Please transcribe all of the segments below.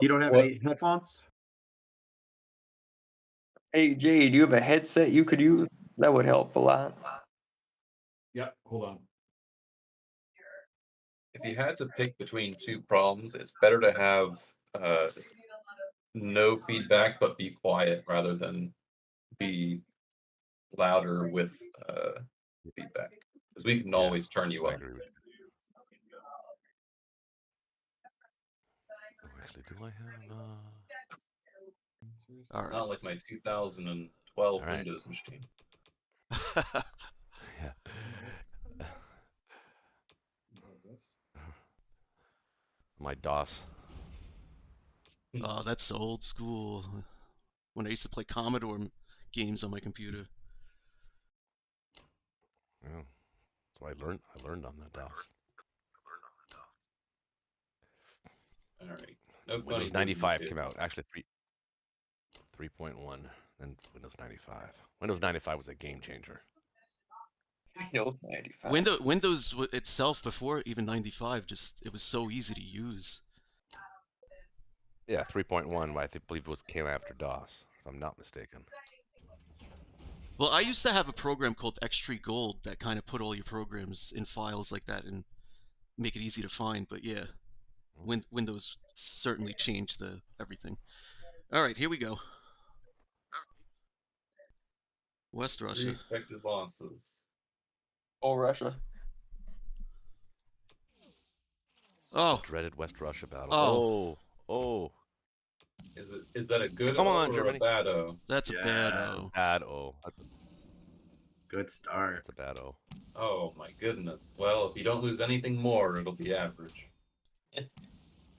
You don't have What? any headphones? Hey Jay, do you have a headset you could use? That would help a lot. Yep. Hold on. If you had to pick between two problems, it's better to have no feedback but be quiet rather than be louder with feedback. Because we can Yeah, always turn you I up. agree with you. Oh, actually, do I have? All Not right. like my 2012 All right. Windows machine. Yeah. My DOS. Oh, that's so old school. When I used to play Commodore games on my computer. Yeah. So I learned on the DOS. All right. No funny Windows business 95 here. came out. Actually, 3.1, then Windows 95. Windows 95 was a game changer. Windows 95. Windows itself before even 95, just it was so easy to use. Yeah, 3.1. I believe it came after DOS, if I'm not mistaken. Well, I used to have a program called X-Tree Gold that kind of put all your programs in files like that and make it easy to find. But yeah, Windows certainly changed everything. All right, here we go. West Three Russia. expected losses. Oh, Russia. Oh, The dreaded West Russia battle. Oh. Oh. Is that a good Come O on, or Germany. a bad O? That's a bad O. Bad O. Good start. That's a bad O. Oh my goodness. Well, if you don't lose anything more, it'll be average.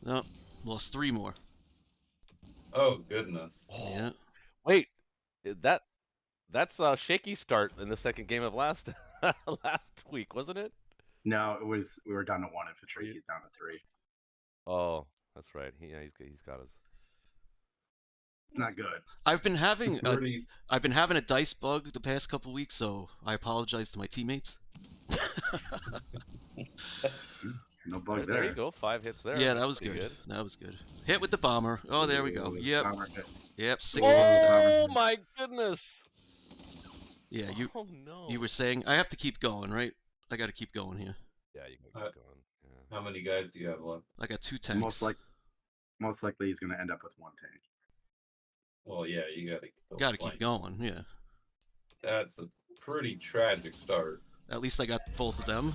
No, lost 3 more. Oh goodness. Yeah. Wait, that's a shaky start in the second game of last week, wasn't it? No, it was. We were down to 1 infantry. He's down to 3. Oh, that's right. He's got his. Not good. I've been having Pretty- a dice bug the past couple weeks, so I apologize to my teammates. No bug There you there. go. 5 hits there. Yeah, that was Pretty good. That was good. Hit with the bomber. Oh, there we go. Yep. Bomber hit. Yep. 6 Oh! hits. Oh my goodness. Yeah, Oh no. you were saying I have to keep going, right? I got to keep going here. Yeah, you can keep going. Yeah. How many guys do you have left? I got 2 tanks. Most likely he's going to end up with 1 tank. Well, yeah, you gotta Got to keep going. Yeah. That's a pretty tragic start. At least I got both of them.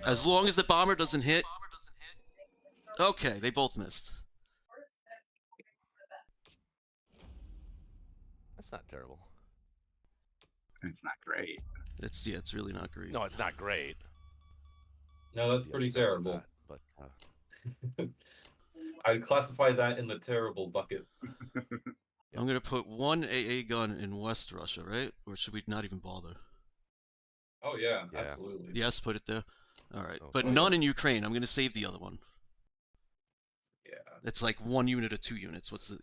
As long as the bomber doesn't hit. Okay, they both missed. That's not terrible. It's not great. It's really not great. No, it's not great. No, that's Yeah, pretty sorry about terrible. that, but I'd classify that in the terrible bucket. I'm gonna put 1 AA gun in West Russia, right? Or should we not even bother? Oh yeah, Yeah. absolutely. Yes, put it there. All right, Oh, but fine. none in Ukraine. I'm gonna save the other one. Yeah. It's like 1 unit or 2 units. What's the,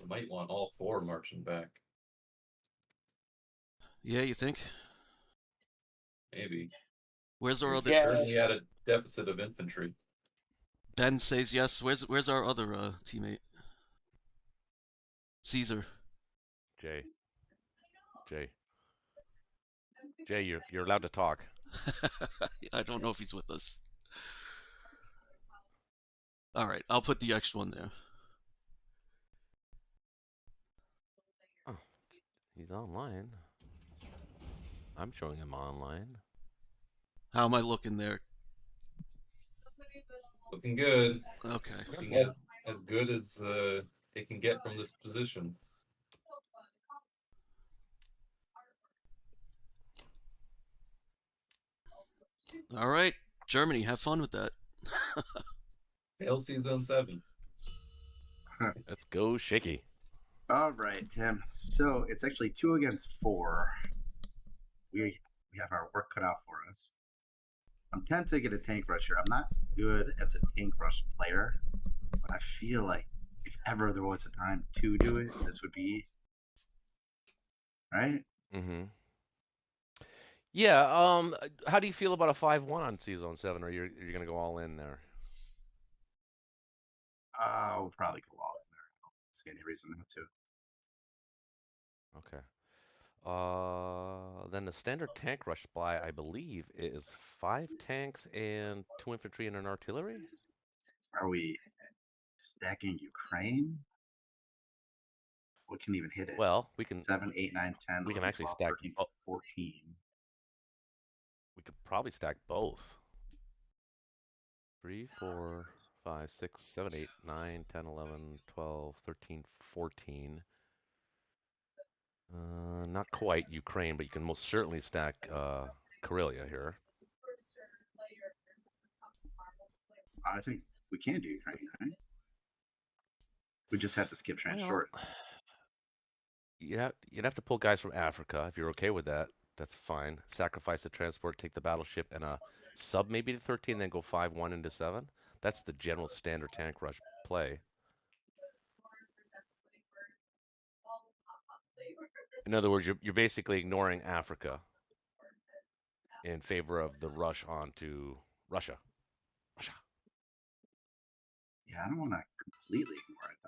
You might want all 4 marching back. Yeah, you think? Maybe. Where's our other? Yeah. Certainly had a deficit of infantry. Ben says yes. Where's our other teammate? Caesar. Jay, you're allowed to talk. I don't know if he's with us. All right, I'll put the extra one there. Oh, he's online. I'm showing him online. How am I looking there? Looking good. Okay. Looking as good as it can get from this position. All right, Germany, have fun with that. ALC Zone 7. Let's go, Shaky. All right, Tim. So it's actually 2 against 4. We have our work cut out for us. I'm tempted to get a tank rush here. I'm not good as a tank rush player, but I feel like if ever there was a time to do it, this would be right. Mm-hmm. Yeah. How do you feel about a 5-1 on C-Zone 7, or you're gonna go all in there? We'll probably go all in there. I don't see any reason not to. Okay. Then the standard tank rush supply, I believe, is 5 tanks and 2 infantry and an artillery. Are we stacking Ukraine? What can even hit it? Well, we can 7, 8, 9, 10, we can 11, actually 12, stack. 13, 14. We could probably stack both. 3, 4, 5, 6, 7, 8, 9, 10, 11, 12, 13, 14. Not quite Ukraine, but you can most certainly stack Karelia here. I think we can do Ukraine, right? We just have to skip Well, transport. you'd have to pull guys from Africa if you're okay with that. That's fine. Sacrifice the transport, take the battleship, and a sub maybe to 13, then go 5-1 into 7. That's the general standard tank rush play. In other words, you're basically ignoring Africa in favor of the rush onto Russia. Russia. Yeah, I don't want to completely ignore it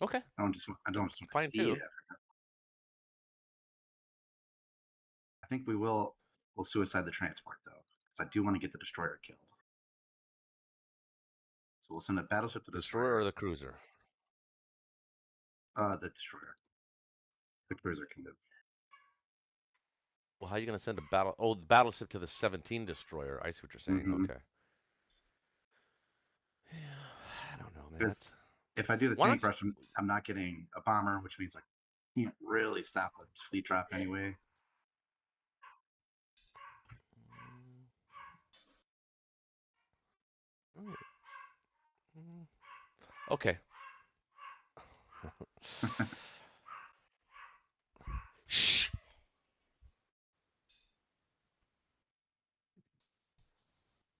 though. Okay, I don't just want to fine see it. too. I think we'll suicide the transport though, because I do want to get the destroyer killed. So we'll send a battleship to the Destroyer or the cruiser? The destroyer. The cruiser can live. Well, how are you going to send a battle? Oh, the battleship to the 17 destroyer. I see what you're saying. Mhm. Okay. Yeah, I don't know, man. Because if I do the Why tank don't rush, I'm not getting a bomber, which means I can't really stop a fleet drop anyway. Mm, mm. Okay. Shh.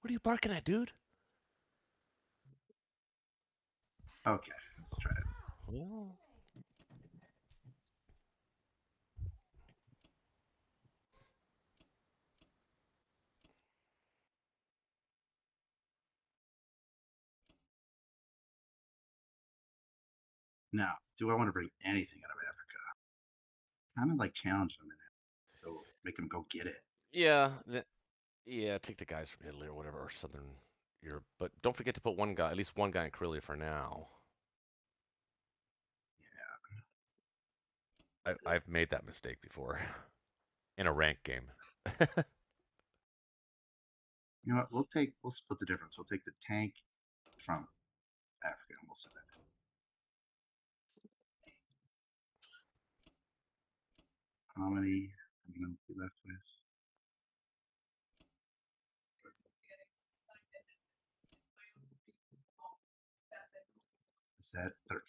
What are you barking at, dude? Okay, let's try it. Well, Now, do I want to bring anything out of Africa? Kind of like challenge them in it. So make them go get it. yeah, yeah. Take the guys from Italy or whatever, or Southern Europe. But don't forget to put one guy, at least one guy in Karelia for now. Yeah. I've made that mistake before in a rank game. You know what? We'll split the difference. We'll take the tank from Africa and we'll send it. How many am I going to be left with?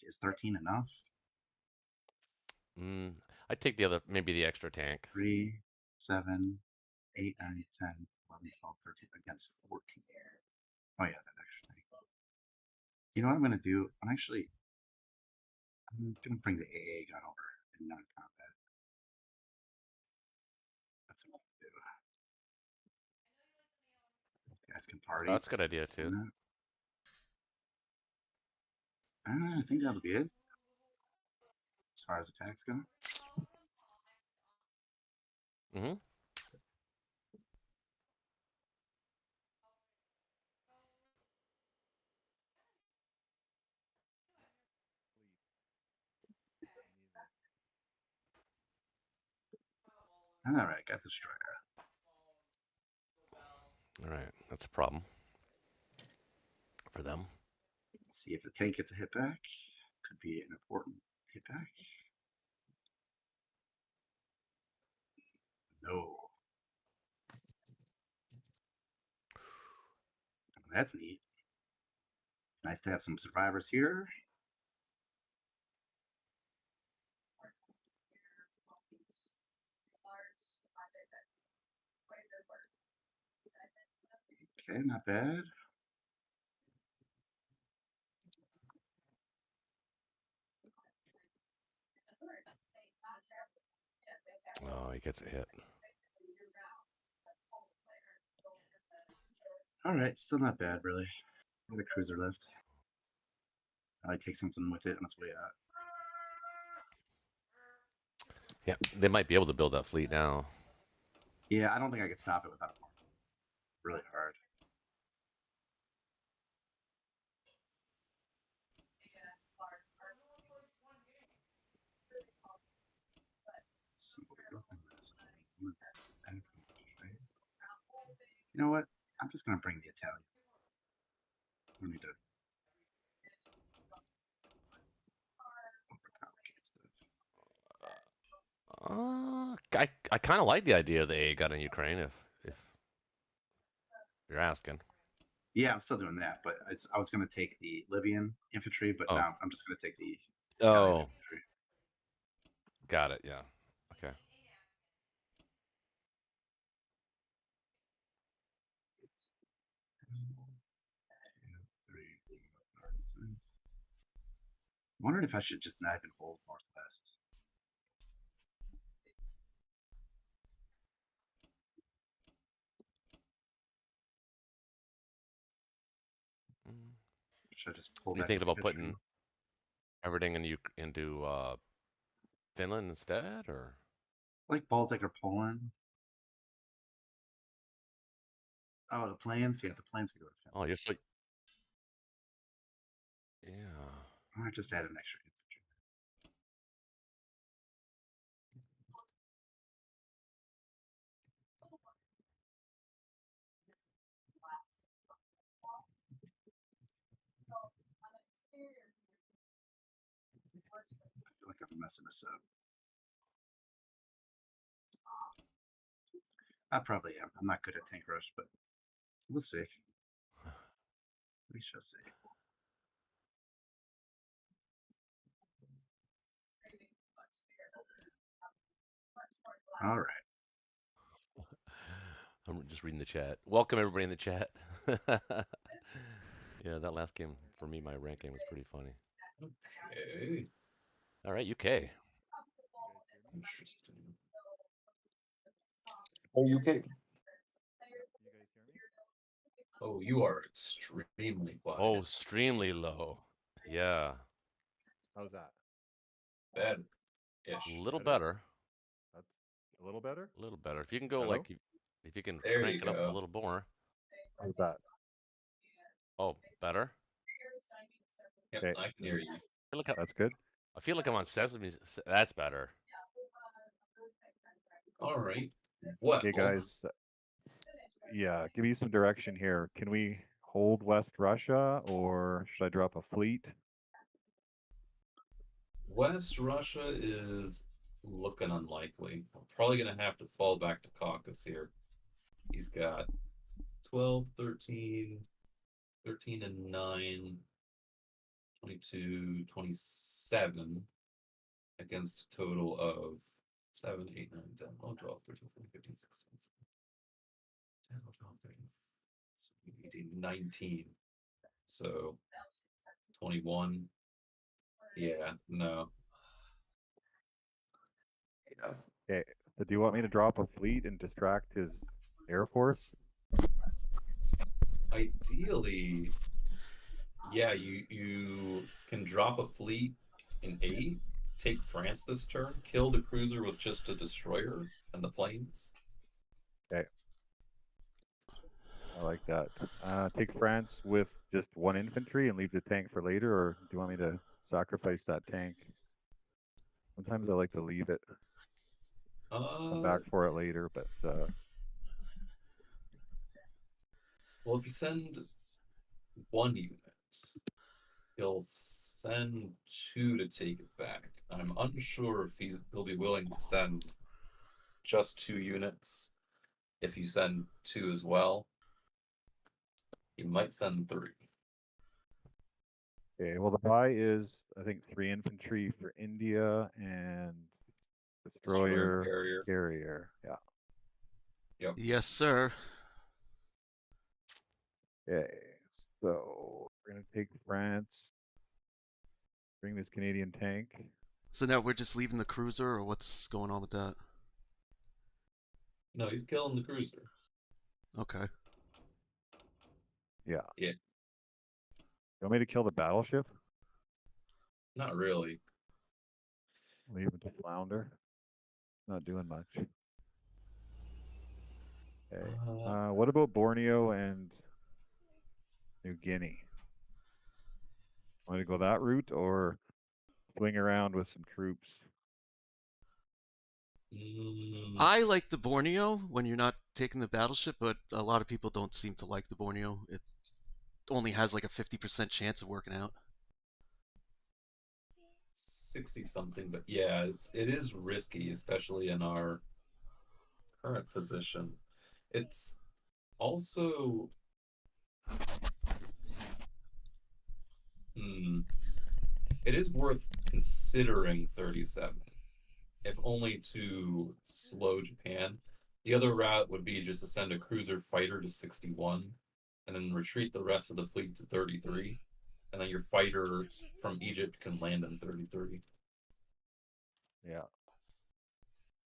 Is 13 enough? I'd take the other, maybe the extra tank. 3, 7, 8, 9, 10, 11, 12, 13 against 14. Oh yeah, that extra tank. You know what I'm going to do? I'm going to bring the AA gun over in non-combat. That's what I'm going to do. You guys can party. That's a good idea too. I think that'll be it. As far as attacks go. Mm-hmm. All right, got the destroyer. All right, that's a problem for them. Let's see if the tank gets a hit back. Could be an important hit back. No. That's neat. Nice to have some survivors here. Okay, not bad. Oh, he gets a hit. All right, still not bad, really. Got a cruiser left. I might take something with it on its way out. Yeah, they might be able to build that fleet now. Yeah, I don't think I could stop it without really hard. So, you know what? I'm just gonna bring the Italian. I need to overcomplicate stuff. I kind of like the idea of the A gun in Ukraine, if you're asking. Yeah, I'm still doing that, but I was gonna take the Libyan infantry, but Oh. now I'm just gonna take the Italian Oh, infantry. got it. Yeah. Okay. Wondering if I should just not even hold northwest. Mm. Should I just pull You back thinking the about infantry? putting everything into Finland instead, or? Like Baltic or Poland? Oh, the planes? Yeah, the planes could go to Finland. Oh, you're so. Yeah. I might just add an extra infantry. I feel like I'm messing this up. I probably am. I'm not good at tank rush, but we'll see. We shall see. All right. I'm just reading the chat. Welcome everybody in the chat. Yeah, that last game for me, my ranking was pretty funny. Okay. All right, UK. Interesting. Oh, UK. You guys hear me? Oh, you are extremely quiet. Oh, extremely low. Yeah, How's that? Bad a ish. little Better? better. That's a little better. A little better. If you can go Hello? like, if you can There crank you it up a go. little more. How's that? Oh, better. Yep, Okay, I can hear you. that's good. I feel like I'm on Sesame. That's better. All right. Well, Okay, guys. Yeah, give me some direction here. Can we hold West Russia, or should I drop a fleet? West Russia is looking unlikely. I'm probably going to have to fall back to Caucasus here. He's got 12, 13, 13 and 9, 22, 27 against a total of 7, 8, 9, 10, 11, 12, 13, 14, 15, 16, 10, 12, 13, 18, 19. So 21. Yeah, no. Yeah. Okay, so do you want me to drop a fleet and distract his air force? Ideally, yeah, you can drop a fleet in 8, take France this turn, kill the cruiser with just a destroyer and the planes. Okay. I like that. Take France with just 1 infantry and leave the tank for later, or do you want me to sacrifice that tank? Sometimes I like to leave it, come back for it later, but Well, if you send 1 unit, he'll send 2 to take it back. I'm unsure if he'll be willing to send just 2 units. If you send 2 as well, he might send 3. okay, well, the buy is, I think, 3 infantry for India and destroyer Carrier. carrier. Yeah. Yep. Yes, sir. Okay, so we're gonna take France. Bring this Canadian tank. So now we're just leaving the cruiser, or what's going on with that? No, he's killing the cruiser. Okay. Yeah. Yeah. You want me to kill the battleship? Not really. Leave it to flounder. Not doing much. Okay. What about Borneo and New Guinea? Want to go that route or swing around with some troops? I like the Borneo when you're not taking the battleship, but a lot of people don't seem to like the Borneo. It only has like a 50% chance of working out. 60 something, but yeah, it is risky, especially in our current position. It's also it is worth considering 37, if only to slow Japan. The other route would be just to send a cruiser fighter to 61 and then retreat the rest of the fleet to 33. And then your fighter from Egypt can land in 33. Yeah.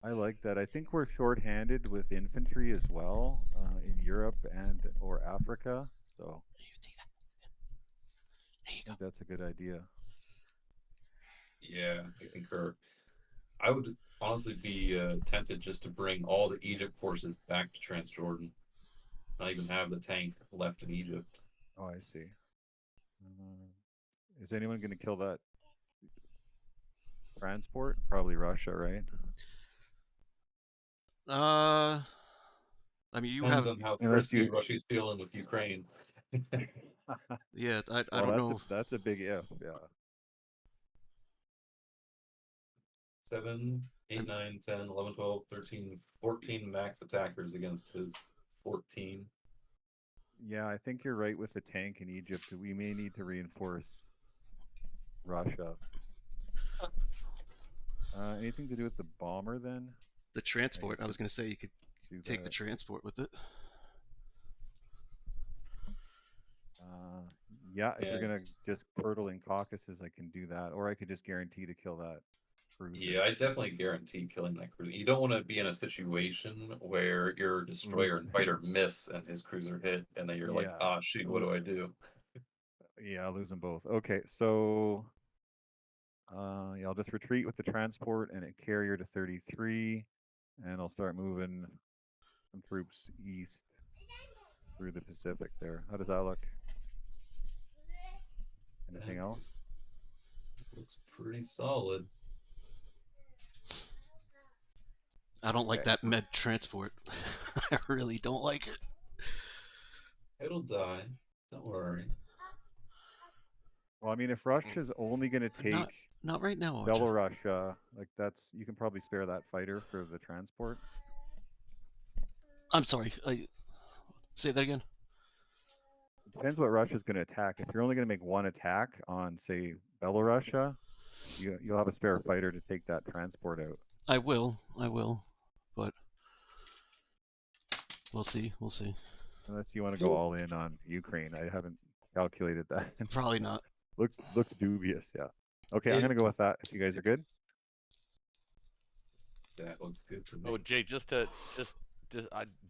I like that. I think we're short-handed with infantry as well in Europe and or Africa. So I think that's a good idea. Yeah, I concur. I would honestly be tempted just to bring all the Egypt forces back to Transjordan. Not even have the tank left in Egypt. Oh, I see. Is anyone going to kill that transport? Probably Russia, right? I mean, you Depends have. on how Unless frisky you- Russia's feeling with Ukraine. Yeah, I Well, don't know. That's a big if. Yeah. 7, 8, 9, 10, 11, 12, 13, 14 max attackers against his 14. Yeah, I think you're right with the tank in Egypt. We may need to reinforce Russia. Anything to do with the bomber then? The transport. I was gonna say you could Do take the that. transport with it. Yeah, if Yeah. you're gonna just hurtle in Caucasus, I can do that, or I could just guarantee to kill that cruiser. Yeah, I definitely guarantee killing that cruiser. You don't want to be in a situation where your destroyer and fighter miss and his cruiser hit, and then you're like, Yeah. ah, shoot, what do I do? Yeah, I'll lose them both. Okay, so yeah, I'll just retreat with the transport and a carrier to 33, and I'll start moving some troops east through the Pacific there. How does that look? Anything else? Looks pretty solid. I don't like Okay. that med transport. I really don't like it. It'll die. Don't worry. Well, I mean, if Russia's only going to take Not right now, Archer. Belarusia, like you can probably spare that fighter for the transport. I'm sorry. Say that again. It depends what Russia's going to attack. If you're only going to make one attack on, say, Belarusia, you'll have a spare fighter to take that transport out. I will, but we'll see. Unless you want to go all in on Ukraine. I haven't calculated that. Probably not. Looks dubious, yeah. Okay, I'm gonna go with that if you guys are good. That looks good to me. Oh, Jay, do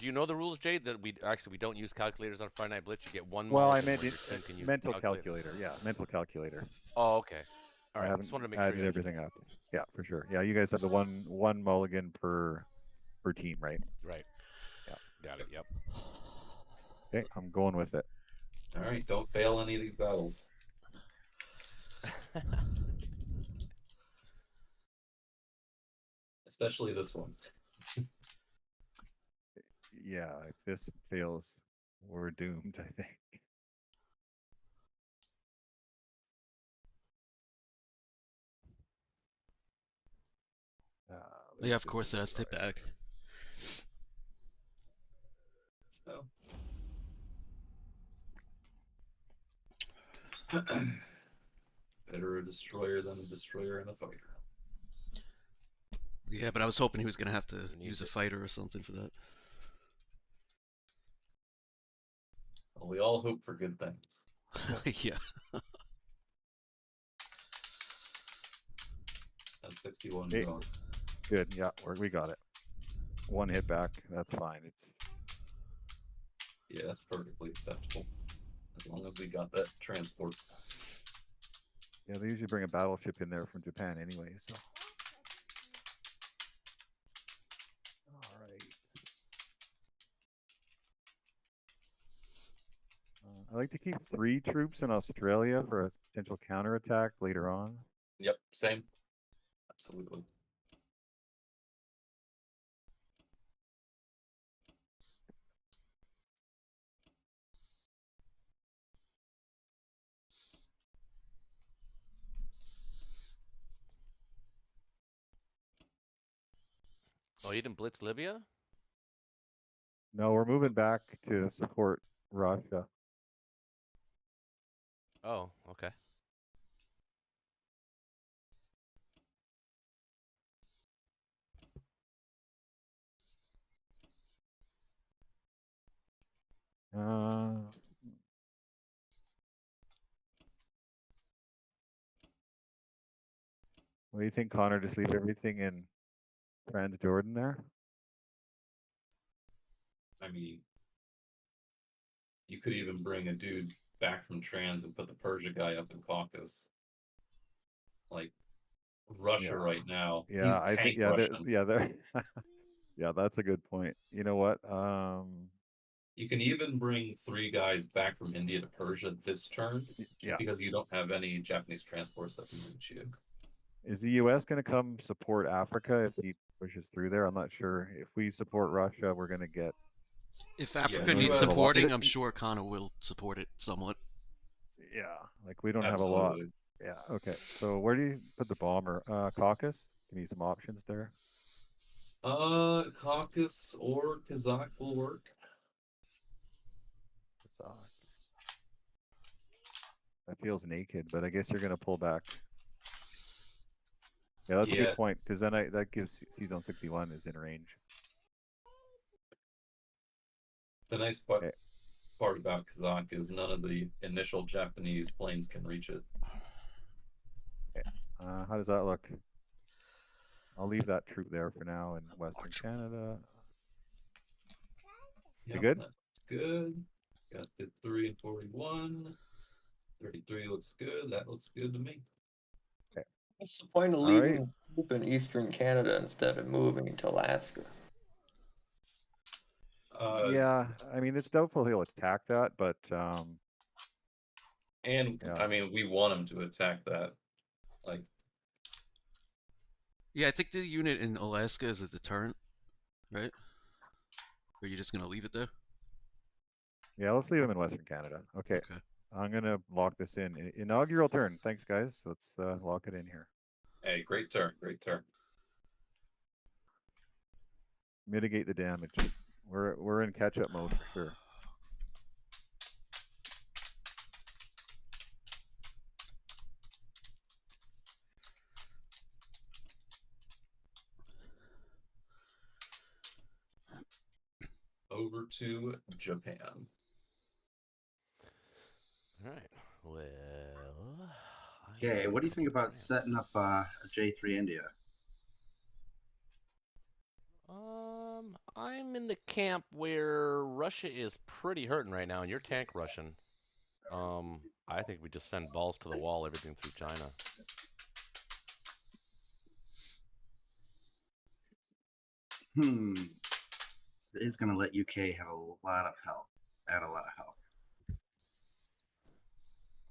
you know the rules, Jay? That we don't use calculators on Friday Night Blitz. You get one. Well, I mulligan meant where your team can use mental calculator. calculator. Yeah, mental calculator. Oh, okay. All I right. haven't Just wanted to make added sure you everything up. Yeah, for sure. Yeah, you guys have the one mulligan per team, right? Right. Yeah. Got it. Yep. Okay, I'm going with it. All right, don't fail any of these battles. Especially this one. Yeah, if this fails, we're doomed, I think. Yeah, of course it has to hit back. Oh. Better a destroyer than a destroyer and a fighter. Yeah, but I was hoping he was gonna have to use a fighter or something for that. Well, we all hope for good things. Yeah. That's 61 Hey. gone. Good. Yeah, we got it. one hit back. That's fine. It's Yeah, that's perfectly acceptable. As long as we got that transport. yeah. They usually bring a battleship in there from Japan anyway. So all right. I like to keep 3 troops in Australia for a potential counterattack later on. Yep, same. Absolutely. Oh, you didn't blitz Libya? No, we're moving back to support Russia. Oh, okay. Uh, what do you think, Connor? Just leave everything in Transjordan there? I mean, you could even bring a dude back from Trans and put the Persia guy up in Caucasus. Like Russia Yeah. right now, Yeah, he's I think tank yeah, Russian. they're yeah, that's a good point. You know what? You can even bring 3 guys back from India to Persia this turn, just yeah. because you don't have any Japanese transports that can reach you. Is the U.S. going to come support Africa if he pushes through there? I'm not sure. If we support Russia, we're going to get. If Yeah, Africa the needs US supporting, I'm sure Connor will support it somewhat. Yeah, like we don't have a lot. Absolutely. Yeah. Okay. So where do you put the bomber? Caucasus. Give me some options there. Caucasus or Kazakh will work. That feels naked, but I guess you're going to pull back. Yeah, that's a Yeah. good point because then that gives C-Zone 61 is in range. The nice part about Kazakh is none of the initial Japanese planes can reach it. Okay. How does that look? I'll leave that troop there for now in Western Canada. Yep, good? that's good. Got the 3 and 41. 33 looks good. That looks good to me. Okay. What's the point of All leaving right. a troop in Eastern Canada instead of moving to Alaska? Yeah, I mean, it's doubtful he'll attack that, but and yeah. I mean, we want him to attack that. Like, Yeah, I think the unit in Alaska is a deterrent, right? Or are you just gonna leave it there? Yeah, let's leave him in Western Canada. Okay. Okay. I'm gonna lock this in. Inaugural turn. Thanks, guys. Let's lock it in here. hey, great turn, great turn. Mitigate the damage. We're in catch-up mode for sure. Over to Japan. All right. Well. Okay, what do you think about setting up a J3 India? I'm in the camp where Russia is pretty hurting right now, and you're tank Russian. I think we just send balls to the wall, everything through China. It is going to let UK have a lot of help. Add a lot of help.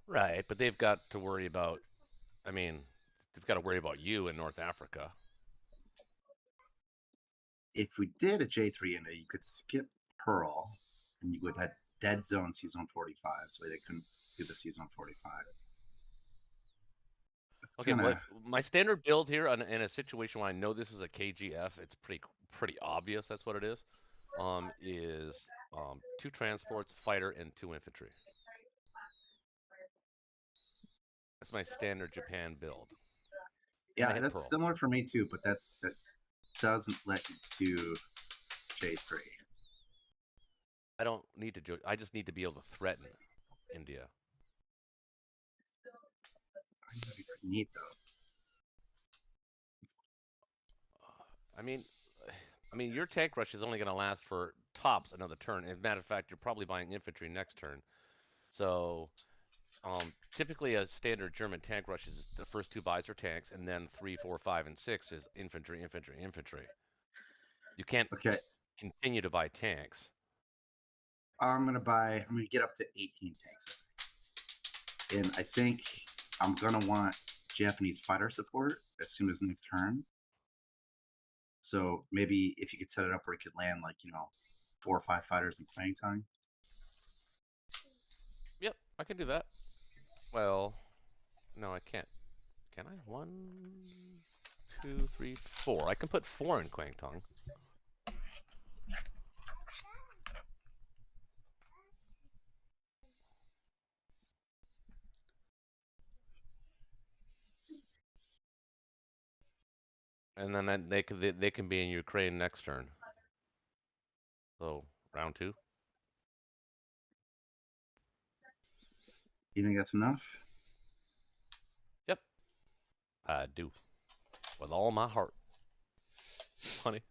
Right, but they've got to worry about. I mean, they've got to worry about you in North Africa. If we did a J3 India, you could skip Pearl, and you would have dead zone C-Zone 45, so they couldn't do the C-Zone 45. Okay, what my standard build here in a situation where I know this is a KGF, it's pretty obvious that's what it is. Is 2 transports, fighter, and 2 infantry. That's my standard Japan build. Yeah, that's similar for me too, but that doesn't let you do J3. I don't need to do it. I just need to be able to threaten India. I know you need though. I mean, I mean, your tank rush is only going to last for tops another turn. As a matter of fact, you're probably buying infantry next turn. So, typically a standard German tank rush is the first 2 buys are tanks, and then 3, 4, 5, and 6 is infantry, infantry, infantry. You can't Okay, continue to buy tanks. I'm gonna get up to 18 tanks, and I think I'm gonna want Japanese fighter support as soon as next turn. So maybe if you could set it up where it could land, like, 4 or 5 fighters in playing time. Yep, I can do that. Well, no, I can't. Can I? 1, 2, 3, 4. I can put 4 in Kwangtung. And then they can be in Ukraine next turn. So round 2. You think that's enough? Yep, I do, with all my heart, honey.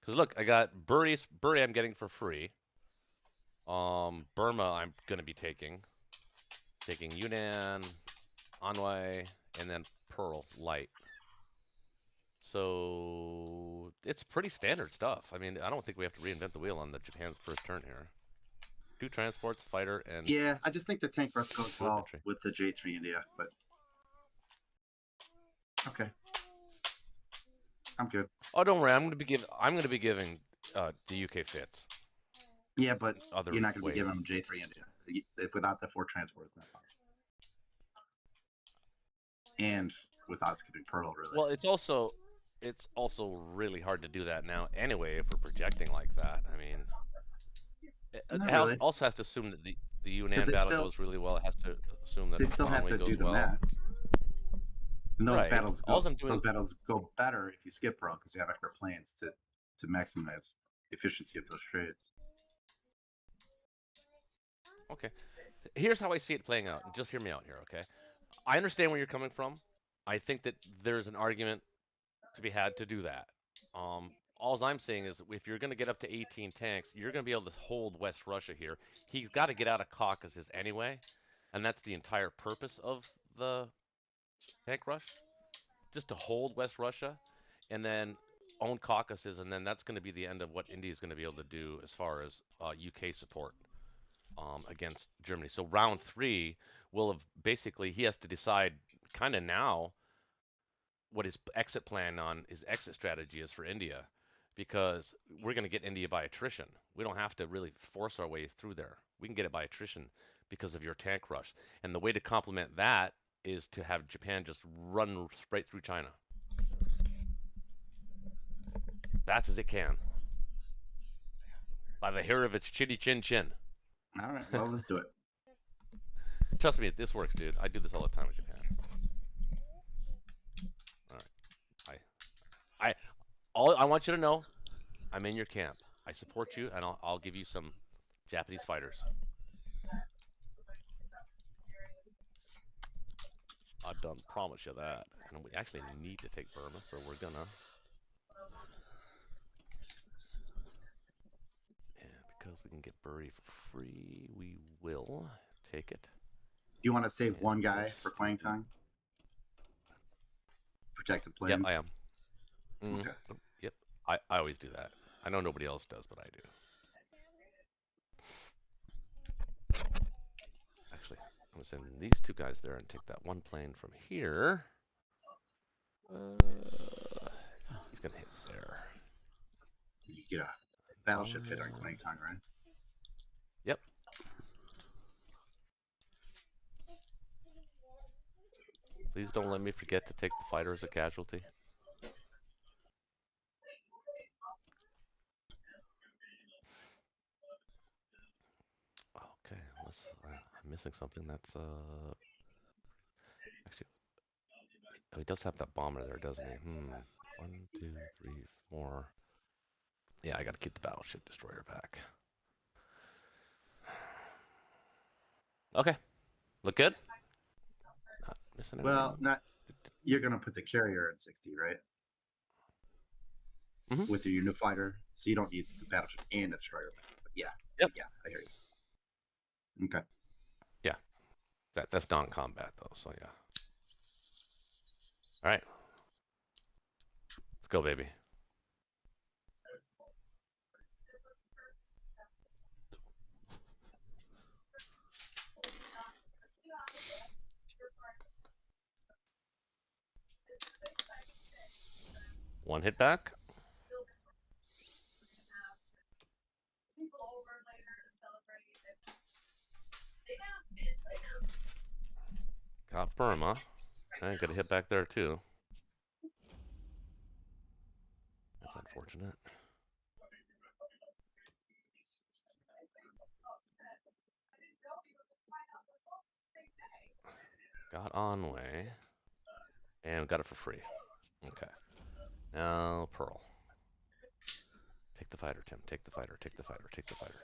Because look, I got Bury I'm getting for free. Burma I'm gonna be taking Yunnan, Anhui, and then Pearl Light. So it's pretty standard stuff. I mean, I don't think we have to reinvent the wheel on the Japan's first turn here. 2 transports, fighter, and Yeah, I just think the tank rush goes 2 well infantry. with the J3 India, but okay, I'm good. Oh, don't worry. I'm gonna be giving the UK fits. Yeah, but Other you're not going to be ways. giving them J3 India without the 4 transports. Not possible. And without skipping Pearl, really. Well, it's also really hard to do that now anyway if we're projecting like that. I mean, Not it really. also has to assume that the Yunnan Because battle goes really well. It has to assume that they still have Anhui to do goes the well. math. And those Right. battles All go. I'm doing Those battles go better if you skip Pearl because you have extra planes to maximize the efficiency of those trades. Okay. Here's how I see it playing out. Just hear me out here, okay? I understand where you're coming from. I think that there's an argument to be had to do that. All I'm saying is if you're going to get up to 18 tanks, you're going to be able to hold West Russia here. He's got to get out of Caucasus anyway, and that's the entire purpose of the tank rush, just to hold West Russia, and then own Caucasus, and then that's going to be the end of what India is going to be able to do as far as UK support against Germany. So round 3 will have basically he has to decide kind of now what his exit strategy is for India, because we're going to get India by attrition. We don't have to really force our way through there. We can get it by attrition because of your tank rush. And the way to complement that is to have Japan just run straight through China. Fast as it can. By the hair of its chinny chin chin. All right, well, let's do it. Trust me, this works, dude. I do this all the time with Japan. All I want you to know, I'm in your camp. I support you, and I'll give you some Japanese fighters. I done promise you that. And we actually need to take Burma, so we're gonna. And because we can get Bury for free, we will take it. Do you want to save And one guy we'll for playing steal- time? Protected planes? Yep, I am. Okay. Yep, I always do that. I know nobody else does, but I do. Actually, I'm gonna send these 2 guys there and take that 1 plane from here. He's gonna hit there. You get a battleship hit on playing time, right? Yep. Please don't let me forget to take the fighter as a casualty. Okay, I'm missing something. That's actually, oh, he does have that bomber there, doesn't he? 1, 2, 3, 4. Yeah, I gotta keep the battleship destroyer back. Okay, look good. Not missing anything. Well, not. You're gonna put the carrier at 60, right? with your unifighter, so you don't need the battleship and the destroyer. But yeah, Yep. yeah, I hear you. Okay. That's non-combat though, so yeah. All right, let's go, baby. One hit back. Got Burma. I got a hit back there too. That's unfortunate. Got Onway. And got it for free. Okay. Now Pearl. Take the fighter, Tim. Take the fighter. Take the fighter. Take the fighter.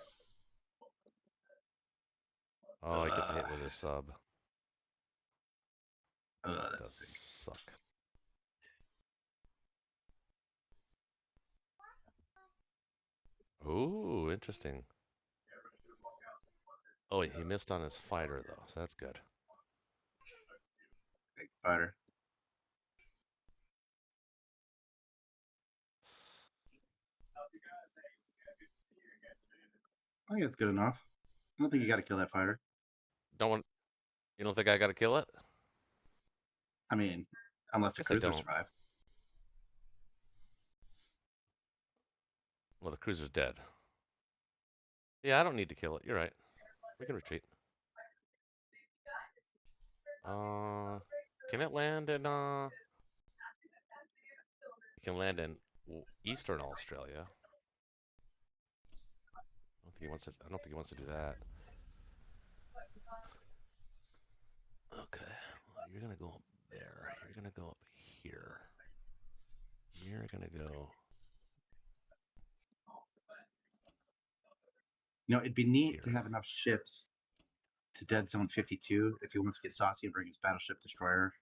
Oh, he gets a hit with his sub. That That does stinks. suck. Ooh, interesting. Oh, wait, he missed on his fighter though, so that's good. Big fighter. I think it's good enough. I don't think you got to kill that fighter. You don't think I got to kill it? I mean, unless the Guess I cruiser don't. survives. Well, the cruiser's dead. Yeah, I don't need to kill it. You're right. We can retreat. Can it land in It can land in Eastern Australia. I don't think he wants to do that. Okay. Well, you're gonna go up there. You're gonna go up here. You're gonna go. You know, it'd be neat Here. to have enough ships to dead zone 52 if he wants to get saucy and bring his battleship destroyer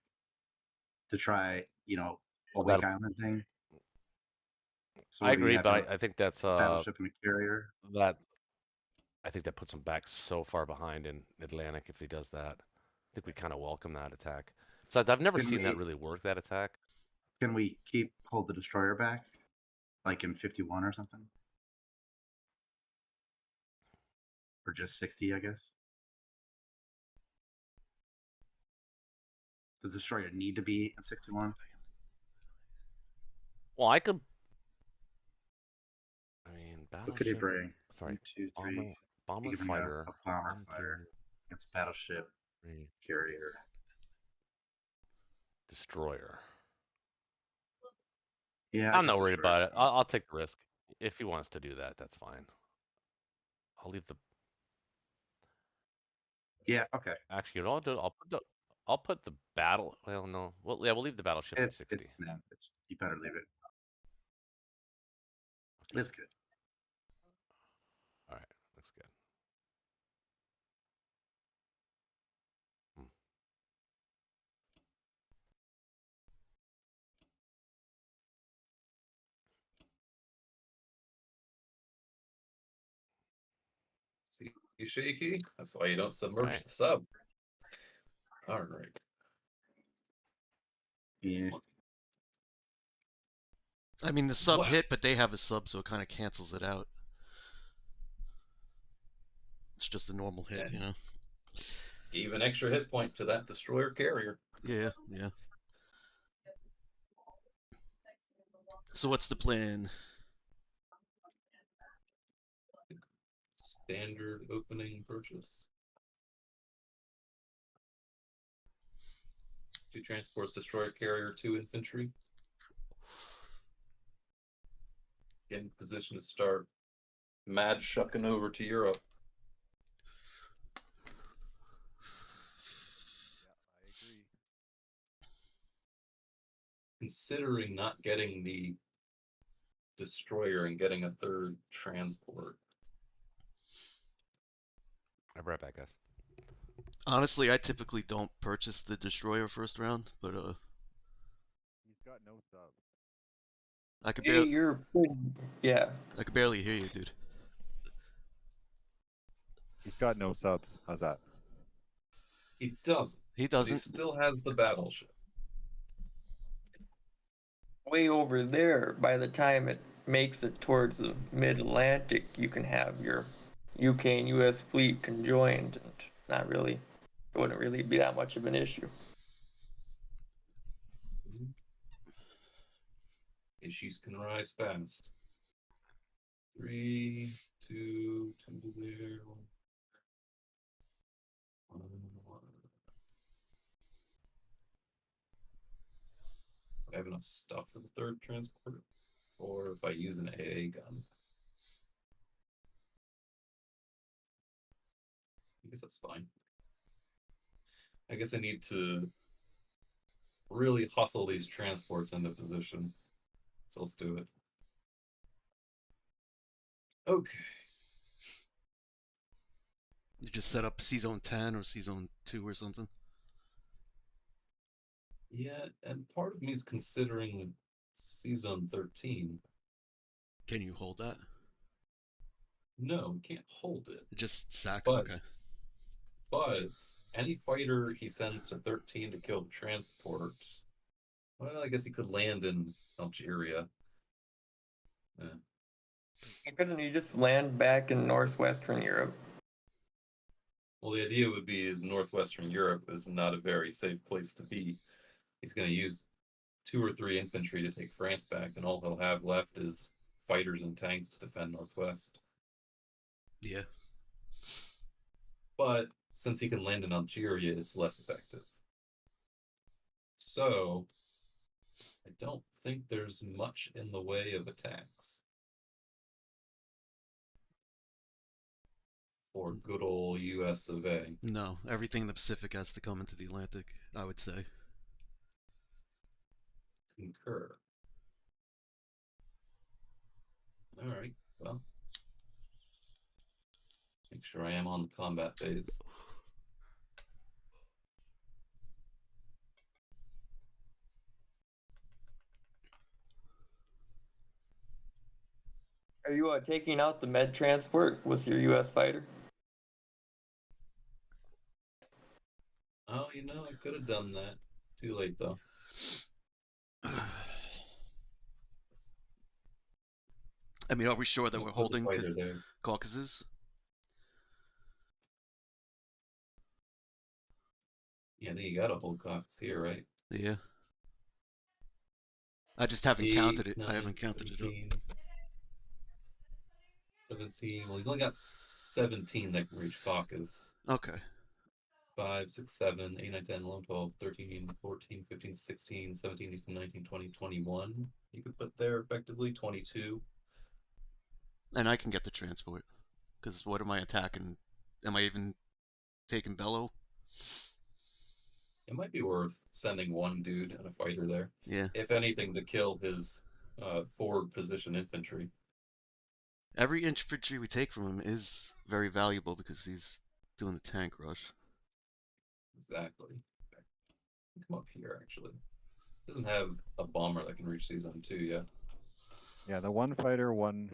to try, you know, a Wake Island thing. So I where you agree, have but I think that's battleship and a carrier. I think that puts him back so far behind in Atlantic if he does that. I think we kind of welcome that attack. Besides, I've never seen that really work, that attack. Can we hold the destroyer back, like in 51 or something, or just 60, I guess? Does the destroyer need to be in 61? Well, I mean, What could he battleship. bring? Sorry, 1, 2, 3. bomber He could bring fighter. a bomber 1, fighter 2, against battleship 3. carrier. Destroyer. Yeah, I'm not worried about it. I'll take the risk. If he wants to do that, that's fine. I'll leave the. Yeah. Okay. Actually, you know what I'll do? I'll put the battle. Well, no. Well, yeah, we'll leave the battleship at 60. It's you better leave it. Okay. It's good. All right, looks good. See, you shaky. That's why you don't submerge Right. the sub. All right. Yeah. I mean, the sub Wow. hit, but they have a sub, so it kind of cancels it out. It's just a normal hit, And you know? gave an extra hit point to that destroyer carrier. Yeah, yeah. So what's the plan? Standard opening purchase. 2 transports, destroyer carrier, 2 infantry. In position to start mad shucking over to Europe. I agree. Considering not getting the destroyer and getting a 3rd transport. I'll be right back, guys. Honestly, I typically don't purchase the destroyer first round, but He's got no subs. I could Hey, barely, you're pretty, yeah. I could barely hear you, dude. He's got no subs. How's that? He doesn't. He But he doesn't. still has the battleship. Way over there, by the time it makes it towards the mid-Atlantic, you can have your UK and US fleet conjoined, and not really, it wouldn't really be that much of an issue. Issues can rise fast. 3, 2, 2 to there. 1, 1. I have enough stuff for the third transporter, or if I use an AA gun. I guess that's fine. I guess I need to really hustle these transports into position. So let's do it. Okay. You just set up C Zone 10 or C Zone 2 or something. Yeah, and part of me is considering Season 13. Can you hold that? No, we can't hold it. Just sack. But- Okay. But any fighter he sends to 13 to kill the transport, well, I guess he could land in Algeria. Couldn't you just land back in northwestern Europe? Well, the idea would be northwestern Europe is not a very safe place to be. He's going to use 2 or 3 infantry to take France back, and all he'll have left is fighters and tanks to defend northwest. Yeah. But since he can land in Algeria, it's less effective. So I don't think there's much in the way of attacks for good old US of A. No, everything in the Pacific has to come into the Atlantic, I would say. Concur. Alright, well. Make sure I am on the combat phase. Are you taking out the med transport with your US fighter? Oh, you know, I could have done that. Too late, though. I mean, are we sure that I'll we're put the holding fighter there. Caucasus? Yeah, then you gotta hold Cox here, right? Yeah. I just haven't 8, counted it. 9, I haven't counted it up. 17. 17. Well, he's only got 17 that can reach Caucasus. Okay. 5, 6, 7, 8, 9, 10, 11, 12, 13, 14, 15, 16, 17, 18, 19, 20, 21. You could put there effectively 22. And I can get the transport. Because what am I attacking? Am I even taking Bello? It might be worth sending one dude and a fighter there. Yeah. If anything, to kill his forward position infantry. Every infantry we take from him is very valuable because he's doing the tank rush. Exactly. Come up here, actually. Doesn't have a bomber that can reach Season 2 yet. Yeah, the one fighter, one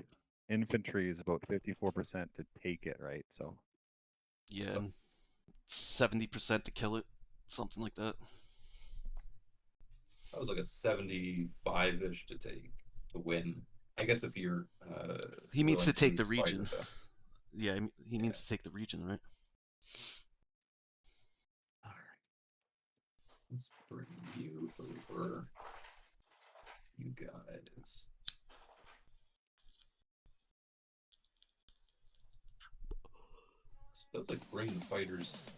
infantry is about 54% to take it, right? So Yeah, and 70% to kill it. Something like that. That was like a 75-ish to take to win. I guess if you're He needs willing to take use the a fighter region. though. Yeah, he needs to take the region, right? Alright. Let's bring you over. You guys. Suppose I bring the fighters.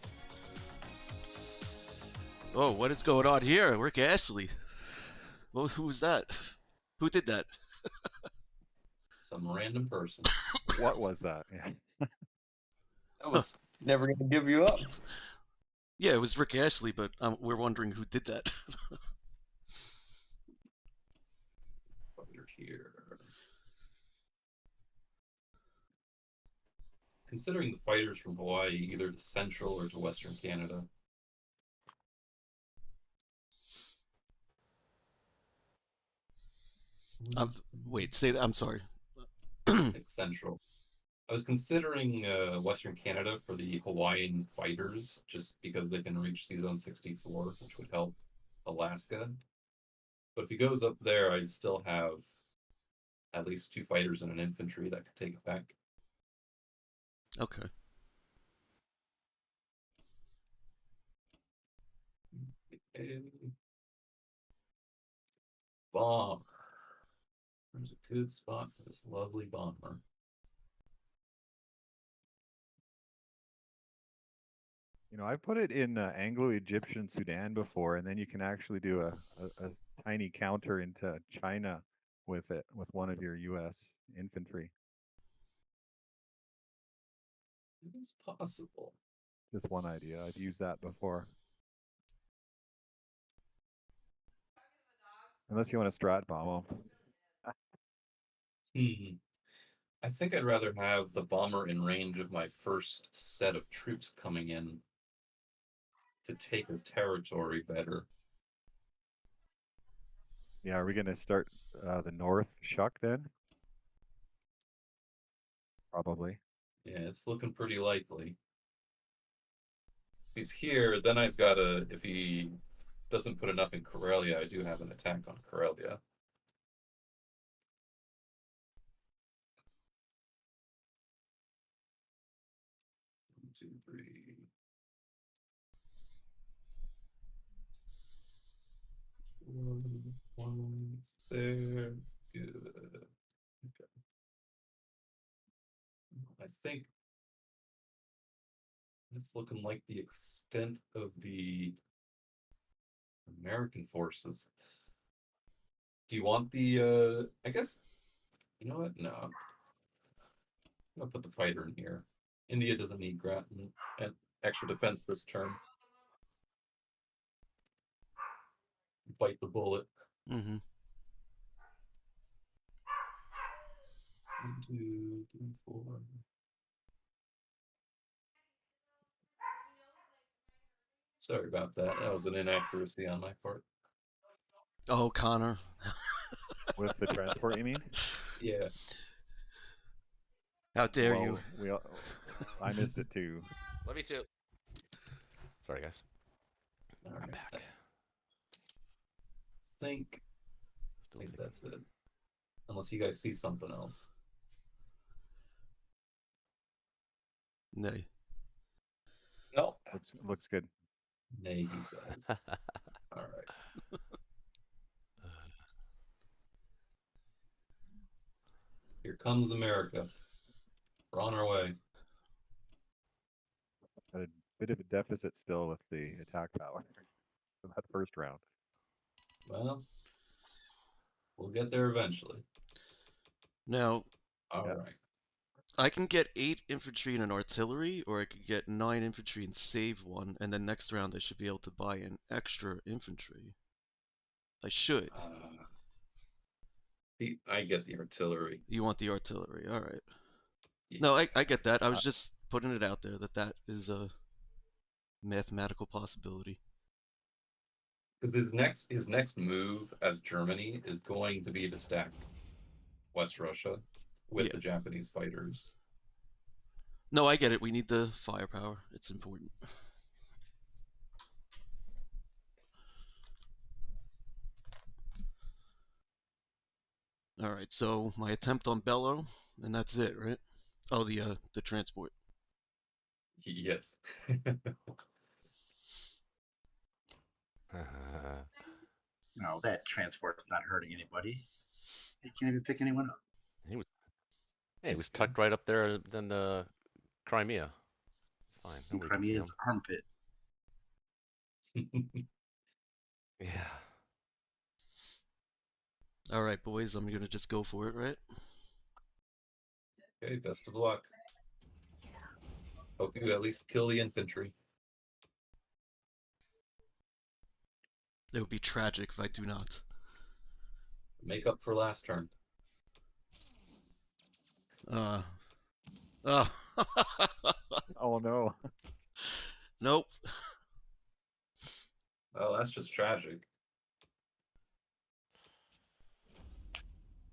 Oh, what is going on here? Rick Astley. Well, who was that? Who did that? Some random person. what was that? Yeah. I was never going to give you up. Yeah, it was Rick Astley, but we're wondering who did that. Fighter here. Considering the fighters from Hawaii either to central or to western Canada. Wait, say that. I'm sorry. It's central. I was considering Western Canada for the Hawaiian fighters, just because they can reach C-Zone 64, which would help Alaska. But if he goes up there, I'd still have at least 2 fighters and an infantry that could take it back. Okay. Bomber. There's a good spot for this lovely bomber. You know, I put it in Anglo-Egyptian Sudan before, and then you can actually do a tiny counter into China with it, with one of your U.S. infantry. It is possible. Just one idea. I've used that before. Unless you want to strat bomb them. I think I'd rather have the bomber in range of my first set of troops coming in to take his territory better. Yeah, are we going to start the north Shuck then? Probably. Yeah, it's looking pretty likely. If he's here, then I've got a... If he doesn't put enough in Karelia, I do have an attack on Karelia. 1, 2, 3. One's there. It's good. Okay. I think it's looking like the extent of the American forces. Do you want the, I guess, you know what? No. I'm gonna put the fighter in here. India doesn't need and extra defense this turn. Bite the bullet. Mm-hmm. 1, 2, 3, 4. Sorry about that. That was an inaccuracy on my part. Oh, Connor. With the transport, you mean? Yeah. How dare you? I missed it too. Love you too. Sorry, guys. All I'm right. back. I think that's it. Unless you guys see something else. Nay. No. Looks good. Nay, he says. All right. Here comes America. We're on our way. A bit of a deficit still with the attack power for that first round. Well, we'll get there eventually. Now, All Yeah. right. I can get 8 infantry and an artillery, or I could get 9 infantry and save 1, and then next round I should be able to buy an extra infantry. I should. I get the artillery. You want the artillery, alright. Yeah. No, I get that. I was just putting it out there that is a mathematical possibility. Because his next move as Germany is going to be to stack West Russia with the Japanese fighters. No, I get it. We need the firepower. It's important. All right, so my attempt on Bello, and that's it, right? Oh, the transport. Yes. No, that transport's not hurting anybody. He can't even pick anyone up. He was tucked right up there in the Crimea. It's fine. Nobody can see him. Crimea's armpit. Yeah. All right, boys, I'm gonna just go for it, right? Okay, best of luck. Hope you at least kill the infantry. It would be tragic if I do not. Make up for last turn. Oh. Oh no. Nope. Well, that's just tragic.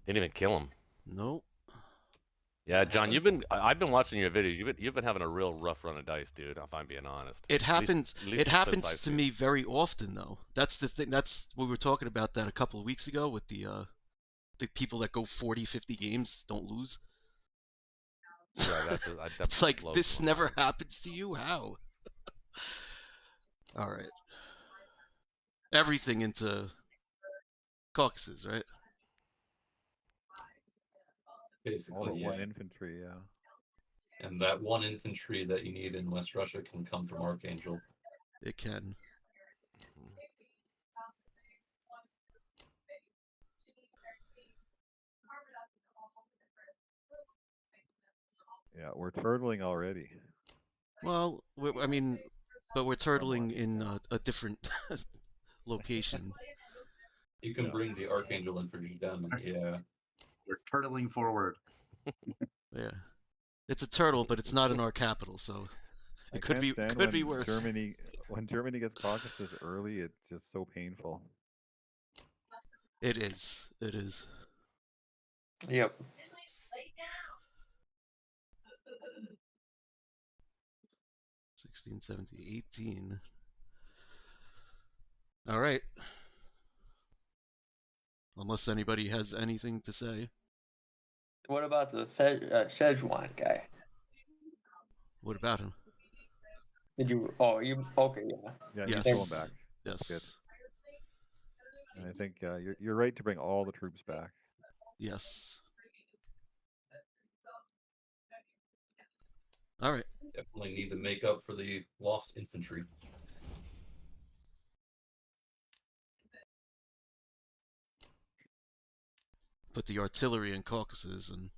Didn't even kill him. Nope. Yeah, John, I've been watching your videos. You've been having a real rough run of dice, dude. If I'm being honest. It happens. At least It the clips happens I've to seen. me very often, though. That's the thing. That's we were talking about that a couple of weeks ago with the people that go 40, 50 games don't lose. Yeah, I It's definitely like love this doing never that. happens to you. How? All right. Everything into caucuses, right? All Basically, but yeah. one infantry, yeah. And that one infantry that you need in West Russia can come from Archangel. It can. Yeah, we're turtling already. Well, I mean, but we're turtling Somewhat, in yeah. a different location. You can Yeah. bring the Archangel infantry down, and yeah. We're turtling forward. Yeah, it's a turtle, but it's not in our capital, so I it could can't be stand worse. when Germany gets caucuses early. It's just so painful. It is. It is. Yep. 16, 17, 18. All right. Unless anybody has anything to say. What about the Szechuan guy? What about him? Did you? Oh, you okay? Yeah. Yeah, Yes. he's going back. Yes. Good. And I think you're right to bring all the troops back. Yes. All right. Definitely need to make up for the lost infantry. Put the artillery in Caucasus and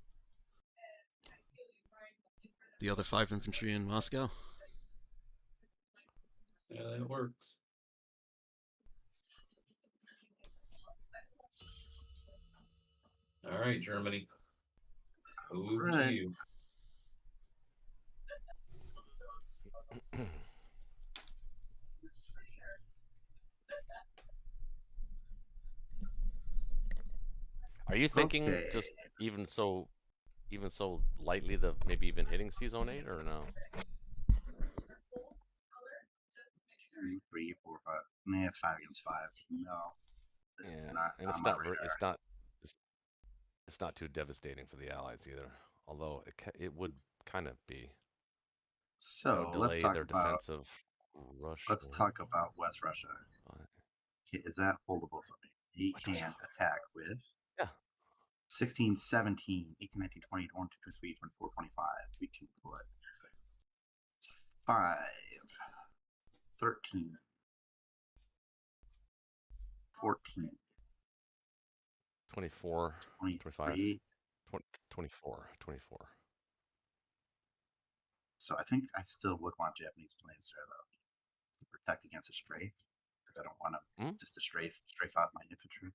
the other 5 infantry in Moscow. Yeah, that works. All right, Germany. Over to you. Are you thinking Okay. just even so lightly the maybe even hitting C-Zone 8 or no? 2, 3, 4, 5. Nah, it's 5 against 5. No, it's Yeah, not and on my radar. it's not too devastating for the Allies either. Although it would kind of be. It So would delay their defensive rush. let's talk about West Russia. Is that holdable for me? He can attack with Yeah. 16, 17, 18, 19, 20, 21, 22, 23, 24, 25. We can put 5, 13, 14, 24, 25, 23. 24. So I think I still would want Japanese planes there, though, to protect against a strafe, because I don't want to just to strafe out my infantry.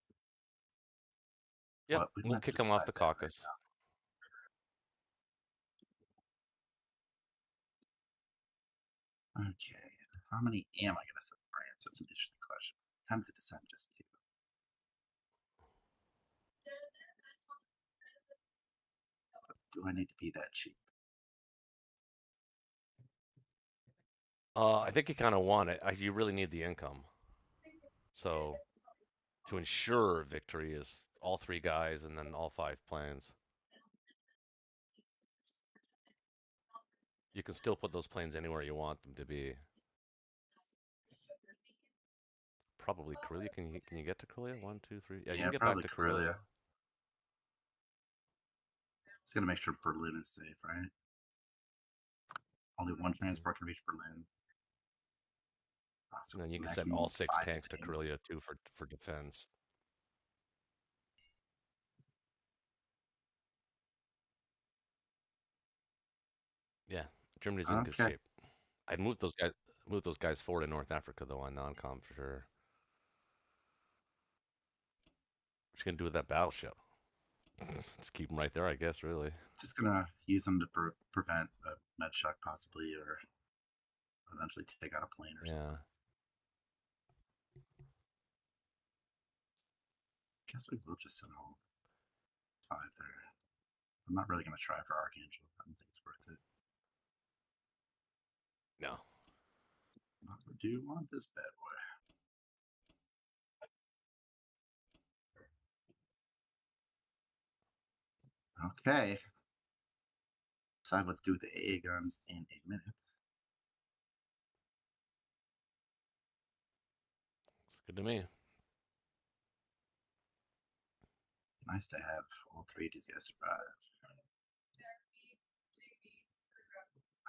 Yep, But we don't we'll have to kick them off decide the that right caucus. now. Okay, how many am I going to send France? That's an interesting question. I'm tempted to send just 2. But do I need to be that cheap? I think you kind of want it. You really need the income. So, to ensure victory is all 3 guys and then all 5 planes. You can still put those planes anywhere you want them to be. Probably Karelia. Can you get to Karelia? 1, 2, 3. Yeah, you can get back to Karelia. It's gonna make sure Berlin is safe, right? Only 1 transport can reach Berlin. And then you can send all 6 tanks to Karelia too for defense. Yeah, Germany's in good shape. I'd move those guys forward in North Africa though on non-com for sure. What you gonna do with that battleship? Just keep them right there, I guess. Really. Just gonna use them to prevent a med shock possibly, or eventually take out a plane or something. Guess we will just send all. 5 there. I'm not really going to try for Archangel. I don't think it's worth it. No. I do want this bad boy. Okay. Decide what to do with the AA guns in a minute. It's good to me. Nice to have all 3 of these guys survive.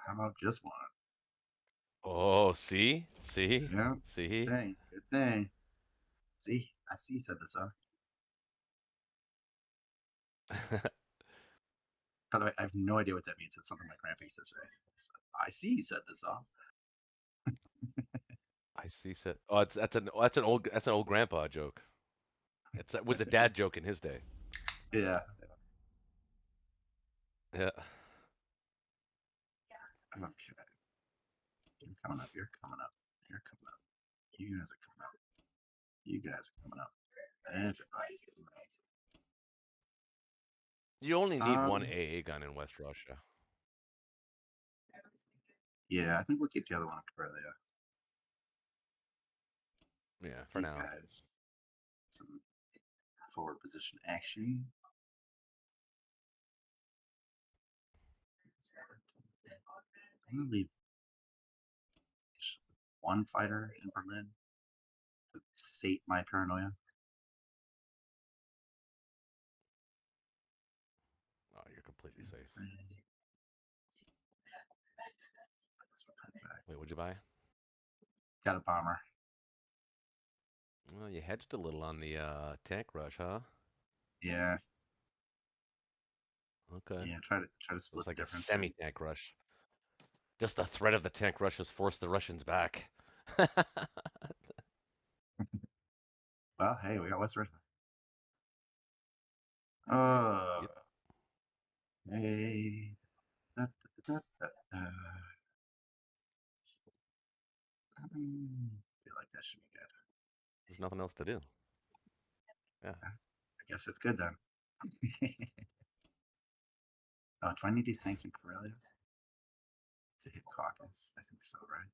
How about just one? Oh, see? Yeah. See? Good thing. Good thing. See? I see you set this up. By the way, I have no idea what that means. It's something my grandpa used to say. I see you set this up. I see. Said, oh, that's an old grandpa joke. It was a dad joke in his day. Yeah. Yeah. Okay. You're coming up. You're coming up. You're coming up. You guys are coming up. You guys are coming up. Everybody's getting up. You only need one AA gun in West Russia. Yeah, I think we'll keep the other one in Karelia. Yeah, for These now. guys, some forward position action. I'm gonna leave one fighter in Berlin to sate my paranoia. Oh, you're completely safe. Wait, what'd you buy? Got a bomber. Well, you hedged a little on the tank rush, huh? Yeah. Okay. Yeah. Try to split Looks like the a difference. semi-tank rush. Just the threat of the tank rush has forced the Russians back. Well, hey, we got West Russia. Oh. Yep. Hey. Da, da, da, da, da. Feel like that should be good. There's nothing else to do. Yeah. I guess it's good then. Oh, do I need these tanks in Karelia to hit Caucasus? I think so, right?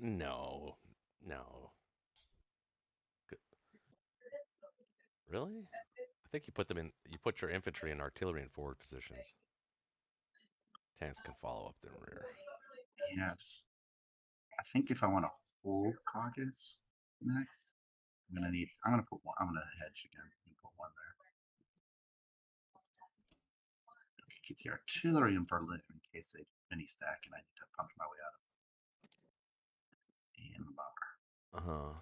No. No. Good. Really? I think you put your infantry and artillery in forward positions. Tanks can follow up the rear. Yes. I think if I want to hold Caucasus next, I'm gonna hedge again and put one there. Keep the artillery in Berlin in case they mini stack and I need to punch my way out of it. And the bomber. Uh-huh.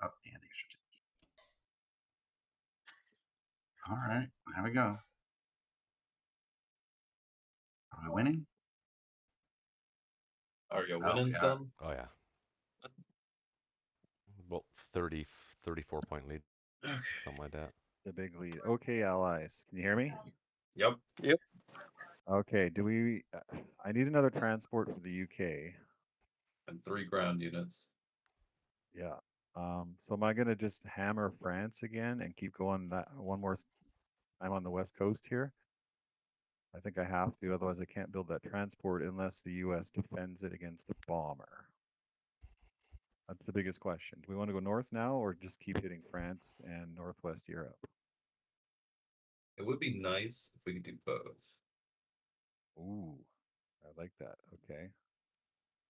Oh, and the extra. Alright, there we go. Are we winning? Are you Oh, winning yeah. some? Oh, yeah. Well, 34 point lead. Okay. Something like that. The big lead. Okay, allies. Can you hear me? Yep. Okay. Do we? I need another transport for the UK. And 3 ground units. Yeah. So am I gonna just hammer France again and keep going that one more time on the west coast here? I think I have to, otherwise I can't build that transport unless the U.S. defends it against the bomber. That's the biggest question. Do we want to go north now or just keep hitting France and Northwest Europe? It would be nice if we could do both. Ooh, I like that. Okay.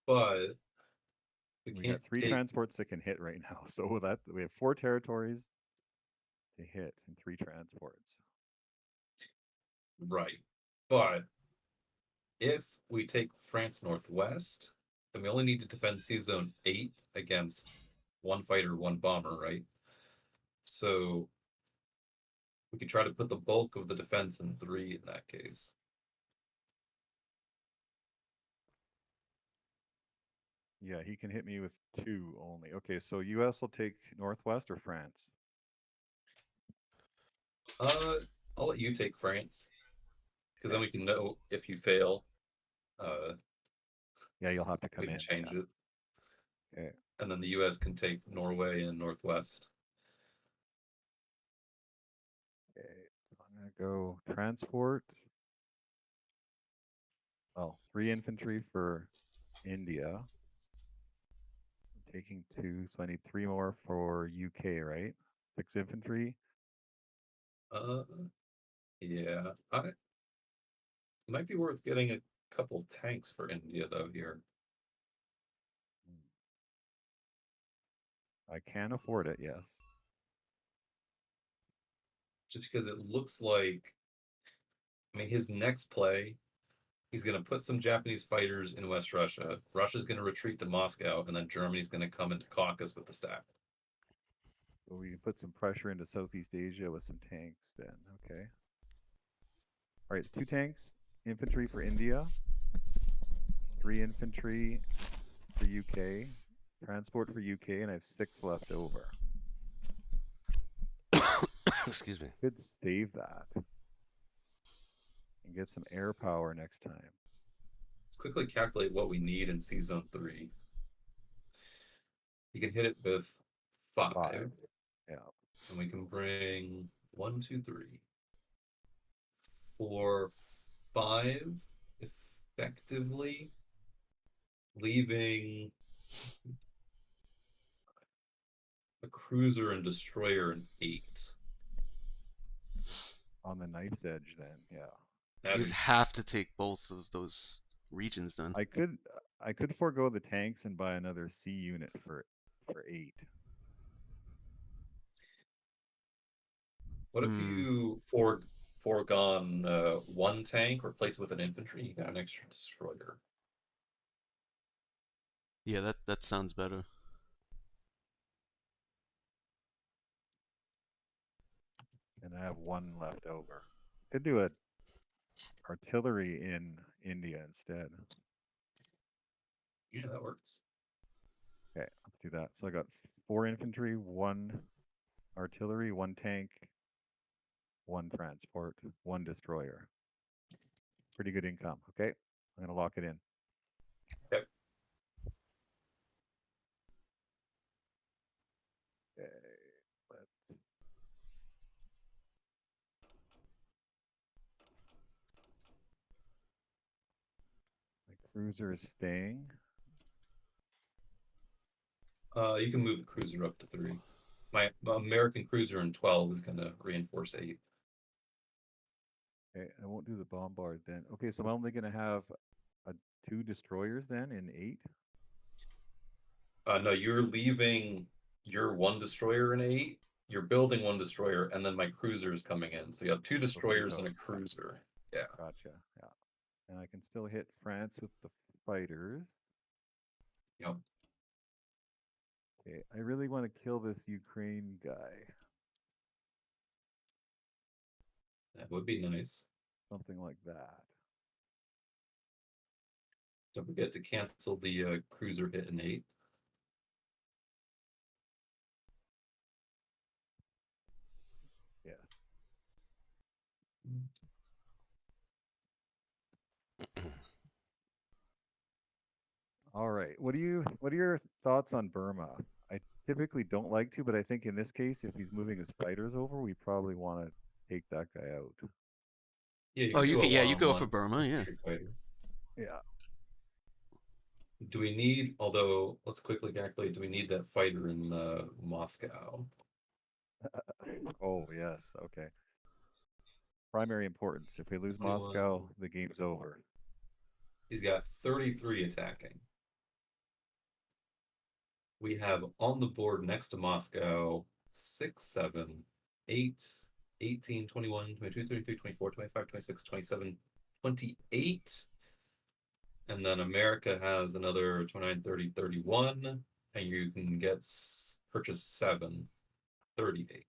But we We can't got 3 take transports that can hit right now. So with that, we have 4 territories to hit and 3 transports. right. But if we take France Northwest, then we only need to defend Sea Zone 8 against 1 fighter, 1 bomber, right? So we could try to put the bulk of the defense in 3 in that case. Yeah, he can hit me with 2 only. Okay, so US will take Northwest or France? I'll let you take France. Because then we can know if you fail. Yeah, you'll have to come We in. can change Yeah. it. Okay. And then the U.S. can take Norway and Northwest. Okay. I'm gonna go transport. Well, 3 infantry for India. I'm taking 2, so I need 3 more for UK, right? 6 infantry. Yeah. It might be worth getting a couple tanks for India though here. I can afford it, yes. Just because it looks like, I mean, his next play, he's going to put some Japanese fighters in West Russia. Russia's going to retreat to Moscow, and then Germany's going to come into Caucasus with the stack. So we can put some pressure into Southeast Asia with some tanks then. Okay. All right, 2 tanks, infantry for India, 3 infantry for UK, transport for UK, and I have 6 left over. Excuse me. Could save that and get some air power next time. Let's quickly calculate what we need in C Zone 3. You can hit it with 5. 5. Yeah. And we can bring 1, 2, 3, 4, 5, effectively leaving a cruiser and destroyer in 8. On the knife's edge then, yeah. That'd You'd be- have to take both of those regions then. I could forego the tanks and buy another C unit for 8. What if you foregone 1 tank, replace it with an infantry, you got an extra destroyer. Yeah, that sounds better. And I have 1 left over. Could do a artillery in India instead. Yeah, that works. Okay, let's do that. So I got 4 infantry, 1 artillery, 1 tank, 1 transport, 1 destroyer. Pretty good income. Okay, I'm gonna lock it in. Okay. Okay, let's. My cruiser is staying. You can move the cruiser up to 3. My American cruiser in 12 is going to reinforce 8. Okay, I won't do the bombard then. Okay, so I'm only gonna have 2 destroyers then in 8. No, you're leaving your 1 destroyer in 8. You're building 1 destroyer, and then my cruiser is coming in. So you have 2 destroyers and a cruiser. Yeah. Gotcha. Yeah, and I can still hit France with the fighters. Yep. Okay, I really want to kill this Ukraine guy. That would be nice. Something like that. Don't forget to cancel the cruiser hit in 8. Yeah. All right. What are your thoughts on Burma? I typically don't like to, but I think in this case, if he's moving his fighters over, we probably want to take that guy out. Yeah, you Oh, can you do a can, yeah, you go for one-on-one Burma, yeah. infantry fighter. Yeah. Do we need, although, let's quickly calculate, do we need that fighter in Moscow? Oh, yes. Okay. Primary importance. If we lose 21. Moscow, the game's over. He's got 33 attacking. We have on the board next to Moscow 6, 7, 8, 18, 21, 22, 23, 24, 25, 26, 27, 28. And then America has another 29, 30, 31. And you can purchase 7, 38.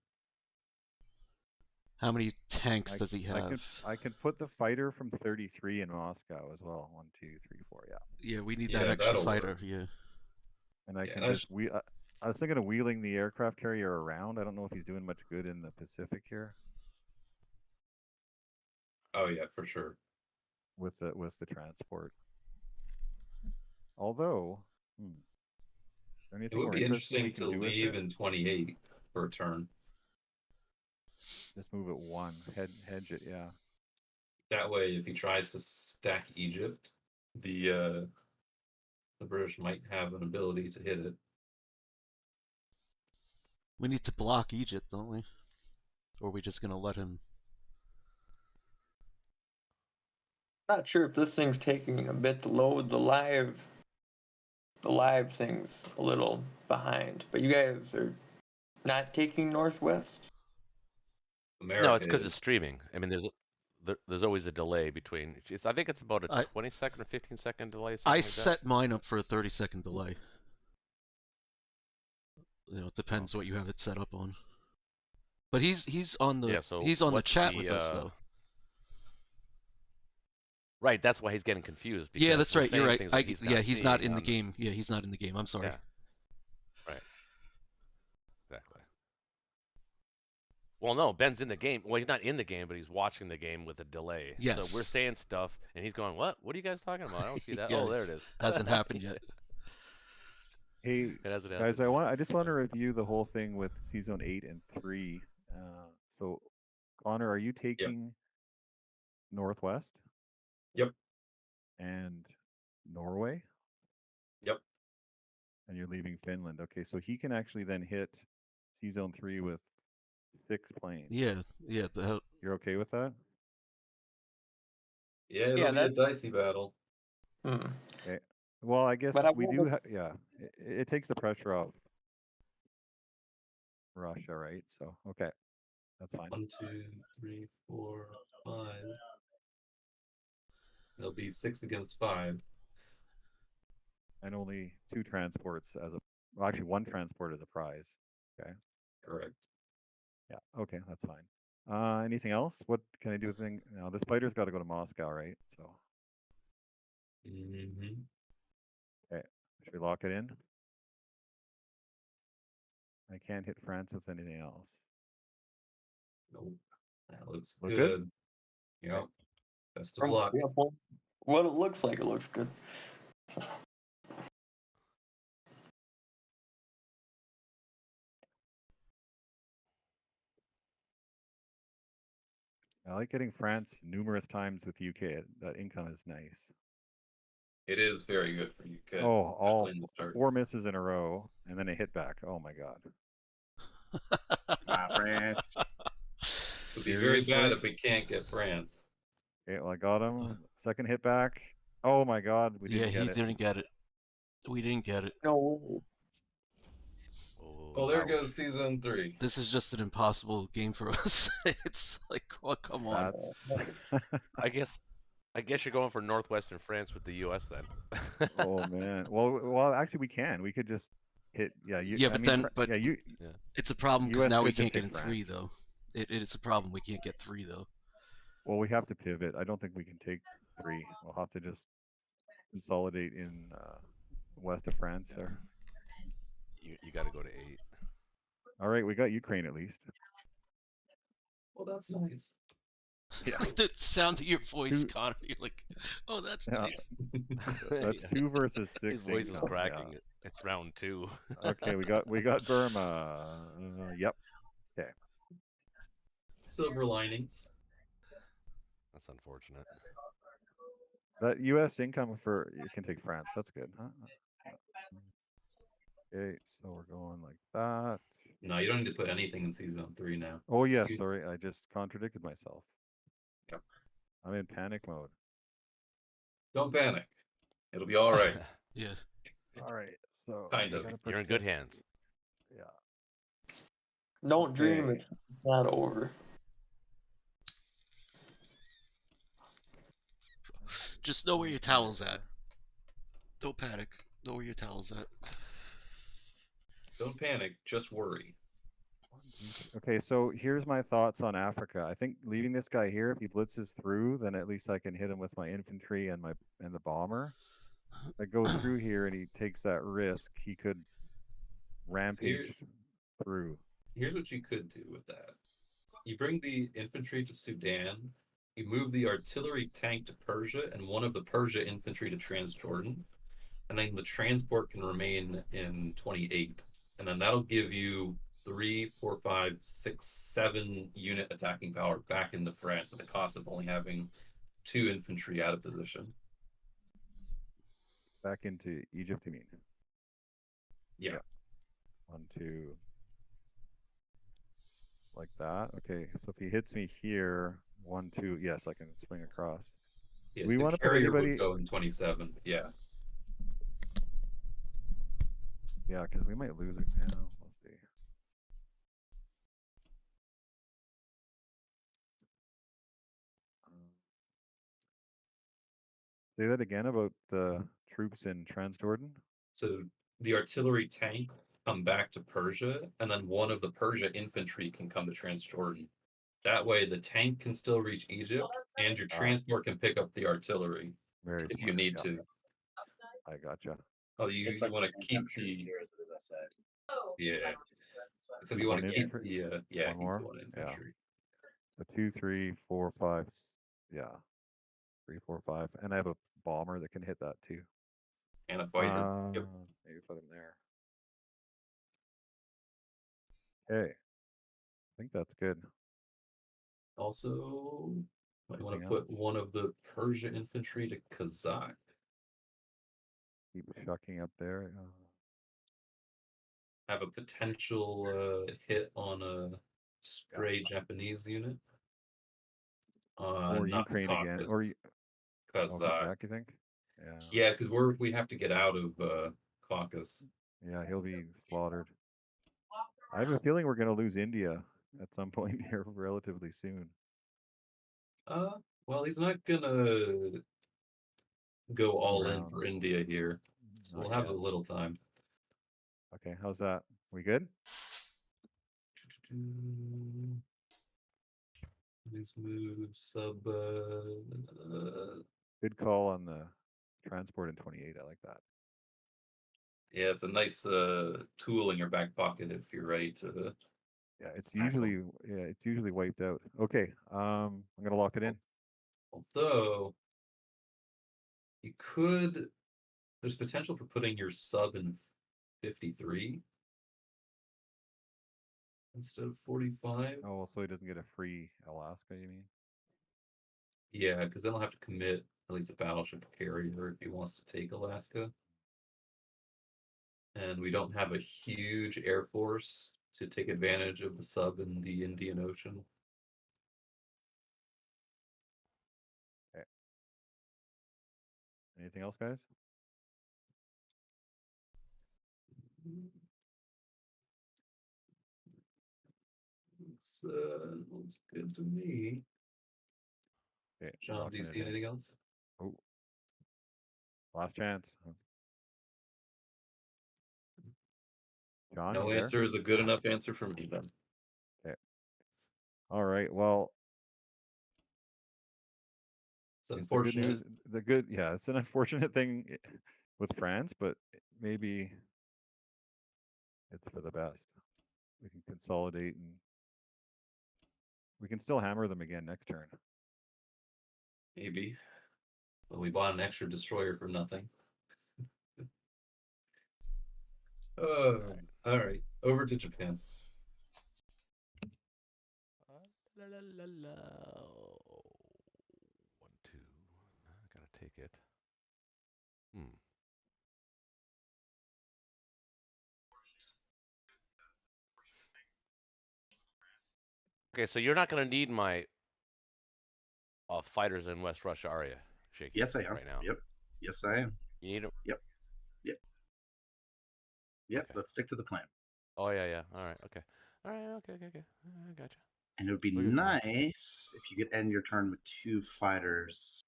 How many tanks does he I have? can put the fighter from 33 in Moscow as well. 1, 2, 3, 4. Yeah. Yeah, we need Yeah, that extra that'll fighter. work. Yeah. And I Yeah, can that's- just I was thinking of wheeling the aircraft carrier around. I don't know if he's doing much good in the Pacific here Oh yeah, for sure. with the transport. Although, there anything It would more be interesting we interesting can to do with leave it? in 28 for a turn. Just move it one. Hedge it, yeah. That way, if he tries to stack Egypt, the British might have an ability to hit it. We need to block Egypt, don't we? Or are we just gonna let him? Not sure if this thing's taking a bit to load. The live thing's a little behind, but you guys are not taking Northwest. America No, it's because is. it's streaming. I mean, there's always a delay between. I think it's about a I- 20-second or 15-second delay. I Something like that. set mine up for a 30-second delay. It depends what you have it set up on. But he's on the Yeah, so he's on the what's chat with us though. Right, that's why he's getting confused. Because Yeah, that's we're right. You're saying right. things that he's not he's not seeing in the on- game. Yeah, he's not in the game. I'm sorry. Yeah. Right. Exactly. Well, no, Ben's in the game. Well, he's not in the game, but he's watching the game with a delay. Yes. So we're saying stuff, and he's going, "What? What are you guys talking about? I don't see that." Yeah, Oh, there it is. Hasn't happened yet. Hey, It hasn't guys, happened. I just want to review the whole thing with C-Zone 8 and 3. So, Connor, are you taking Northwest? Yep. And Norway? Yep. And you're leaving Finland. Okay, so he can actually then hit C-Zone 3 with 6 planes. Yeah. You're okay with that? Yeah, it'll Yeah, be a dicey battle. Okay. Well, I guess But I we do. wonder- Yeah, it takes the pressure off Russia, right? So, okay, that's fine. 1, 2, 3, 4, 5. It'll be 6 against 5. And only 2 transports as a. Well, actually, 1 transport as a prize. Okay. Correct. Yeah. Okay, that's fine. Anything else? What can I do with thing? No, this fighter's got to go to Moscow, right? So, Mm-hmm. okay. Should we lock it in? I can't hit France with anything else. Nope. That looks Look good. good? Yep. Best of luck. Yeah, well, what it looks like, it looks good. I like getting France numerous times with UK. That income is nice. It is very good for UK. Oh, all especially in the start. 4 misses in a row, and then a hit back. Oh my god. France. This would be very bad if we can't get France. Okay, well I got him. Second hit back. Oh my god, we didn't he get it. didn't get it. We didn't get it. No. Well, there goes season 3. This is just an impossible game for us. It's like, oh, come on. That's I guess you're going for northwestern France with the U.S. then. oh man. Well, actually we can. We could just hit. Yeah, you. Yeah, I but mean, then- but- yeah, you. It's a problem because US now we could just can't get take in 3 France. though. It's a problem. We can't get 3 though. Well, we have to pivot. I don't think we can take 3. We'll have to just consolidate in west of France there. You got to go to 8. All right, we got Ukraine at least. Well, that's nice. Yeah. The sound of your voice, Two- Connor. You're like, oh, that's Yeah. nice. That's 2 versus 6. His voice is income, cracking. yeah. It's round 2. Okay, we got Burma. Yep. Silver linings. That's unfortunate. That U.S. income for you can take France. That's good, huh? Okay, so we're going like that. No, you don't need to put anything in season 3 now. Oh yeah, You- sorry, I just contradicted myself. Yep. I'm in panic mode. Don't panic. It'll be all right. Yeah. All right, so Kind we of. gotta You're in good protect- hands. Yeah. Don't dream Okay. it's not over. Just know where your towel's at. Don't panic. Know where your towel's at. Don't panic. Just worry. Okay, so here's my thoughts on Africa. I think leaving this guy here, if he blitzes through, then at least I can hit him with my infantry and the bomber. If I go through here and he takes that risk, he could rampage through. Here's what you could do with that. You bring the infantry to Sudan. You move the artillery tank to Persia and one of the Persia infantry to Transjordan. and then the transport can remain in 28, and then that'll give you 3, 4, 5, 6, 7 unit attacking power back into France at the cost of only having 2 infantry out of position. Back into Egypt, you mean? Yeah. 1, 2. Like that. Okay, so if he hits me here, 1, 2. Yes, I can swing across. Yes, We the want to put carrier anybody. would go in 27. Yeah. Yeah, because we might lose it now. Let's see. Say that again about the troops in Transjordan. So the artillery tank come back to Persia, and then one of the Persia infantry can come to Transjordan. That way, the tank can still reach Egypt, and your transport can pick up the artillery Very if you smart. need Yeah, to. I gotcha. Oh, you want to keep the yeah. Except you want One to keep infantry? the One keep more? the one infantry. The 2, 3, 4, 5. Yeah, 3, 4, 5, and I have a bomber that can hit that too. And a fighter. Yep. Maybe put him there. Okay, I think that's good. Also, might want to Anything put else? one of the Persia infantry to Kazakh. Keep shucking up there. Have a potential hit on a stray Japanese unit. Or Not Ukraine again, or Kazakh. Kazakh, you think? Yeah. Yeah, because we have to get out of Caucasus. Yeah, he'll be slaughtered. I have a feeling we're going to lose India at some point here relatively soon. Well, he's not gonna go all in Round. for India here, so Not we'll have yet. a little time. Okay, how's that? We good? These moves sub. Good call on the transport in 28. I like that. Yeah, it's a nice tool in your back pocket if you're ready to. Yeah, it's tackle. usually wiped out. Okay, I'm gonna lock it in. Although you could, there's potential for putting your sub in 53 instead of 45. Oh, well, so he doesn't get a free Alaska, you mean? Yeah, because then he'll have to commit at least a battleship carrier if he wants to take Alaska. And we don't have a huge air force to take advantage of the sub in the Indian Ocean. Okay. Anything else, guys? Looks good to me. Okay, John, do you see anything else? Oh, last chance. John, No you there? answer is a good enough answer for me then. Okay. All right. Well, It's unfortunate. It's an unfortunate thing with France, but maybe it's for the best. We can consolidate and we can still hammer them again next turn. Maybe. But we bought an extra destroyer for nothing. All right. Over to Japan. La, la, la, la. 1, 2. I gotta take it. Okay, so you're not gonna need my fighters in West Russia, are you, Shaky? Yes, I am. Right now. Yep. Yes, I am. You need them. Yep. Okay. Let's stick to the plan. Oh yeah. All right. Okay. All right. Okay. I gotcha. And it would be nice if you could end your turn with 2 fighters,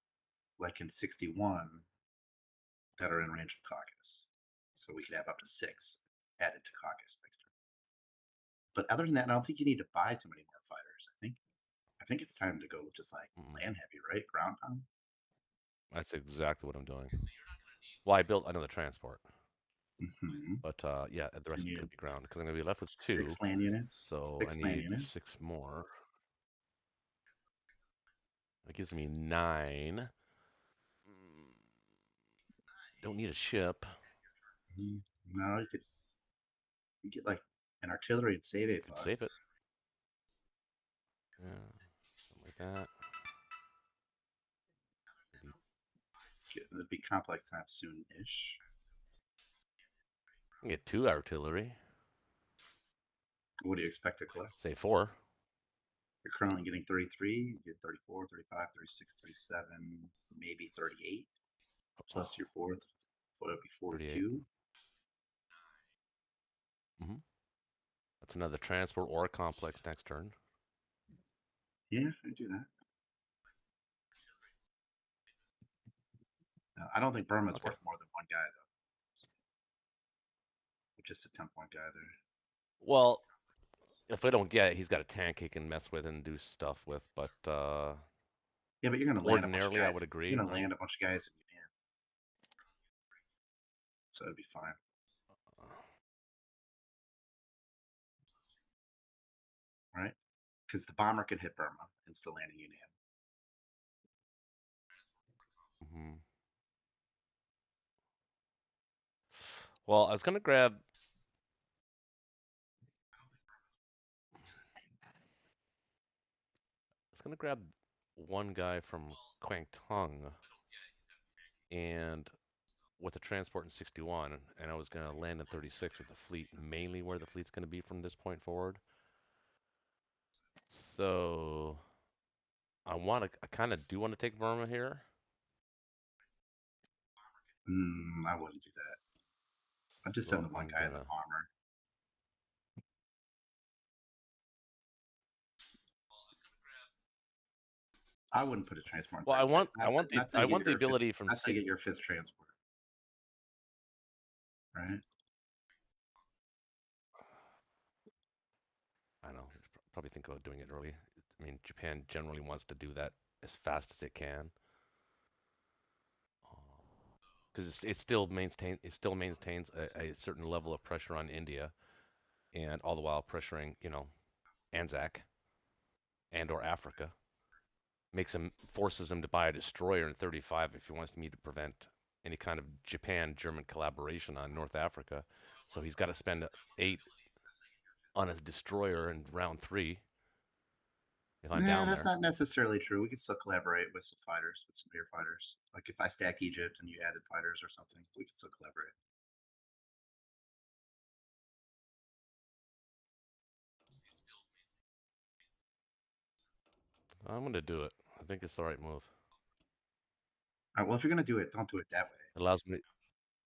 like in 61, that are in range of Caucasus. So we could have up to 6 added to Caucasus next turn. But other than that, I don't think you need to buy too many more fighters. I think it's time to go just like land heavy, right? Ground pound. That's exactly what I'm doing. Well, I built another transport. Mm-hmm. But yeah, the rest of it could be ground because I'm gonna be left with 2. 6 land units. So 6 I land need units. 6 more. That gives me 9. Don't need a ship. No, you get like an artillery and save $8 bucks. Save it. Yeah, something like that. Maybe It'd be complex time soon-ish. I can get 2 artillery. What do you expect to collect? Say 4. You're currently getting 33, you get 34, 35, 36, 37, maybe 38. Plus your fourth, what would be 42? That's another transport or complex next turn. Yeah, I do that. No, I don't think Burma's worth more than one guy, though. Just a 10-point guy there. Well, if I don't get it, he's got a tank he can mess with and do stuff with, but yeah, but you're going to land a bunch of ordinarily guys. I would agree. You're going to land a bunch of guys in your hand. So it'd be fine. Right? Because the bomber could hit Burma and still land a Union. Well, I was gonna grab. One guy from Kwangtung, and with a transport in 61, and I was gonna land in 36 with the fleet, mainly where the fleet's gonna be from this point forward. So I kind of do want to take Burma here. I wouldn't do that. I'd just send the one guy in the bomber. I wouldn't put a transport. Well, I want the ability from. That's how you get your 5th transport, right? I know. Probably think about doing it early. I mean, Japan generally wants to do that as fast as it can, because it still maintains a certain level of pressure on India, and all the while pressuring Anzac and or Africa. Forces him to buy a destroyer in 35 if he wants me to prevent any kind of Japan-German collaboration on North Africa. So he's got to spend 8 on a destroyer in round 3. If I'm down that's there. not necessarily true. We could still collaborate with some fighters, with some air fighters. Like if I stack Egypt and you added fighters or something, we could still collaborate. I'm going to do it. I think it's the right move. All right, well, if you're going to do it, don't do it that way. It allows me.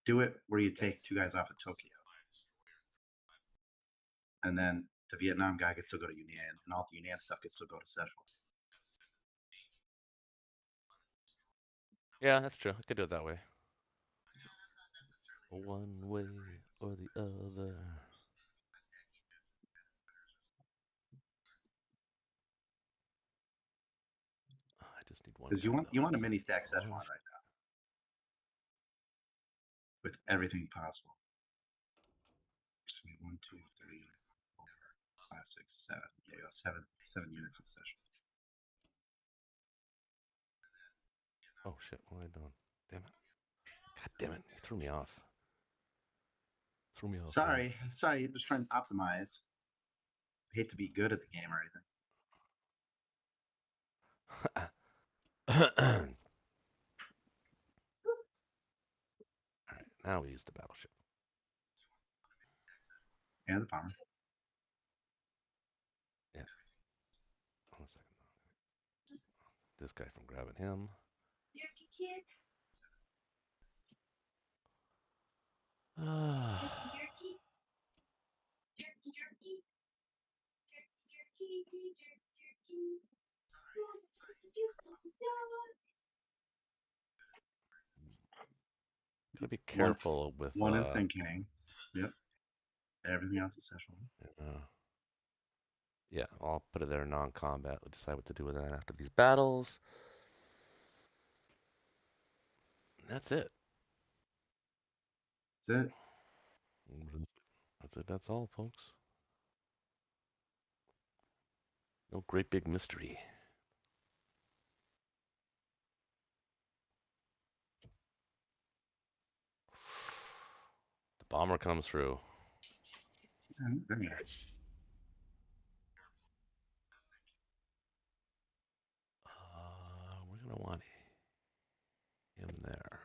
Do it where you take 2 guys off of Tokyo. And then the Vietnam guy can still go to Yunnan, and all the Yunnan stuff can still go to Szechuan. Yeah, that's true. I could do it that way. One way or the other. I just need one. Because you want a mini stack Szechuan right now, with everything possible. So 1, 2, 3, 4, 5, 6, 7. Yeah, you got 7 units in Szechuan. Oh shit! What am I doing? Damn it! God damn it! You threw me off. Sorry. I'm just trying to optimize. I hate to be good at the game or anything. Alright, now we use the battleship. And the bomber. Yeah. Hold on a second. This guy from grabbing him. Jerky kid. Jerky. Jerky. Jerky. Jerky. Jerky. Gotta be careful with one in thinking. Yep. Everything else is Szechuan. Yeah, I'll put it there non-combat. We'll decide what to do with that after these battles. And that's it. That's it. That's it. That's all, folks. No great big mystery. Bomber comes through. Very nice. We're gonna want him there.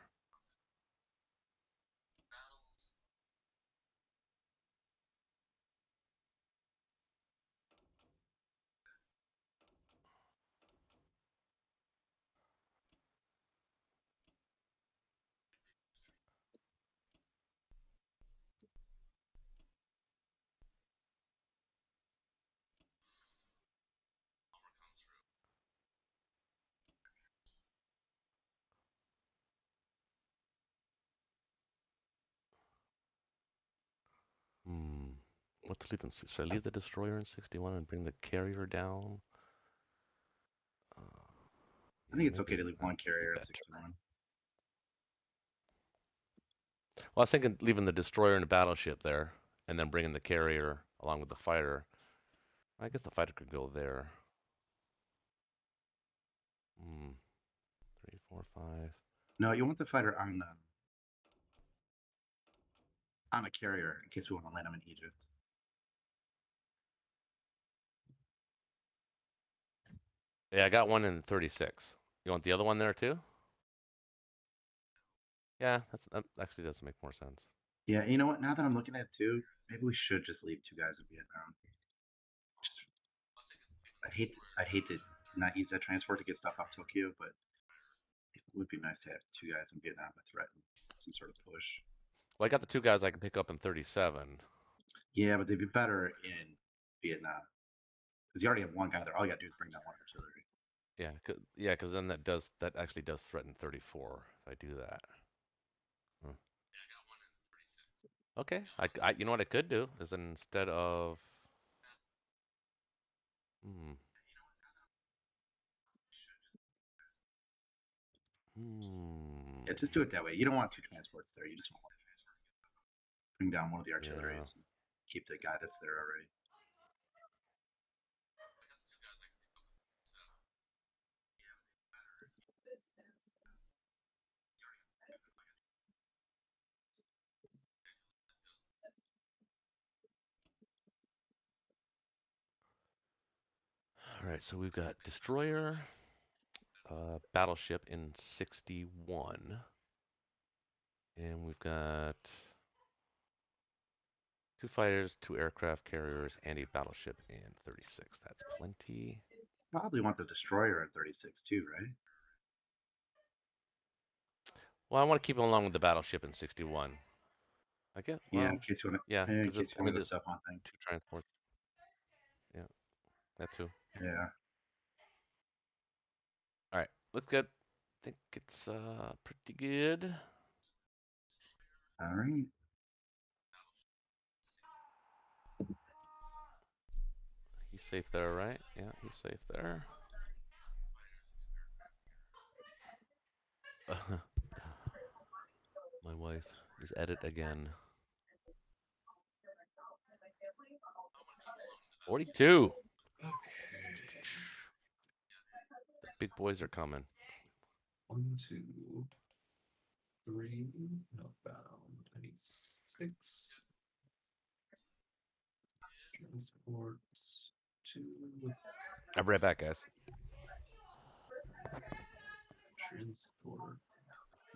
What to leave in? Should I leave the destroyer in 61 and bring the carrier down? I think it's okay to leave one carrier at 61. Well, I was thinking leaving the destroyer and the battleship there, and then bringing the carrier along with the fighter. I guess the fighter could go there. 3, 4, 5. No, you want the fighter on a carrier in case we want to land him in Egypt. Yeah, I got one in 36. You want the other one there too? Yeah, that actually does make more sense. Yeah, you know what? Now that I'm looking at it too, maybe we should just leave 2 guys in Vietnam. I'd hate to not use that transport to get stuff off Tokyo, but it would be nice to have 2 guys in Vietnam to threaten some sort of push. Well, I got the 2 guys I can pick up in 37. Yeah, but they'd be better in Vietnam because you already have 1 guy there. All you got to do is bring down 1 artillery. Yeah, because then that actually does threaten 34 if I do that. Okay, you know what I could do is instead of Yeah, just do it that way. You don't want 2 transports there. You just want 1 transport. Bring down 1 of the artilleries and keep the guy that's there already. All right, so we've got destroyer, battleship in 61, and we've got 2 fighters, 2 aircraft carriers, and a battleship in 36. That's plenty. Probably want the destroyer at 36 too, right? Well, I want to keep it along with the battleship in 61. I guess. Well, Yeah, in case you want to. Yeah, In because case you want the sub on thing. 2 transports. Yeah, that too. Yeah. All right, looks good. I think it's pretty good. All right. He's safe there, right? Yeah, he's safe there. My wife is at it again. 42. Okay. The big boys are coming. 1, 2, 3. Outbound. I need 6. Transports. 2. I'll be right back, guys. Transport.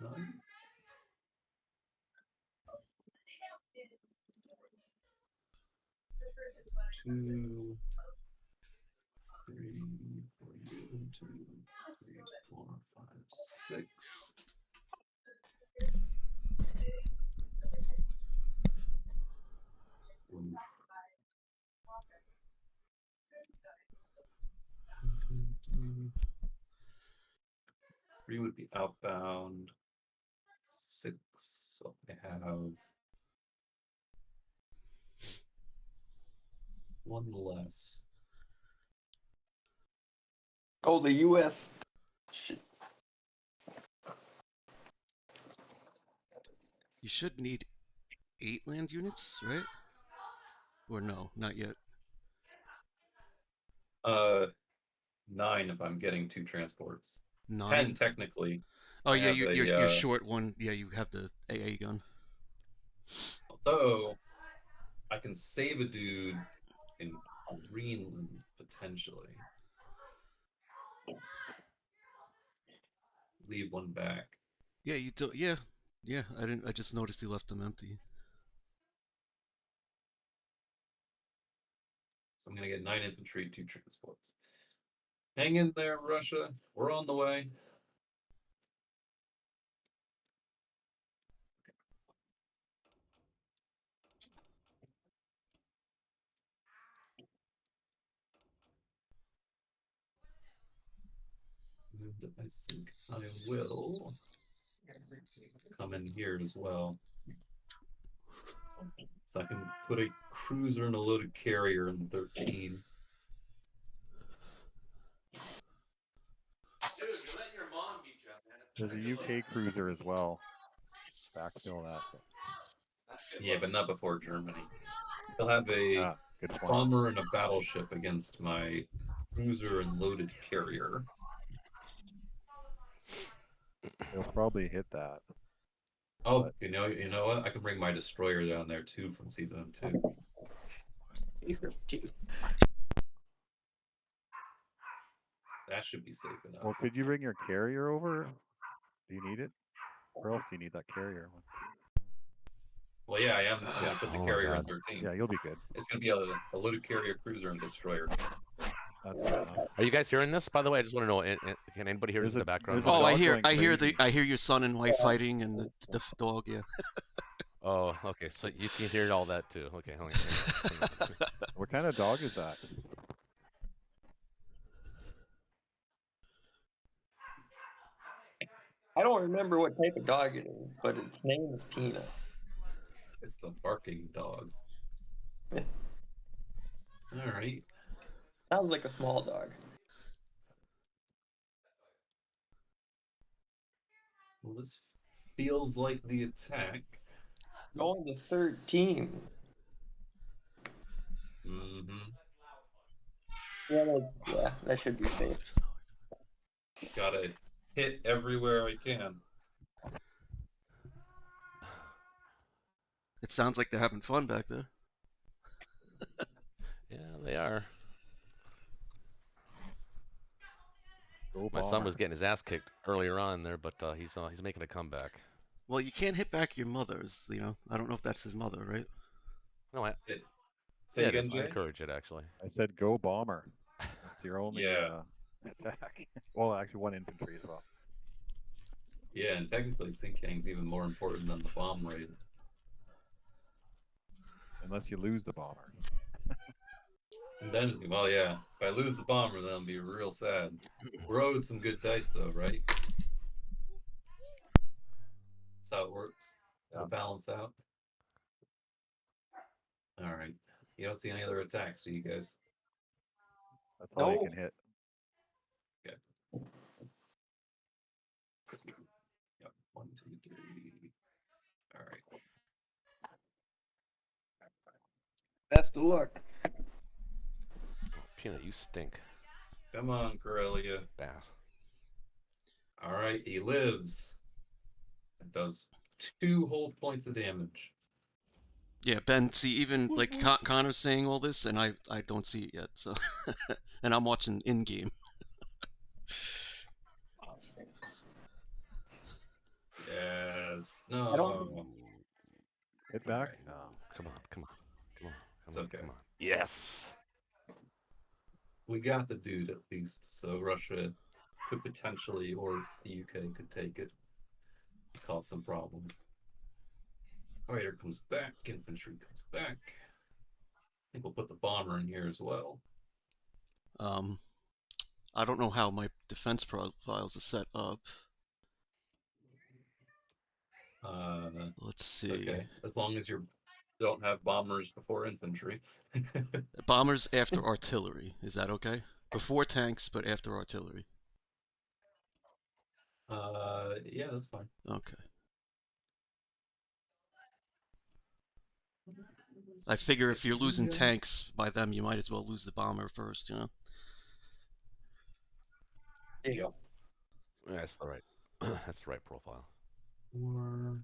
9. 2, 3 for you. 2, 3, 4, 5, 6. Oof. 3 would be outbound. 6. So I have 1 less. Oh, the U.S. You should need 8 land units, right? Or no, not yet. 9 if I'm getting 2 transports. 9? 10 technically. Oh I yeah, have you're a, short 1. Yeah, you have the AA gun. So I can save a dude in Greenland potentially. Leave one back. Yeah, you do. Yeah, yeah. I didn't. I just noticed he left them empty. So I'm gonna get 9 infantry, 2 transports. Hang in there, Russia. We're on the way. And I think I will come in here as well. So I can put a cruiser and a loaded carrier in 13. Dude, you're letting your mom beat you up, man. There's a UK cruiser as well. Backfill that. Yeah, but not before Germany. They'll have a Good point. bomber and a battleship against my cruiser and loaded carrier. They'll probably hit that. Oh, But- you know what? I can bring my destroyer down there too from season 2. Season 2. That should be safe enough. Well, could you bring your carrier over? Do you need it? Or else do you need that carrier one? Well, yeah, I am. I'm gonna put the Oh my carrier in God. 13. Yeah, you'll be good. It's gonna be a loaded carrier, cruiser, and destroyer. That's good enough. Are you guys hearing this? By the way, I just want to know. Can anybody hear this in the background? there's a Oh, I dog hear. going I hear the. crazy. I hear your son and wife fighting, and the dog. Yeah. Oh, okay. So you can hear all that too. Okay, hang on. What kind of dog is that? I don't remember what type of dog it is, but its name is Peanut. It's the barking dog. Yeah. All right. Sounds like a small dog. Well, this feels like the attack. Going to 13. Mm-hmm. Yeah, that should be safe. Gotta hit everywhere I can. It sounds like they're having fun back there. Yeah, they are. Go My son bomber. was getting his ass kicked earlier on there, but he's making a comeback. Well, you can't hit back your mother's. You know, I don't know if that's his mother, right? No, Say yeah, it again, is. I Jay? encourage it actually. I said go bomber. It's your only Yeah. attack. Well, actually, one infantry as well. Yeah, and technically, Sinkang's even more important than the bomb raid. Unless you lose the bomber. And then, well, yeah, if I lose the bomber, then I'll be real sad. We're owed some good dice, though, right? That's how it works. It'll balance out. All right. You don't see any other attacks, do you guys? That's all you No. can hit. Yep. 1, 2, 3. All right. Best of luck. Peanut, you stink. Come on, Corellia. Bad. All right, he lives. It does 2 whole points of damage. Yeah, Ben. See, even like Connor's saying all this, and I don't see it yet. So, and I'm watching in game. Yes. I No. don't- Hit back? Right. No. Come on, come on, come on, It's come on, okay. come on. Yes. We got the dude at least, so Russia could potentially, or the UK could take it. Cause some problems. Fighter comes back, infantry comes back. I think we'll put the bomber in here as well. I don't know how my defense profiles are set up. Let's It's see. okay, as long as you don't have bombers before infantry. Bombers after artillery. Is that okay? Before tanks, but after artillery. Yeah, that's fine. Okay. I figure if you're losing tanks by them, you might as well lose the bomber first, you know? There you go. That's the right. That's the right profile. Or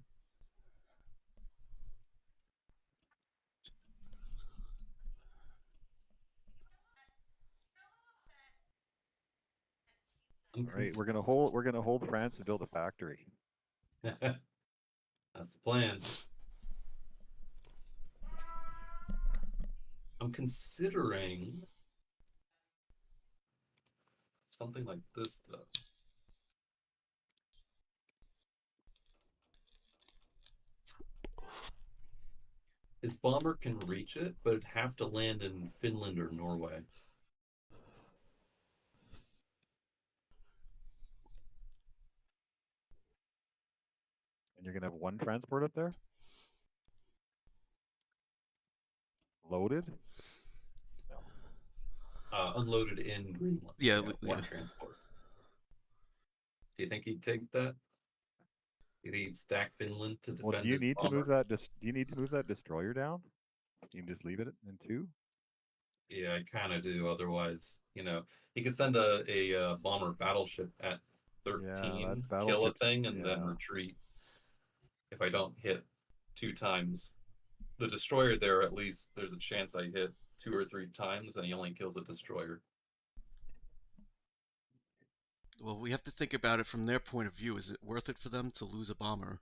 All right, we're gonna hold France and build a factory. That's the plan. I'm considering something like this, though. His bomber can reach it, but it'd have to land in Finland or Norway. And you're gonna have one transport up there? Loaded? No. Unloaded in Greenland. Yeah, One yeah. transport. Do you think he'd take that? Do you think he'd stack Finland to defend Well, do you his need to bomber? move that? Do you need to move that destroyer down? You can just leave it in 2. Yeah, I kind of do. Otherwise, he could send a bomber battleship at 13, that kill a battleship's thing, and then yeah. retreat. If I don't hit 2 times, the destroyer there, at least there's a chance I hit 2 or 3 times, and he only kills a destroyer. Well, we have to think about it from their point of view. Is it worth it for them to lose a bomber?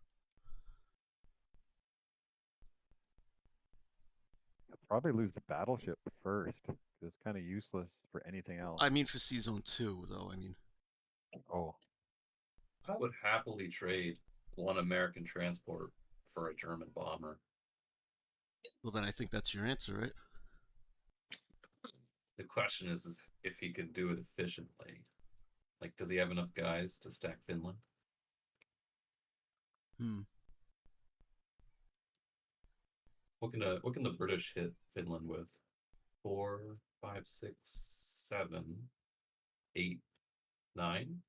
I'll probably lose the battleship first. It's kind of useless for anything else. I mean, for Zone 2, though. I mean. Oh. I would happily trade one American transport for a German bomber. Well, then I think that's your answer, right? The question is if he can do it efficiently. Like, does he have enough guys to stack Finland? What can the British hit Finland with? 4, 5, 6, 7, 8, 9?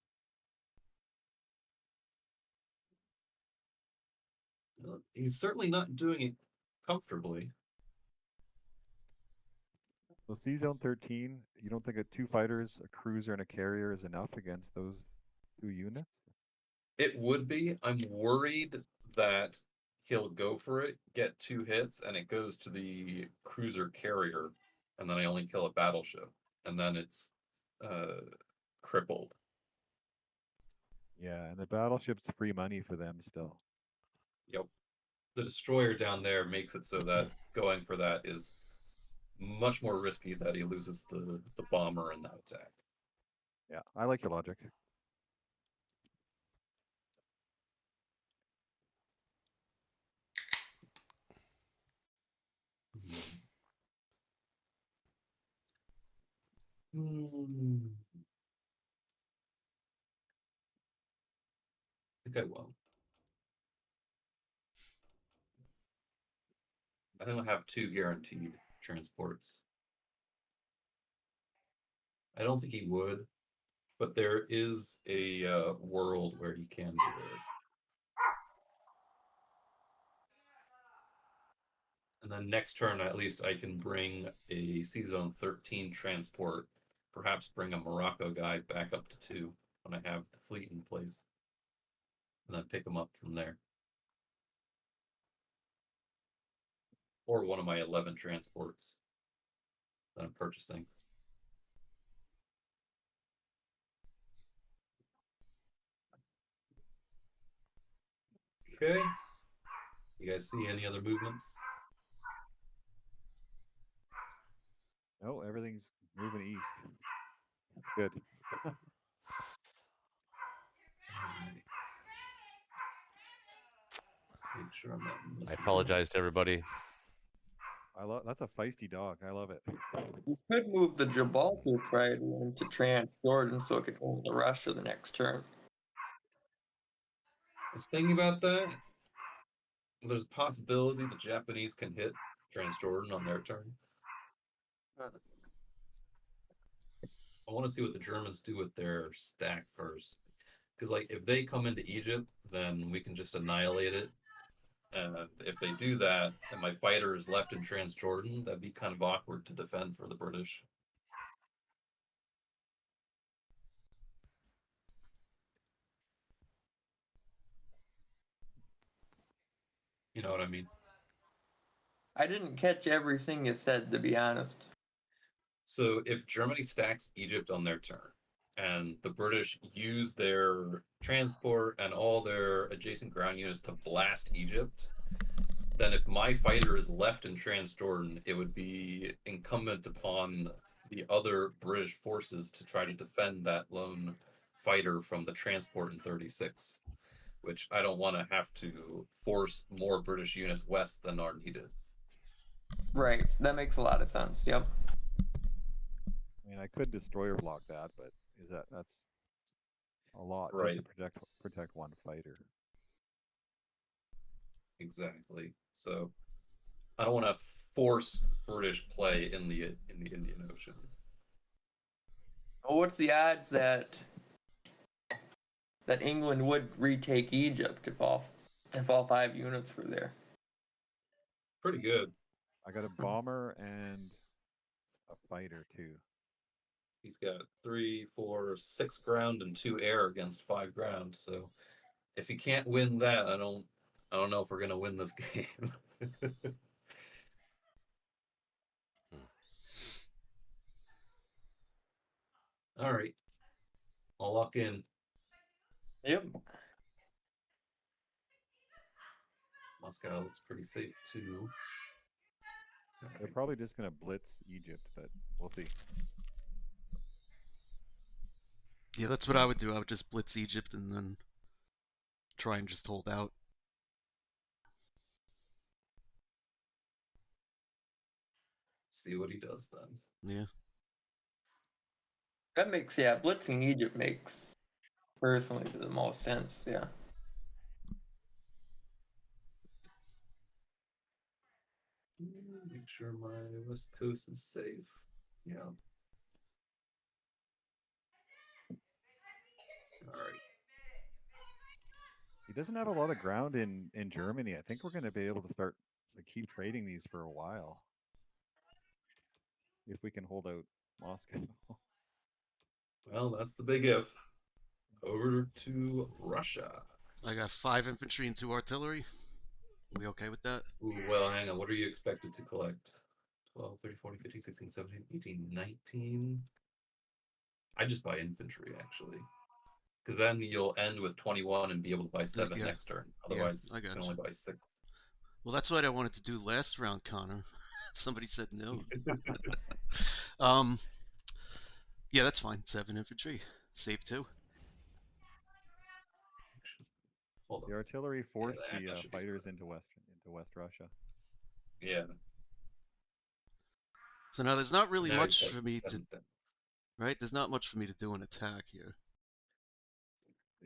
He's certainly not doing it comfortably. So Zone 13, you don't think 2 fighters, a cruiser, and a carrier is enough against those 2 units? It would be. I'm worried that he'll go for it, get 2 hits, and it goes to the cruiser carrier, and then I only kill a battleship, and then it's crippled. Yeah, and the battleship's free money for them still. Yep. The destroyer down there makes it so that going for that is much more risky that he loses the bomber in that attack. Yeah, I like your logic. I think I will. I don't have 2 guaranteed transports. I don't think he would, but there is a world where he can do it. And then next turn, at least I can bring a Zone 13 transport, perhaps bring a Morocco guy back up to 2 when I have the fleet in place, and then pick him up from there. Or one of my 11 transports that I'm purchasing. Okay. You guys see any other movement? No, everything's moving east. Good. Make sure I'm not I missing apologize to everybody. That's a feisty dog. I love it. You could move the Gibraltar Trident into Transjordan so it could go into Russia the next turn. I was thinking about that. There's a possibility the Japanese can hit Transjordan on their turn. I want to see what the Germans do with their stack first. Because, like, if they come into Egypt, then we can just annihilate it. And if they do that, and my fighter is left in Transjordan, that'd be kind of awkward to defend for the British. You know what I mean? I didn't catch everything you said, to be honest. So if Germany stacks Egypt on their turn, and the British use their transport and all their adjacent ground units to blast Egypt, then if my fighter is left in Transjordan, it would be incumbent upon the other British forces to try to defend that lone fighter from the transport in 36, which I don't want to have to force more British units west than are needed. Right. That makes a lot of sense. Yep. I mean, I could destroyer block that, but that's a lot just Right. to protect one fighter. Exactly. So I don't want to force British play in the Indian Ocean. Well, what's the odds that England would retake Egypt if all 5 units were there? Pretty good. I got a bomber and a fighter too. He's got 3, 4, 6 ground and 2 air against 5 ground. So if he can't win that, I don't know if we're gonna win this game. All right, I'll lock in. Yep. Moscow looks pretty safe too. They're probably just gonna blitz Egypt, but we'll see. Yeah, that's what I would do. I would just blitz Egypt and then try and just hold out. See what he does then. Yeah. That makes, yeah, blitzing Egypt makes personally the most sense. Yeah. Make sure my west coast is safe. Yeah. All right. He doesn't have a lot of ground in Germany. I think we're gonna be able to start keep trading these for a while if we can hold out Moscow. Well, that's the big if. Over to Russia. I got 5 infantry and 2 artillery. We okay with that? Ooh, well, hang on. What are you expected to collect? 12, 30, 40, 50, 16, 17, 18, 19. I just buy infantry, actually. Because then you'll end with 21 and be able to buy 7 yeah. next turn. Otherwise, I you got can you. only buy 6. Well, that's what I wanted to do last round, Connor. Somebody said no. Yeah, that's fine. 7 infantry. Save 2. Hold on. The artillery forced that the should be fighters fine. into West Russia. Yeah. So now there's not really Now he's much got for me 7 to, things. right? There's not much for me to do an attack here.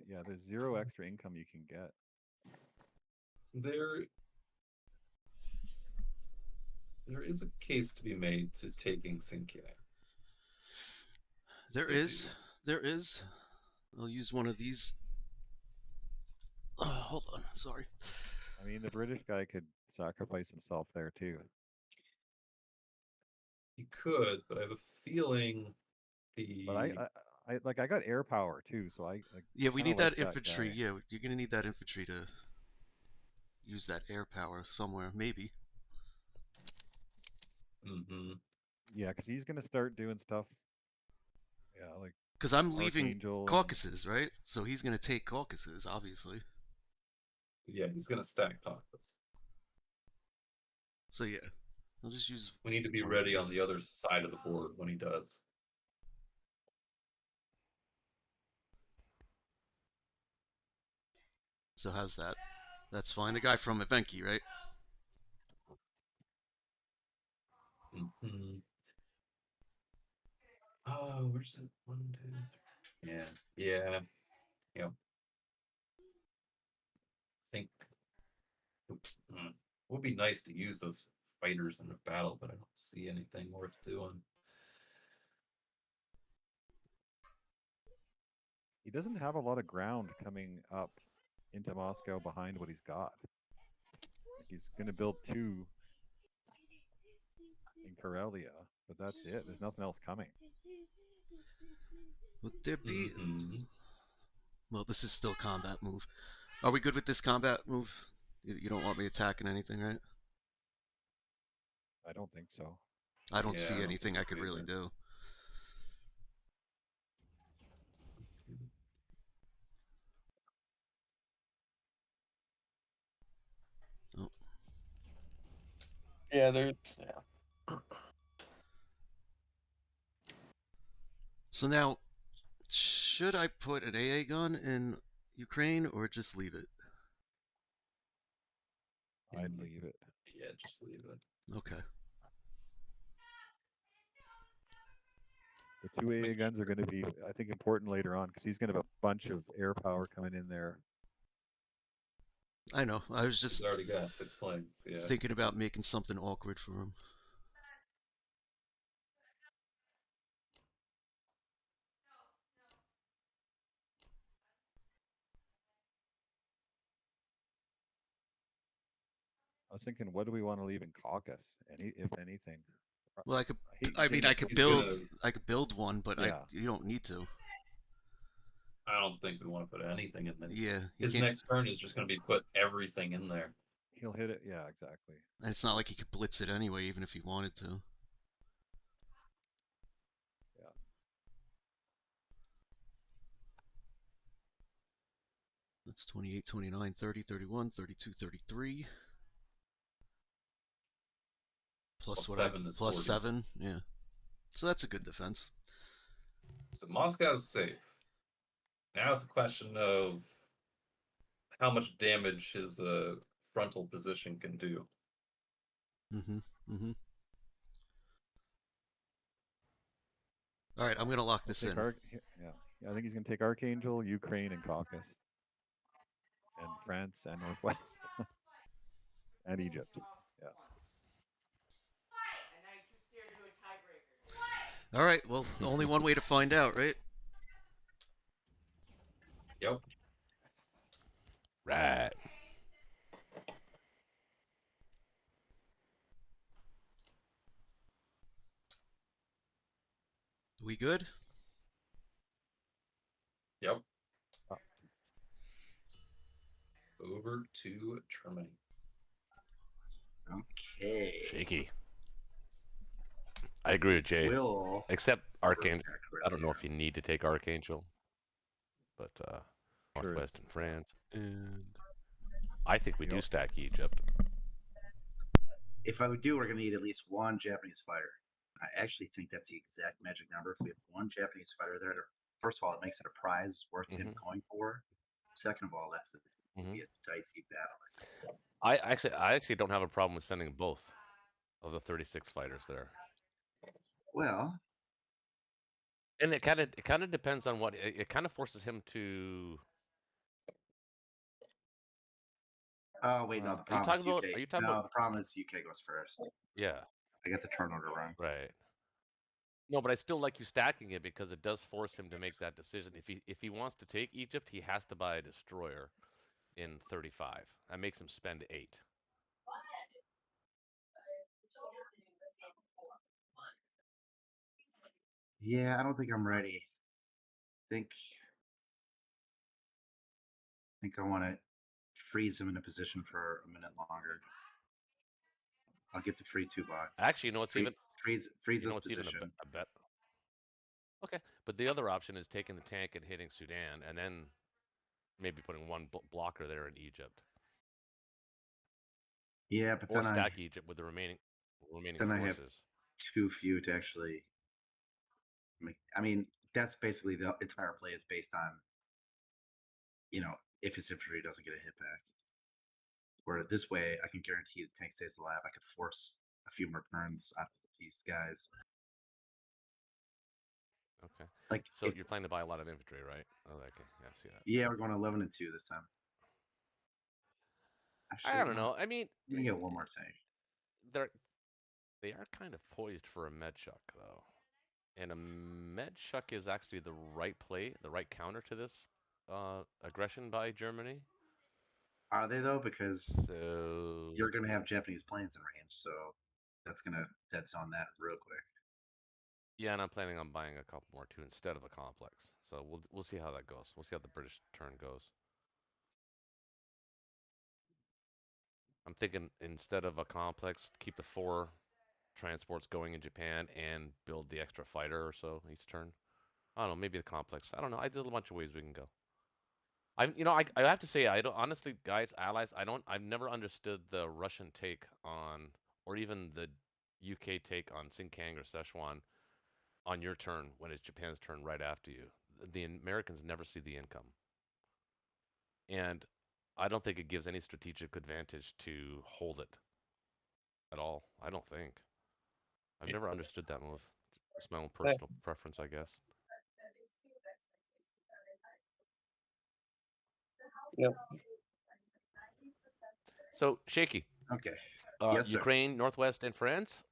Yeah, there's 0 extra income you can get. There is a case to be made to taking Sinkia. There is. I'll use one of these. Hold on, sorry. I mean, the British guy could sacrifice himself there too. He could, but I have a feeling But I got air power too, so I Yeah, we kinda need like that infantry. guy. Yeah, you're gonna need that infantry to use that air power somewhere, maybe. Mm-hmm. Yeah, because he's gonna start doing stuff. Yeah, like Because I'm leaving Archangel and Caucasus, right? So he's gonna take Caucasus, obviously. Yeah, he's gonna stack pockets. So yeah, I'll just use. We need to be one of ready on these. the other side of the board when he does. So how's that? That's fine. The guy from Evenki, right? Mm-hmm. Oh, where's it? 1, 2, 3. Yeah. Yep. I think it would be nice to use those fighters in a battle, but I don't see anything worth doing. he doesn't have a lot of ground coming up into Moscow behind what he's got. Like he's gonna build 2 in Karelia, but that's it. There's nothing else coming. Would there be? Mm-hmm. Well, this is still combat move. Are we good with this combat move? You don't want me attacking anything, right? I don't think so. I don't Yeah, I see don't anything think I could so really either. do. Yeah, there's yeah. So now, should I put an AA gun in Ukraine or just leave it? I'd leave it. Yeah, just leave it. Okay. The two AA Make guns are going to be, I think, important later on because he's going to have a bunch of air power coming in there. I know. I was He's just already got 6 planes. Yeah. thinking about making something awkward for him. I was thinking, what do we want to leave in caucus? If anything. Well, I could. He- I mean, I could he's build. gonna- I could build one, but Yeah. you don't need to. I don't think we want to put anything in there. Yeah. His next turn is just going to be put everything in there. He'll hit it. Yeah, exactly. And it's not like he could blitz it anyway, even if he wanted to. Yeah. That's 28, 29, 30, 31, 32, 33. Plus Plus what 7 I is plus 40. 7, yeah. So that's a good defense. So Moscow's safe. Now it's a question of how much damage his frontal position can do. Mm-hmm. Mm-hmm. All right, I'm gonna lock this in. Yeah, I think he's going to take Archangel, Ukraine, and Caucasus, and France, and Northwest, and Egypt. Yeah. All right. Well, only one way to find out, right? Yep. Right. We good? Yep. Oh. Over to Germany. Okay. Shaky. I agree with Jay. Will. Except Archangel. Correct I don't know here. if you need to take Archangel, but Sure Northwest is. and France, and I think we do Yep. stack Egypt. If I would do, we're going to need at least one Japanese fighter. I actually think that's the exact magic number. If we have one Japanese fighter there, first of all, it makes it a prize worth him going for. Second of all, that's be a dicey battle. I actually don't have a problem with sending both of the 36 fighters there. Well, And it kind of depends on what it kind of forces him to. oh wait, no, the problem is UK. Are you talking No, about? the problem is UK goes first. Yeah, I got the turn order wrong. right. No, but I still like you stacking it because it does force him to make that decision. If he wants to take Egypt, he has to buy a destroyer in 35. That makes him spend 8. Yeah, I don't think I'm ready. Think I want to freeze him in a position for a minute longer. I'll get the free $2. Actually, you know what's even freeze you this know what's position. even a bet. Okay, but the other option is taking the tank and hitting Sudan, and then maybe putting one blocker there in Egypt, Yeah, but or then stack Egypt with the remaining then I have forces. too few to actually make. I mean, that's basically the entire play is based on, if his infantry doesn't get a hit back. Where this way, I can guarantee the tank stays alive. I could force a few more turns out of these guys. Okay. Like, So you're planning to buy a lot of infantry, right? Oh, okay. Yeah, I see that. yeah, we're going 11 and 2 this time. Actually, I don't know. I mean, let me get one more tank. They are kind of poised for a Medshuk, though. And a Medshuk is actually the right play, the right counter to this aggression by Germany. Are they though? Because So you're going to have Japanese planes in range, so that's going to dead zone that real quick. yeah, and I'm planning on buying a couple more too instead of a complex. So we'll see how that goes. We'll see how the British turn goes. I'm thinking instead of a complex, keep the 4 transports going in Japan and build the extra fighter or so each turn. I don't know, maybe the complex. I don't know. There's a bunch of ways we can go. I have to say, I don't honestly, guys, allies. I've never understood the Russian take on or even the UK take on Xinjiang or Sichuan on your turn when it's Japan's turn right after you. The Americans never see the income. And I don't think it gives any strategic advantage to hold it at all. I don't think. I've never understood that move. It's my own personal preference, I guess. Yep. So, Shaky. Okay. Yes, sir. Ukraine, Northwest, and France?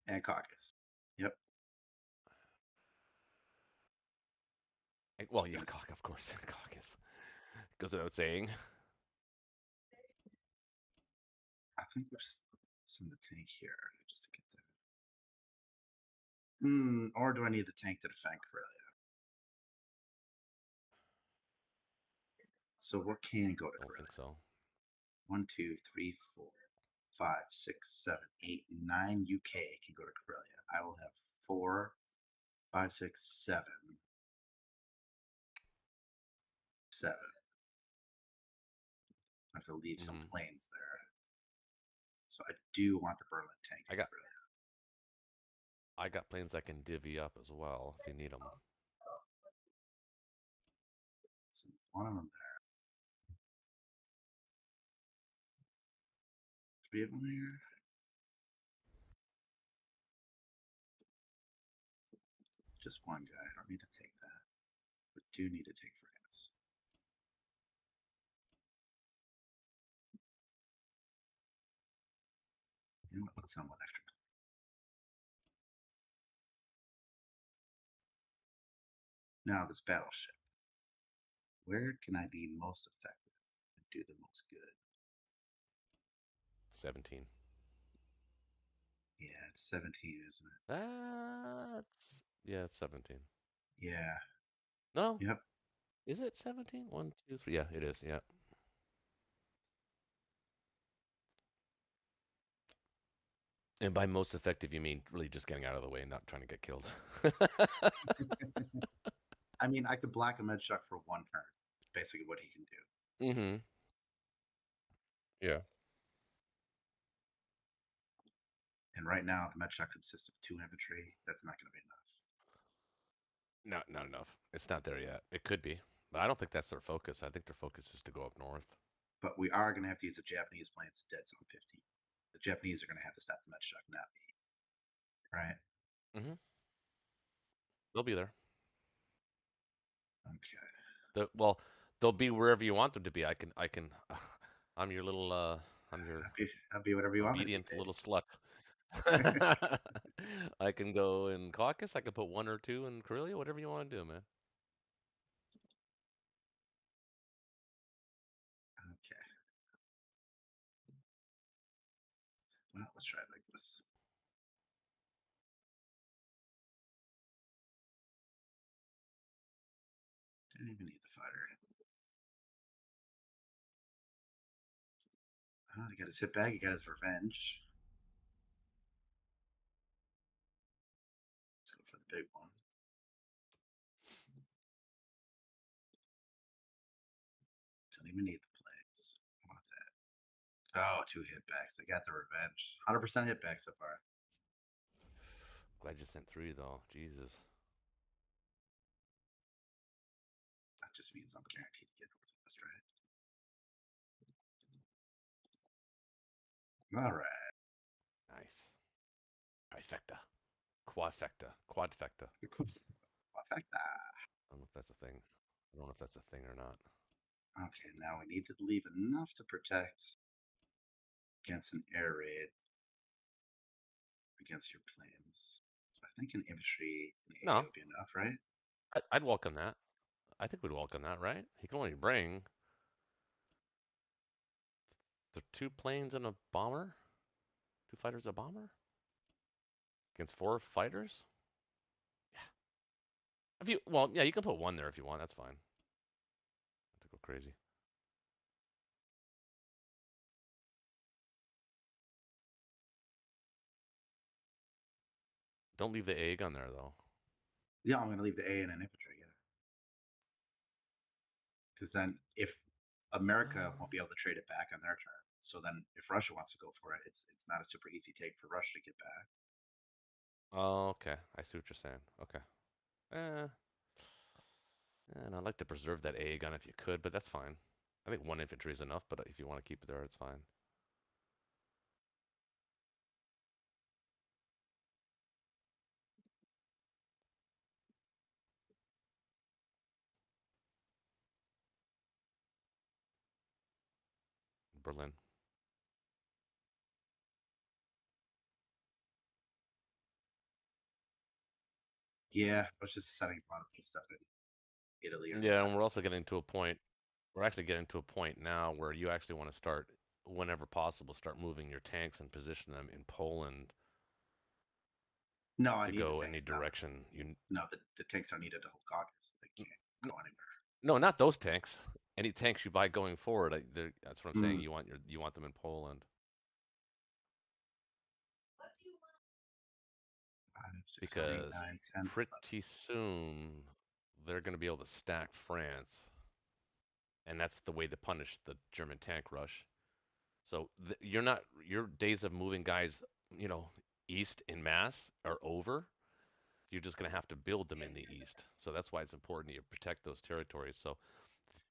And Caucasus. Yep. Well, yeah, of course, Caucasus. Goes without saying. I think we'll just send the tank here just to get that. Or do I need the tank to defend Karelia? So what can go to I don't Karelia? think so. 1, 2, 3, 4, 5, 6, 7, 8, 9 UK can go to Karelia. I will have 4, 5, 6, 7. 7. I have to leave some planes there. So I do want the Berlin tank. I got planes I can divvy up as well if you need them. So one of them there. 3 of them here. Just one guy. I don't need to take that. But do need to take France. You know what? Let's send one extra. Now this battleship. Where can I be most effective and do the most good? 17. Yeah, it's 17, isn't it? Yeah, it's 17. Yeah. No. Yep. Is it 17? 1, 2, 3. Yeah, it is. Yeah. And by most effective, you mean really just getting out of the way and not trying to get killed. I mean, I could black a Medshock for 1 turn. Basically what he can do. Mm-hmm. Yeah. And right now, the Medshock consists of 2 infantry. That's not going to be enough. Not enough. It's not there yet. It could be. But I don't think that's their focus. I think their focus is to go up north. But we are going to have to use the Japanese planes to dead zone 15. The Japanese are going to have to stop the Medshock, not me. Right? Mm-hmm. They'll be there. Okay. Well, they'll be wherever you want them to be. I'm your little, I'm your I'll be whatever you want me to obedient be. little slut. I can go in Caucasus. I can put 1 or 2 in Karelia. Whatever you want to do, man. Okay. Well, let's try it like this. Didn't even need the fighter. Oh, he got his hit back. He got his revenge. Let's go for the big one. Don't even need the plays. I want that. Oh, 2 hit backs. I got the revenge. 100% hit back so far. Glad you sent 3 though. Jesus. That just means I'm guaranteed to get Northwest, right? All right. Nice. Trifecta. Quadfecta. Quadfecta. Perfecta. I don't know if that's a thing. I don't know if that's a thing or not. Okay, now we need to leave enough to protect against an air raid against your planes. So I think an infantry in AA No. would be enough, right? I'd welcome that. I think we'd welcome that, right? He can only bring the 2 planes and a bomber? 2 fighters, a bomber? Against 4 fighters? Yeah. Well, yeah, you can put 1 there if you want. That's fine. Not to go crazy. Don't leave the egg on there, though. Yeah, I'm going to leave the A in an infantry, yeah. Because then if America won't be able to trade it back on their turn. So then, if Russia wants to go for it, it's not a super easy take for Russia to get back. Oh, okay. I see what you're saying. Okay. Eh, and I'd like to preserve that AA gun if you could, but that's fine. I think 1 infantry is enough, but if you want to keep it there, it's fine. Berlin. Yeah, I was just setting a lot of stuff in Italy. Or Yeah, and we're also getting to a point. We're actually getting to a point now where you actually want to start, whenever possible, start moving your tanks and position them in Poland no, I to need the go tanks any now. direction. No, the tanks don't need a whole caucus. They can't go anywhere. No, not those tanks. Any tanks you buy going forward, that's what I'm saying. Mm. You want them in Poland 5, 6, 7, 8, because 9, 10, 11. pretty soon they're going to be able to stack France, and that's the way to punish the German tank rush. So your days of moving guys, east in mass are over. You're just going to have to build them in the east. So that's why it's important that you protect those territories. So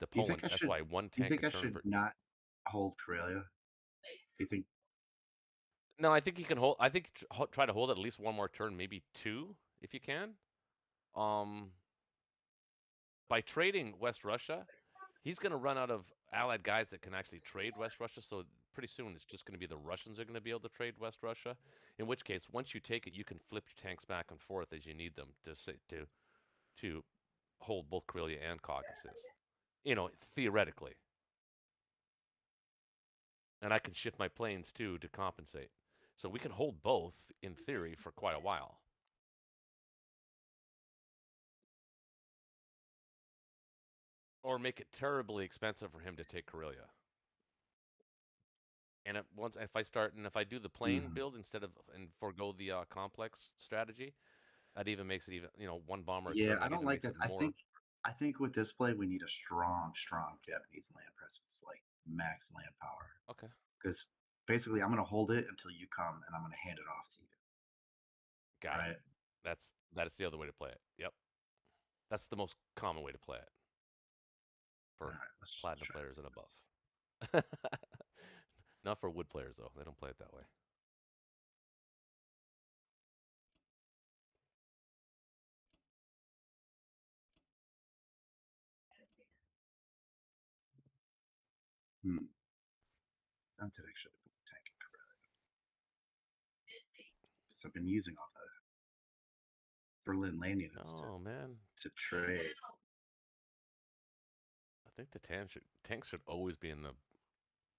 the Do you think Poland, I that's should? why one Do you tank think a I turn should per. not hold Karelia? Do you think? No, I think you can hold. I think try to hold it at least one more turn, maybe two if you can. Um, by trading West Russia, he's going to run out of allied guys that can actually trade West Russia. So pretty soon it's just going to be the Russians are going to be able to trade West Russia. In which case, once you take it, you can flip your tanks back and forth as you need them to hold both Karelia and Caucasus. Theoretically. And I can shift my planes too to compensate. So we can hold both in theory for quite a while. Or make it terribly expensive for him to take Karelia. And if I do the plane Mm. build and forego the complex strategy, that even makes it one bomber a Yeah, turn. I That don't even like makes that. it more. I think with this play we need a strong Japanese land presence, like max land power. Okay. Because basically, I'm going to hold it until you come, and I'm going to hand it off to you. Got right? it. That's the other way to play it. Yep. That's the most common way to play it All for right, let's platinum try to players do and this. above. Not for wood players though. They don't play it that way. Hmm. Dante should have put the tank in Corellia. Because I've been using all the Berlin land units Oh man, to trade. I think the tanks should always be in the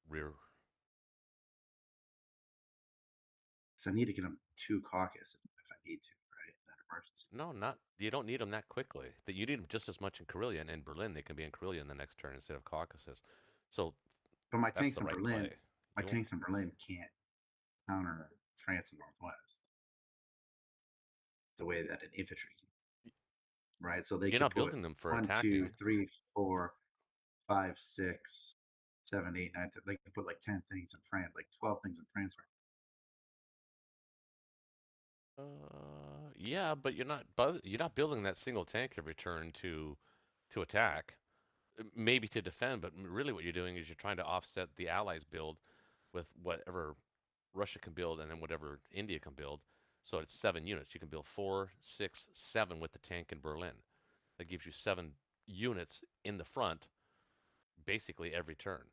rear. So I need to get them to caucus if I need to, right? In an emergency. No, not you don't need them that quickly. That you need them just as much in Karelia and in Berlin. They can be in Karelia in the next turn instead of Caucasus. So But my that's tanks the in right Berlin, play. You won't- can't counter France and Northwest the way that an infantry can, right? So they You're could not put building them for 1, 2, attacking. 3, 4, 5, 6, 7, 8, 9. They could put like 10 things in France, like 12 things in France. Yeah, but you're not building that single tank every turn to attack. Maybe to defend, but really what you're doing is you're trying to offset the Allies' build with whatever Russia can build and then whatever India can build. So it's 7 units. You can build 4, 6, 7 with the tank in Berlin. That gives you 7 units in the front, basically every turn.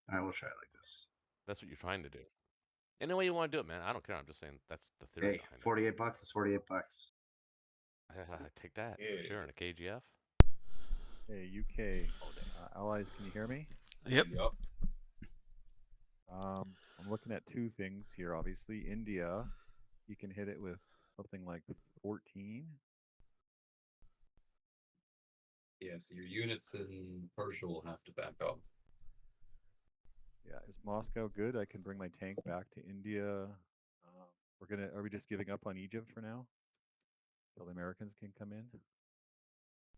I will try it like this. That's what you're trying to do. Any way you want to do it, man. I don't care. I'm just saying that's the theory Hey, behind $48 is $48. it. Take that for Yeah. sure in a KGF. Hey, UK allies, can you hear me? Yep. Yup. I'm looking at two things here. Obviously, India, you can hit it with something like 14. Yeah, so your units in Persia will have to back up. Yeah, is Moscow good? I can bring my tank back to India. Are we just giving up on Egypt for now? Till the Americans can come in?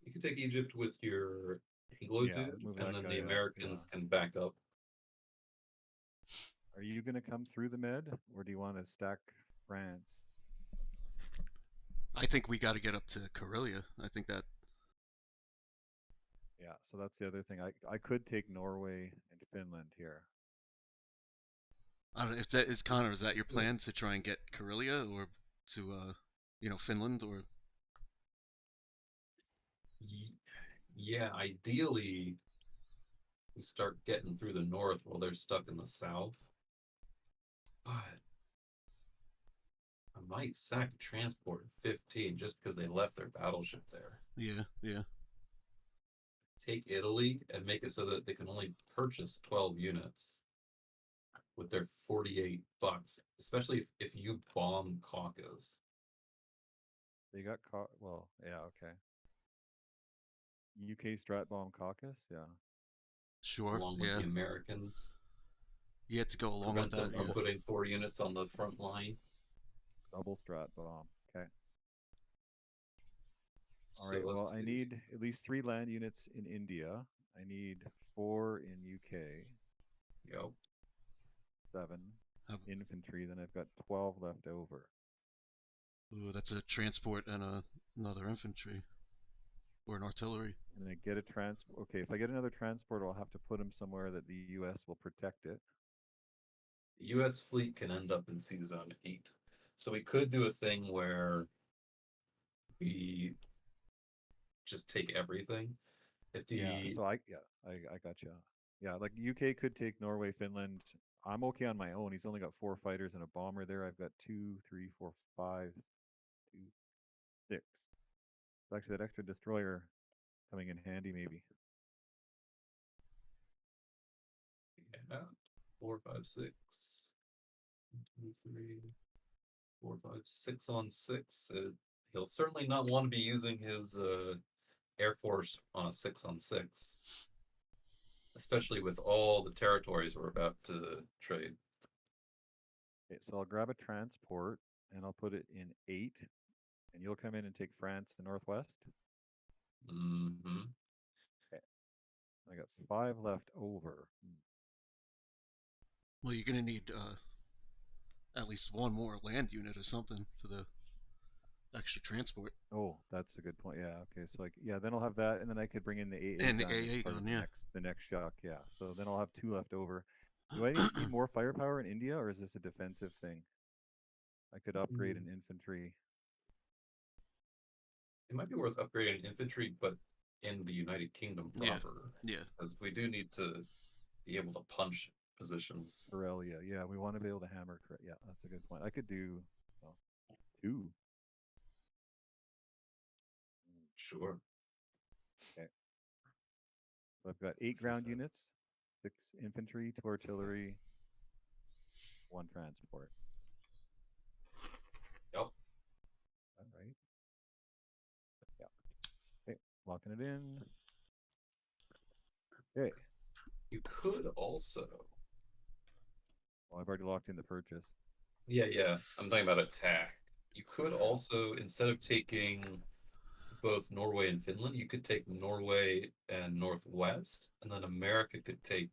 You can take Egypt with your Anglo Yeah, dude, move and that then guy the up, Americans yeah. can back up Are you going to come through the med, or do you want to stack France? I think we got to get up to Karelia. I think that. Yeah, so that's the other thing. I could take Norway and Finland here. I don't know if that is Connor. Is that your plan to try and get Karelia or to Finland or? Yeah, ideally, we start getting through the north while they're stuck in the south. But I might sack transport at 15 just because they left their battleship there. Yeah, yeah. Take Italy and make it so that they can only purchase 12 units with their $48, especially if you bomb Caucasus. They got caught. Well, yeah, okay. UK strat bomb caucus, yeah. Sure. Along with Yeah. the Americans. You had to go along with Prevent them that. from putting 4 units on the front line. Double strat bomb. Okay. All So right. let's Well, I see. need at least 3 land units in India. I need 4 in UK. Yep. 7 Um, infantry. Then I've got 12 left over. Ooh, that's a transport and another infantry or an artillery. And I get a transport. Okay, if I get another transport, I'll have to put them somewhere that the U.S. will protect it. The U.S. fleet can end up in Sea Zone 8. So we could do a thing where we just take everything. If the Yeah. So I got you. Yeah, like UK could take Norway, Finland. I'm okay on my own. He's only got 4 fighters and a bomber there. I've got 2, 3, 4, 5, 2, 6. Actually, that extra destroyer coming in handy, maybe. yeah, 4, 5, 6, 1, 2, 3, 4, 5, 6 on 6. He'll certainly not want to be using his Air Force on a 6 on 6, especially with all the territories we're about to trade. Okay, so I'll grab a transport and I'll put it in 8, and you'll come in and take France, the northwest. Mm-hmm. Okay. I got 5 left over. Well, you're gonna need at least one more land unit or something for the extra transport. Oh, that's a good point. Yeah. Okay. So yeah, then I'll have that, and then I could bring in the AA And the gun as AA part of gun, the yeah. next shock. Yeah. So then I'll have 2 left over. Do I need more firepower in India, or is this a defensive thing? I could upgrade an infantry. It might be worth upgrading infantry, but in the United Kingdom Yeah. proper. Yeah. Because we do need to be able to punch positions. Karelia. Yeah, we want to be able to hammer. Yeah, that's a good point. I could do 2. Sure. Okay. So I've got 8 ground units, 6 infantry, 2 artillery, 1 transport. Yep. All right. Yeah. Okay, locking it in. Okay. You could also. Well, I've already locked in the purchase. Yeah. I'm talking about attack. You could also, instead of taking both Norway and Finland, you could take Norway and Northwest, and then America could take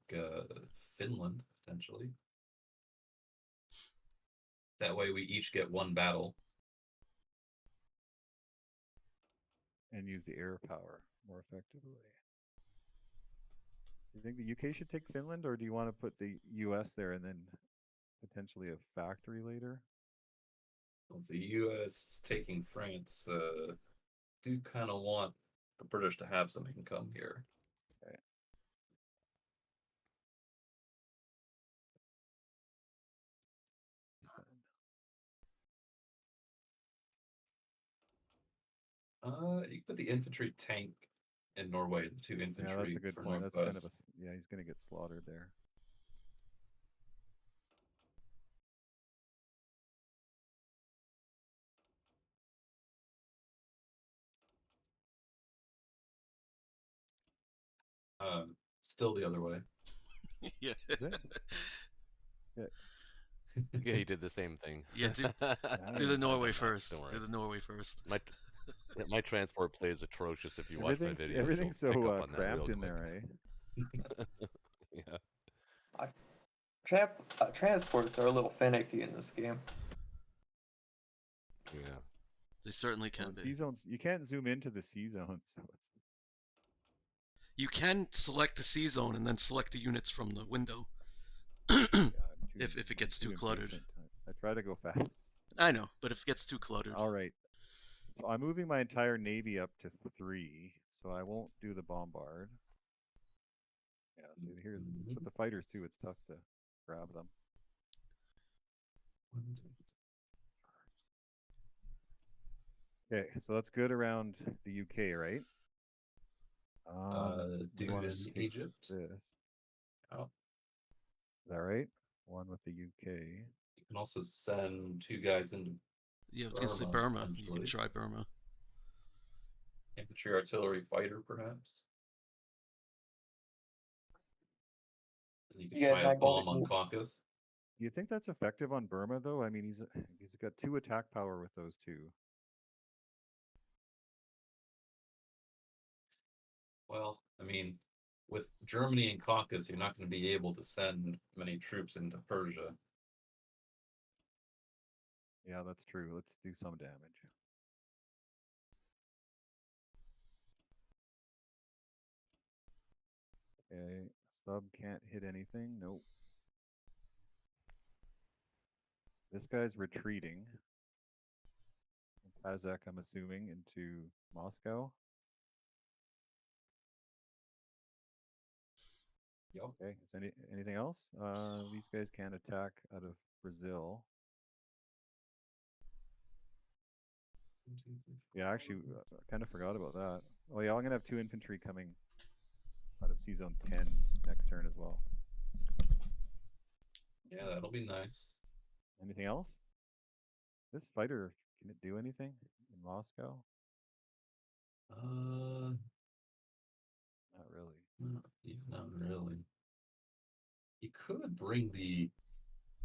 Finland, potentially. That way we each get 1 battle. And use the air power more effectively. Do you think the UK should take Finland, or do you want to put the US there and then potentially a factory later? Well, if the US is taking France, do kind of want the British to have some income here. Okay. You can put the infantry tank in Norway, the 2 infantry Yeah, that's a good for point. That's Northwest. kind of yeah, he's going to get slaughtered there. Still the other way. Yeah. Yeah. Yeah, he did the same thing. Yeah, do Yeah. the Norway No, first. don't worry. Do the Norway first. My transport play is atrocious. If you watch my videos, Everything's you'll pick so up on that cramped real in quick. there, eh? Yeah. Transports are a little finicky in this game. Yeah. They certainly can Well, be. C zones, you can't zoom into the C zone, so it's You can select the C zone and then select the units from the window. yeah, If it gets too cluttered. impatient. I try to go fast. I know, but if it gets too cluttered. All right. So I'm moving my entire navy up to 3, so I won't do the bombard. Yeah, so here's with the fighters too. It's tough to grab them. Okay, so that's good around the UK, right? Do we wanna in take Egypt. this. Oh, Is that right? One with the UK. you can also send 2 guys into Yeah, I was gonna say Burma, Burma. You can potentially. try Burma. Infantry artillery fighter, perhaps. And you can You guys try a not going bomb on to- Caucasus. Do you think that's effective on Burma though? I mean, he's got 2 attack power with those 2. Well, I mean, with Germany and Caucasus, you're not going to be able to send many troops into Persia. Yeah, that's true. Let's do some damage. Okay, sub can't hit anything. Nope. This guy's retreating. Kazakh, I'm assuming, into Moscow. Yep. Okay, is anything else? These guys can't attack out of Brazil. Yeah, actually, I kind of forgot about that. Oh yeah, I'm gonna have 2 infantry coming out of C zone 10 next turn as well. Yeah, that'll be nice. Anything else? This fighter, can it do anything in Moscow? Not really. Not really. You could bring the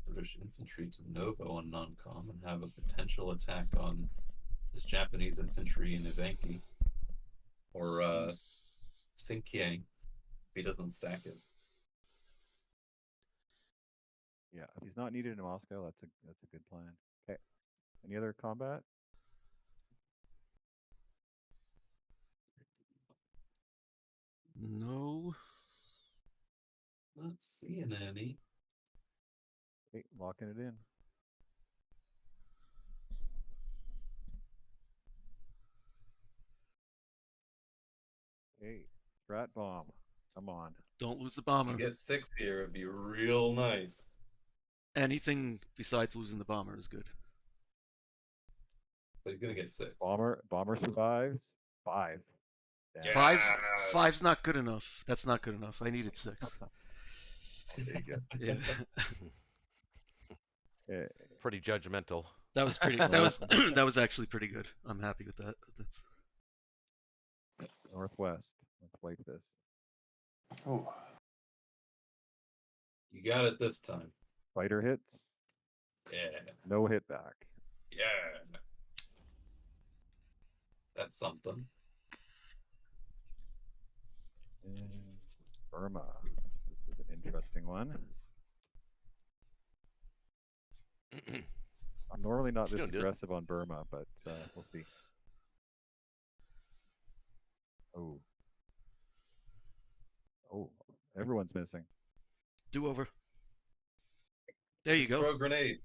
British infantry to Novo on non-com and have a potential attack on this Japanese infantry in Ivanki. Or Sinkiang, if he doesn't stack it. Yeah, if he's not needed in Moscow, that's a good plan. Okay. Any other combat? No. Not seeing any. Okay, locking it in. Okay, strat bomb. Come on. Don't lose the If bomber. you get 6 here, it'd be real nice. Anything besides losing the bomber is good. But he's gonna get 6. Bomber survives. 5. Damn. Yeah. Five's not good enough. That's not good enough. I needed 6. There you go. Yeah. Okay. Pretty judgmental. That was pretty. That was actually pretty good. I'm happy with that. That's Northwest. Let's wipe this. Oh, You got it this time. Fighter hits. Yeah. No hit back. Yeah. That's something. And Burma. This is an interesting one. I'm normally not this Doing good. aggressive on Burma, but we'll see. Oh. Oh, everyone's missing. do over. There you go. Throw grenades.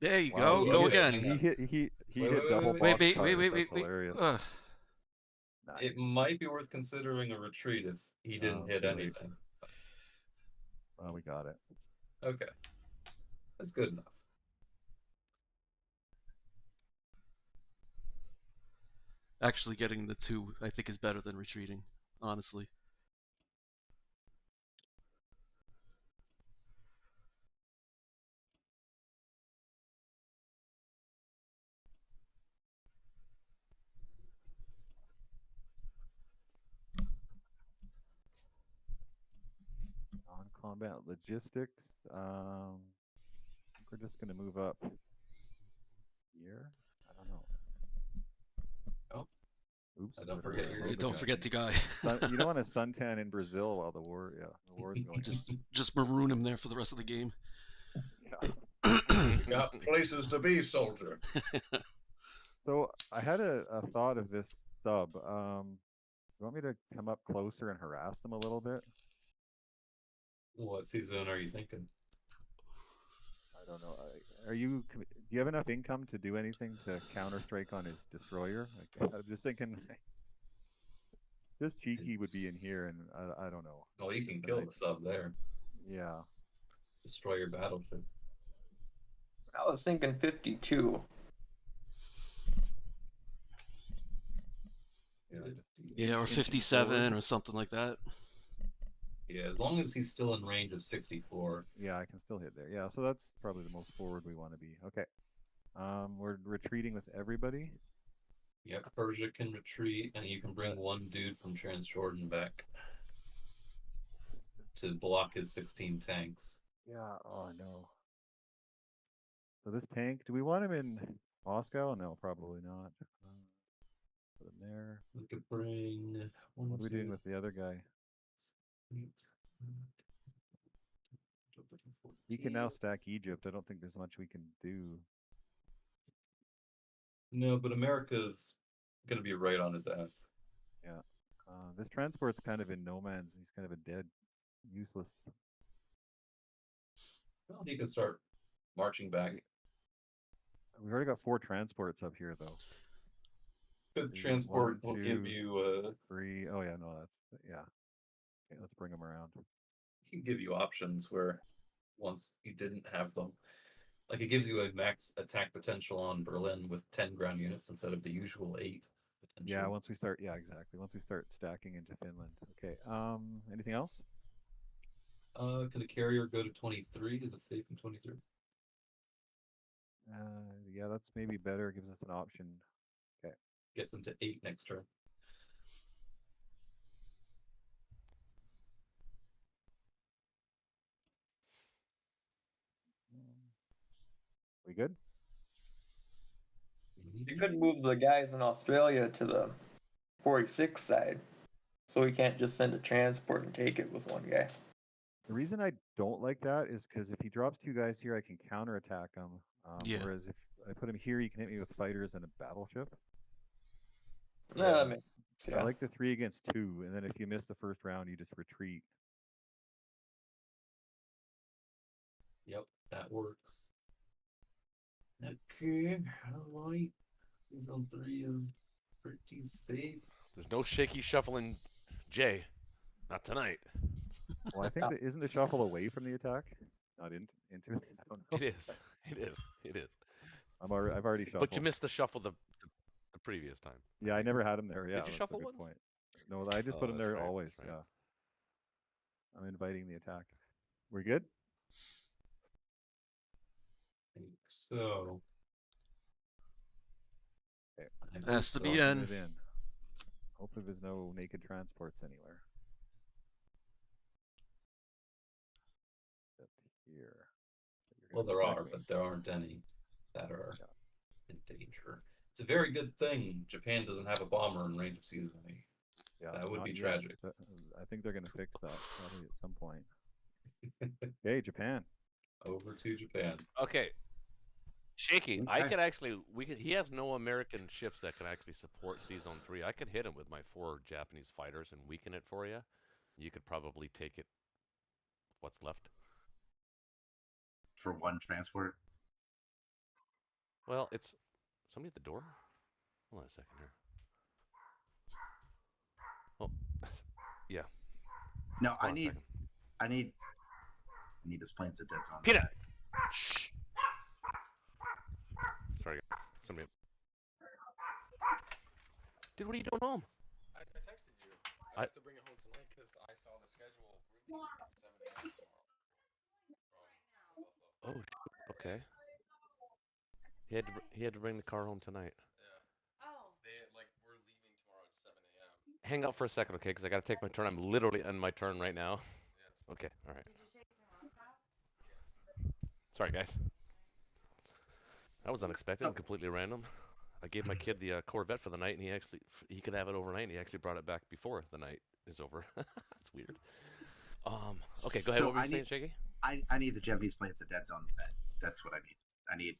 There you Wow, go. Go okay. again. He hit Wait, double wait, box Wait. cars. That's Wait. hilarious. Nice. It might be worth considering a retreat if he didn't hit really? anything. Well, we got it. Okay. That's good enough. Actually, getting the 2, I think, is better than retreating. Honestly. Non-combat logistics. We're just gonna move up here. I don't know. Oh. Oops. Don't better forget your load the Don't guy. forget the guy. You don't want to suntan in Brazil while the war's going. just maroon him there for the rest of the game. You got places to be, soldier. So I had a thought of this sub. You want me to come up closer and harass them a little bit? What season are you thinking? I don't know. Do you have enough income to do anything to counter strike on his destroyer? Like, I'm just thinking, just cheeky would be in here, and I don't know. Oh, you can Just kill like- the sub there. Yeah. Destroy your battleship. I was thinking 52. Yeah, or Inching 57 forward. or something like that. Yeah, as long as he's still in range of 64. Yeah, I can still hit there. Yeah, so that's probably the most forward we want to be. Okay. We're retreating with everybody. Yep, Persia can retreat, and you can bring one dude from Transjordan back to block his 16 tanks. Yeah. Oh no. So this tank, do we want him in Moscow? No, probably not. Put him there. We could bring one, What are we doing two, with the other guy? 8, He can now stack Egypt. I don't think there's much we can do. No, but America's gonna be right on his ass. Yeah. This transport's kind of in no man's. He's kind of a dead, useless. Well, he can start marching back. We've already got 4 transports up here, though. Fifth Is it transport 1, will give 2, you 3. Oh yeah, no, that's yeah. Okay, let's bring him around. he can give you options where once you didn't have them. Like it gives you a max attack potential on Berlin with 10 ground units instead of the usual 8 potential. Yeah, once we start, yeah, exactly. Once we start stacking into Finland. Okay. Anything else? Can the carrier go to 23? Is it safe in 23? Yeah, that's maybe better. Gives us an option. Okay. Gets him to 8 next turn. We good? You could move the guys in Australia to the 46 side, so we can't just send a transport and take it with one guy. The reason I don't like that is because if he drops 2 guys here, I can counterattack him. Yeah. Whereas if I put him here, he can hit me with fighters and a battleship. Yeah, that makes sense, I yeah. like the 3 against 2, and then if you miss the first round, you just retreat. Yep, that works. Okay, alright. Zone 3 is pretty safe. There's no shaky shuffling, Jay. Not tonight. Well, I think that isn't the shuffle away from the attack, not into it. I don't know. It is. It is. It is. I've already shuffled. But you missed the shuffle the previous time. Yeah, I never had him there. Yeah, Did you that's shuffle a good once? point. No, I just Oh, put him that's there right, always. that's right. Yeah. I'm inviting the attack. We're good? I think so. Okay. I Has to hope be so. in. It in. Hopefully there's no naked transports anywhere. Except here. You're Well, gonna there attack are, me. but there aren't any that are Yeah. in danger. It's a very good thing Japan doesn't have a bomber in range of CSA. Yeah, That would not be yet. tragic. I think they're gonna fix that probably at some point. Okay, Japan. Over to Japan. Okay. Shaky, I Okay. could actually he has no American ships that can actually support C Zone 3. I could hit him with my 4 Japanese fighters and weaken it for you. You could probably take it what's left. For 1 transport. Well, it's somebody at the door? Hold on a second here. Oh, yeah. No, Hold I on a need second. I need his planes at dead zone. Peanut! Shh! Sorry, somebody. Dude, what are you doing home? I texted you. I have to bring it home tonight because I saw the schedule. We're leaving at 7 a.m. tomorrow. Oh, okay. He had to bring the car home tonight. Yeah. Oh. We're leaving tomorrow at 7 a.m. Hang out for a second, okay? Because I got to take my turn. I'm literally on my turn right now. Yeah, Okay, all right. Did you take your mom's house? Sorry, guys. That was unexpected and completely random. I gave my kid the Corvette for the night, and he could have it overnight. And he actually brought it back before the night is over. That's weird. Okay, go ahead. So What were you saying, Shaggy? I need the Japanese plants at dead zone bed. That's what I need. I need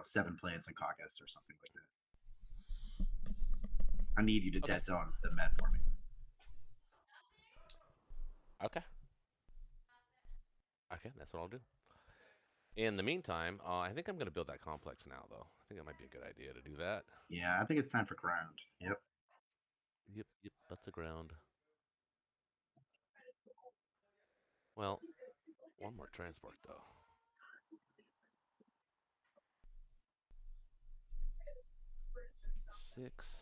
7 plants in caucus or something like that. I need you to Okay. dead zone the med for me. Okay. Okay, that's what I'll do. In the meantime, I think I'm going to build that complex now, though. I think it might be a good idea to do that. Yeah, I think it's time for ground. Yep. Yep, that's the ground. Well, one more transport, though. Six.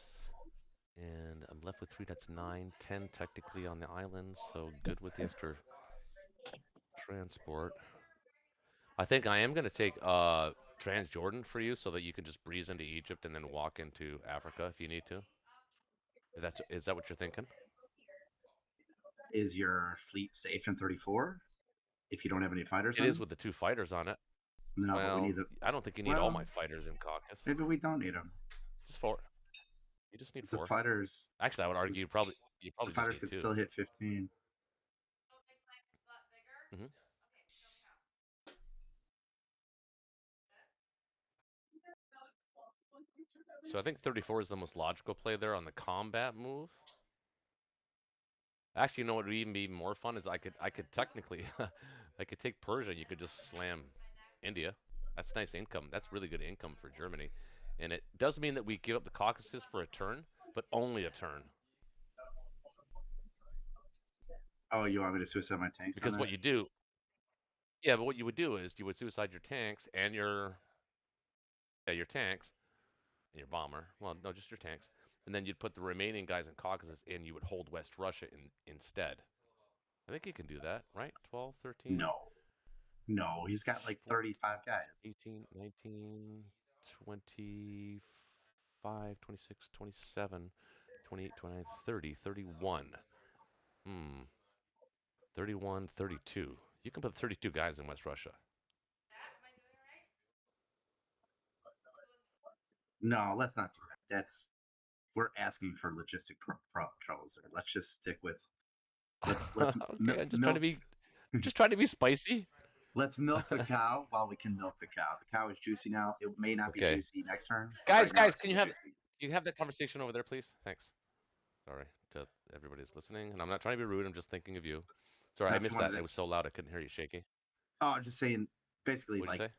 And I'm left with 3, that's 9. 10 technically on the island, so good with the extra transport. I think I am going to take Transjordan for you so that you can just breeze into Egypt and then walk into Africa if you need to. Is that what you're thinking? Is your fleet safe in 34? If you don't have any fighters It on is with the 2 fighters on it. No, but we Well, need the. I don't think you need all my fighters in Caucasus. Maybe we don't need them. Just 4. You just need 4. The fighters. Actually, I would argue you probably The just fighters need could 2. still hit 15. Mm-hmm. So I think 34 is the most logical play there on the combat move. Actually, you know what would even be more fun is I could technically I could take Persia and you could just slam India. That's nice income. That's really good income for Germany. And it does mean that we give up the Caucasus for a turn, but only a turn. Oh, you want me to suicide my tanks? Because what you do, yeah, but what you would do is you would suicide your tanks and your tanks and your bomber. Well, no, just your tanks. And then you'd put the remaining guys in Caucasus and you would hold West Russia instead. I think you can do that, right? 12, 13? No, he's got like 35 guys. 18, 19, 25, 26, 27, 28, 29, 30, 31. 31, 32. You can put 32 guys in West Russia. No, let's not do that. We're asking for logistic troubles there. Let's just stick with. Let's okay, I'm just trying to be spicy. Let's milk the cow while we can milk the cow. The cow is juicy now. It may not be juicy next turn. Guys, can you have that conversation over there, please? Thanks. Sorry to everybody that's listening, and I'm not trying to be rude. I'm just thinking of you. Sorry, I missed that. It was so loud I couldn't hear you, Shaky. Oh, I'm just saying, basically, What'd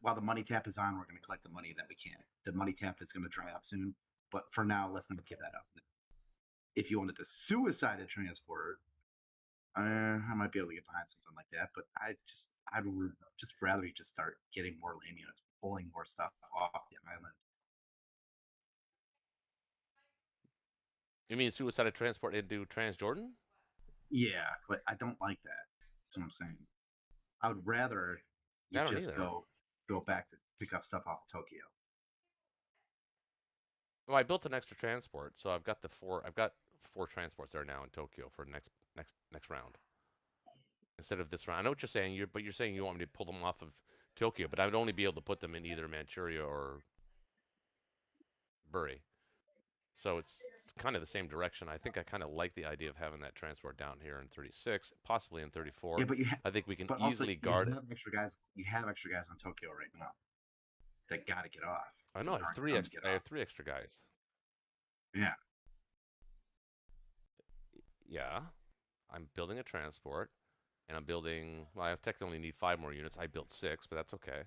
while the money tap is on, we're going to collect the money that we can. The money tap is going to dry up soon, but for now, let's not give that up. If you wanted to suicide a transport, I might be able to get behind something like that, but I'd just rather you just start getting more land units, pulling more stuff off the island. You mean suicide a transport into Transjordan? Yeah, but I don't like that. That's what I'm saying. I would rather you just go back to pick up stuff off of Tokyo. Well, I built an extra transport, so I've got 4 transports there now in Tokyo for next round. Instead of this round. I know what you're saying, but you're saying you want me to pull them off of Tokyo, but I would only be able to put them in either Manchuria or Buri. So it's kind of the same direction. I think I kind of like the idea of having that transport down here in 36, possibly in 34. Yeah, but I think we can easily guard it. You have extra guys on Tokyo right now that got to get off. I know. I have 3 extra guys. Yeah. Yeah. I'm building a transport, and I'm building. Well, I technically only need 5 more units. I built 6, but that's okay.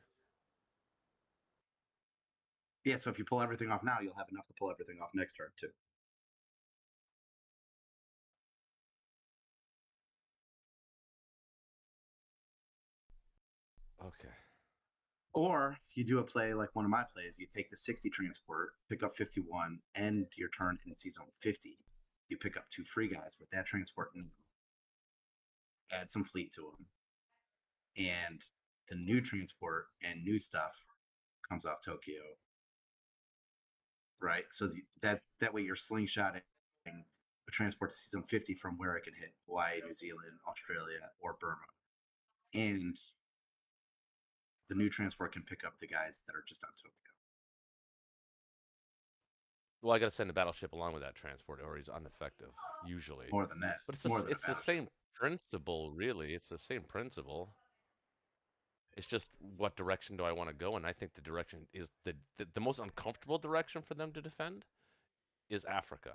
Yeah, so if you pull everything off now, you'll have enough to pull everything off next turn, too. Okay. Or you do a play like one of my plays. You take the 60 transport, pick up 51, end your turn in zone 50. You pick up 2 free guys with that transport and add some fleet to them. And the new transport and new stuff comes off Tokyo. Right? So that way you're slingshotting a transport to zone 50 from where it can hit Hawaii, New Zealand, Australia, or Burma. And the new transport can pick up the guys that are just on Tokyo. Well, I got to send a battleship along with that transport, or he's ineffective usually. More than that. But More than a it's the battleship. same principle, really. It's the same principle. It's just what direction do I want to go? And I think the direction is the most uncomfortable direction for them to defend is Africa.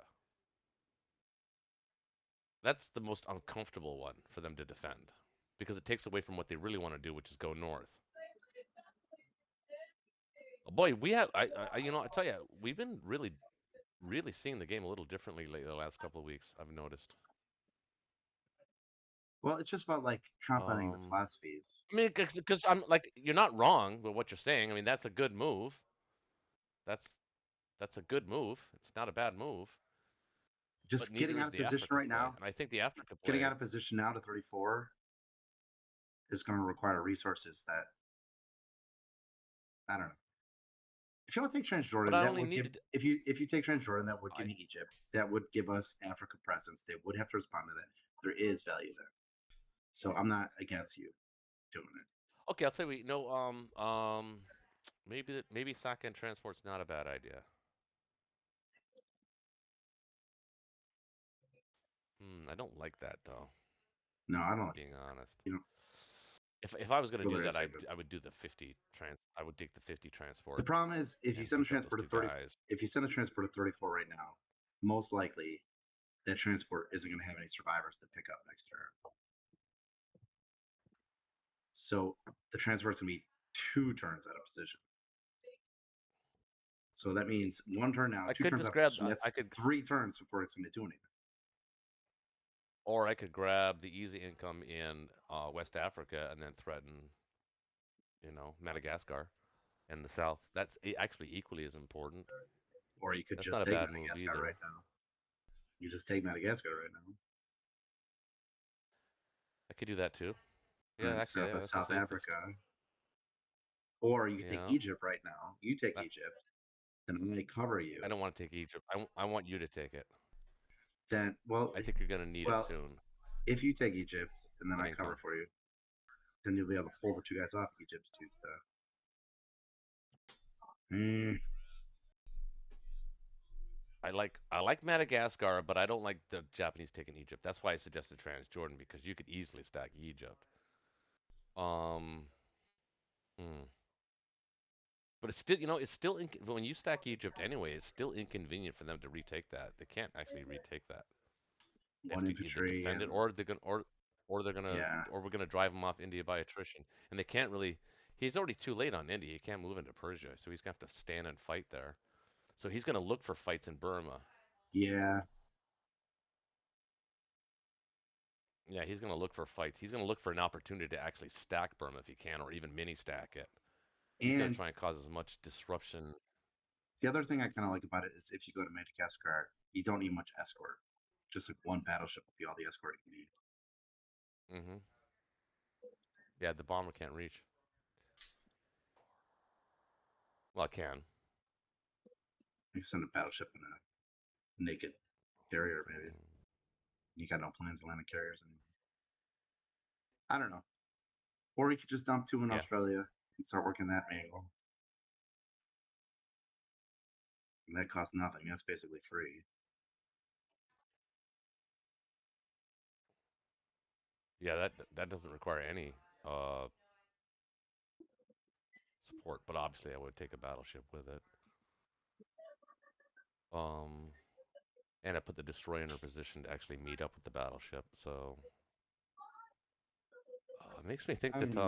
That's the most uncomfortable one for them to defend because it takes away from what they really want to do, which is go north. Oh, boy, we have I tell you, we've been really seeing the game a little differently lately the last couple of weeks. I've noticed. Well, it's just about like compounding the Um, philosophies. I mean, because I'm like, you're not wrong with what you're saying. I mean, that's a good move. That's that's a good move. It's not a bad move. But Just getting neither out is of the position Africa right play, now, and I think the Africa getting play. out of position now to 34 is going to require resources that I don't know. If you want to take But Transjordan, I that only would give needed. if you take Transjordan, that would give I me Egypt. That would give us Africa presence. They would have to respond to that. There is value there. So I'm not against you doing it. okay. I'll tell you. No. Maybe Saka and transport's not a bad idea. I don't like that though. No, I If don't I'm like being honest. you know If I was gonna what do did I that, say, but I would do the 50 trans. I would take the 50 the transport problem is and pick up those two guys. if you send a transport to 34 right now, most likely that transport isn't going to have any survivors to pick up next turn. So the transport's going to be 2 turns out of position. So that means 1 turn now, I 2 could turns just out of grab. position. That's I could, 3 turns before it's going to do anything. or I could grab the easy income in West Africa and then threaten, Madagascar and the South. That's actually equally as important. Or you could That's not just a take bad move Madagascar right either. now. You just take Madagascar right now. I could do that too. And Yeah, then actually, South, yeah, that's the South safest. Africa. Or you could take Yeah, Egypt right now. You take I, Egypt, then I cover you. I don't want to take Egypt. I want you to take it. Then, I think you're gonna need it well, soon. if you take Egypt and then One I cover income. for you, then you'll be able to pull the 2 guys off Egypt to do stuff. Mm, I like Madagascar, but I don't like the Japanese taking Egypt. That's why I suggested Transjordan because you could easily stack Egypt. Um, hmm. But it's still when you stack Egypt anyway, it's still inconvenient for them to retake that. They can't actually retake that. They have 1 to either infantry defend it and yeah, or we're gonna drive them off India by attrition. And they can't really. He's already too late on India. He can't move into Persia, so he's gonna have to stand and fight there. So he's gonna look for fights in Burma. yeah, Yeah, he's gonna look for fights. He's gonna look for an opportunity to actually stack Burma if he can, or even mini stack it. He's gonna and try and cause as much disruption. the other thing I kind of like about it is if you go to Madagascar, you don't need much escort. Just like 1 battleship will be all the escort you need. hmm Yeah, the bomber can't reach. Well, it can. You send a battleship and a naked carrier, maybe. Mm, You got no plans to land carriers anymore. I don't know. Or you could just dump 2 in yeah, Australia and start working that angle. And that costs nothing. That's basically free. yeah. That doesn't require any uh support, but obviously I would take a battleship with it. Um, and I put the destroyer in a position to actually meet up with the battleship. So it makes me think I that mean,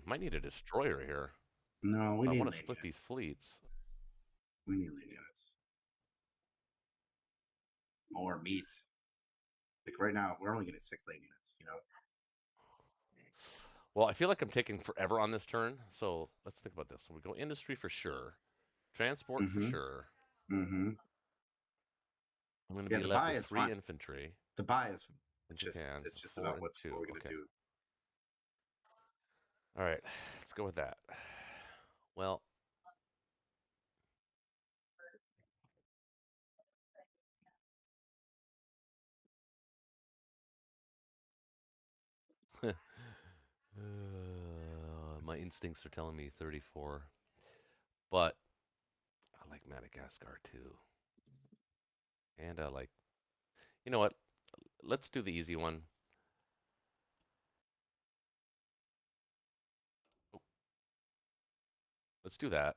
might need a destroyer here. no, we If I need want to lean split these units. fleets. We need lean units. More meat. Like right now, we're only getting 6 lean units. Well, I feel like I'm taking forever on this turn. So let's think about this. So we go industry for sure, transport for Mm-hmm. sure. Mm-hmm. I'm going to Yeah, be the left buy with is 3 fine. infantry The buy is in it's just Japan. it's So just 4 about and what 2. we're gonna Okay. do. All right. Let's go with that. Well, my instincts are telling me 34, but I like Madagascar too. And like, you know what? Let's do the easy one. Let's do that.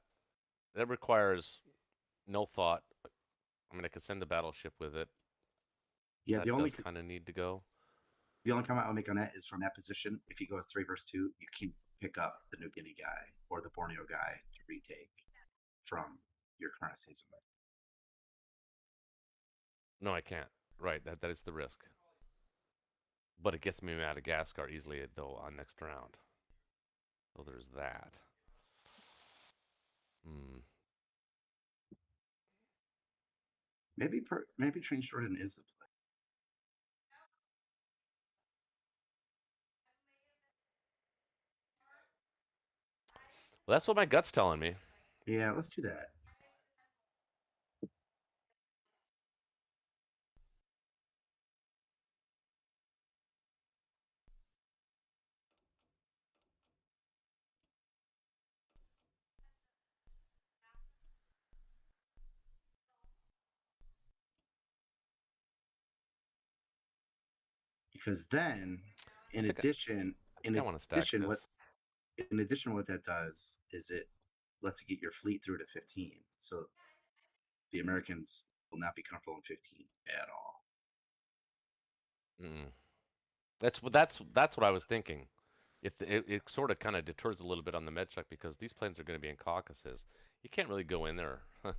That requires no thought. I mean, I could send the battleship with it. Yeah, That does kind of need to go. the only comment I'll make on that is from that position. If he goes 3 versus 2, you can pick up the New Guinea guy or the Borneo guy to retake from your current season. No, I can't. Right, that is the risk. But it gets me Madagascar easily, though, on next round. So there's that. Hmm. Maybe Train Shorten is the play. Well, that's what my gut's telling me. Yeah, let's do that. Because then, in addition, what that does is it lets you get your fleet through to 15. So the Americans will not be comfortable in 15 at all. Mm-mm. That's what I was thinking. If it sort of kind of deters a little bit on the med check because these planes are going to be in Caucasus. You can't really go in there. I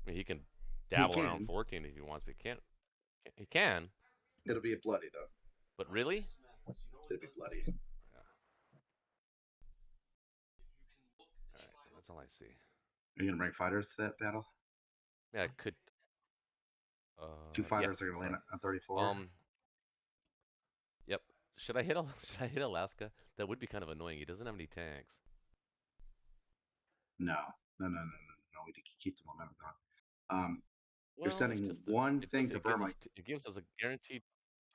mean, he can dabble around 14 if he wants, but he can. It'll be bloody though. But really? It'll be bloody. Yeah. All right, that's all I see. Are you gonna bring fighters to that battle? Yeah, I could. 2 fighters are gonna land on 34. Yep. Should I hit Alaska? That would be kind of annoying. He doesn't have any tanks. No. We need to keep the momentum going. Well, You're sending one thing to Burma. It gives us a guaranteed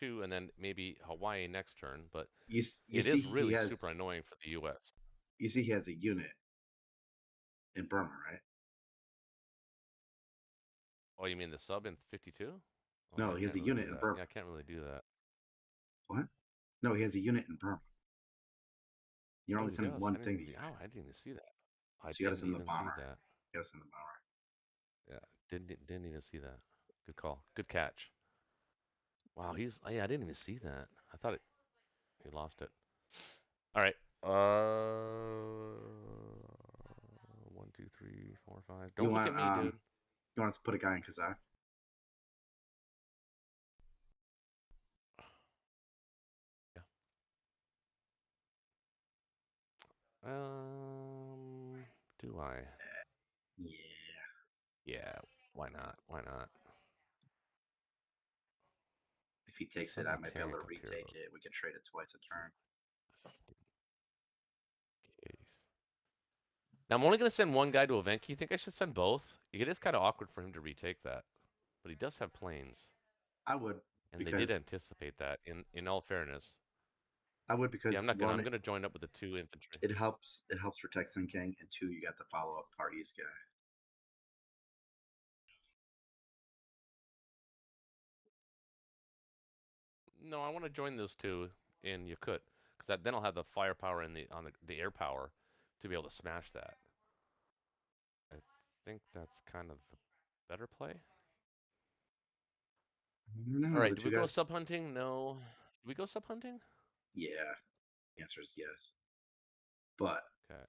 2, and then maybe Hawaii next turn. But You it see is really he has, super annoying for the U.S. You see, he has a unit in Burma, right? Oh, you mean the sub in 52? Oh, No, I he has can't a really unit do in that. Burma. Yeah, I can't really do that. What? No, he has a unit in Burma. You're only he sending does. one thing to I didn't even see that. I So you gotta didn't send the even see bomber. that. You gotta send the bomber. Yeah, didn't even see that. Good call. Good catch. Wow, yeah, I didn't even see that. I thought he lost it. All right. 1, 2, 3, 4, 5. Don't look at me, dude. You want us to put a guy in Kazakh? Yeah. Do I? Yeah. Yeah. Why not? Why not? If he takes it, I might be able to retake it. We can trade it twice a turn. Case. Now I'm only going to send one guy to Evenki. You think I should send both? It is kind of awkward for him to retake that, but he does have planes. I would, and they did anticipate that. In all fairness, I would because yeah, I'm gonna join up with the 2 infantry. It helps protect Sinkang, and 2, you got the follow up parties guy. No, I want to join those 2 in Yakut because then I'll have the firepower and the air power to be able to smash that. I think that's kind of the better play. No, all right, do we go sub hunting? No. Do we go sub hunting? Yeah. The answer is yes. But okay,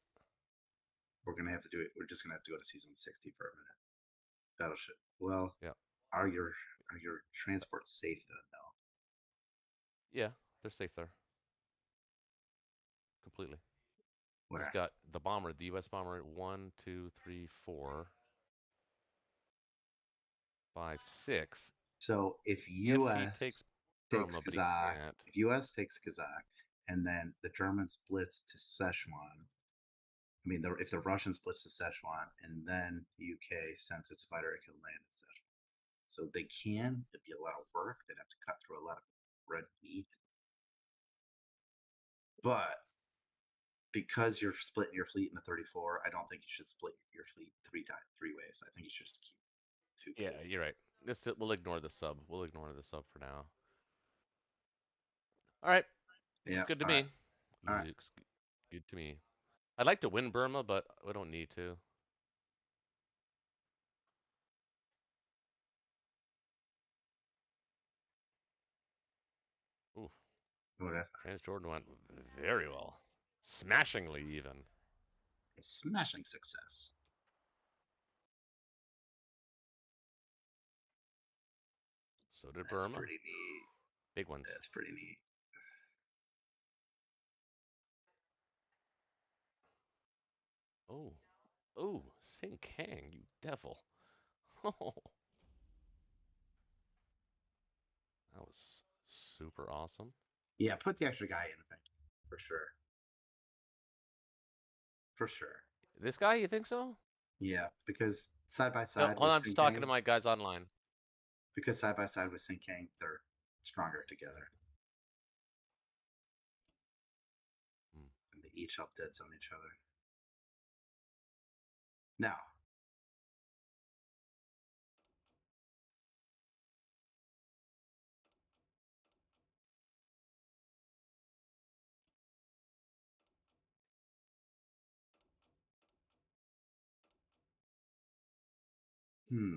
we're gonna have to do it. We're just gonna have to go to season 60 for a minute. Battleship. Well, yeah. Are your transports safe then? No. Yeah, they're safe there. Completely. Where? He's got the bomber, the U.S. bomber. 1, 2, 3, 4, 5, 6. So if U.S. takes Kazakh, if U.S. takes Kazakh, and then the Germans blitz to Szechuan, I mean, if the Russians blitz to Szechuan, and then the UK sends its fighter, it can land in Szechuan. So they can. It'd be a lot of work. They'd have to cut through a lot of red meat. But because you're splitting your fleet into 34, I don't think you should split your fleet three ways. I think you should just keep 2 Yeah, fleets. you're right. We'll ignore the sub. We'll ignore the sub for now. All right. Yeah. Looks good to all me. right. All right. Looks good to me. I'd like to win Burma, but we don't need to. Ooh, What if Transjordan went very well. Smashingly even. a smashing success? So did That's Burma. pretty neat. Big ones. That's pretty neat. Oh. Oh, Sing Kang, you devil. Oh. That was super awesome. Yeah, put the extra guy in effect for sure. For sure. This guy, you think so? Yeah, because side by No, side hold on, with I'm just talking to Sinkang, my guys online. because side by side with Sinkang, they're stronger together, Hmm. and they each help dead zone each other. Now, hmm,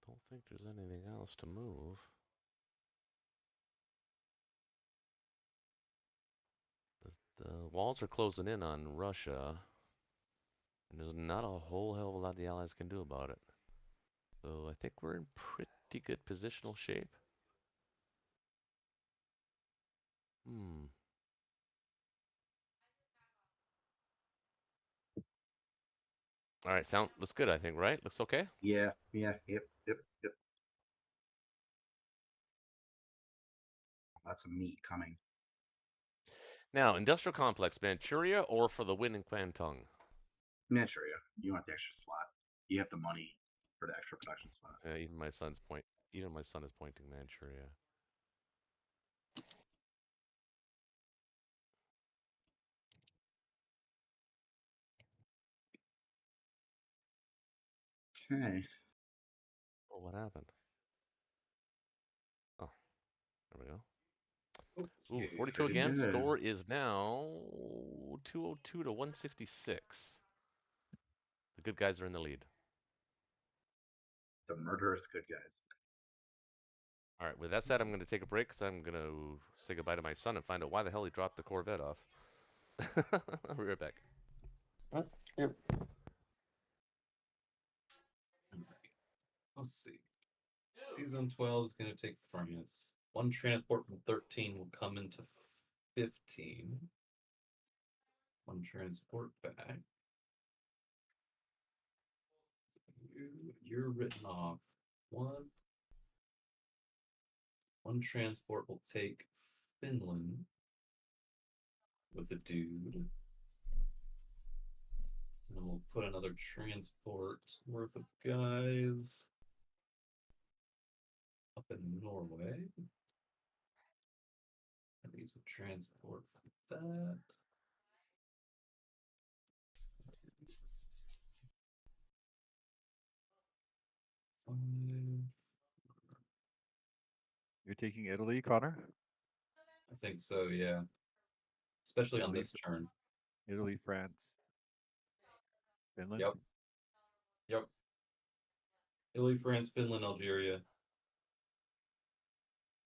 Don't think there's anything else to move. The walls are closing in on Russia, and there's not a whole hell of a lot the Allies can do about it. So I think we're in pretty good positional shape. Hmm. All right, looks good, I think, right? Looks okay? yeah, yep. Lots of meat coming. Now, industrial complex, Manchuria or for the win in Kwantung? Manchuria, you want the extra slot. You have the money for the extra production slot. Even my son is pointing Manchuria. Okay. Oh, what happened? Oh, there we go. Ooh, Okay. 42 Pretty again. good. Score is now 202 to 166. The good guys are in the lead. The murderous good guys. All right, with that said, I'm going to take a break because I'm going to say goodbye to my son and find out why the hell he dropped the Corvette off. I'll be right back. Yep. Alright. Let's see. Season 12 is going to take France. One transport from 13 will come into 15. One transport back. You're written off. One transport will take Finland with a dude. And we'll put another transport worth of guys up in Norway. That leaves a transport for that. Five. You're taking Italy, Connor? I think so, yeah. Especially on Italy, this turn. Italy, France, Finland. Yep. Yep. Italy, France, Finland, Algeria.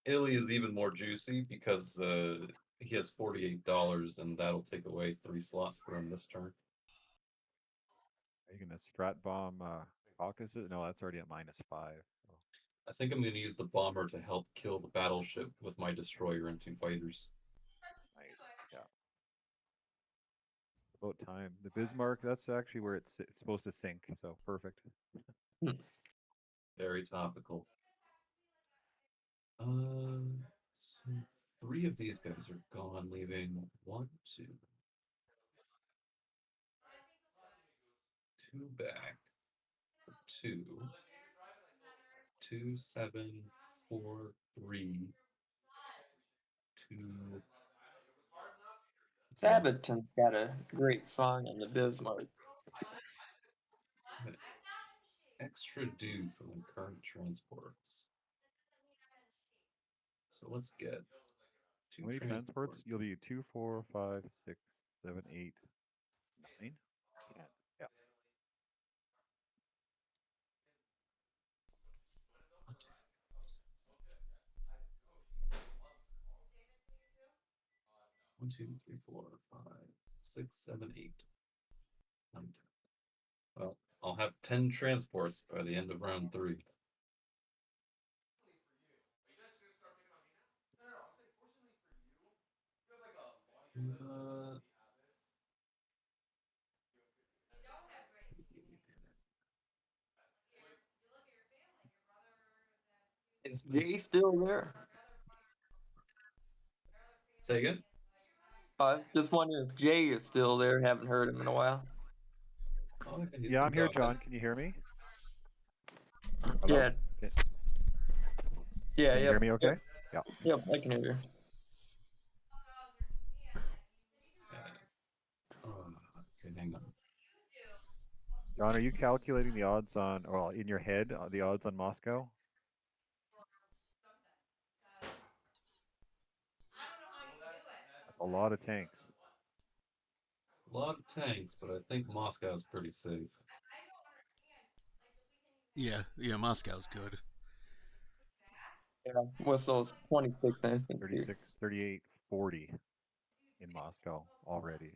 Italy is even more juicy because he has $48 and that'll take away 3 slots for him this turn. Are you gonna strat bomb Caucasus? No, that's already at -5. So. I think I'm going to use the bomber to help kill the battleship with my destroyer and 2 fighters. Nice. Yeah. About time. The Bismarck, that's actually where it's supposed to sink, so perfect. Very topical. So 3 of these guys are gone, leaving 1, 2, 2 back for 2, 2, 7, 4, 3, 2, Sabaton's got a great song on the Bismarck. Extra due from the current transports. So let's get two How many transports? You'll be 2, 4, 5, 6, 7, 8, 9, 10. Yeah. One, two, three, four, 5, 6, 7, 8, 9, 10. Well, I'll have 10 transports by the end of round 3. Is Jay still there? Say again? I just wondering if Jay is still there. Haven't heard him in a while. Oh, he's Yeah, been I'm here, talking. John. Can you hear me? Hello? Yeah. Can, Yeah. can you Yep. hear me okay? Yep. Yeah. Yep. I can hear you. Okay, hang on. John, are you calculating the odds on, well, in your head, the odds on Moscow? A lot of tanks. A lot of tanks, but I think Moscow's pretty safe. Yeah, Moscow's good. Yeah. With those 26 infantry. 36, 38, 40 in Moscow already.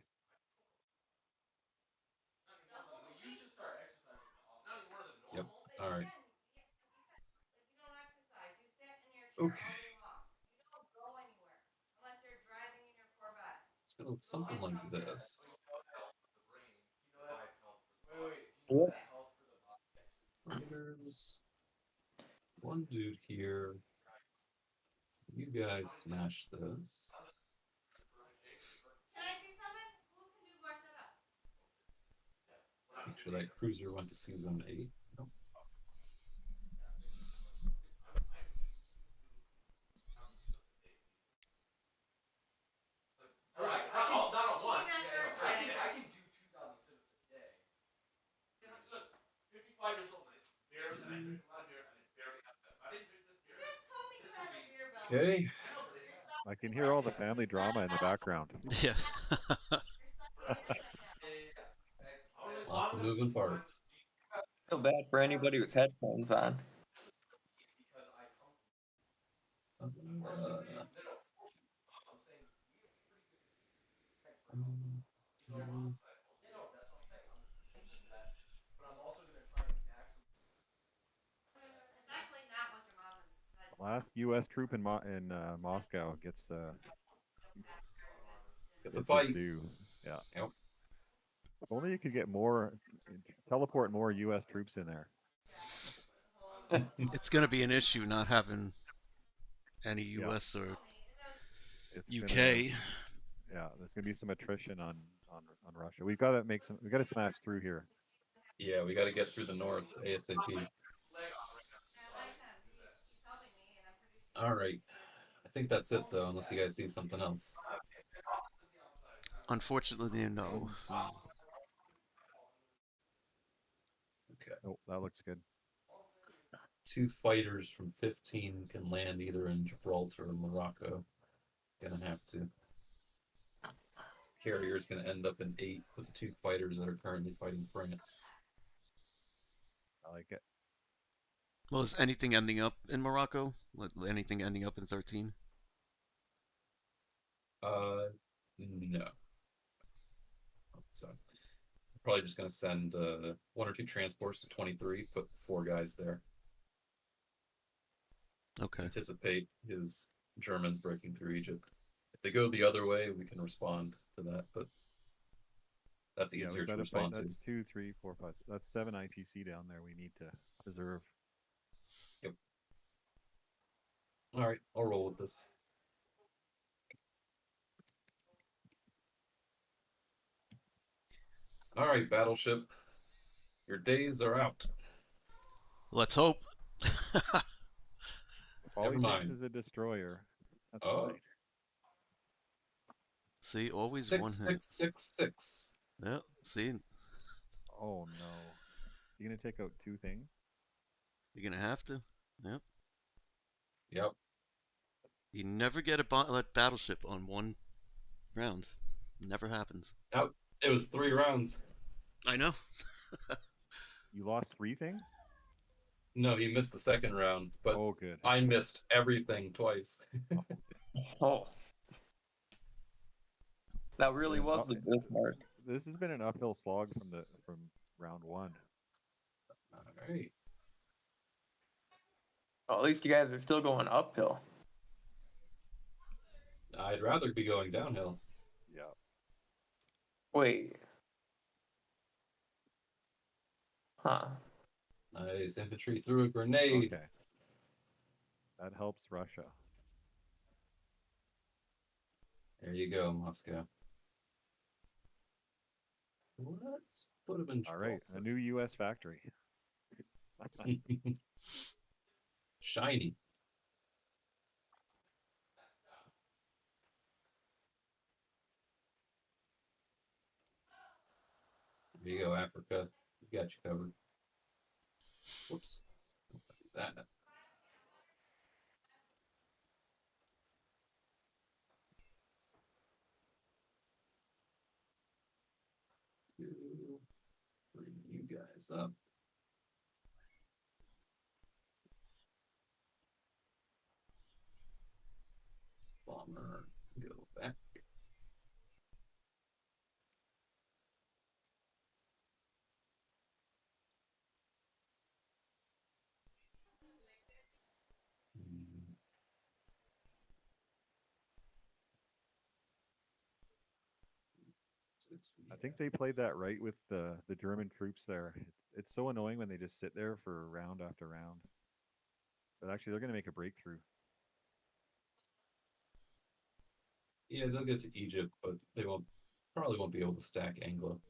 Yep. All right. Okay. It's gonna look something like this. Yep. Fighters. One dude here. You guys smash this. Make sure that cruiser went to sea zone 8. Nope. Okay. I can hear all the family drama in the background. Yeah. Lots of moving parts. Feel bad for anybody with headphones on. The last U.S. troop in Moscow gets It's a his fight. due. Yeah. Yep. If only you could get more, teleport more U.S. troops in there. It's going to be an issue not having any Yeah. U.S. or It's UK. Yeah, there's gonna be some attrition on Russia. We've got to we got to smash through here. Yeah, we got to get through the north ASAP. All right. I think that's it, though, unless you guys see something else. Unfortunately, no. Okay. Oh, that looks good. 2 fighters from 15 can land either in Gibraltar or Morocco. Gonna have to. This carrier's gonna end up in 8 with the 2 fighters that are currently fighting France. I like it. Well, is anything ending up in Morocco? Anything ending up in 13? No. So probably just gonna send 1 or 2 transports to 23. Put 4 guys there. Okay. Anticipate his Germans breaking through Egypt. If they go the other way, we can respond to that, but that's easier to respond to. That's 2, 3, 4, 5. That's 7 IPC down there. We need to preserve. Yep. All right, I'll roll with this. All right, battleship. Your days are out. Let's hope. All Never he thinks mind. is a destroyer. That's Oh. fine. See, always one hit. 666. Yep. See, Oh no. You gonna take out 2 things? you're gonna have to. Yep. Yep. You never get a battleship on one round. Never happens. Nope. It was 3 rounds. I know. You lost 3 things? No, he missed the second round, but Oh, good. I missed everything twice. Oh. That really Yeah, was the Bismarck. This has been an uphill slog from round 1. All right. Well, at least you guys are still going uphill. I'd rather be going downhill. Yeah. Wait. Huh. Nice. Infantry threw a grenade. Okay. That helps Russia. There you go, Moscow. Let's put him in All right, a trouble. new U.S. factory. Shiny. There you go, Africa. We got you covered. Whoops. Don't do that. Bring you guys up. Bomber, go back. Mm, I think they played that right with the German troops there. It's so annoying when they just sit there for round after round. But actually, they're going to make a breakthrough. Yeah, they'll get to Egypt, but they probably won't be able to stack Anglo.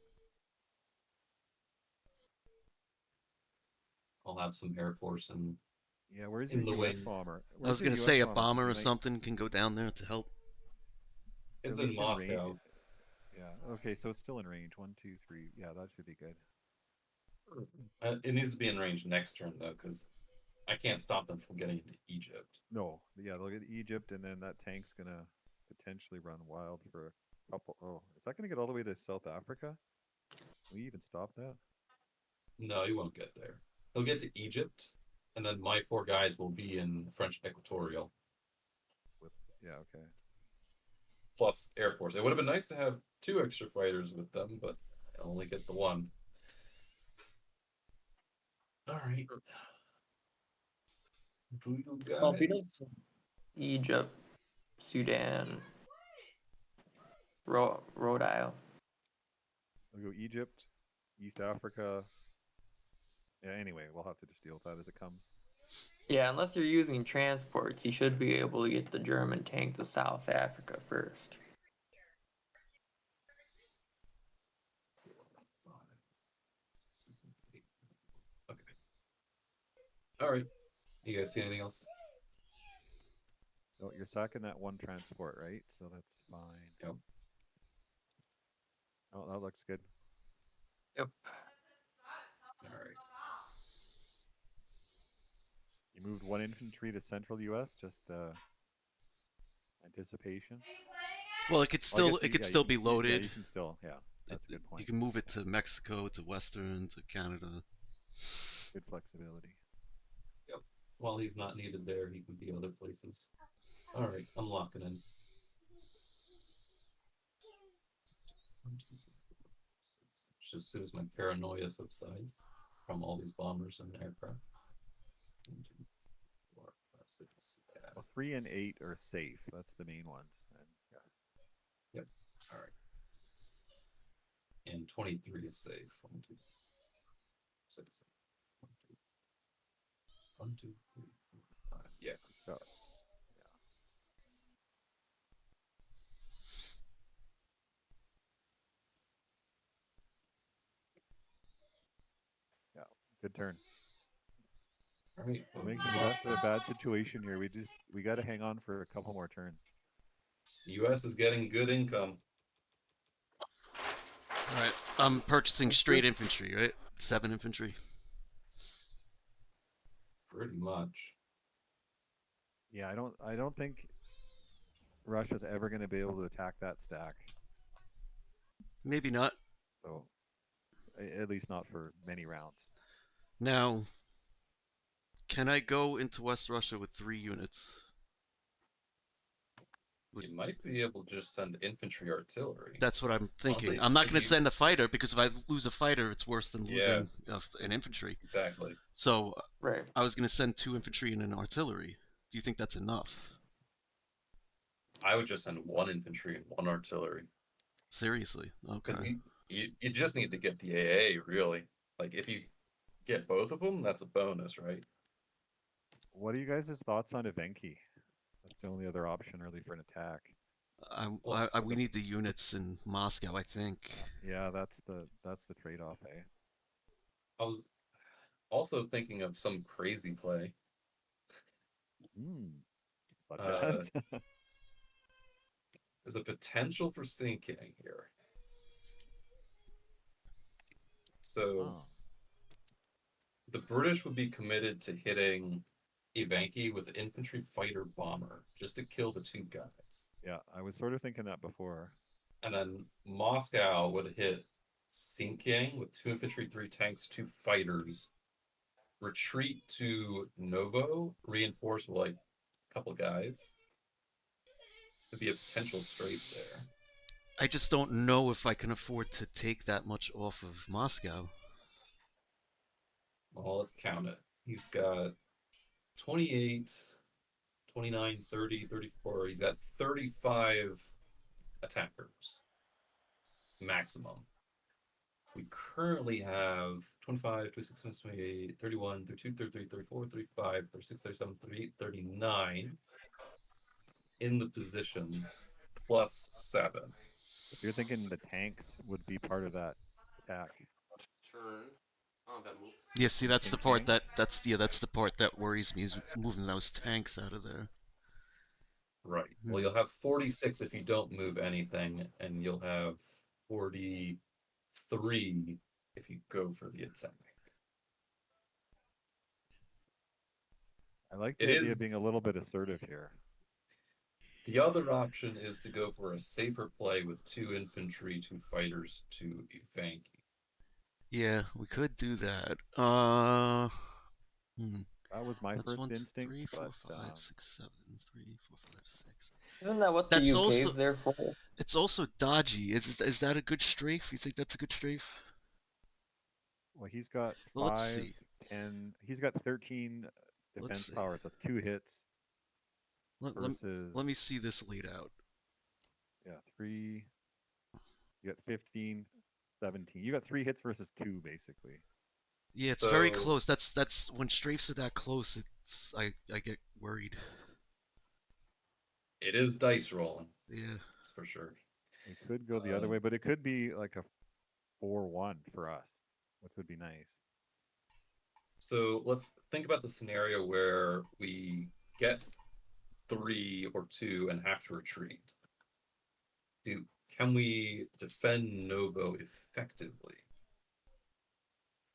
I'll have some Air Force and Yeah, where's in your the U.S. wings. bomber? I was Where's your gonna U.S. say a bomber? 'Cause bomber you or might something can go down there to help. It's at in least in range. Moscow. Yeah. Okay, so it's still in range. 1, 2, 3. Yeah, that should be good. It needs to be in range next turn though, because I can't stop them from getting into Egypt. No, yeah, they'll get Egypt, and then that tank's gonna potentially run wild for a couple. Oh, is that gonna get all the way to South Africa? Will we even stop that? No, he won't get there. He'll get to Egypt, and then my 4 guys will be in French Equatorial. With yeah, okay. Plus Air Force. It would have been nice to have 2 extra fighters with them, but I only get the 1. All right. Do you Well, if you guys? don't Egypt, Sudan, Rhode Island. We'll go Egypt, East Africa. Yeah, anyway, we'll have to just deal with that as it comes. Yeah, unless you're using transports, you should be able to get the German tank to South Africa first. 4, 5, 6, 7, 8. Okay. All right. You guys see anything else? Oh, you're sacking that 1 transport, right? So that's fine. Yep. Oh, that looks good. Yep. All right. You moved 1 infantry to central U.S. Just anticipation. Well, it could Well, I still guess it could yeah, still be Yeah, loaded. you can still. Yeah, that's a good You point. can move it to Mexico, to Western, to Canada. Good flexibility. Yep. While he's not needed there, he can be other places. All right. I'm locking in. 1, 2, 3, 4, 6. Just as soon as my paranoia subsides from all these bombers and aircraft. 1, 2, 4, 5, 6. Yeah. Well, 3 and 8 are safe. That's the main ones. And yeah. Yep. All right. And 23 is safe. 1, 2, 6. 1, 2, 1, 2, 3, 4, 5. Yeah. So, yeah. Good turn. All right. We're making the best of a bad situation here. We got to hang on for a couple more turns. U.S. is getting good income. All right, I'm purchasing straight infantry, right? 7 infantry. Pretty much. Yeah, I don't think Russia's ever going to be able to attack that stack. Maybe not. So, at least not for many rounds. Now, can I go into West Russia with 3 units? You might be able to just send infantry artillery. That's what I'm thinking. Honestly, I'm not if going to you- send a fighter because if I lose a fighter, it's worse than Yeah. losing an infantry. Exactly. So Right. I was going to send 2 infantry and an artillery. Do you think that's enough? I would just send 1 infantry and 1 artillery. Seriously? Because Okay. you just need to get the AA, really. Like, if you get both of them, that's a bonus, right? What are you guys' thoughts on Evenki? That's the only other option really for an attack. We need the units in Moscow, I think. Yeah, that's the trade-off, eh? I was also thinking of some crazy play. Such Uh, as? There's a potential for sinking here. So Oh. the British would be committed to hitting Evenki with infantry fighter bomber just to kill the 2 guys. Yeah, I was sort of thinking that before. And then Moscow would hit Sinkiang with 2 infantry, 3 tanks, 2 fighters. Retreat to Novo, reinforce with like a couple guys. Could be a potential strafe there. I just don't know if I can afford to take that much off of Moscow. Well, let's count it. He's got 28, 29, 30, 34. He's got 35 attackers maximum. We currently have 25, 26, 28, 31, 32, 33, 34, 35, 36, 37, 38, 39 in the position plus 7. So you're thinking the tanks would be part of that attack. Turn. Combat move. Yeah, see, that's the part Sinking? that's the part that worries me is moving those tanks out of there. Right. Well, you'll have 46 if you don't move anything, and you'll have 43 if you go for the attack. I like It the idea of is- being a little bit assertive here. The other option is to go for a safer play with 2 infantry, 2 fighters, 2 Evanki. Yeah, we could do that. That was my That's first 1, 2, instinct, 3, 4, but 5, 6, 7, 3, 4, 5, 6. Isn't that what the That's UK also- is there for? It's also dodgy. Is that a good strafe? You think that's a good strafe? well, he's got Well, let's 5, see. 10. He's got 13 Let's defense see. powers. That's 2 hits versus. Let me see this laid out. Yeah, 3. You got 15, 17. You got 3 hits versus 2, basically. Yeah, it's very So- close. That's when strafes are that close. It's I get worried. It is dice rolling, Yeah. that's for sure. It could go the other way, but it could be like a 4-1 for us, which would be nice. So let's think about the scenario where we get 3 or 2 and have to retreat. Can we defend Novo effectively?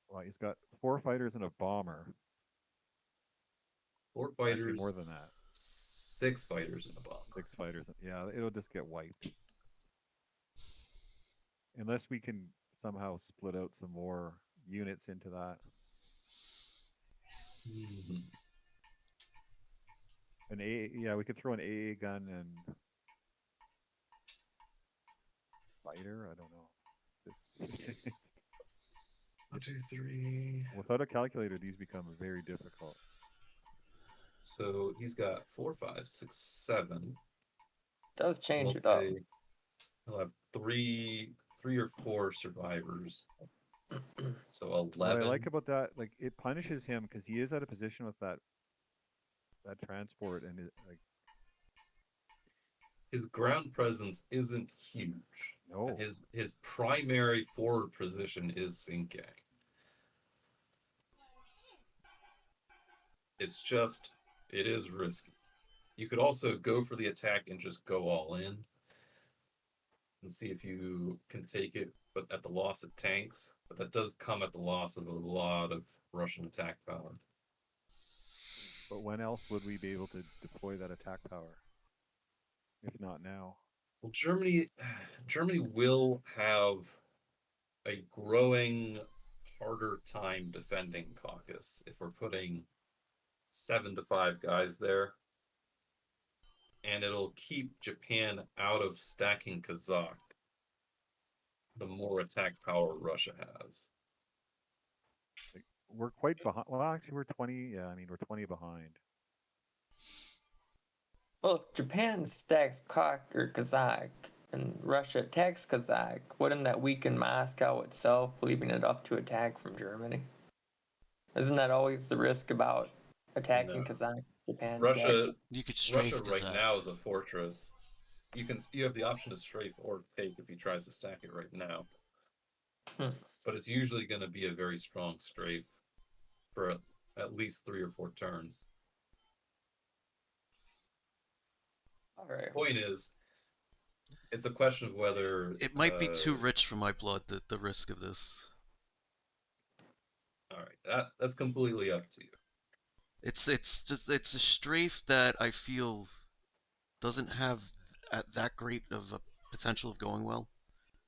Well, he's got 4 fighters and a bomber. 4 Actually, fighters, more than that. 6 fighters in a bomber. 6 fighters. Yeah, it'll just get wiped. Unless we can somehow split out some more units into that. An yeah, we could throw an AA gun and fighter. I don't know. 1, 2, 3. Without a calculator, these become very difficult. So he's got 4, 5, 6, 7. Does change We'll it up. say he'll have 3 or 4 survivors. So 11. What I like about that, like, it punishes him because he is at a position with that transport, and like, his ground presence isn't huge. no, His primary forward position is sinking. It's just, it is risky. You could also go for the attack and just go all in and see if you can take it, but at the loss of tanks. But that does come at the loss of a lot of Russian attack power. But when else would we be able to deploy that attack power? If not now. Well, Germany will have a growing harder time defending caucus if we're putting 7 to 5 guys there. And it'll keep Japan out of stacking Kazakh the more attack power Russia has. We're quite behind. Well, actually, we're 20. Yeah, I mean, we're 20 behind. Well, if Japan stacks Kazakh and Russia attacks Kazakh, wouldn't that weaken Moscow itself, leaving it up to attack from Germany? Isn't that always the risk about attacking No. Kazakh? Japan Russia, stacks? You could strafe Russia right Kazakh. now is a fortress. You have the option to strafe or take if he tries to stack it right now. But it's usually going to be a very strong strafe for at least 3 or 4 turns. All right. Point is, it's a question of whether It might be too rich for my blood, the risk of this. All right, that's completely up to you. It's a strafe that I feel doesn't have that great of a potential of going well,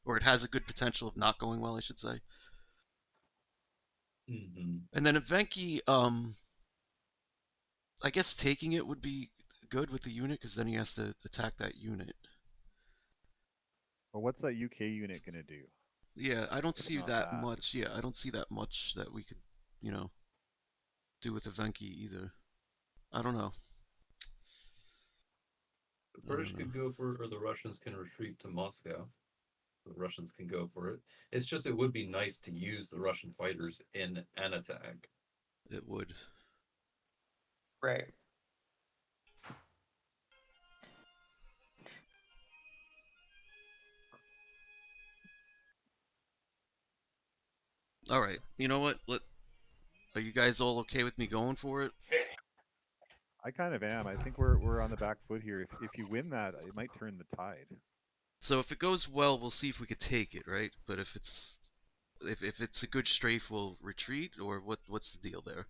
or it has a good potential of not going well, I should say. Mm-hmm. And then Evenki, I guess taking it would be good with the unit because then he has to attack that unit. Well, what's that UK unit gonna do? Yeah, I don't It's see not that bad. much. Yeah, I don't see that much that we could, do with Evenki either. I don't know. The British could go for it, or the Russians can retreat to Moscow. The Russians can go for it. It's just it would be nice to use the Russian fighters in an attack. It would. Right. All right. You know what? Are you guys all okay with me going for it? I kind of am. I think we're on the back foot here. If you win that, it might turn the tide. So if it goes well, we'll see if we could take it, right? But if it's a good strafe, we'll retreat, or what's the deal there?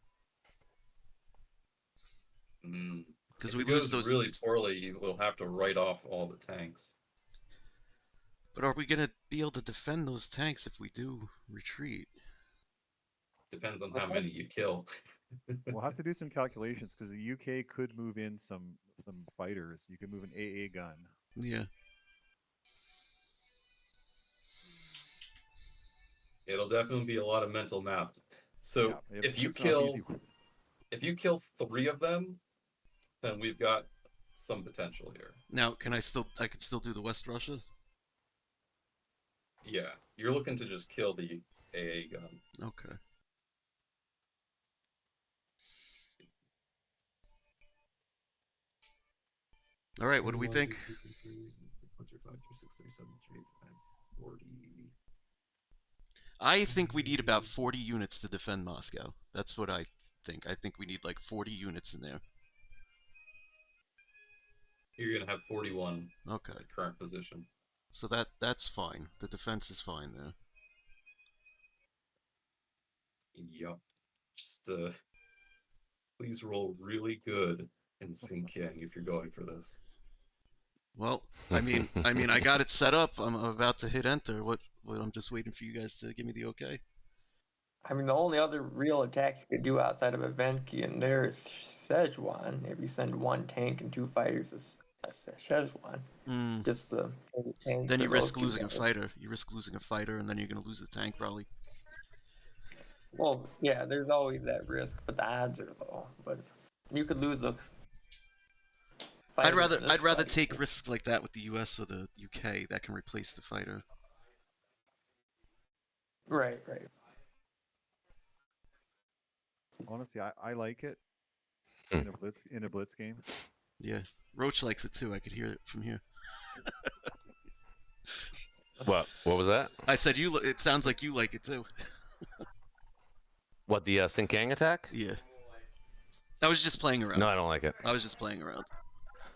Because If we it lose goes those. really poorly, we'll have to write off all the tanks. But are we gonna be able to defend those tanks if we do retreat? Depends on how many you kill. We'll have to do some calculations because the UK could move in some fighters. You could move an AA gun. Yeah. It'll definitely be a lot of mental math. So Yeah, if you it's not easy. kill 3 of them, then we've got some potential here. Now, I could still do the West Russia? Yeah, you're looking to just kill the AA gun. Okay. All right, what do we think? 40. I think we need about 40 units to defend Moscow. That's what I think. I think we need like 40 units in there. You're going to have 41 Okay. at the current position. So that's fine. The defense is fine there. Yup. Just please roll really good in Xinjiang if you're going for this. Well, I mean, I got it set up. I'm about to hit enter. What? I'm just waiting for you guys to give me the okay. I mean, the only other real attack you could do outside of Evenki and there is Szechuan. If you send 1 tank and 2 fighters, it's Szechuan. Just the tank. Then you risk losing a fighter. You risk losing a fighter, and then you're gonna lose the tank probably. Well, yeah, there's always that risk, but the odds are low. But you could lose a. I'd rather take risks like that with the U.S. or the UK that can replace the fighter. Right. Honestly, I like it in a blitz game. Yeah, Roach likes it too. I could hear it from here. What was that? I said you. It sounds like you like it too. What, the Xinjiang attack? Yeah. I was just playing around. No, I don't like it. I was just playing around.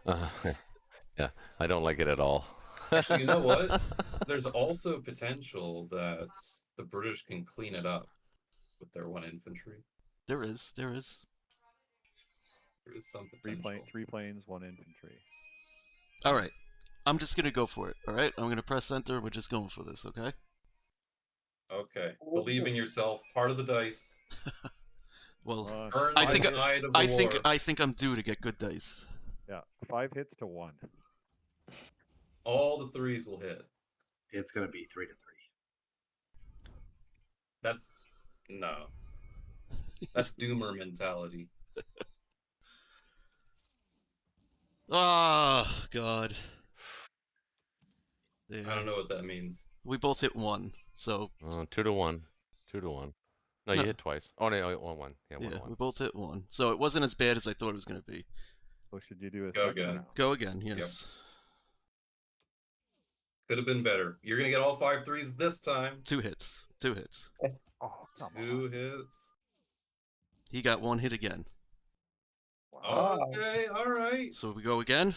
Yeah, I don't like it at all. Actually, you know what? There's also potential that the British can clean it up with their 1 infantry. There is. There is. There is some potential. Three planes, 1 infantry. All right. I'm just going to go for it. All right. I'm going to press enter. We're just going for this. Okay. Okay. Believe in yourself. Part of the dice. Well, Earn I the think tide of the war. I think I'm due to get good dice. Yeah, 5 hits to 1. All the 3s will hit. It's going to be 3 to 3. That's no. That's doomer mentality. Oh God. Yeah. I don't know what that means. We both hit 1, so 2 to 1. 2 to 1. No, you No. hit twice. Oh no, 1-1. Yeah, 1-1. yeah, we both hit 1. So it wasn't as bad as I thought it was going to be. So should you do a Go second again. round? Go again. Yes. Could have been better. You're gonna get all 5 3s this time. 2 hits. 2 hits. Oh, come 2 on. hits. He got 1 hit again. Wow. Okay, all right. So we go again.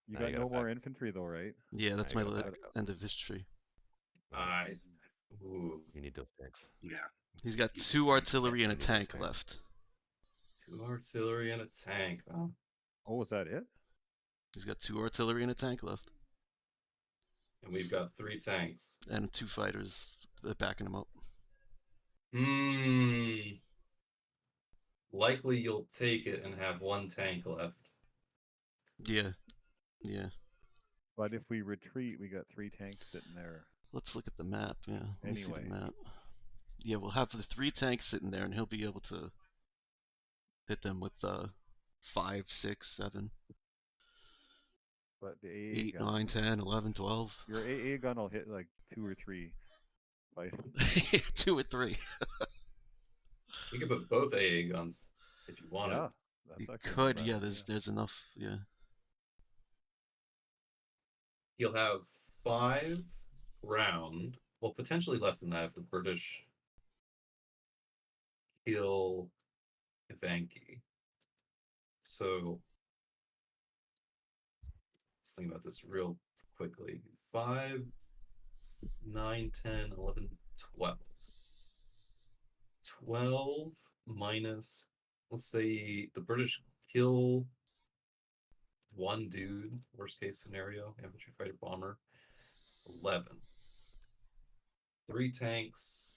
You Now got you gotta no more back. infantry though, right? Yeah, that's Now my you gotta back up. end of history. Nice. Ooh, You need those tanks. Yeah. He's got You 2 can't artillery and a need those tank tanks. left. 2 artillery and a tank. Huh? Oh, was that it? He's got 2 artillery and a tank left, And we've got 3 tanks. and 2 fighters backing him up. Likely you'll take it and have 1 tank left. Yeah, yeah. But if we retreat, we got 3 tanks sitting there. Let's look at the map. Yeah, let me see the Anyway. map. Yeah, we'll have the 3 tanks sitting there, and he'll be able to hit them with 5, 6, 7, But the AA 8, gun, 9, 10, 11, 12. your AA gun will hit like 2 or 3. Like, 2 or 3. You could put both AA guns if you wanted. yeah, that's You actually not a could, bad yeah. idea. There's enough, yeah. He'll have 5 round, well, potentially less than that if the British kill Ivanki. So let's think about this real quickly. 5, 9, 10, 11, 12. 12 minus, let's say the British kill 1 dude, worst case scenario, infantry fighter bomber. 11. 3 tanks.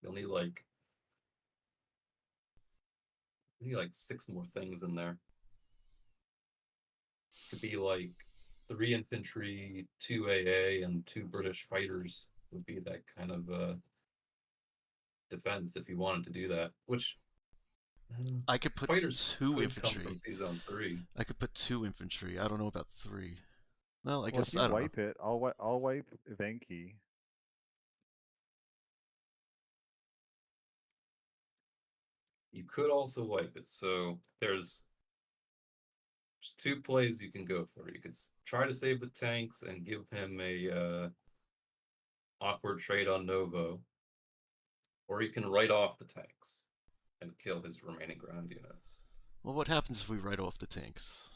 You'll need like 6 more things in there. Could be like 3 infantry, 2 AA, and 2 British fighters would be that kind of defense if you wanted to do that. Which I could put fighters 2 could infantry. come from C-Zone 3. I could put 2 infantry. I don't know about 3. Well, I Well, guess if you I don't know. wipe it, I'll wipe Ivanki. You could also wipe it. So there's 2 plays you can go for. You could try to save the tanks and give him a awkward trade on Novo, or you can write off the tanks and kill his remaining ground units. Well, what happens if we write off the tanks?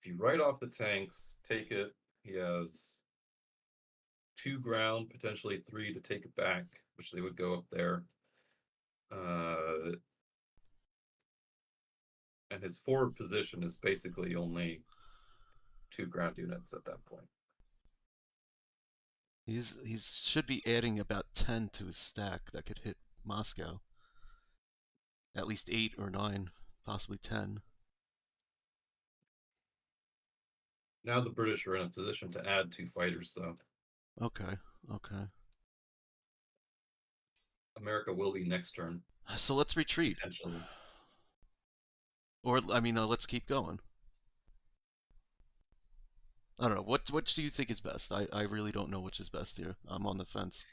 If you write off the tanks, take it. He has 2 ground, potentially 3 to take it back, which they would go up there. And his forward position is basically only 2 ground units at that point. He's should be adding about 10 to his stack that could hit Moscow. At least 8 or 9, possibly 10. Now the British are in a position to add 2 fighters, though. Okay, okay. America will be next turn. So let's retreat. Potentially. Or, I mean, let's keep going. I don't know. What do you think is best? I really don't know which is best here. I'm on the fence.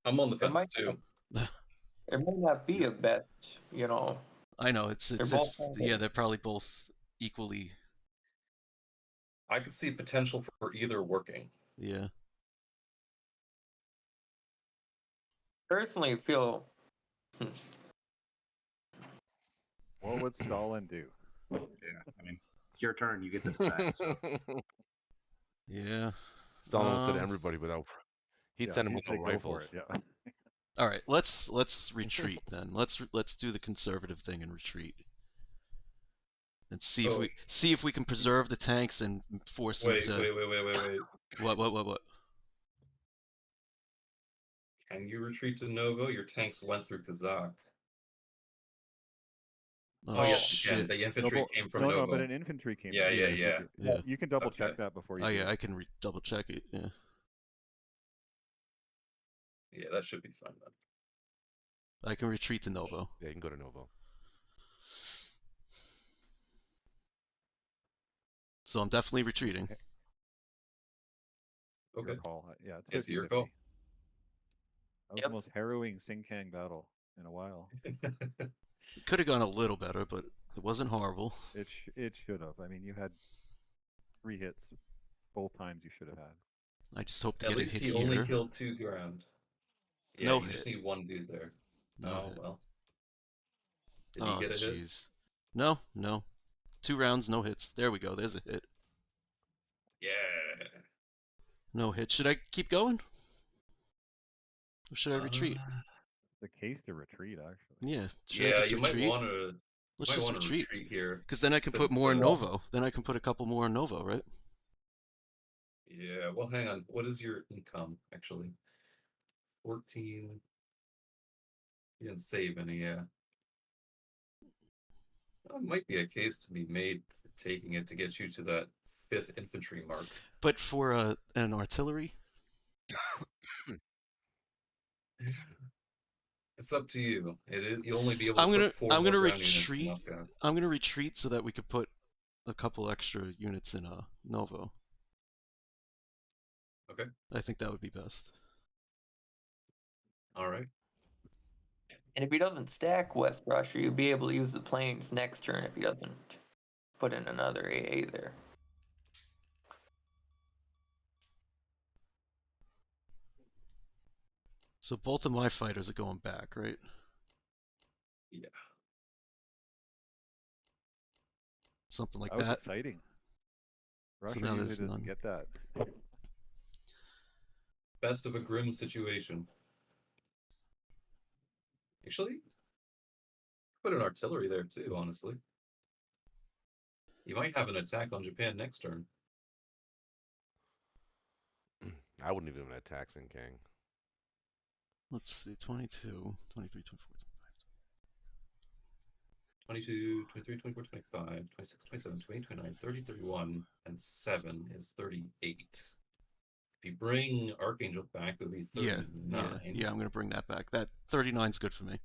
I'm on the fence, might- too. It may not be a bet, you know. I know, it's They're just, both yeah, they're probably both equally, I could see potential for either working. yeah. Personally, feel Well, would Stalin do? Yeah, I mean, it's your turn. You get to decide. So Yeah. Stalin will send everybody without. He'd Yeah, send them he'd with say no go for rifles. it. Yeah. All right. Let's retreat then. Let's do the conservative thing and retreat. And see if we can preserve the tanks and force them Wait, to. wait. What? Can you retreat to Novo? Your tanks went through Kazakh. Oh, yes, you can. shit. The infantry came from no, Novo. but an infantry came. Yeah, from yeah, there. yeah. Yeah. You can double check Okay. that before you. Oh do yeah, it. I can double check it. Yeah. Yeah, that should be fine then. I can retreat to Novo. Yeah, you can go to Novo. So I'm definitely retreating. Okay. Your call. Yeah, It's your 50-50. call. That was the most harrowing Sing-Kang battle in a while. It could have gone a little better, but it wasn't horrible. It should have. I mean, you had 3 hits both times you should have had. I just hope to At get a least hit he here. only killed 2 ground. Yeah, No you hit. just need 1 dude there. No hit. Well. Did he get a hit? Jeez. No. 2 rounds, no hits. There we go. There's a hit. Yeah. No hit. Should I keep going? Or should I retreat? The case to retreat, actually. Yeah. Should I Yeah, just you retreat? might want to. Let's just retreat. Here. Because then I can put more in Novo. Then I can put a couple more in Novo, right? Yeah, well, hang on. What is your income, actually? 14. You didn't save any, yeah. Well, it might be a case to be made for taking it to get you to that 5th infantry mark. But for an artillery? It's up to you. It is. You'll only be able to put 4 I'm more gonna ground units in retreat. Moscow. I'm gonna retreat so that we could put a couple extra units in Novo. Okay. I think that would be best. All right. And if he doesn't stack West Russia, you'll be able to use the planes next turn if he doesn't put in another AA there. So both of my fighters are going back, right? Yeah. Something like That was that. exciting. Russia now usually there's doesn't none. get that. Best of a grim situation. Actually, put an artillery there too, honestly. You might have an attack on Japan next turn. I wouldn't even attack Sing-Kang. Let's see, 22, 23, 24, 22, 23, 24, 25, 26, 27, 28, 29, 30, 31, and 7 is 38. If you bring Archangel back, it would be 39. Yeah, I'm going to bring that back. That 39 is good for me.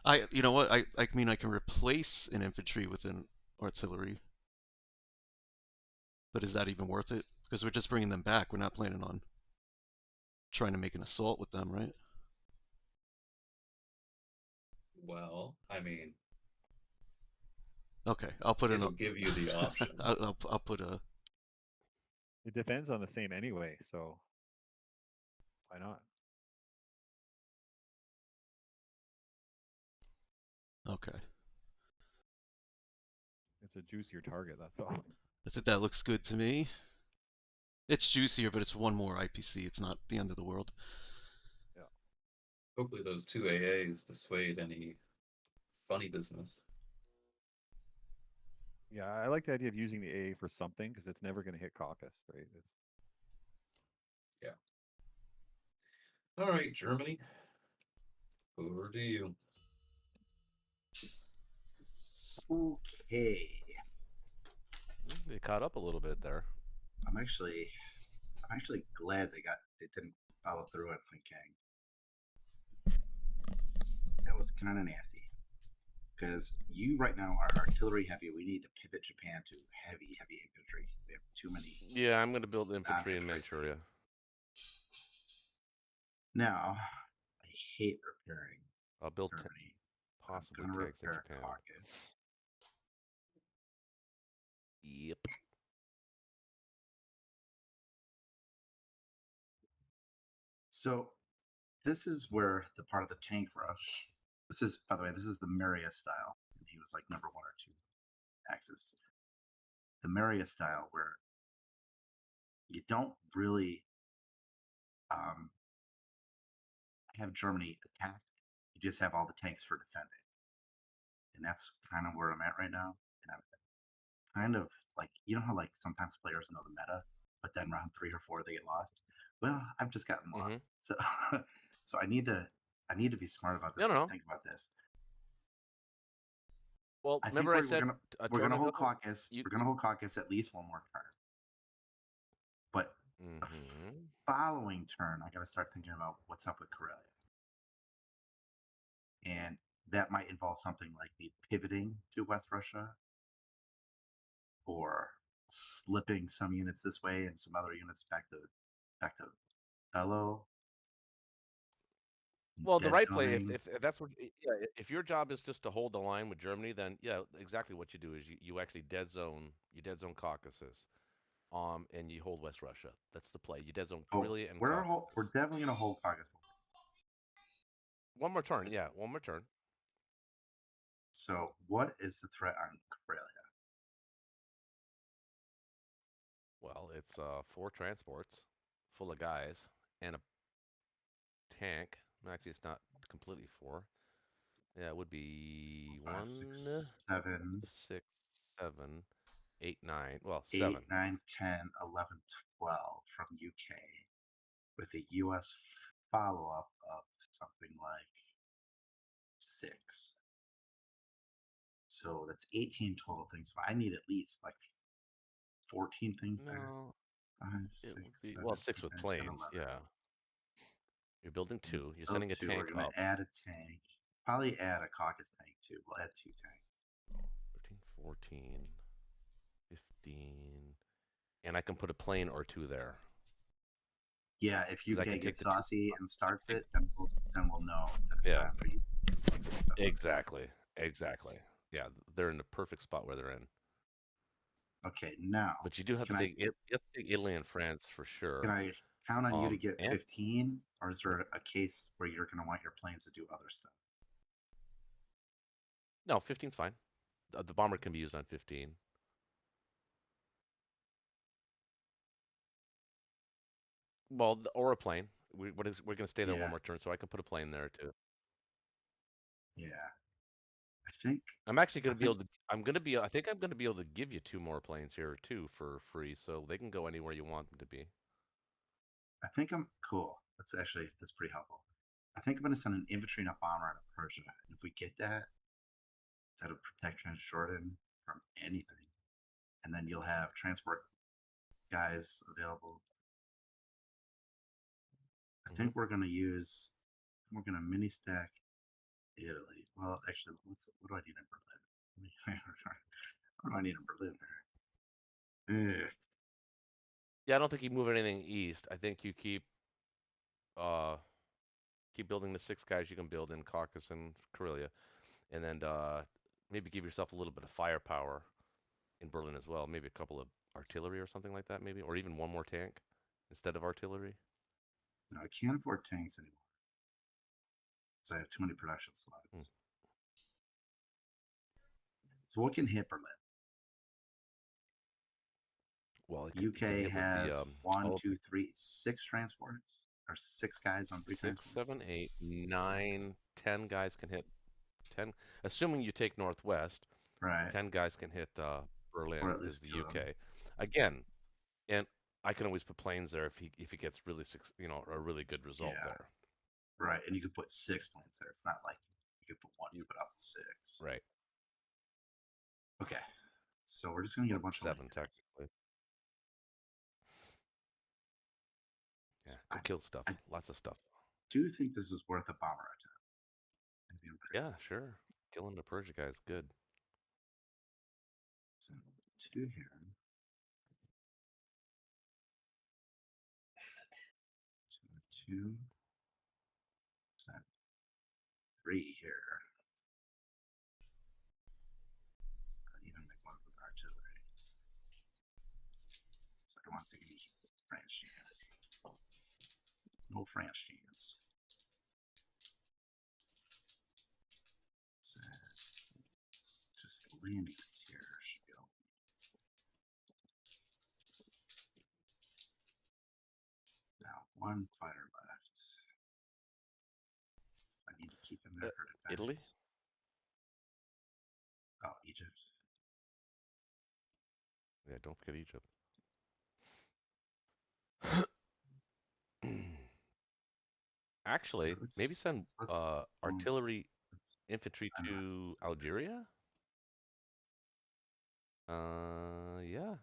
Okay. You know what? I mean, I can replace an infantry with an artillery. But is that even worth it? Because we're just bringing them back. We're not planning on trying to make an assault with them, right? Well, I mean, okay, I'll put it'll give you the option. I'll put a. It depends on the same anyway, so why not? Okay. It's a juicier target, that's all. I think that looks good to me. It's juicier, but it's 1 more IPC. It's not the end of the world. Yeah. Hopefully those 2 AAs dissuade any funny business. Yeah, I like the idea of using the AA for something because it's never going to hit caucus, right? Yeah. All right, Germany. Over to you. okay. They caught up a little bit there. I'm actually glad they didn't follow through on Sing-Kang. That was kind of nasty. Because you right now are artillery heavy. We need to pivot Japan to heavy infantry. We have too many. Yeah, I'm going to build infantry in Manchuria. Now, I hate repairing I'll build Germany. possibly I'm gonna tanks in repair Japan. Caucasus. Yep. So this is where the part of the tank rush. This is, by the way, this is the Maria style. And he was like number 1 or 2 axis. The Maria style where you don't really have Germany attack. You just have all the tanks for defending. And that's kind of where I'm at right now. And I'm kind of like, you know how like sometimes players know the meta, but then round 3 or 4 they get lost. Well, I've just gotten lost. So so I need to be smart about this. No. Think about this. Well, I think remember I we're said gonna hold caucus. We're gonna hold caucus at least 1 more turn. But the following turn, I got to start thinking about what's up with Karelia. And that might involve something like me pivoting to West Russia or slipping some units this way and some other units back to Bello. Well, the Dead right play, zoning. if that's what, if your job is just to hold the line with Germany, then yeah, exactly what you do is you actually dead zone Caucasus, and you hold West Russia. That's the play. You dead zone Karelia and Caucasus. We're definitely gonna hold Caucasus. 1 more turn, yeah, 1 more turn. So what is the threat on Karelia? Well, it's 4 transports full of guys and a tank. Actually, it's not completely 4. Yeah, it would be 5, 1, 6, 7, 6, 7, 8, 9. Well, 8, 7. 9, 10, 11, 12 from UK with a US follow-up of something like 6. So that's 18 total things. So I need at least like 14 things there. No, 5, it 6, would be 7, well 6 with 8, 9, 10, planes. 11. Yeah, you're building 2. You're Oh, sending a 2. tank We're gonna up. add a tank. Probably add a caucus tank too. We'll add 2 tanks. 13, 14, 15, and I can put a plane or 2 there. Yeah, if 'Cause I can UK take gets the 2. saucy and starts it, then we'll know that it's Yeah, time for you to take some stuff. exactly. Yeah, they're in the perfect spot where they're in. Okay, now But you do have to take you have to take Italy and France for sure. can I count on you to get And 15, or is there a case where you're going to want your planes to do other stuff? no, 15's fine. The bomber can be used on 15. Well, or a plane. We're going to stay there 1 more turn, so I can put a plane there too. Yeah, I think I'm actually going to be able to. I think I'm going to be able to give you 2 more planes here too for free, so they can go anywhere you want them to be. I'm cool. That's pretty helpful. I think I'm going to send an infantry and a bomber out of Persia. And if we get that, that'll protect Transjordan from anything. And then you'll have transport guys available. I think we're going to mini stack Italy. Well, actually, what do I need in Berlin? What do I need in Berlin here? Yeah, I don't think you move anything east. I think you keep building the 6 guys you can build in Caucasus and Karelia, and then maybe give yourself a little bit of firepower in Berlin as well. Maybe a couple of artillery or something like that, maybe, or even 1 more tank instead of artillery. No, I can't afford tanks anymore because I have too many production slots. So what can hit Berlin? Well, UK has 1, 2, 3, 6 transports, or 6 guys on 3 6, transports. 7, 8, 9, 10 guys can hit 10. Assuming you take Northwest, Right. 10 guys can hit Berlin. Or at Is least the 2 of them. UK again, and I can always put planes there if he gets really a really good result there. Right, and you could put 6 planes there. It's not like you could put 1, you put up to 6. Right. Okay, so we're just gonna get a bunch 7 of 7 technically. Yeah, go kill stuff. Lots of stuff. Do you think this is worth a bomber attack? Yeah, sure. Killing the Persia guy is good. So 2 here. 2. 3 here. I even make 1 with artillery. So I don't want to take any French units. No France jeans. So, just landing it here should be all. Now one fighter left. I need to keep him there for defense. Italy? Oh, Egypt. Yeah, don't forget Egypt. Actually, Let's- maybe send let's- artillery let's- infantry I'm not- to Algeria? Yeah.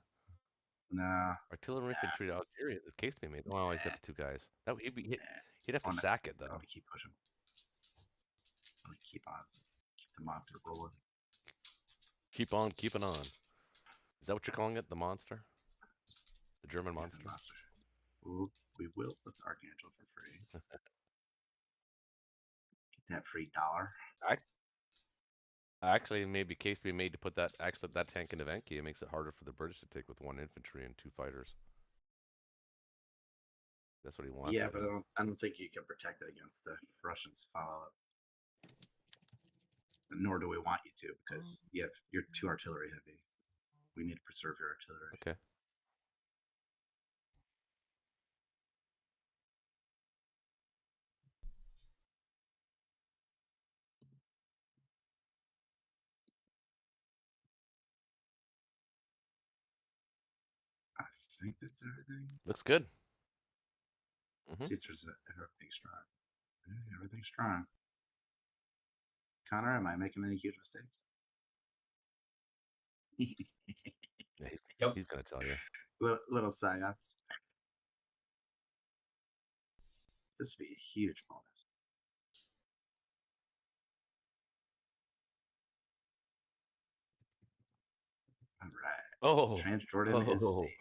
Nah. Artillery infantry to Algeria. The case be made. Oh, he's got the two guys. That he'd have to sack it I'm though. gonna keep pushing. I'm gonna keep the monster rolling. Keep on keeping on. Is that what you're calling it? The monster? The German Yeah, monster? the monster. Ooh, we will. Let's Archangel for free. Get that free dollar. Actually, maybe case to be made to put that tank into Venki. It makes it harder for the British to take with one infantry and two fighters. That's what he wants. Yeah, but I don't think you can protect it against the Russians' follow-up. Nor do we want you to, because you're too artillery heavy. We need to preserve your artillery. Okay. I think that's everything. Looks good. Let's see if there's everything strong. Yeah, everything's strong. Connor, am I making any huge mistakes? Yeah, he's gonna tell you. Little psyops. This would be a huge bonus. All right. Oh. Transjordan is Oh. safe.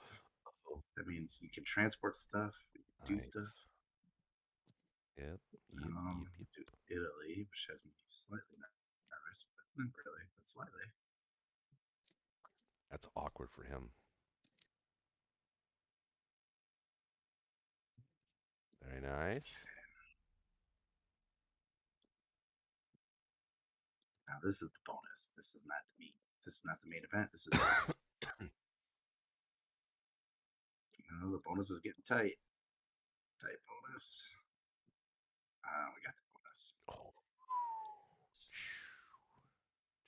That means you can transport stuff, you can do Nice. stuff. Yep. Yep. To Italy, which has me slightly nervous, but not really, but slightly. That's awkward for him. Very nice. Okay. Now this is the bonus. This is not the meat. This is not the main event. This is the bonus is getting tight. Tight bonus. We got the bonus. Oh.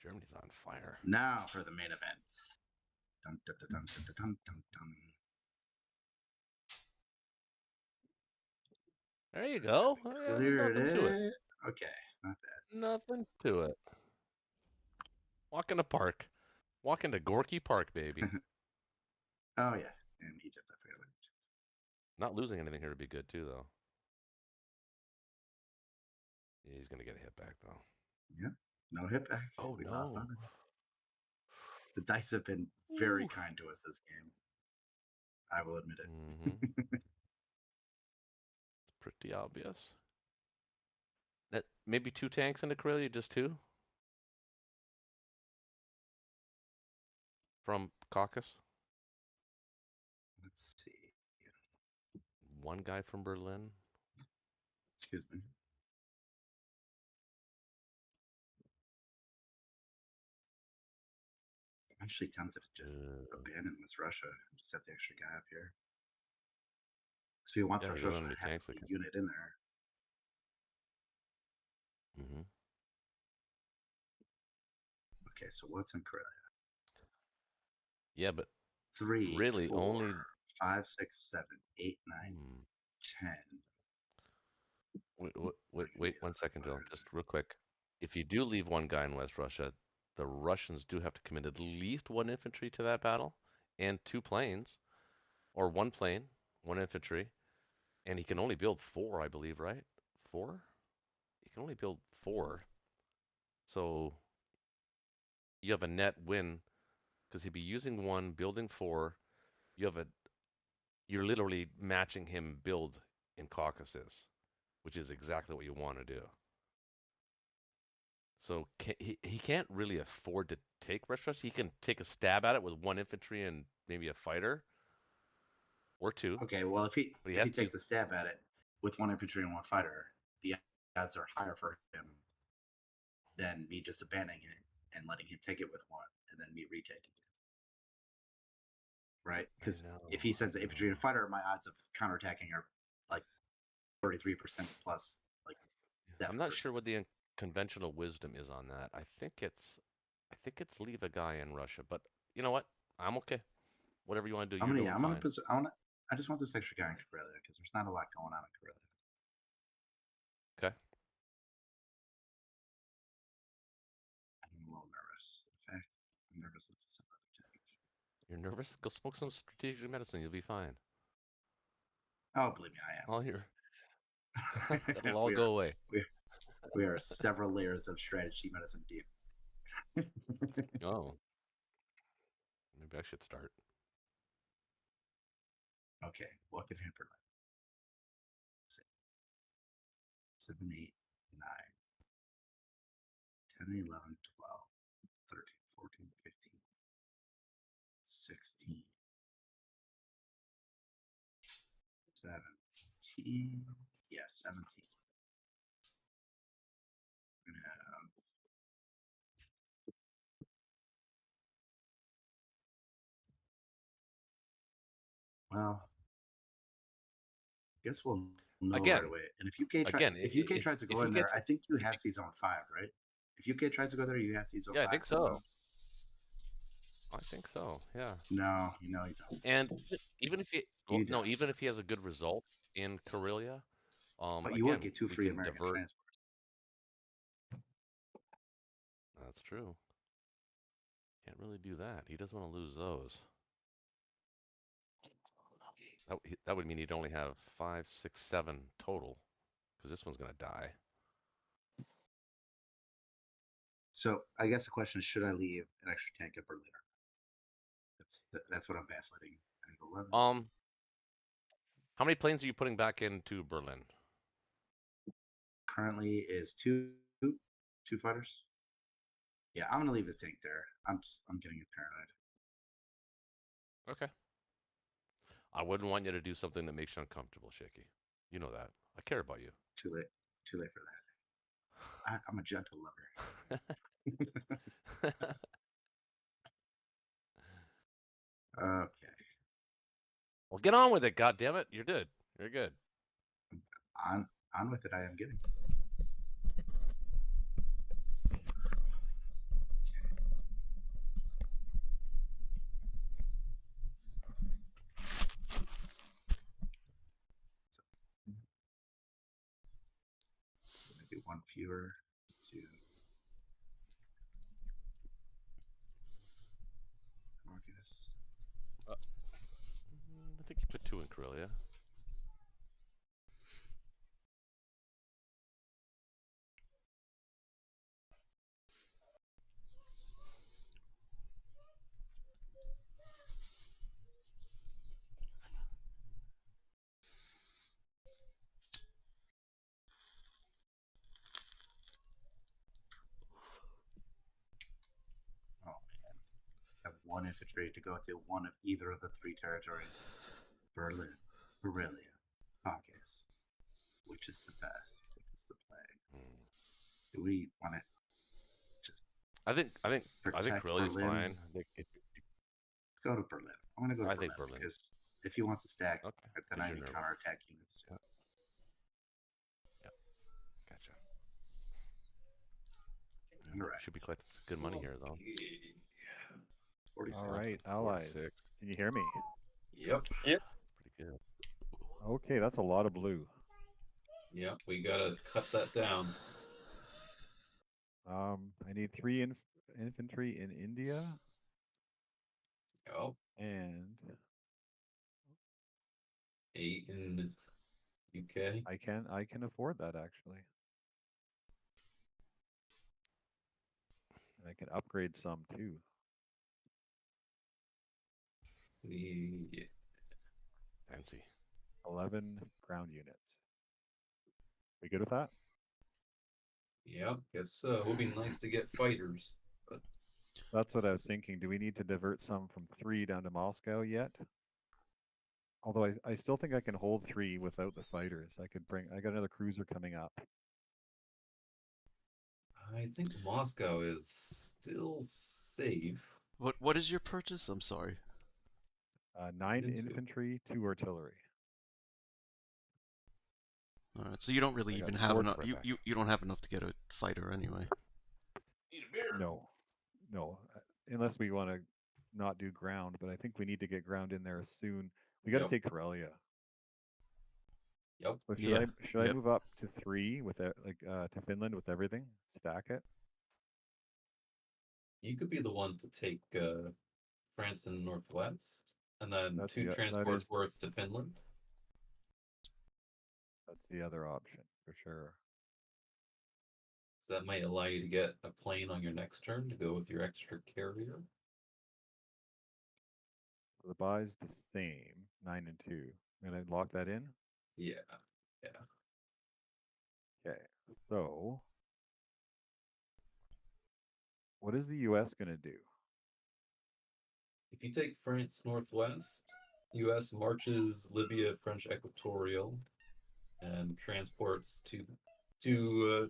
Germany's on fire. Now for the main event. Dun, dun, dun, dun, dun, dun, dun, dun. There you go. Cleared Nothing to it. Okay, not bad. Nothing to it. Walk in the park. Walk into Gorky Park, baby. Oh yeah, in Egypt, I forgot about Egypt. Not losing anything here would be good too, though. Yeah, he's gonna get a hit back though. Yeah, no hit back. Oh We no. lost on it. The dice have been very kind to us this game. I will admit it. It's pretty obvious. That maybe two tanks into Karelia, just two? From Caucasus? Let's see. One guy from Berlin? Excuse me. I'm actually tempted to just abandon West Russia and just have the extra guy up here. Because we want Russia to have a unit in there. Okay, so what's in Karelia? Yeah, but 3, really 4, only 5, 6, 7, 8, 9, 10. Wait 1 second, Joe. Just real quick. If you do leave one guy in West Russia, the Russians do have to commit at least one infantry to that battle and two planes, or one plane, one infantry, and he can only build 4, I believe, right? 4? He can only build 4. So you have a net win because he'd be using 1, building 4. You're literally matching him build in Caucasus, which is exactly what you want to do. So he can't really afford to take West Russia. He can take a stab at it with 1 infantry and maybe a fighter or 2. Okay, well if he takes a stab at it, with 1 infantry and 1 fighter, the odds are higher for him than me just abandoning it and letting him take it with 1, and then me retaking it. Right? Because if he sends an infantry and a fighter, my odds of counterattacking are like 33% plus. Like, I'm not 7%. sure what the conventional wisdom is on that. I think it's leave a guy in Russia, but you know what? I'm okay. Whatever you want to do, you're doing fine. I just want this extra guy in Karelia because there's not a lot going on in Karelia. Okay. I'm a little nervous. In fact, I'm nervous at some other tank. You're nervous? Go smoke some strategic medicine. You'll be fine. Oh, believe me, I am. All here. That'll all go away. We are several layers of strategy medicine deep. Oh. Maybe I should start. Okay, what can hamper that? 7, 8, 9, 10, 11, 12, 13, 14, 15, 16, 17. Yeah, 17. We're gonna have well, I guess we'll know Again, right away. And if UK tries to go he in there, gets- I think you have C zone 5, right? If UK tries to go there, you have C zone 5. Yeah, I think so. I think so. Yeah. No, you don't. And even if he You don't. even if he has a good result in Karelia, But you again, would get 2 we free can American divert. transports. That's true. Can't really do that. He doesn't want to lose those. That would mean he'd only have 5, 6, 7 total, because this one's gonna die. So I guess the question is, should I leave an extra tank at Berlin? That's what I'm vacillating. I have 11. How many planes are you putting back into Berlin? Currently is two fighters. Yeah, I'm gonna leave the tank there. I'm getting paranoid. Okay. I wouldn't want you to do something that makes you uncomfortable, Shaky. You know that. I care about you. Too late for that. I'm a gentle lover. Okay. Well, get on with it, goddammit. You're good. You're good. On with it. I am getting. So, maybe 1 fewer to Marcus. I think you put 2 in Karelia. Oh man, I have 1 infantry to go to one of either of the 3 territories: Berlin, Karelia, Caucasus. Which is the best? Which is the play? Do we want to just? I think Karelia's Berlin? fine. Let's go to Berlin. I'm gonna go to Berlin because if he wants to stack, then I need counterattack units. Yeah. Gotcha. All right. Should be collecting some good money here, though. 46. All right, allies. 46. Can you hear me? Yep. Pretty good. Okay, that's a lot of blue. Yep, we gotta cut that down. I need 3 infantry in India Oh, and 8 in UK. I can afford that actually. And I can upgrade some too. Fancy. 11 ground units. We good with that? Yep, guess so. It would be nice to get fighters, but That's what I was thinking. Do we need to divert some from 3 down to Moscow yet? Although I still think I can hold 3 without the fighters. I got another cruiser coming up. I think Moscow is still safe. What is your purchase? I'm sorry. 9 Into. infantry, 2 artillery. All right, so you don't really I got even have 4 enough. Quebec. You don't have enough to get a fighter anyway. No, unless we want to not do ground, but I think we need to get ground in there soon. We got to Yep. take Karelia. Yep. So Yeah, should I yep. move up to 3 with to Finland with everything? Stack it. You could be the one to take France and Northwest, and then That's 2 that transports is worth to Finland. that's the other option for sure. So that might allow you to get a plane on your next turn to go with your extra carrier. So the buy's the same, 9 and 2. I'm gonna lock that in. Yeah. Okay, so what is the U.S. gonna do? If you take France Northwest, U.S. marches Libya French Equatorial, and transports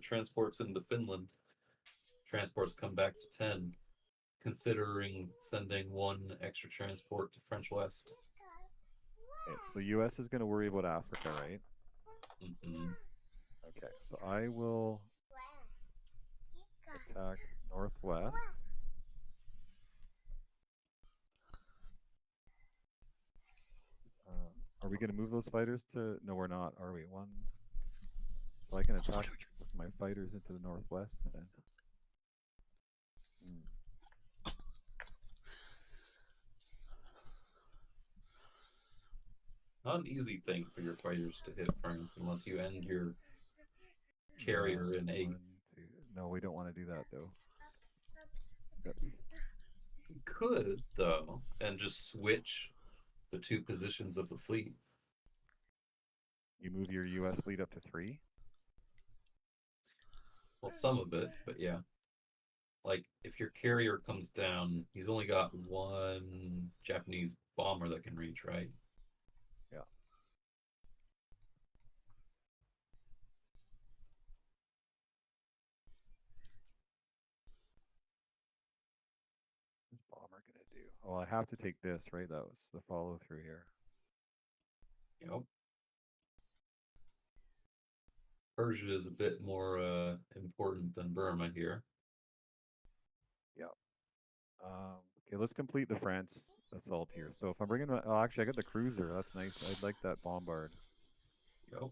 transports into Finland. Transports come back to 10, considering sending 1 extra transport to French West. Okay, so U.S. is gonna worry about Africa, right? Mm-hmm. Okay, so I will attack Northwest. Are we going to move those fighters to? No, we're not, are we? One. So I can attack with my fighters into the Northwest then. Not an easy thing for your fighters to hit France unless you end your carrier in 8. 1, 2. No, we don't want to do that though. Got You could, though, and just switch the 2 positions of the fleet. You move your U.S. fleet up to 3. Well, some of it, but yeah. Like, if your carrier comes down, he's only got 1 Japanese bomber that can reach, right? Yeah. What's bomber gonna do? Oh, I have to take this, right? That was the follow through here. Yep. Persia is a bit more important than Burma here. Yeah. Okay, let's complete the France assault here. So if I'm bringing, oh, actually, I got the cruiser. That's nice. I'd like that bombard. Yep.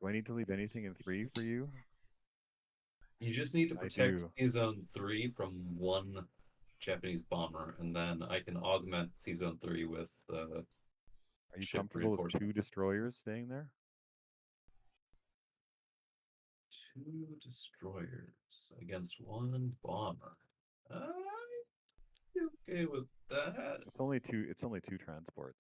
Do I need to leave anything in 3 for you? You just need to I protect do. Sea Zone 3 from 1 Japanese bomber, and then I can augment Sea Zone 3 with Are you ship comfortable with 2 reinforcements. destroyers staying there? 2 destroyers against 1 bomber. I'm okay with that. It's only 2. It's only 2 transports.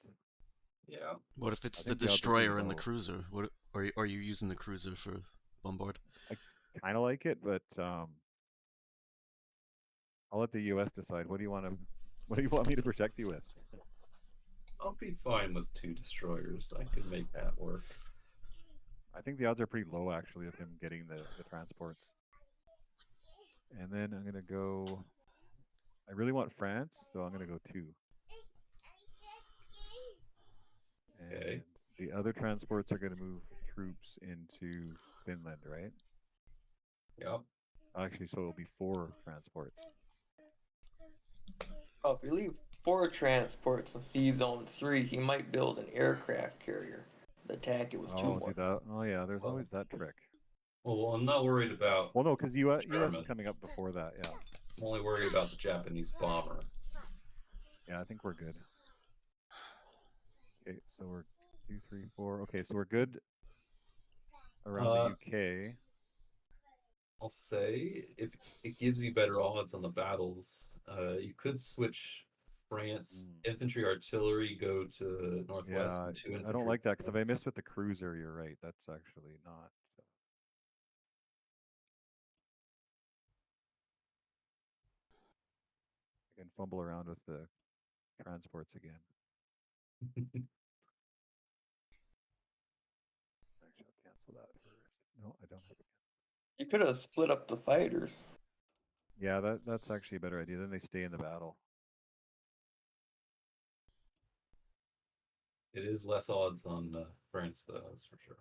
Yeah. What if it's I the think the odds are pretty destroyer and the low. cruiser? What are you using the cruiser for bombard? I kind of like it, but I'll let the U.S. decide. What do you want to? What do you want me to protect you with? I'll be fine with 2 destroyers. I can make that work. I think the odds are pretty low actually of him getting the transports. And then I'm gonna go. I really want France, so I'm gonna go 2. Okay. And the other transports are gonna move troops into Finland, right? Yep. Actually, so it'll be 4 transports. Oh, if you leave 4 transports in Sea Zone 3, he might build an aircraft carrier. The attack it was too Oh, do much. that. Oh yeah, there's Well, always that trick. well, I'm not worried about Well, no, because US is Germans. coming up before that. Yeah. I'm only worried about the Japanese bomber. Yeah, I think we're good. Okay, so we're 2, 3, 4. Okay, so we're good around the UK. I'll say if it gives you better odds on the battles, you could switch France infantry artillery, go to Northwest, Yeah, and 2 infantry. I don't like that because if I miss with the cruiser, you're right. That's actually not. So. I can fumble around with the transports again. Actually, I'll cancel that first. No, I don't have it. You could have split up the fighters. Yeah, that's actually a better idea. Then they stay in the battle. It is less odds on France, though, that's for sure.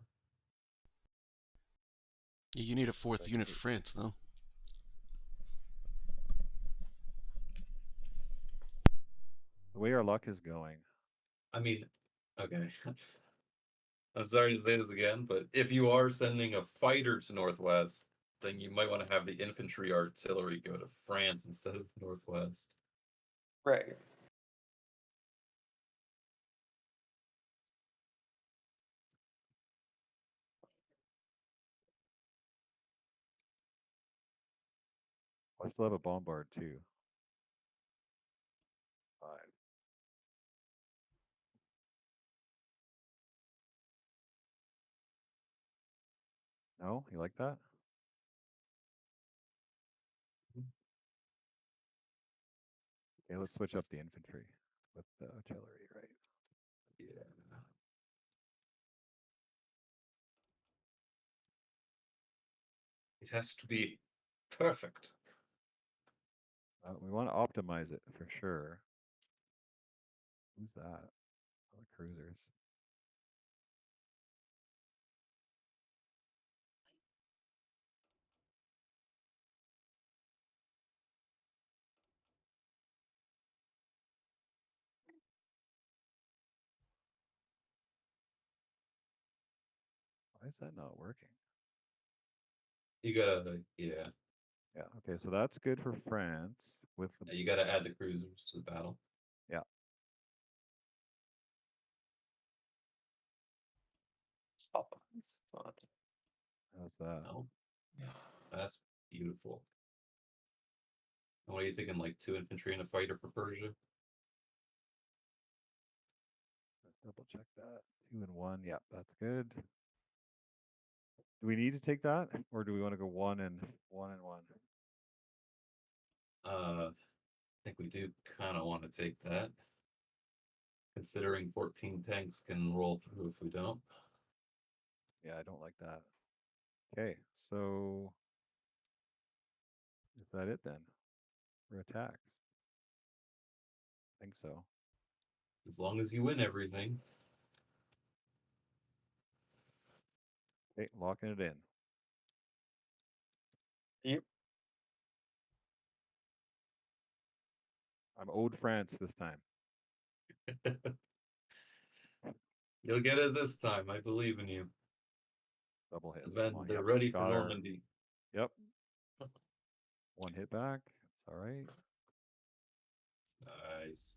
Yeah, you need a fourth Like unit for eight. France, though. The way our luck is going, I mean, okay. I'm sorry to say this again, but if you are sending a fighter to Northwest, then you might want to have the infantry artillery go to France instead of Northwest. Right. I still have a bombard too. 5. No, you like that? Okay, let's switch up the infantry with the artillery, right? Yeah. It has to be perfect. We want to optimize it for sure. Who's that? Oh, the cruisers. Why is that not working? You gotta, yeah. Yeah, okay, so that's good for France with the You gotta add the cruisers to the battle. yeah. How's that? Oh, that's beautiful. And what are you thinking, like 2 infantry and a fighter for Persia? Let's double check that. 2 and 1. Yeah, that's good. Do we need to take that, or do we want to go 1 and 1 and 1? I think we do kind of want to take that, considering 14 tanks can roll through if we don't. Yeah, I don't like that. Okay, so is that it then for attacks? I think so. As long as you win everything. Okay, locking it in. Yep. I'm owed France this time. You'll get it this time. I believe in you. Double hits. Then Come on, they're yep, ready for got her. Normandy. Yep. 1 hit back. It's all right. Nice.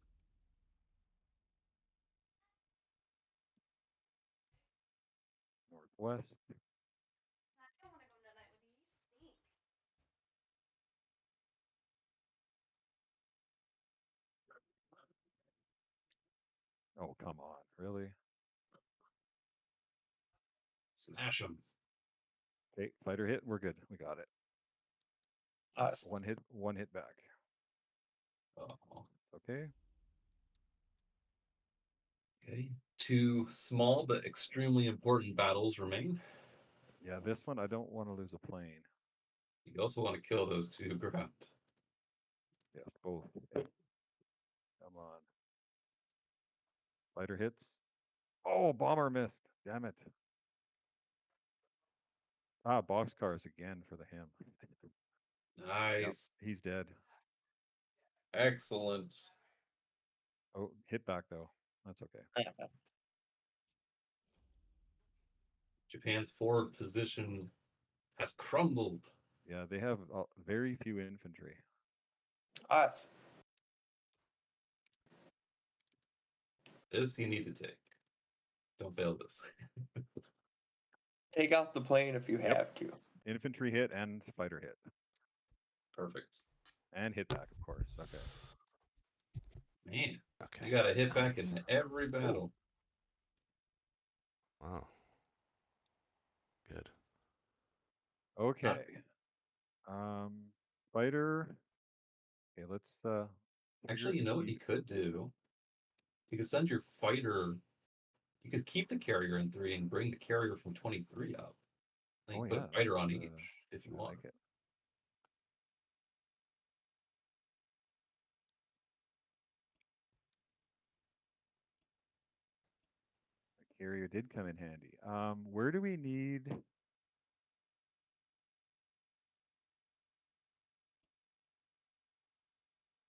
Northwest. Oh, come on. Really? Smash them. Okay, fighter hit. We're good. We got it. Us. 1 hit back. Oh. Okay. Okay. 2 small but extremely important battles remain. Yeah, this one I don't want to lose a plane. You also want to kill those 2 ground. Yes, both. Come on. Fighter hits. Oh, bomber missed. Damn it. Ah, boxcars again for the him. Nice. Yep, he's dead. Excellent. Oh, hit back though. That's okay. Japan's forward position has crumbled. Yeah, they have very few infantry. Us. This you need to take. Don't fail this. Take out the plane if you Yep. have to. Infantry hit and fighter hit. Perfect. And hit back, of course. Okay. Man, Okay. you got to hit back Nice. in every battle. Wow. Good. Okay. Fighter. Okay, let's Actually, you know what you could do? You could send your fighter. You could keep the carrier in 3 and bring the carrier from 23 up. Then you Oh put yeah, a fighter on that's, each if you I want. like it. The carrier did come in handy. Where do we need?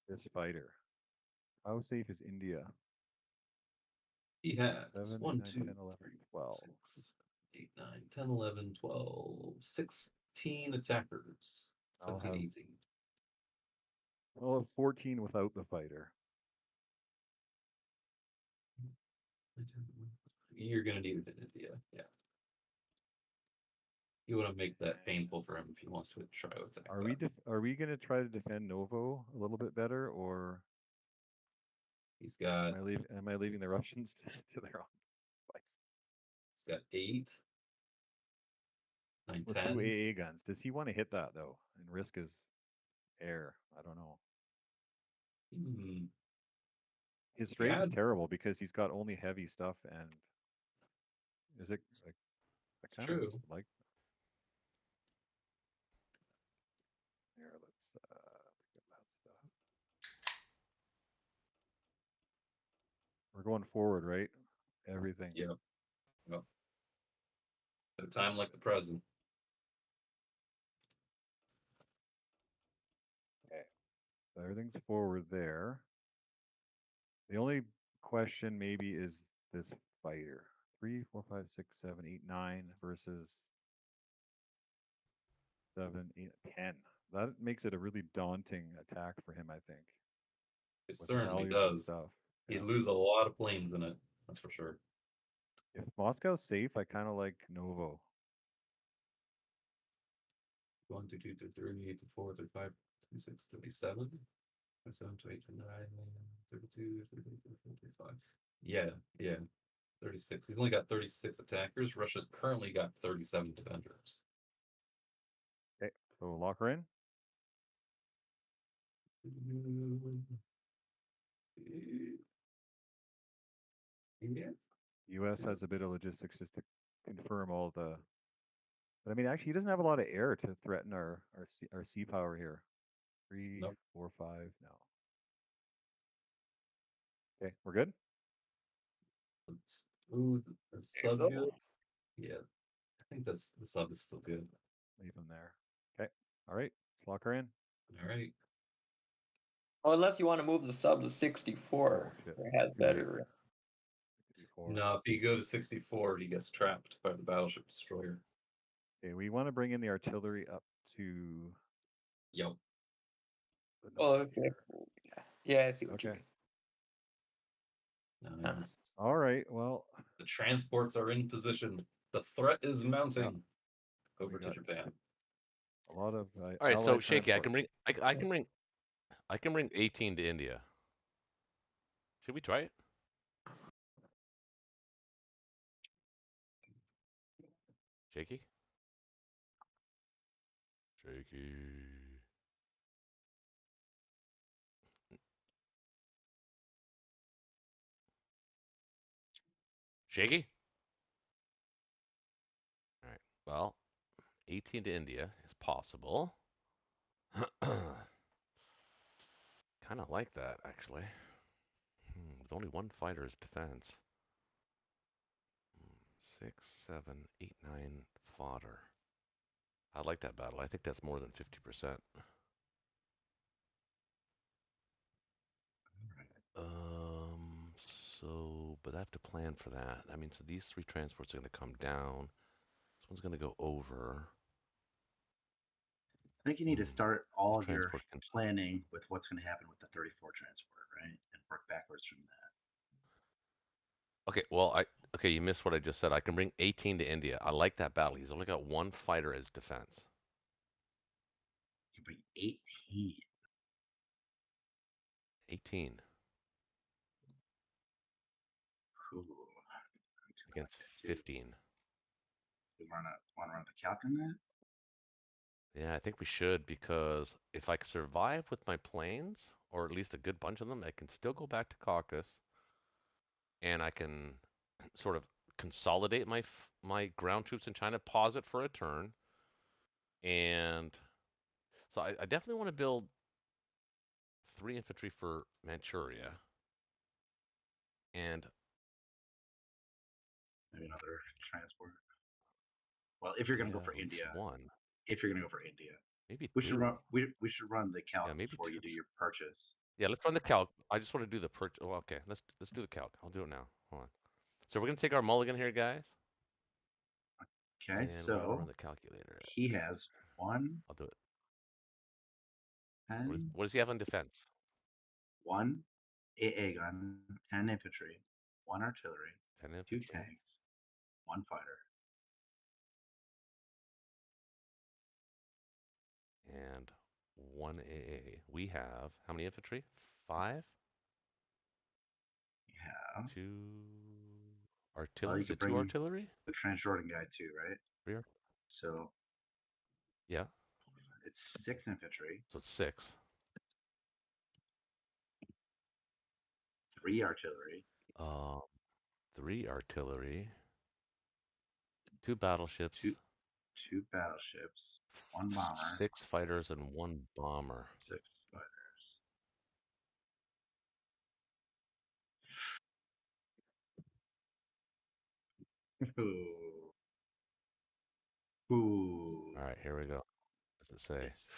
This fighter. How safe is India? He has 7, 1, 9, 2, 10, 11, 3, 12. 6, 8, 9, 10, 11, 12, 16 attackers. I'll 17, have 18. I'll have 14 without the fighter. You're gonna need it in India, yeah. You want to make that painful for him if he wants to try to attack. Are we gonna try to defend Novo a little bit better, or He's got am I leaving the Russians to their own device? He's got 8, 9, With 10. 2 AA guns. Does he want to hit that though and risk his air? I don't know. Hmm. His straight Yeah, is terrible because he's got only heavy stuff, and is it like I it's kind of true. like. Here, let's pick up that stuff. We're going forward, right? Everything. Yeah. Yep. At a time like the present. Okay. So everything's forward there. The only question maybe is this fighter. 3, 4, 5, 6, 7, 8, 9 versus 7, 8, 10. That makes it a really daunting attack for him, I think. It With certainly valuable does. stuff. He'd Yeah. lose a lot of planes in it. That's for sure. If Moscow's safe, I kind of like Novo. 1, 2, 2, 3, 3, 4, 35, 36, 37, 37, 28, 29, 32, 33, 34, 35. Yeah, yeah. 36. He's only got 36 attackers. Russia's currently got 37 defenders. Okay, so lock her in. Yeah. U.S. has a bit of logistics just to confirm all the. But I mean, actually, he doesn't have a lot of air to threaten our sea power here. 3, Nope. 4, 5. No. Okay, we're good. Ooh, the sub so. good. Yeah, I think the sub is still good. Leave him there. Okay. All right. Let's lock her in. All right. Oh, unless you want to move the sub to 64. Oh, shit. It has Too late. better. 64. No, if you go to 64, he gets trapped by the battleship destroyer. Okay, we want to bring in the artillery up to. Yep. The Oh, north okay. here. Yeah, I see what you Okay. mean. Nice. All right. Well, The transports are in position. The threat is mounting over to got- Japan. a lot of All right, so allied Shaky, I can transports. bring I can bring 18 to India. Should we try it? Shaky? Shaky. Shaky? All right. Well, 18 to India is possible. Kind of like that, actually. With only one fighter's defense. 6, 7, 8, 9 fodder. I like that battle. I think that's more than 50%. But I have to plan for that. I mean, so these 3 transports are going to come down. This one's going to go over. I think you need to start all of your Transport can. planning with what's going to happen with the 34 transport, right? And work backwards from that. Okay, well, you missed what I just said. I can bring 18 to India. I like that battle. He's only got one fighter as defense. You bring 18. 18 Cool. against 15. You want to run the calc on that? Yeah, I think we should, because if I survive with my planes, or at least a good bunch of them, I can still go back to Caucasus. and I can sort of consolidate my ground troops in China, pause it for a turn, and so I definitely want to build 3 infantry for Manchuria, and Maybe another transport. Well, if you're gonna go yeah, for at least India, one, we maybe should two. run. We should run the Yeah, calc maybe before you two. do your purchase. Yeah, let's run the calc. I just want to do the purchase. Oh, okay, let's do the calc. I'll do it now. Hold on. So we're gonna take our mulligan here, guys, Okay, and we're gonna run so the calculator. he has one I'll do it. 10, What does he have on defense? one AA gun, 10 infantry, one artillery, 10 two infantry tanks, one fighter. and one AA. We have how many infantry? 5. You have. 2 Well, artillery. you Is could it 2 bring artillery? the transhorting guy too, right? 3 So Yeah. it's 6 infantry, So it's 6. 3 artillery, Um, 3 artillery. 2 battleships. two battleships, 1 bomber, 6 fighters and 1 bomber. 6 fighters. Ooh. Ooh. All right, here we go. What does it say? It's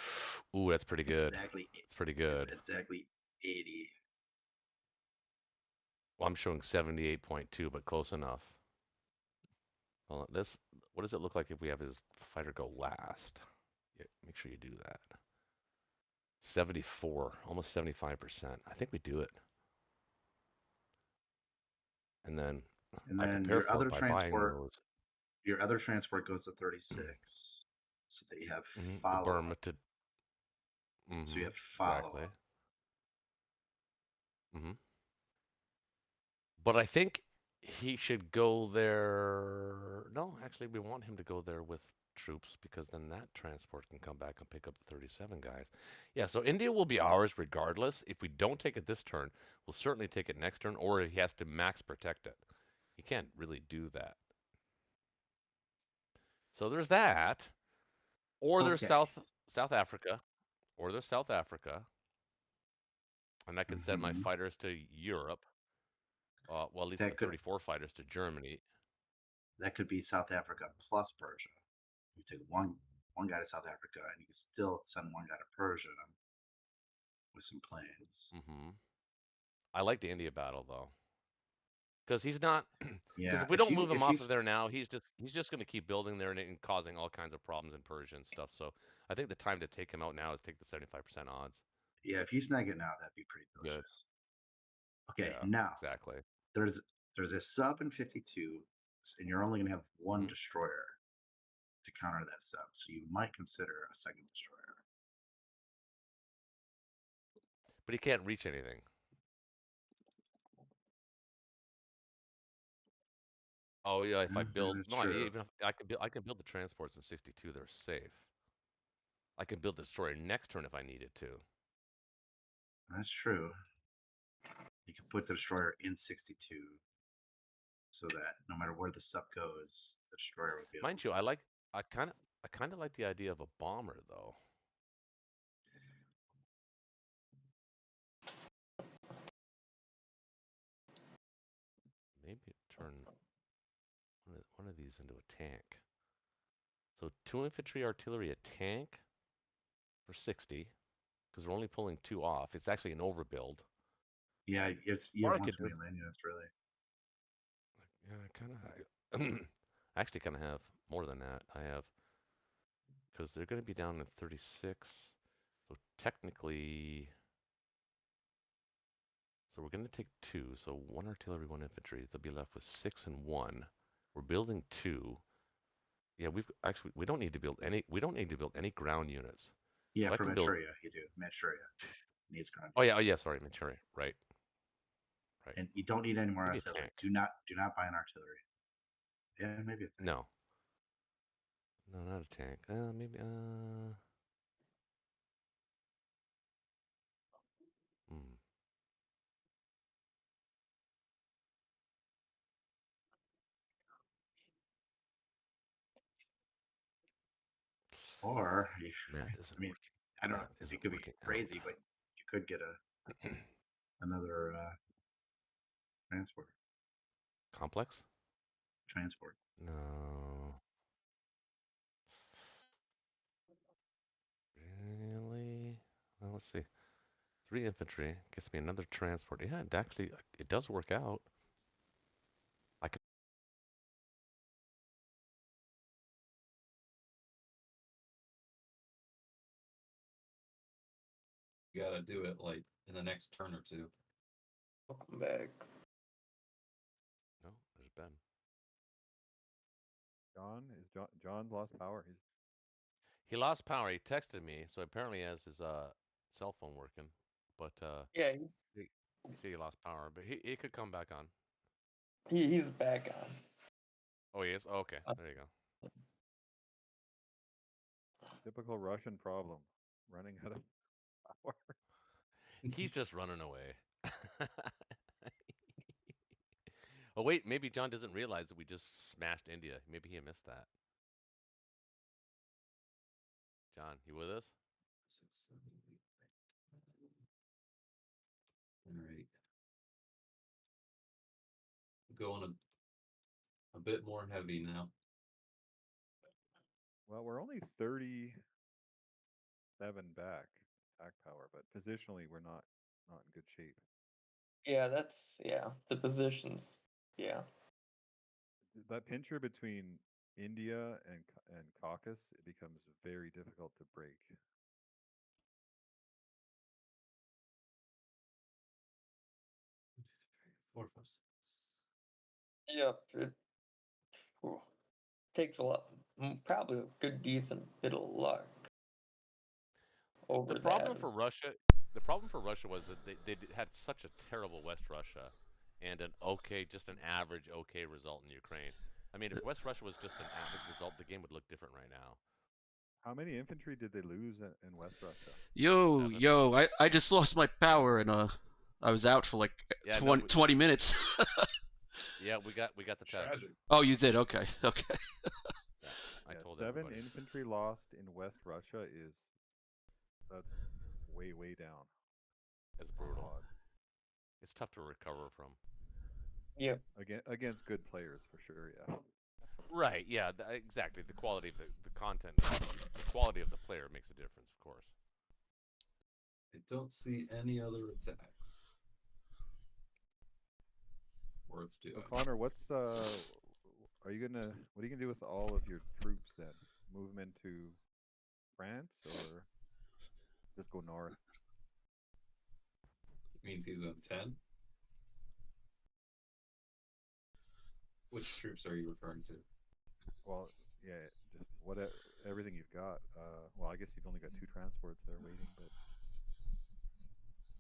Ooh, that's pretty good. exactly It's pretty it's good. exactly 80. Well, I'm showing 78.2, but close enough. Well, this. What does it look like if we have his fighter go last? Yeah, make sure you do that. 74, almost 75%. I think we do it. And then And I then prepare for it by buying those. your other transport goes to 36. So that you have The follow Burma up. to. So you have follow Exactly. up. But I think he should go there. No, actually, we want him to go there with troops because then that transport can come back and pick up the 37 guys. Yeah, so India will be ours regardless. If we don't take it this turn, we'll certainly take it next turn, or he has to max protect it. He can't really do that. So there's that. Or there's Okay. South Africa, or there's South Africa, and I can send my Mhm. fighters to Europe. Well, at least the That could 34 fighters to Germany. that could be South Africa plus Persia. You take one guy to South Africa, and you can still send one guy to Persia with some planes. I like the India battle though, because he's not. Because Yeah, if we don't move him if you off of there now, he's just going to keep building there and causing all kinds of problems in Persia and stuff. So I think the time to take him out now is take the 75% odds. yeah, if you snag it now, that'd be pretty Good. delicious. Okay, Yeah. now Exactly. there's a sub in 52, and you're only gonna have one Mhm. destroyer to counter that sub, so you might consider a second destroyer. But he can't reach anything. Oh yeah, if I build That's no, true. even if I can build the transports in 62. They're safe. I can build the destroyer next turn if I needed to. That's true. You can put the destroyer in 62, so that no matter where the sub goes, the destroyer would be able Mind to you, get it. I kind of like the idea of a bomber though. Maybe turn one of these into a tank. So 2 infantry, artillery, a tank for 60, because we're only pulling 2 off. It's actually an overbuild. Yeah, you Or have I one could too do. many land units, really. Yeah, I kind of. I actually kind of have more than that. I have because they're going to be down in 36. So technically, so we're going to take 2. So 1 artillery, 1 infantry. They'll be left with 6 and 1. We're building 2. Yeah, we don't need to build any. We don't need to build any ground units. Yeah, So I for can build. Manchuria, you do. Manchuria needs ground Oh units. yeah, sorry, Manchuria. Right. And you don't need any more Maybe a artillery. tank. Do not buy an artillery. Yeah, maybe a tank. No. No, not a tank. Maybe. Hmm. Or, Math isn't I mean, working. I don't know. Math It isn't could be working crazy, but you could get another transport. Complex? Transport. No. Really? Well, let's see. 3 infantry gets me another transport. Yeah, it actually it does work out. I could. You gotta do it like in the next turn or two. Welcome back. No, there's Ben. John's lost power. He lost power. He texted me, so apparently he has his cell phone working. But Yeah, he said he lost power, but he could come back on. he's back on. Oh, he is. Oh, okay, there you go. Typical Russian problem, running out of power. He's just running away. Oh wait, maybe John doesn't realize that we just smashed India. Maybe he missed that. John, you with us? 6, 7, 8, 9, 10. All right. Going a bit more heavy now. Well, we're only 37 back attack power, but positionally we're not in good shape. Yeah, the positions. Yeah. That pincher between India and Caucasus, it becomes very difficult to break. Four, five, six. Yep. It takes a lot, probably a good decent bit of luck over The problem that. for Russia, was that they had such a terrible West Russia, and just an average okay result in Ukraine. I mean, if West Russia was just an average result, the game would look different right now. How many infantry did they lose in West Russia? Yo, 7. yo, I just lost my power and I was out for like Yeah, 20 minutes. Yeah, we got the text. Tragic. Oh, you did? Okay, okay. Yeah, I told 7 everybody. infantry lost in West Russia that's way down. It's on brutal. odds. It's tough to recover from. Yeah. Against good players for sure, yeah. Right, yeah, exactly. The quality of the content, the quality of the player makes a difference, of course. I don't see any other attacks worth doing. Connor, what are you gonna do with all of your troops then? Move them into France or just go north? Means he's on 10. Which troops are you referring to? Well, yeah, just everything you've got. Well, I guess you've only got 2 transports there waiting, but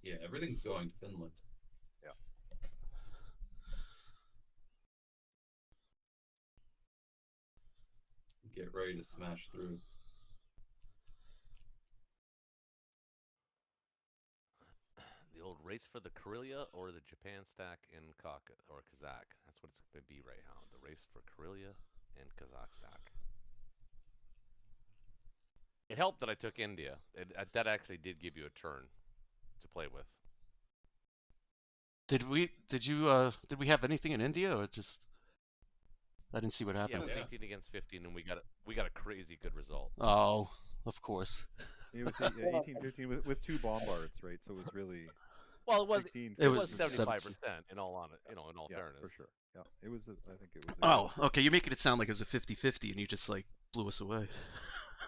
Yeah, everything's going to Finland. yeah. Get ready to smash through. The old race for the Karelia or the Japan stack in Kazakh. That's what it's going to be right now. The race for Karelia and Kazakh stack. It helped that I took India. That actually did give you a turn to play with. Did we have anything in India or just I didn't see what Yeah, happened? it was 18 against 15, and we got a crazy good result. Oh, of course. It was 18-15 with 2 bombards, right? So it was really Well, it was 16, It it was was 75% in all yeah, fairness. for sure. Yeah, it was. I think it was. Oh, okay. You're making it sound like it was a 50-50 and you just like blew us away.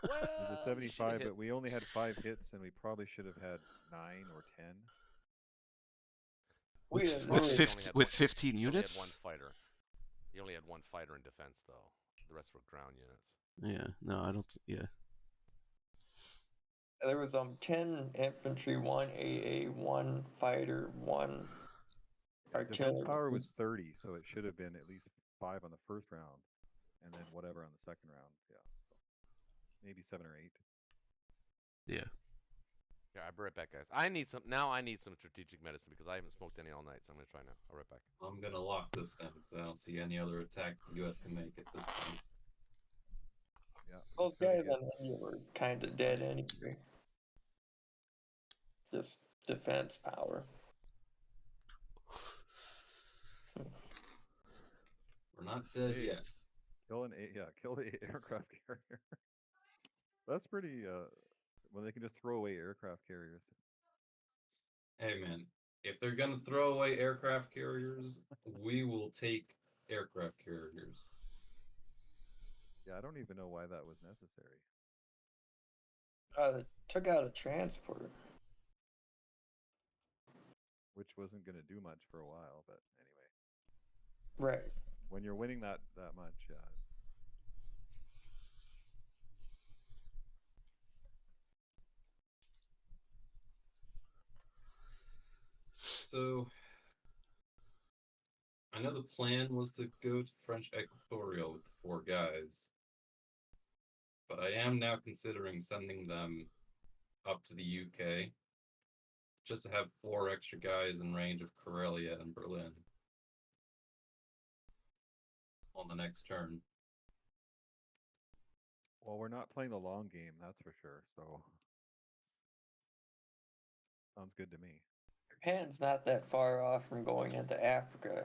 Well, It was a you should 75, hit. but we only had 5 hits, and we probably should have had 9 or 10. With, We with, really- 50, with 15 He only units? had one fighter. He only had one fighter in defense, though. The rest were ground units. Yeah, no, I don't. Yeah. There was 10 infantry, 1 AA, 1 fighter, 1 Defense artillery. power was 30, so it should have been at least 5 on the first round, and then whatever on the second round. Yeah, so maybe 7 or 8. Yeah. Yeah, I'll be right back, guys. I need some strategic medicine because I haven't smoked any all night, so I'm gonna try now. I'll be right back. I'm gonna lock this down because I don't see any other attack the U.S. can make at this point. Yeah. Those just gotta guys get- on India were kind of dead anyway. Just defense power. We're not dead Hey, yet. kill the aircraft carrier. That's pretty. When they can just throw away aircraft carriers. Hey man, if they're gonna throw away aircraft carriers, we will take aircraft carriers. Yeah, I don't even know why that was necessary. Took out a transport. Which wasn't gonna do much for a while, but anyway. Right. When you're winning that much, yeah. So I know the plan was to go to French Equatorial with the 4 guys, but I am now considering sending them up to the UK just to have 4 extra guys in range of Karelia and Berlin on the next turn. Well, we're not playing the long game, that's for sure. So sounds good to me. Japan's not that far off from going into Africa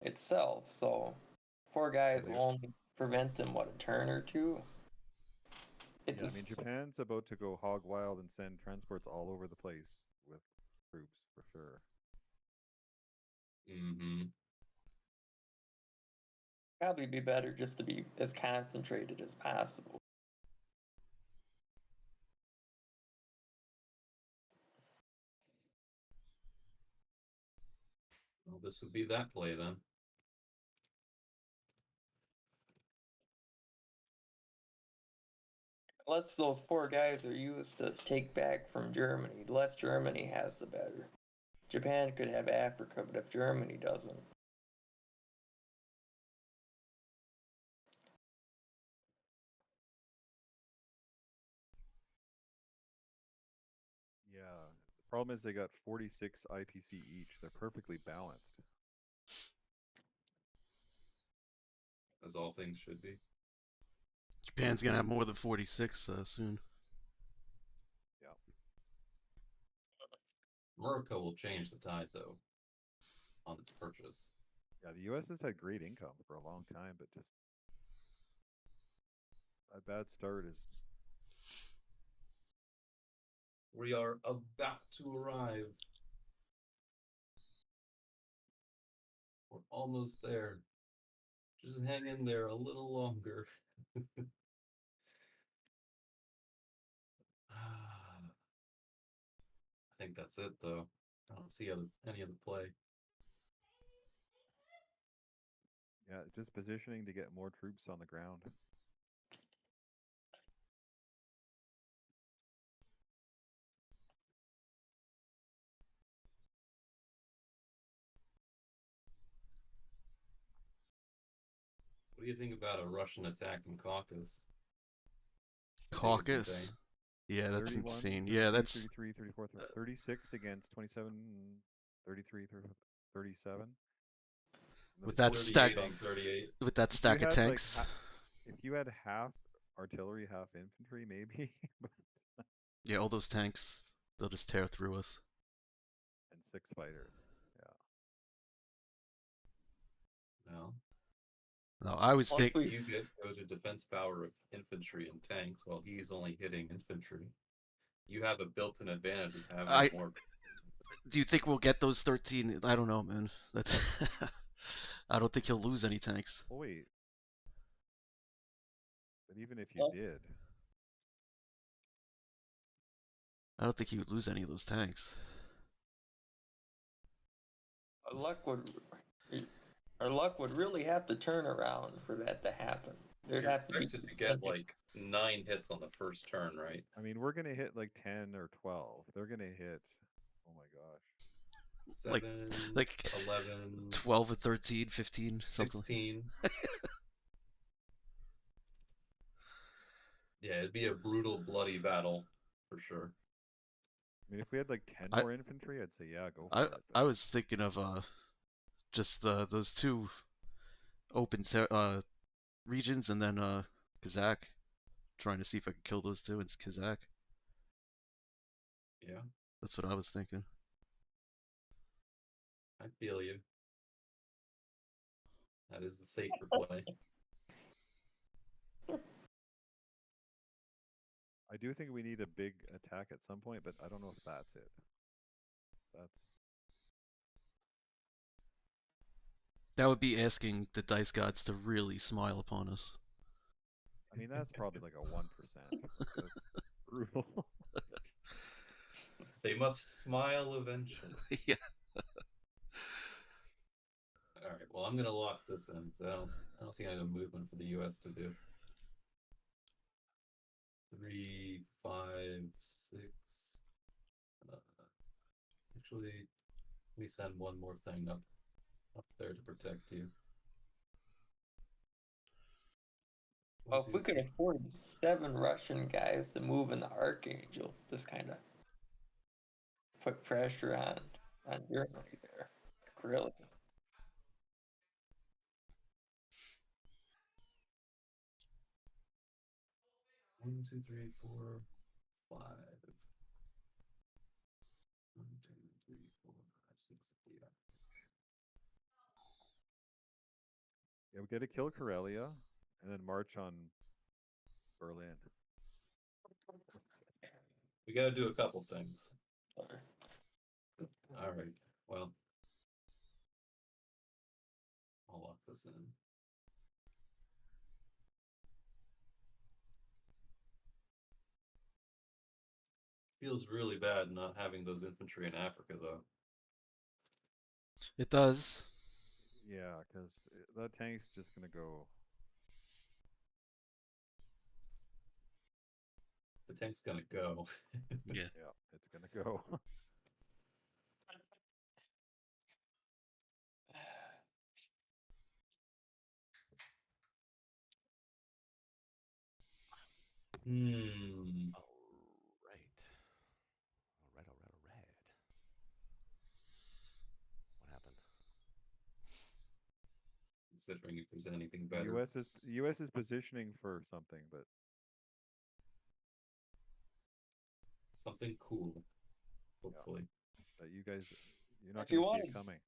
itself, so 4 guys Well, will only prevent them, what, a turn or two? It's Yeah, I mean, Japan's about to go hog wild and send transports all over the place with troops, for sure. Mm-hmm. probably be better just to be as concentrated as possible. Well, this would be that play then. Unless those 4 guys are used to take back from Germany. The less Germany has, the better. Japan could have Africa, but if Germany doesn't. Yeah, the problem is they got 46 IPC each. They're perfectly balanced. As all things should be. Japan's gonna have more than 46 soon. Yeah. Morocco will change the tide though on its purchase. Yeah, the US has had great income for a long time, but just a bad start is. We are about to arrive. We're almost there. Just hang in there a little longer. I think that's it, though. I don't see any other play. Yeah, just positioning to get more troops on the ground. What do you think about a Russian attack in Caucasus? Caucus? Yeah, that's 31, insane. 33, Yeah, that's 33, 34, 36 against 27, 33, 37. with that 38 stack on 38. with that If you stack of had, like, tanks. If you had half artillery, half infantry, maybe, Yeah, all those tanks, they'll just tear through us. and 6 fighters. Yeah. No. No, I was Once thinking. we- You get go to defense power of infantry and tanks while he's only hitting infantry. You have a built-in advantage of having more. Do you think we'll get those 13? I don't know, man. That's. I don't think he'll lose any tanks. Oh wait. But even if you Well- did, I don't think he would lose any of those tanks. Our luck would really have to turn around for that to happen. There'd You're have to be expected to get like 9 hits on the first turn, right? I mean, we're gonna hit like 10 or 12. They're gonna hit. Oh my gosh. Like- 7, like 11, 12 or 13, 15, something. 16. Yeah, it'd be a brutal, bloody battle for sure. I mean, if we had like 10 I- more infantry, I'd say yeah, go for I it. I was thinking of just those 2 open regions and then Kazakh. trying to see if I could kill those two in Kazakh. Yeah, That's what I was thinking. I feel you. That is the safer play. I do think we need a big attack at some point, but I don't know if that's it. That would be asking the dice gods to really smile upon us. I mean, that's probably like a 1%. That's brutal. They must smile eventually. Yeah. All right. Well, I'm gonna lock this in because I don't think I have a movement for the U.S. to do. 3, 5, 6. Actually, let me send one more thing up there to protect you. Well, if we could afford 7 Russian guys to move in the Archangel, just kind of put pressure on Germany there. Like, really. One, two, three, four, 5. 1, 2, 3, 4, 5, 6. Yeah. Yeah, we got to kill Karelia and then march on Berlin. We got to do a couple things. All right. Well, I'll lock this in. Feels really bad not having those infantry in Africa, though. It does. Yeah, because that tank's just gonna go. The tank's gonna go. Yeah. Yeah, it's gonna go. Hmm. All right. What happened? Considering if there's anything The better. U.S. is positioning for something, but Something cool. Hopefully. that you're not If you gonna see wanted- it coming.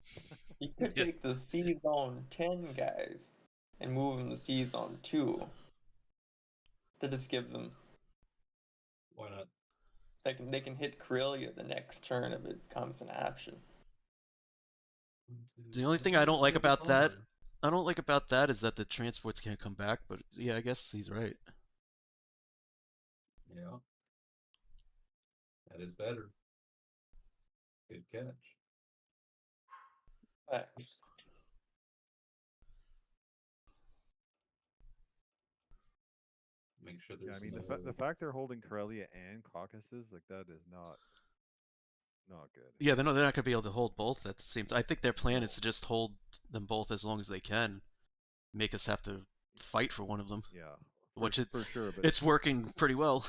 You could Yeah. take the C Zone 10 guys and move them to C Zone 2. That just gives them. Why not? They can hit Karelia the next turn if it becomes an option. The only thing I don't like about that, is that the transports can't come back. But yeah, I guess he's right. Yeah. That is better. Good catch. But Oops. Make sure Yeah, there's I mean no... the fact they're holding Karelia and Caucasus, like, that is not good. Yeah, they're not going to be able to hold both at the same time. I think their plan is to just hold them both as long as they can, make us have to fight for one of them. Yeah, for sure, but it's working pretty well.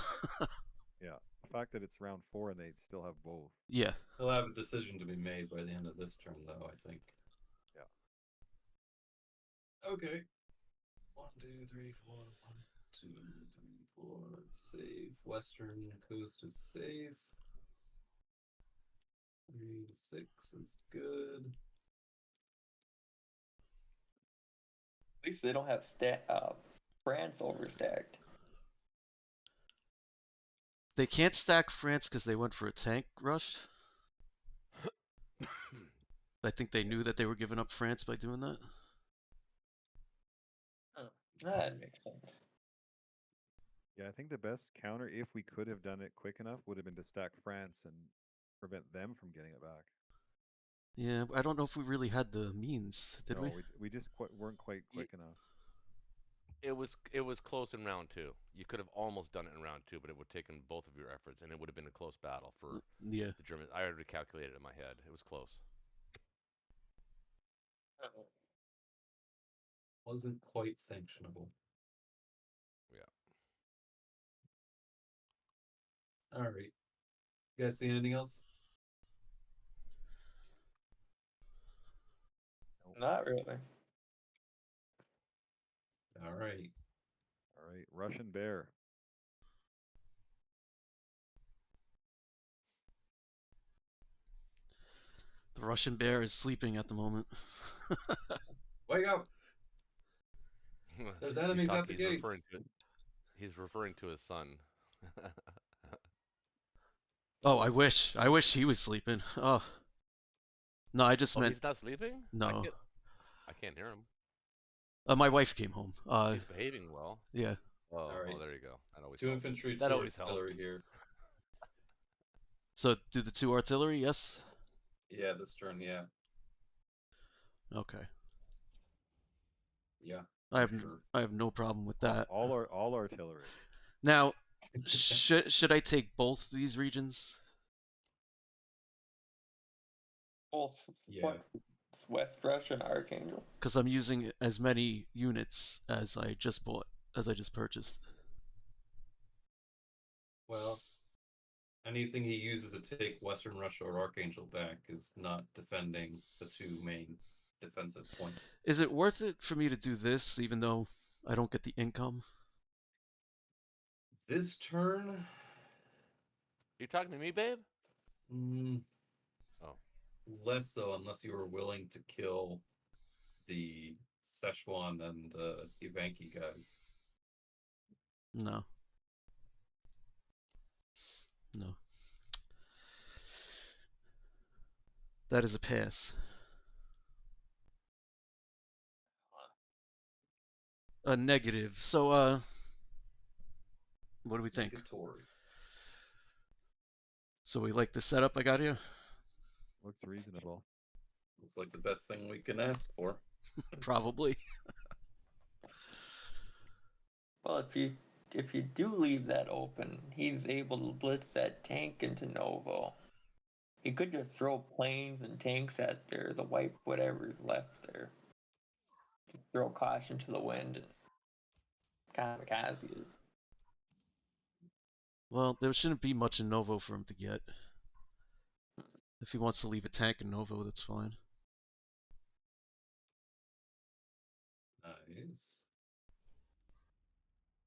yeah, the fact that it's round 4 and they still have both. Yeah. They'll have a decision to be made by the end of this turn, though, I think. Yeah. Okay. 1, 2, 3, 4. 1, 2, 3, 4. Safe. Western coast is safe. 3 to 6 is good. at least they don't have France overstacked. They can't stack France because they went for a tank rush. I think they knew that they were giving up France by doing that. That makes sense. Yeah, I think the best counter, if we could have done it quick enough, would have been to stack France and prevent them from getting it back. Yeah, I don't know if we really had the means, did No, we? we just weren't quite quick enough. It was close in round 2. You could have almost done it in round 2, but it would have taken both of your efforts, and it would have been a close battle for Yeah. the Germans. I already calculated it in my head. It was close. Wasn't quite sanctionable. Yeah. All right. You guys see anything else? Not really. All right. All right, Russian Bear. The Russian bear is sleeping at the moment. Wake up! There's enemies at the he's gates. He's referring to his son. Oh, I wish he was sleeping. Oh, no, I just Oh, meant he's not sleeping? no. I can't hear him. My wife came home. He's behaving well. Yeah. Oh, Alright. there you go. That always 2 helps. infantry, That 2 always artillery helps. here. So do the 2 artillery? Yes. Yeah, this turn, yeah. Okay. Yeah. I have sure. I have no problem with that. All artillery. Now, should I take both these regions? Both Yeah. West Russia and Archangel. Because I'm using as many units as I just purchased. Well, anything he uses to take Western Russia or Archangel back is not defending the 2 main defensive points. Is it worth it for me to do this, even though I don't get the income? This turn, You talking to me, babe? oh, less so unless you were willing to kill the Szechuan and Ivanki guys. No. No. That is a pass. A negative. So, what do we think? Negatory. So we like the setup I got here? Looks reasonable. Looks like the best thing we can ask for. Probably. Well, if you do leave that open, he's able to blitz that tank into Novo. He could just throw planes and tanks at there to wipe whatever's left there. Just throw caution to the wind and kamikaze it. Well, there shouldn't be much in Novo for him to get. If he wants to leave a tank in Novo, that's fine. Nice.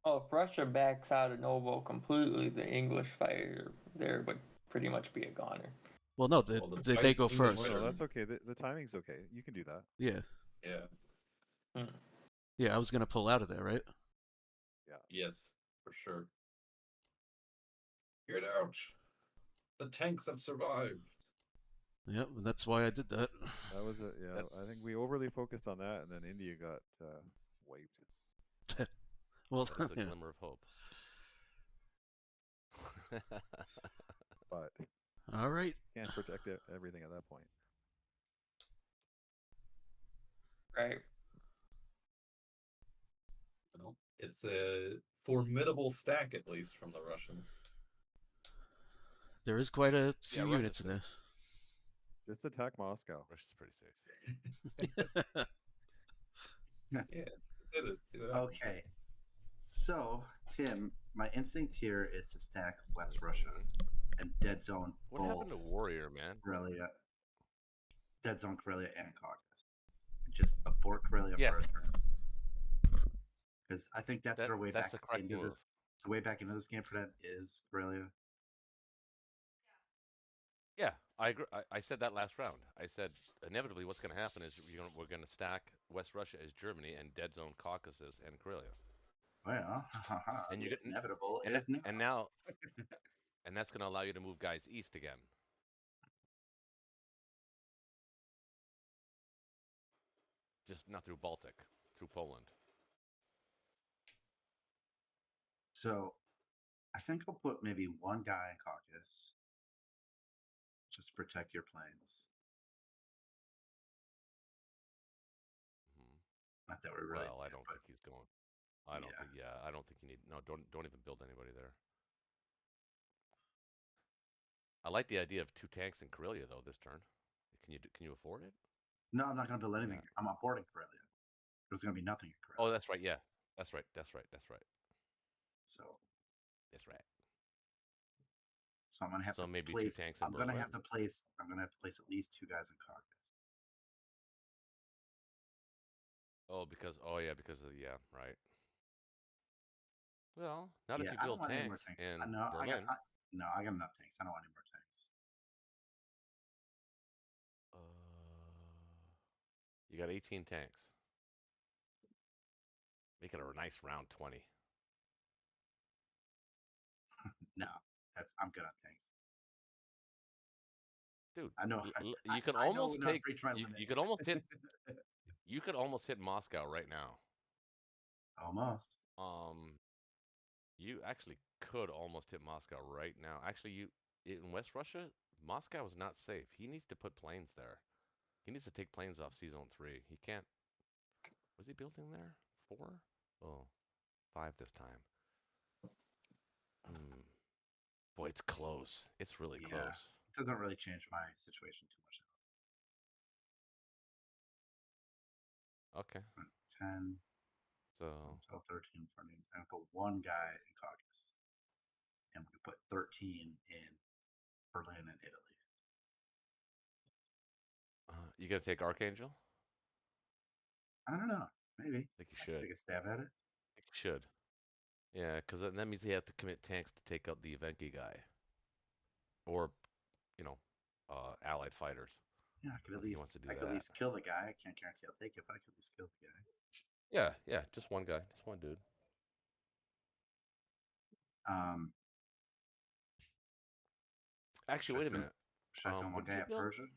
Oh, if Russia backs out of Novo completely, the English fighter there would pretty much be a goner. Well, no, Well, they go English first. Oh, no, fighter- that's okay. The timing's okay. You can do that. Yeah. Yeah. Yeah, I was gonna pull out of there, right? Yes, for sure. Get out! The tanks have survived. Yep, and that's why I did that. That was I think we overly focused on that, and then India got wiped. Well, That is a yeah. glimmer of hope. But All right. can't protect everything at that point. Right. Well, it's a formidable stack, at least, from the Russians. There is quite a Yeah, few units in Russia's there. Just attack Moscow. Russia's pretty safe. Yeah, it is. See what happens. Okay. So, Tim, my instinct here is to stack West Russia and dead zone What both happened to Warrior, man? Karelia, dead zone Karelia and Caucasus. Just abort Karelia Yes. further. Because I think that's their way That's back the correct into move. this. The way back into this game for them is Karelia. Yeah, I agree. I said that last round. I said inevitably what's going to happen is we're going to stack West Russia as Germany and dead zone Caucasus and Karelia. Well, And you the get- inevitable And, is and now, and that's going to allow you to move guys east again. Just not through Baltic, through Poland. So, I think I'll put maybe one guy in Caucasus just to protect your planes. Mhm. Not that we really. Well, I do, don't but think he's going. I don't yeah. think. Yeah, I don't think you need. No, don't even build anybody there. I like the idea of 2 tanks in Karelia though this turn. Can you afford it? No, I'm not going to build anything. Yeah. I'm aborting Karelia. There's going to be nothing in Karelia. Oh, that's right. Yeah, that's right. That's right. That's right. So, That's right. I'm going to have So to maybe 2 place. tanks in I'm going to Berlin. have to place. I'm going to have to place at least 2 guys in Caucasus. Oh, because because of the right. Well, not if Yeah, you I don't build want any more tanks tanks. in No, Berlin. I got enough tanks. I don't want any more tanks. You got 18 tanks. Make it a nice round 20. No, I'm good on tanks. Dude, I know. you can I know almost when I take. breach my You, limit. you could almost hit. You could almost hit Moscow right now. Almost. You actually could almost hit Moscow right now. Actually, in West Russia, Moscow is not safe. He needs to put planes there. He needs to take planes off C-Zone 3. He can't. Was he building there? 4? Oh, 5 this time. Boy, it's close. It's really Yeah. close. It doesn't really change my situation too much. Okay. 10, So 12, 13, 14. I put one guy in Caucasus. And we put 13 in Berlin and Italy. you gonna take Archangel? I don't know. Maybe. I think you I should. take a stab at it. I think you should. Yeah, because that means you have to commit tanks to take out the Evenki guy, or, you know, allied fighters. Yeah, I don't think he wants to do I could at that. least kill the guy. I can't guarantee I'll take it, but I could at least kill the guy. Yeah, just one guy, just one dude. Actually, wait a minute. Should I send one what did guy you at build? Persia?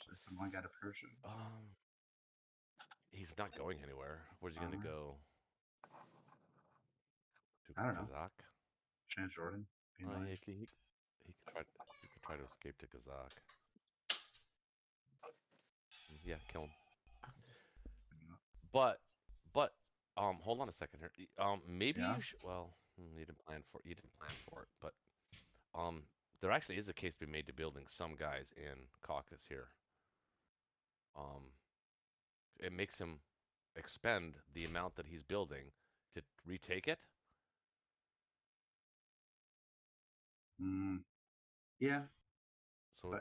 Should I send one guy to Persia? He's not going anywhere. Where's he gonna go? To I don't know. Kazakh? Transjordan? Oh yeah, he could try to escape to Kazakh. Yeah, kill him. But hold on a second here. Maybe Yeah? you should. Well, you didn't plan for it, but there actually is a case to be made to building some guys in Caucasus here. It makes him expend the amount that he's building to retake it. Yeah. So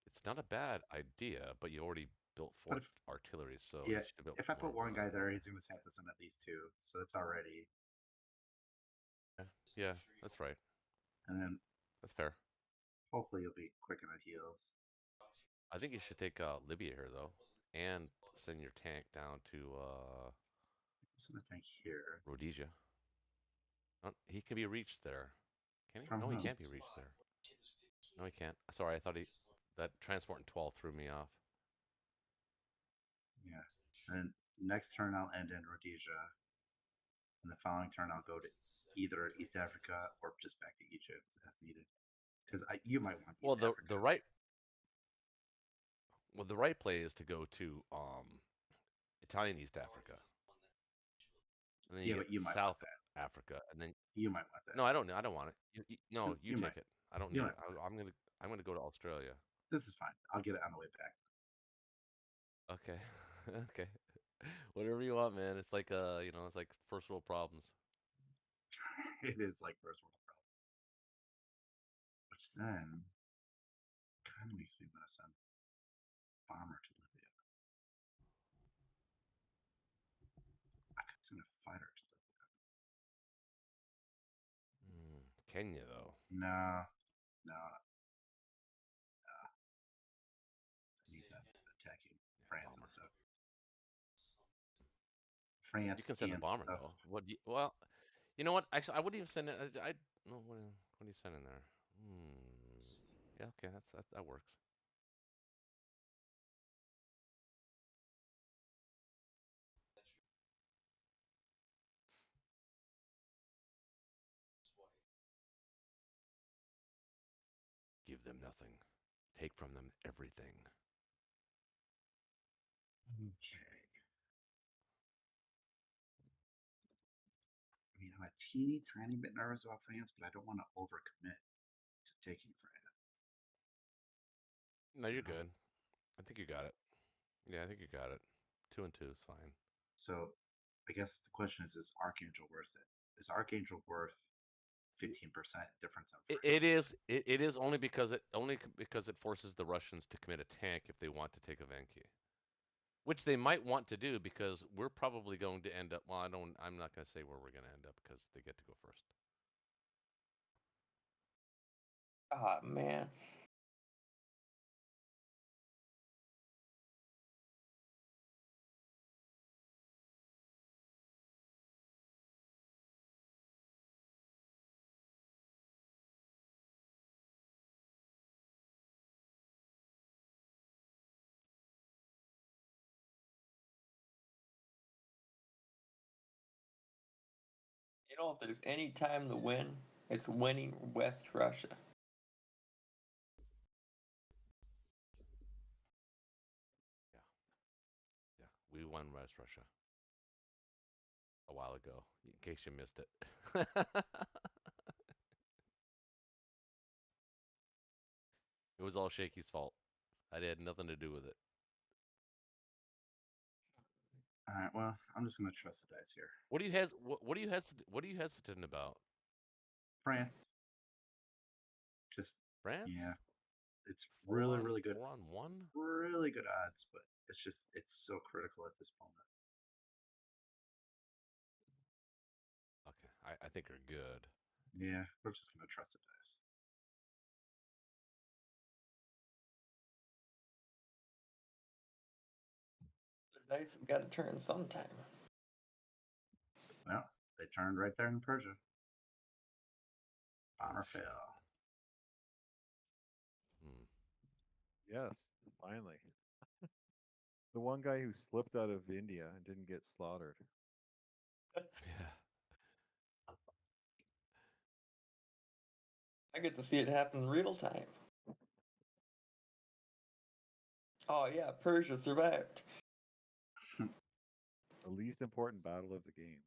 it's not a bad idea, but you already built 4 artillery, so yeah, you should have built if I 4 put one guy there, he's going to have to send at least 2. So that's already. Yeah, that's right. And then that's fair. Hopefully you'll be quick on the heels. I think you should take Libya here though, and send your tank down to send a tank here. Rhodesia. He can be reached there. Can he? From no, whom? He can't be reached there. No, he can't. Sorry, I thought that transport in 12 threw me off. Yeah. And next turn I'll end in Rhodesia. And the following turn I'll go to either East Africa or just back to Egypt as needed. Because you might want East Africa. The right play is to go to Italian East Africa. And then but you might South want that. Africa, and then you might want that. No, I don't want it. You take might. it. I don't need it. I'm gonna go to Australia. This is fine. I'll get it on the way back. Okay. Okay. Whatever you want, man. It's like it's like first world problems. It is like first world problems. Which then kind of makes me want to send bomber to Libya. I could send a fighter to Libya. Kenya though. No. I need them attacking France and stuff. France. You can send a bomber though. Well, you know what? Actually, I wouldn't even send it. What are you sending there? Yeah, okay, that works. Give them nothing. Take from them everything. Okay. I mean, I'm a teeny tiny bit nervous about France, but I don't want to overcommit to taking France. No, you're good. I think you got it. Yeah, I think you got it. 2 and 2 is fine. So, I guess the question is Archangel worth it? Is Archangel worth 15% difference on France? It is. It is only because it forces the Russians to commit a tank if they want to take Evenki, which they might want to do because we're probably going to end up. Well, I'm not going to say where we're going to end up because they get to go first. Oh man. You know, if there's any time to win, it's winning West Russia. Yeah, we won West Russia a while ago, in case you missed it. It was all Shaky's fault. I had nothing to do with it. All right. Well, I'm just gonna trust the dice here. What do you what are you hesitant about? France. Just France? yeah, it's Four really on really good. 4-on-1? Really good odds, but it's so critical at this moment. Okay, I think you're good. Yeah, we're just gonna trust the dice. The dice have got to turn sometime. Well, they turned right there in Persia. Honor Oh, shit. fell. Hmm. Yes, finally. The one guy who slipped out of India and didn't get slaughtered. Yeah. I get to see it happen real time. Oh yeah, Persia survived. The least important battle of the game.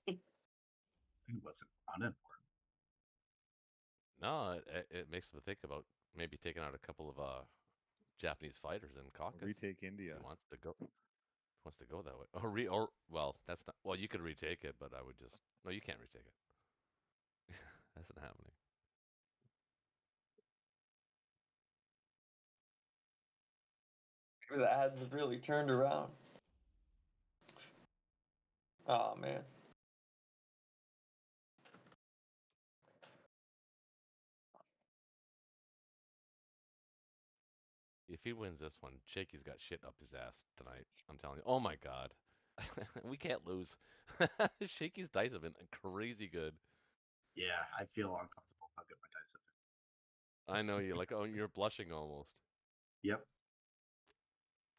It wasn't unimportant. No, it makes me think about maybe taking out a couple of Japanese fighters in Caucasus. Retake If India. he wants to go that way. Well, that's not. Well, you could retake it, but I would just. No, you can't retake it. That's not happening. The odds have really turned around. Oh man. If he wins this one, Shaky's got shit up his ass tonight. I'm telling you. Oh my god. We can't lose. Shaky's dice have been crazy good. Yeah, I feel uncomfortable how good my dice have been. I know you're like, oh, you're blushing almost. Yep.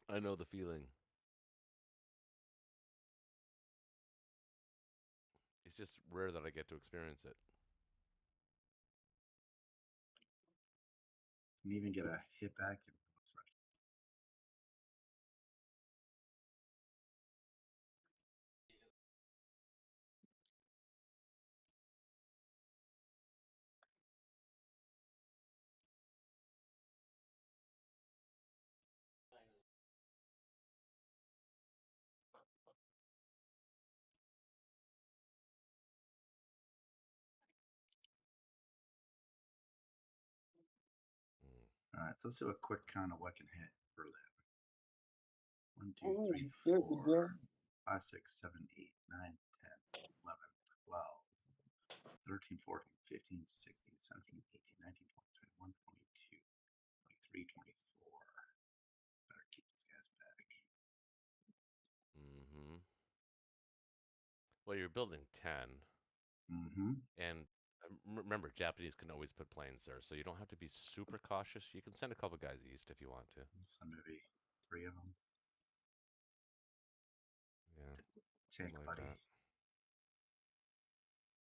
I know the feeling. It's just rare that I get to experience it. Can even get a hit back. That's right. Mm. All right, so let's do a quick count of what can hit Berlin. 1, 2, Ooh, 3, there's 4, the gem. 5, 6, 7, 8, 9, 10, 11, 12, 13, 14, 15, 16, 17, 18, 19, 20, 21, 22, 23, 24. Better keep these guys back. Mm-hmm. Well, you're building 10, Mm-hmm. and remember, Japanese can always put planes there, so you don't have to be super cautious. You can send a couple guys east if you want to. So maybe 3 of them. Yeah, Tank something like buddy. that.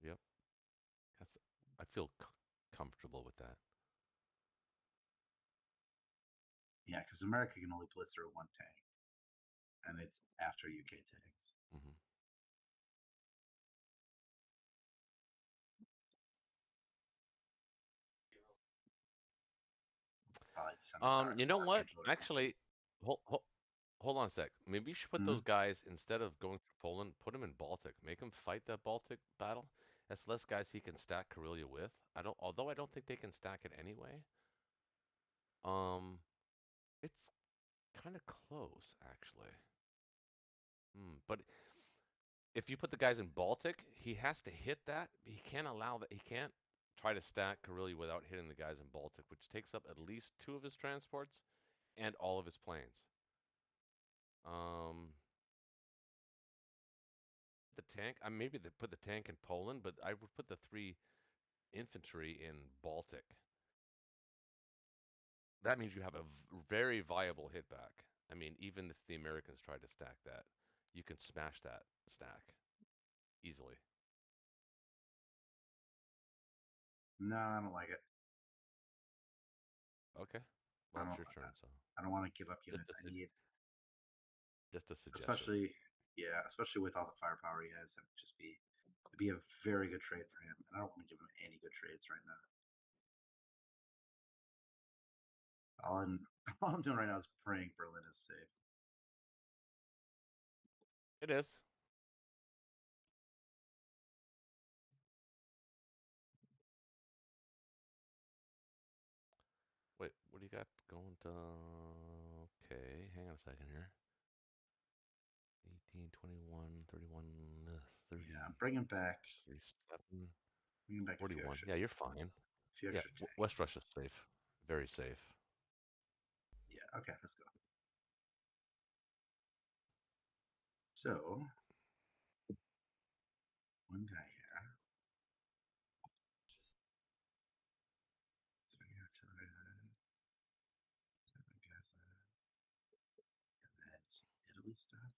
Yep. I feel comfortable with that. Yeah, because America can only blitz through 1 tank. And it's after UK tanks. Mm-hmm. You know what? Actually, hold on a sec. Maybe you should put those guys, instead of going through Poland, put them in Baltic. Make them fight that Baltic battle. That's less guys he can stack Karelia with. Although I don't think they can stack it anyway. It's kind of close actually. But if you put the guys in Baltic, he has to hit that. He can't allow that. He can't try to stack Karelia without hitting the guys in Baltic, which takes up at least 2 of his transports and all of his planes. The tank, maybe they put the tank in Poland, but I would put the 3 infantry in Baltic. That means you have a very viable hit back. I mean, even if the Americans try to stack that, you can smash that stack easily. No, I don't like it. Okay. I Well, it's don't. your turn, so I don't want to give up just units a, I need, just a suggestion. especially with all the firepower he has. It'd be a very good trade for him, and I don't want to give him any good trades right now. All I'm all I'm doing right now is praying Berlin is safe. It is. Wait, what do you got going to... Okay, hang on a second here. 18, 21, 31, 30, Yeah, bring him back. 37, Bring him back a few 41. extra. Yeah, you're fine. A few Yeah, extra tanks. West Russia's safe. Very safe. Yeah. Okay, let's go. So, one guy here. 3 artillery there. 7 guys there. And that's Italy stuff.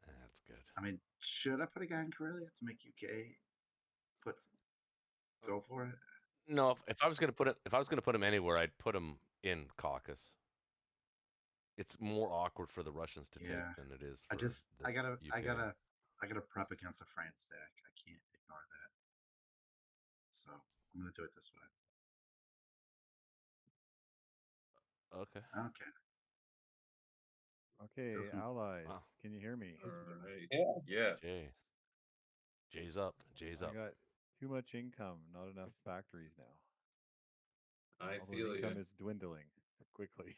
That's good. I mean, should I put a guy in Karelia to make UK go for it? No, if I was gonna put him anywhere, I'd put him in Caucasus. It's more awkward for the Russians to Yeah. take than it is I for just the I gotta UKs. prep against a France stack. I can't ignore that. So I'm gonna do it this way. Okay. Okay. Okay, Doesn't- allies, Wow. can you hear me? Alright. Yeah. Yeah. Jay. Jay's up. Jay's I up. got too much income, not enough factories now. I Although feel income you. is dwindling quickly.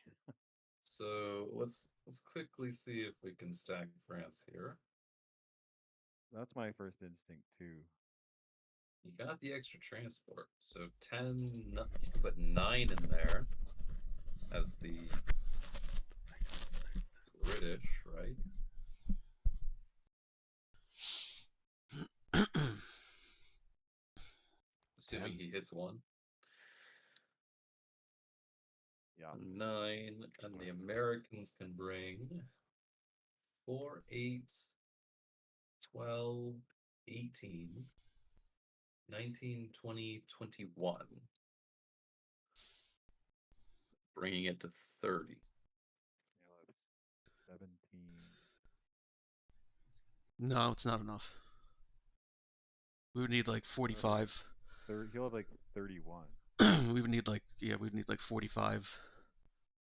So let's quickly see if we can stack France here. That's my first instinct too. You got the extra transport, so 10. You can put 9 in there as the British, right? Assuming 10. he hits one. Yeah. 9, and the Americans can bring 4, 8, 12, 18, 19, 20, 21. Bringing it to 30. Yeah, that's 17. No, it's not enough. We would need like 45. He'll have like 31. We would need like 45,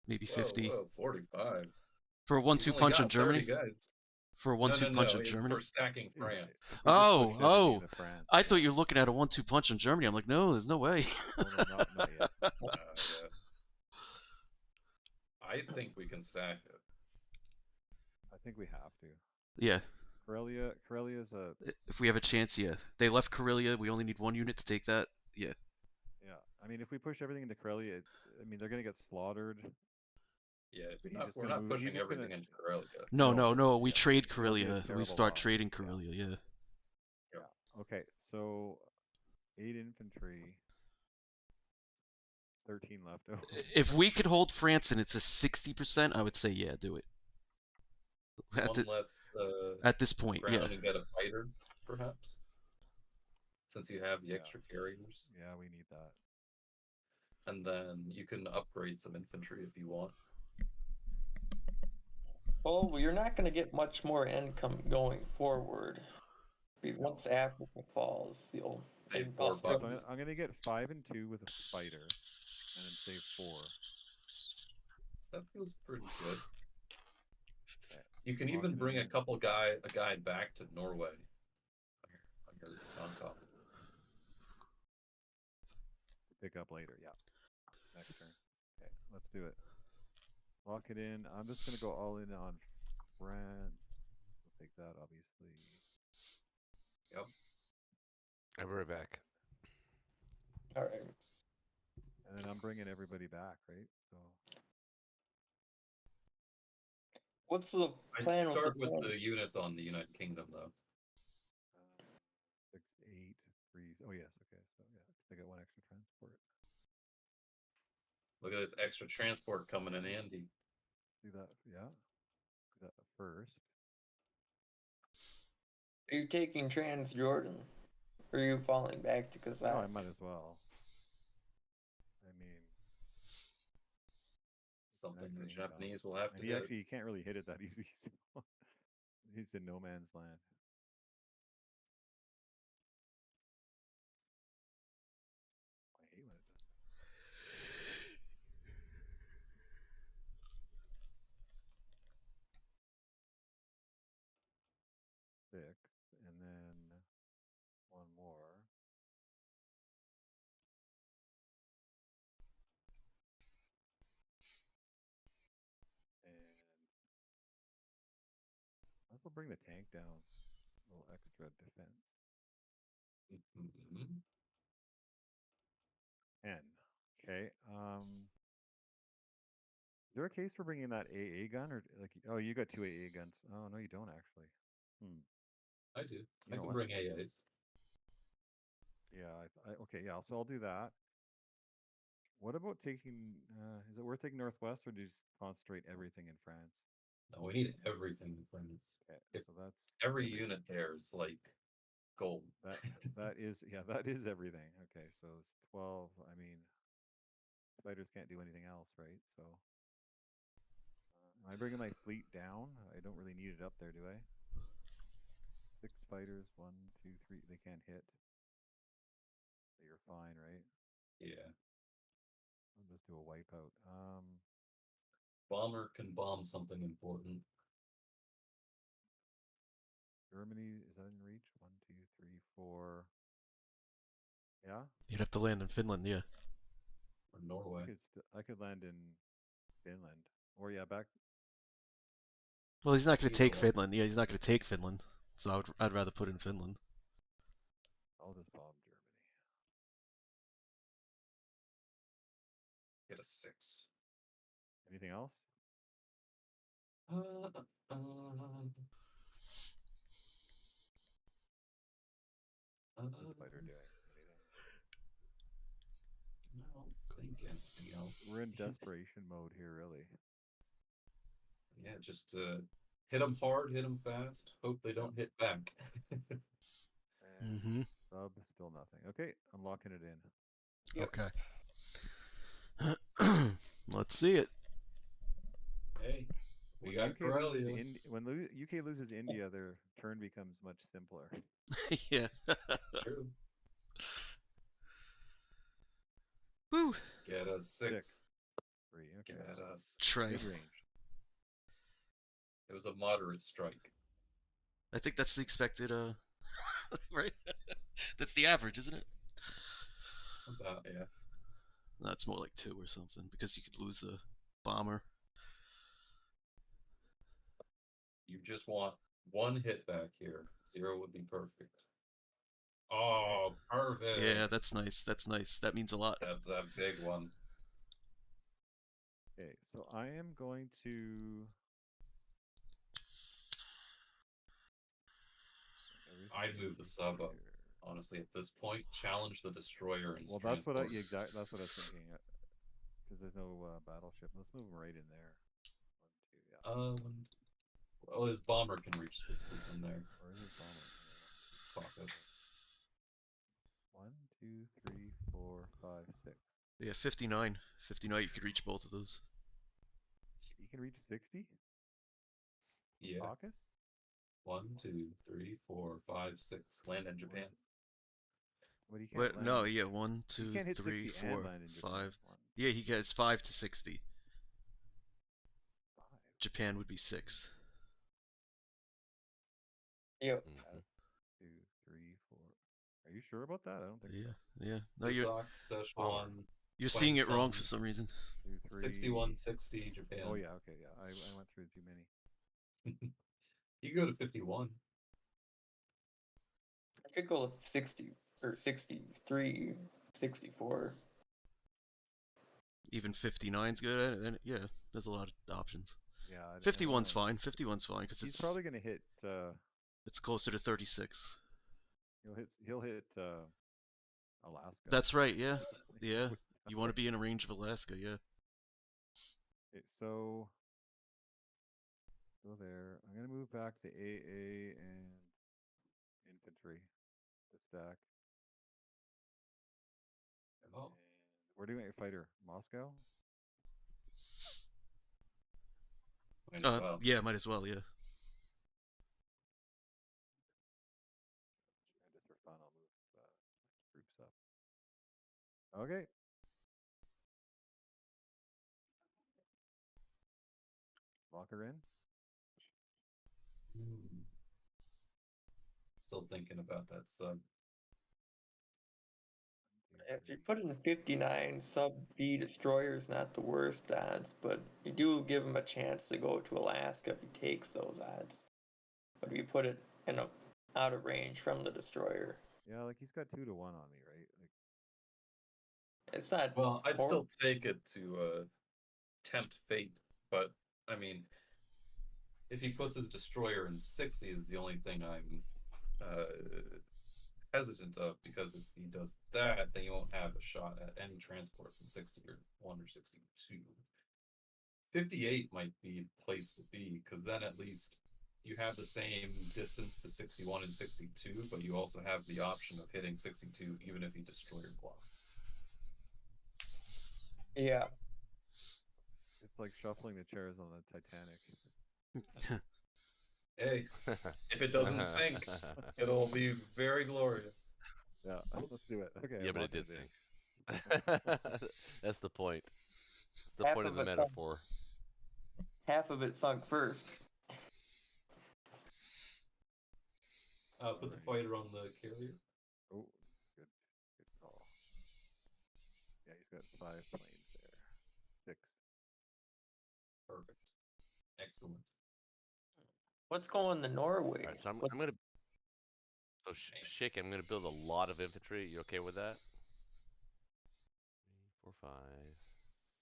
maybe 50 Whoa, 45. for a You've 1-2 only punch on got 30 Germany. guys. For a No, 1-2 punch on it's Germany. for stacking France. If we just Oh, pushed everything oh! into France, I thought you were looking at a 1-2 punch on Germany. I'm like, no, there's no way. Oh, no, not yet. Yeah. I think we can stack it. I think we have to. Yeah, Karelia's a if we have a chance, yeah. They left Karelia. We only need 1 unit to take that. Yeah. yeah. I mean, if we push everything into Karelia, I mean they're gonna get slaughtered. Yeah, But we're not pushing he's just everything gonna- into Karelia. No, No, no, no. We yeah, trade that'll be a Karelia. We terrible start loss. trading Yeah. Karelia. Yeah. Yeah. Okay, so 8 infantry, 13 left over. If we could hold France and it's a 60%, I would say yeah, do it. One less At this point, crown yeah. and get a fighter, perhaps. Since you have the Yeah. extra carriers. Yeah, we need that. And then you can upgrade some infantry if you want. Well, you're not going to get much more income going forward. Because once Africa falls, you'll Save and 4 Australia- bucks. So I'm gonna get 5 and 2 with a fighter, and then save 4. That feels pretty good. Okay. You can Lock even it bring a in. guy back to Norway on your non-comp. Pick up later. Yeah. Next turn. Okay, let's do it. Lock it in. I'm just gonna go all in on France. We'll take that, obviously. Yep. I'll be right back. All right. And then I'm bringing everybody back, right? So What's the I'd plan start with with the the units on the United Kingdom, though. 6, 8, 3. Oh yes. Okay. So yeah, I got 1 extra transport. Look at this extra transport coming in handy. do that. Yeah. Do that first. Are you taking Trans Jordan? Or are you falling back to Oh, Kazakh? I might as well. I mean, Something the activating Japanese battle. will have And to he hit. actually can't really hit it that easy. So he's in no man's land. I hate when it does that. 6, and then one more. And I will bring the tank down. A little extra defense. Mhm. 10. Okay. Is there a case for bringing that AA gun, or like? Oh, you got 2 AA guns. Oh no, you don't actually. I do. You I know can what? bring AAs. Yeah. Okay. Yeah. So I'll do that. What about taking? Is it worth taking Northwest, or do you just concentrate everything in France? No, we need everything in France. Okay. If So that's every everything. unit there is like gold. That is that is everything. Okay. So it's 12. I mean, fighters can't do anything else, right? So. Am I bringing my fleet down? I don't really need it up there, do I? 6 fighters, 1, 2, 3. They can't hit. So you're fine, right? Yeah. I'll just do a wipeout. Bomber can bomb something important. Germany, is that in reach? 1, 2, 3, 4. Yeah? You'd have to land in Finland, yeah. Or Norway. I could land in Finland. Or yeah, back. Well, he's not going to Either take one. Finland. Yeah, he's not going to take Finland. So I'd rather put in Finland. I'll just bomb Germany. Get a 6. Anything else? What's this fighter doing? Anything? I don't think anything else. We're in desperation mode here, really. Yeah, just hit them hard, hit them fast. Hope they don't hit back. And sub, still nothing. Okay, I'm locking it in. Yep. Okay. Let's see it. Hey, we got Corellia. When UK loses India, their turn becomes much simpler. Yeah. It's true. Woo. Get a 6. 3. Okay. Get us. Trey. Good range. It was a moderate strike. I think that's the expected, right? That's the average, isn't it? About, yeah. That's more like 2 or something, because you could lose the bomber. You just want 1 hit back here. 0 would be perfect. Oh, perfect. Yeah, that's nice. That's nice. That means a lot. That's a big one. Okay, so I am going to. I'd move the sub up. Honestly, at this point, challenge the destroyer and Well, that's what I that's what I was thinking. Because there's no battleship. Let's move them right in there. 1, 2, yeah. Well, his bomber can reach 60 from there. Where is his bomber? Caucus. 1, 2, 3, 4, 5, 6. Yeah, 59. 59, you could reach both of those. He can reach 60? Yeah. Caucus? 1, 2, 3, 4, 5, 6. Land in Japan. But he can't Wait, land. no, yeah, 1, He 2, can't hit 3, 60 and 4, land in Japan. 5. Yeah, he gets 5 to 60. 5. Japan would be 6. Yep. 2, 3, 4. Are you sure about that? I don't think so. Yeah. No, Kazakh, Szechuan. You're seeing it wrong 2010, for some reason. 2, 3. 61, 60, Japan. Oh yeah, okay, yeah. I went through too many. You go to 51. I could go with 60 or 63, 64. Even 59's good. And yeah, there's a lot of options. Yeah. 51's fine. 51's fine because He's probably gonna hit. It's closer to 36. He'll hit Alaska. That's right. Yeah. Yeah. You want to be in a range of Alaska. Yeah. Okay, so Go there. I'm gonna move back to AA and infantry to stack. Oh. And where do you want your fighter? Moscow? Might as well. Yeah, might as well. Yeah. And just for fun, I'll move groups up. Okay. Lock her in. Hmm. Still thinking about that sub. If you put in 59, sub B destroyer's not the worst odds, but you do give him a chance to go to Alaska if he takes those odds. But if you put it in a out of range from the destroyer, Yeah, like he's got 2 to 1 on me, right? Like, it's not. Well, I'd hor- still take it to tempt fate, but I mean, if he puts his destroyer in 60 is the only thing I'm hesitant of, because if he does that, then you won't have a shot at any transports in 61 or 62. 58 might be the place to be, because then at least you have the same distance to 61 and 62, but you also have the option of hitting 62 even if he destroyer blocks. Yeah, it's like shuffling the chairs on the Titanic. Hey, if it doesn't sink, it'll be very glorious. Yeah, let's do it. Okay. Yeah, I'm but it locking did in. sink. That's the point. It's the Half point of of the it sunk. metaphor. half of it sunk first. Put the fighter on the carrier. Oh, good call. Yeah, he's got 5 planes there. 6. Perfect. Excellent. What's going to Norway? All right, so What- I'm gonna. So Shake, I'm gonna build a lot of infantry. You okay with that? 3, 4, 5,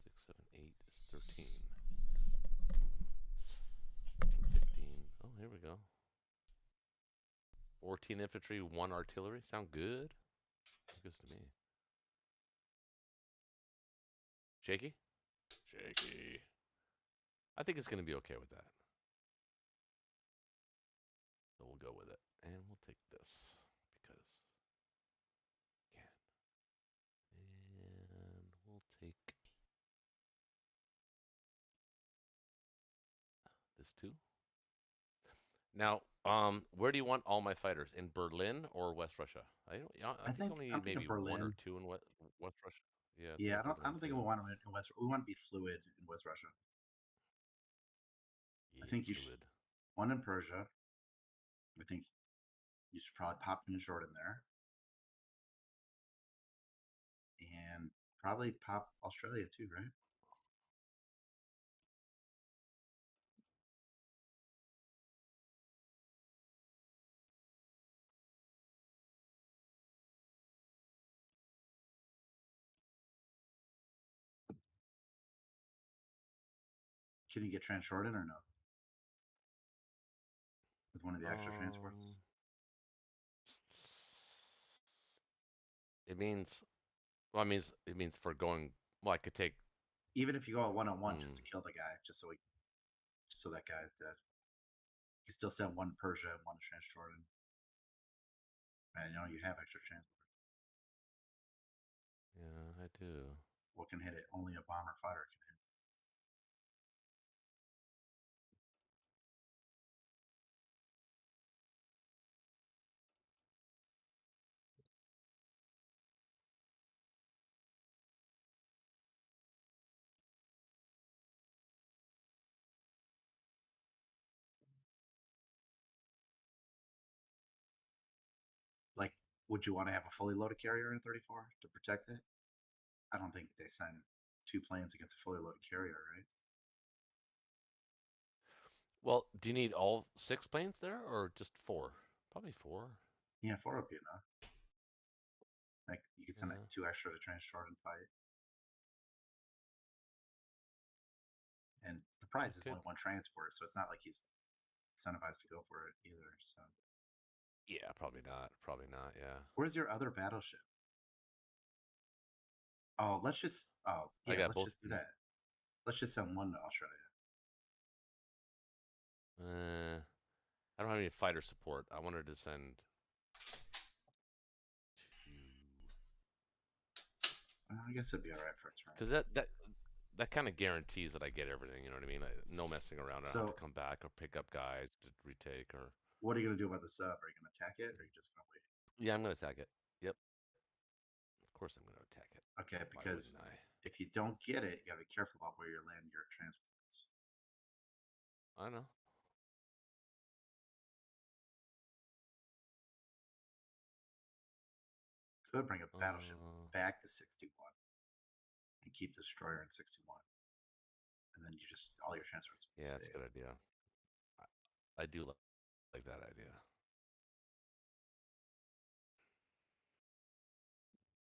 6, 7, 8 is 13. 14, 15. Oh, here we go. 14 infantry, 1 artillery. Sound good? Good to me. Shaky? Shaky. I think it's gonna be okay with that. So we'll go with it. And we'll take this because we can. And we'll take this too. Now, where do you want all my fighters? In Berlin or West Russia? I think only I'm need thinking maybe 1 or Berlin. 2 in West Russia. Yeah, Yeah, I Berlin don't think too. we want them in West. We want to be fluid in West Russia. Yeah, I think you should fluid. one in Persia. I think you should probably pop in short in there, and probably pop Australia too, right? Can you get transported or no? With one of the extra transports? It means, well, it means for going. Well, I could take. Even if you go at 1-on-1 just to kill the guy, just so that guy's dead. You still send 1 Persia and 1 transport, and you have extra transports. Yeah, I do. What can hit it? Only a bomber fighter can hit. Like, would you want to have a fully loaded carrier in 34 to protect it? I don't think they send 2 planes against a fully loaded carrier, right? Well, do you need all 6 planes there or just 4? Probably 4. Yeah, 4 would be enough. Like, you could send Yeah. 2 extra to transport and fight. And the prize is Good. only 1 transport, so it's not like he's incentivized to go for it either. So Yeah, probably not. Probably not. Yeah. where's your other battleship? Oh, let's just. Oh, I yeah, got let's both. just do that. Let's just send 1 to Australia. I don't have any fighter support. I wanted to send I guess it'd be alright for a turn. because that kind of guarantees that I get everything. You know what I mean? No messing around. I don't have So- to come back or pick up guys to retake or. What are you gonna do about the sub? Are you gonna attack it, or are you just gonna wait? Yeah, I'm gonna attack it. Yep. Of course, I'm gonna attack it. Okay, Why because wouldn't I? if you don't get it, you gotta be careful about where you're landing your transports. I know. Could bring a battleship Uh, back to 61 and keep the destroyer in 61, and then you just all your transports. will be Yeah, that's a saved. good idea. I do like that idea.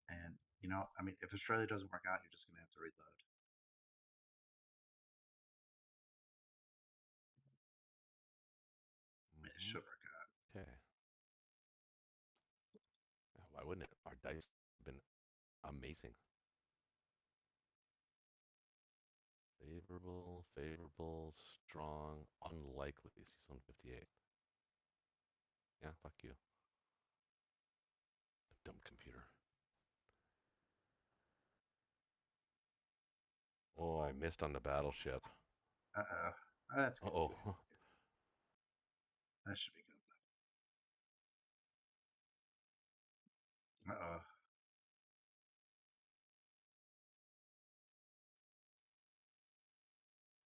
And you know, I mean, if Australia doesn't work out, you're just gonna have to reload. I mean, it Mhm. should work out. Okay. Yeah, why wouldn't it? Our dice have been amazing. Favorable, favorable, strong, unlikely. He's 158. Yeah, fuck you. Dumb computer. Oh, I missed on the battleship. That's good. Uh-oh. Two aces is good. That should be good.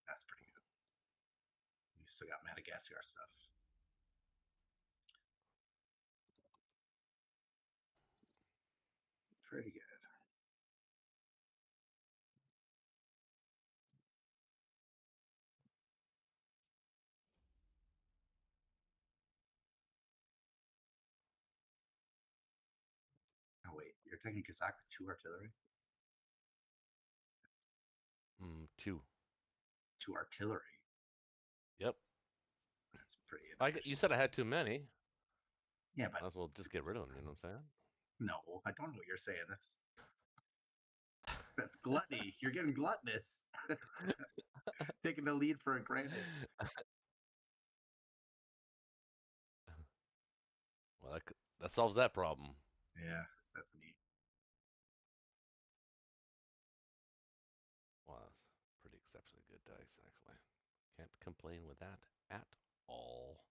That's pretty good. You still got Madagascar stuff. Pretty good. Oh wait, you're taking Kazakh with 2 artillery? 2. 2 artillery. Yep. That's pretty You inefficient. said I had too many. Yeah, Might but as well just get rid of them. You know what I'm saying? no, I don't know what you're saying. That's gluttony. You're getting gluttonous. Taking the lead for granted. Well, that solves that problem. Yeah, that's neat. Well, that's pretty exceptionally good dice, actually. Can't complain with that at all.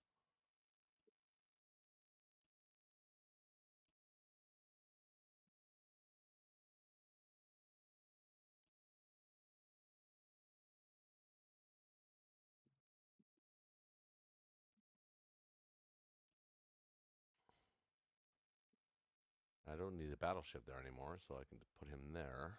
I don't need a battleship there anymore, so I can put him there.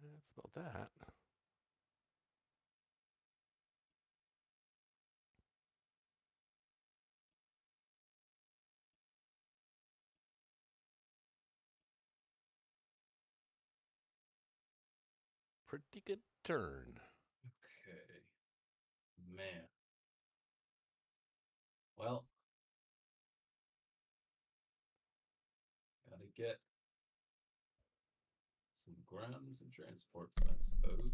That's about that. Pretty good turn. Okay. Man. Well, gotta get some ground and some transports, I suppose.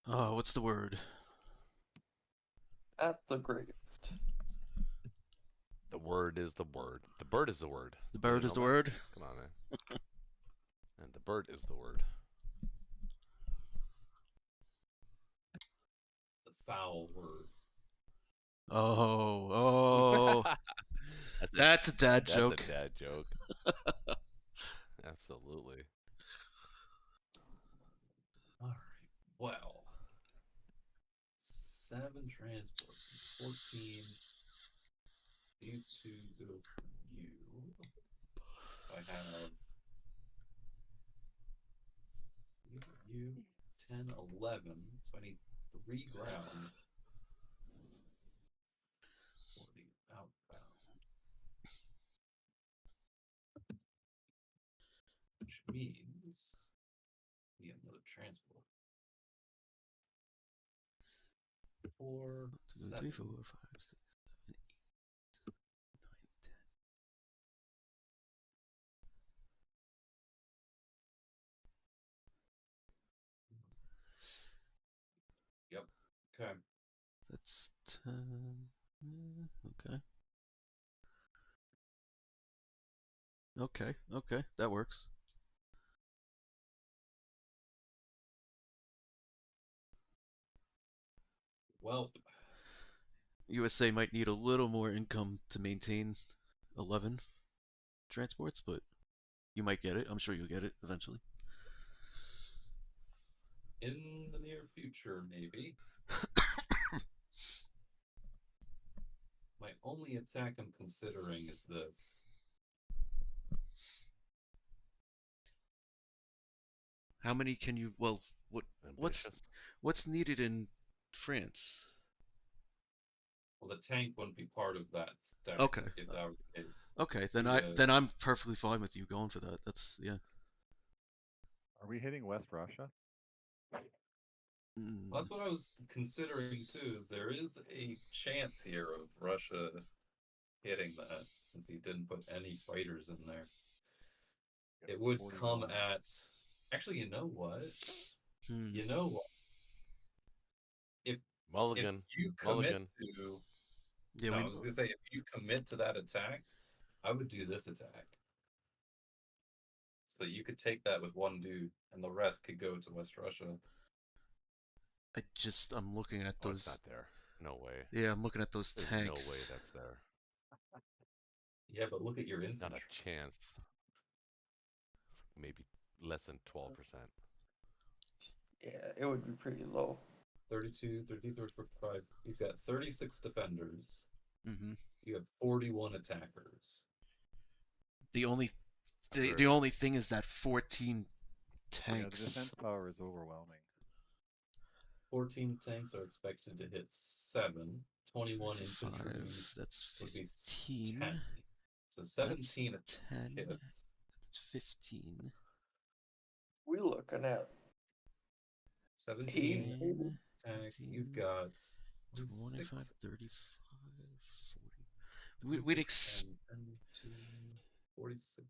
Oh, what's the word? That's the greatest. The word is the word. The bird is the word. The Do you bird is know the that? word? Come on, man. And the bird is the word. It's a foul word. Oh, that's a dad joke. That's a dad joke. Absolutely. All right. Well, 7 transports, 14. These 2 go for you. So I have you 10, 11. So I need 3 ground. 40 outbound. Which means we have another transport. 4, 1, 2, 3, 4, 5, 6, 7, 8, 9, 10. Yep. Okay. That's 10. Okay. Okay. Okay. That works. Well, USA might need a little more income to maintain 11 transports, but you might get it. I'm sure you'll get it eventually. in the near future, maybe. My only attack I'm considering is this. How many can you? Well, what's needed in France? Well, the tank wouldn't be part of that stack Okay. if that were the case. Okay, The, then I'm perfectly fine with you going for that. That's yeah. Are we hitting West Russia? That's what I was considering too. Is there is a chance here of Russia hitting that since he didn't put any fighters in there. It would come 41. at. Actually, you know what? You know what? If Mulligan. you commit to, Yeah, no, I was gonna say if you commit to that attack, I would do this attack. So you could take that with one dude, and the rest could go to West Russia. I'm looking at Oh, those. it's not there. No way. Yeah, I'm looking at those There's tanks. no way that's there. Yeah, but look at your infantry. Not a chance. Maybe less than 12%. Yeah, it would be pretty low. 32, 33, 55. He's got 36 defenders. Mm-hmm. You have 41 attackers. The only thing is that 14 tanks. Yeah, the defense power is overwhelming. 14 tanks are expected to hit 7. 21 infantry That's would be 15. 10. So 17 That's 10. hits. That's 15. We're looking at 17 8. tanks. 15, You've got 25, 26, 35, 40. We'd 46.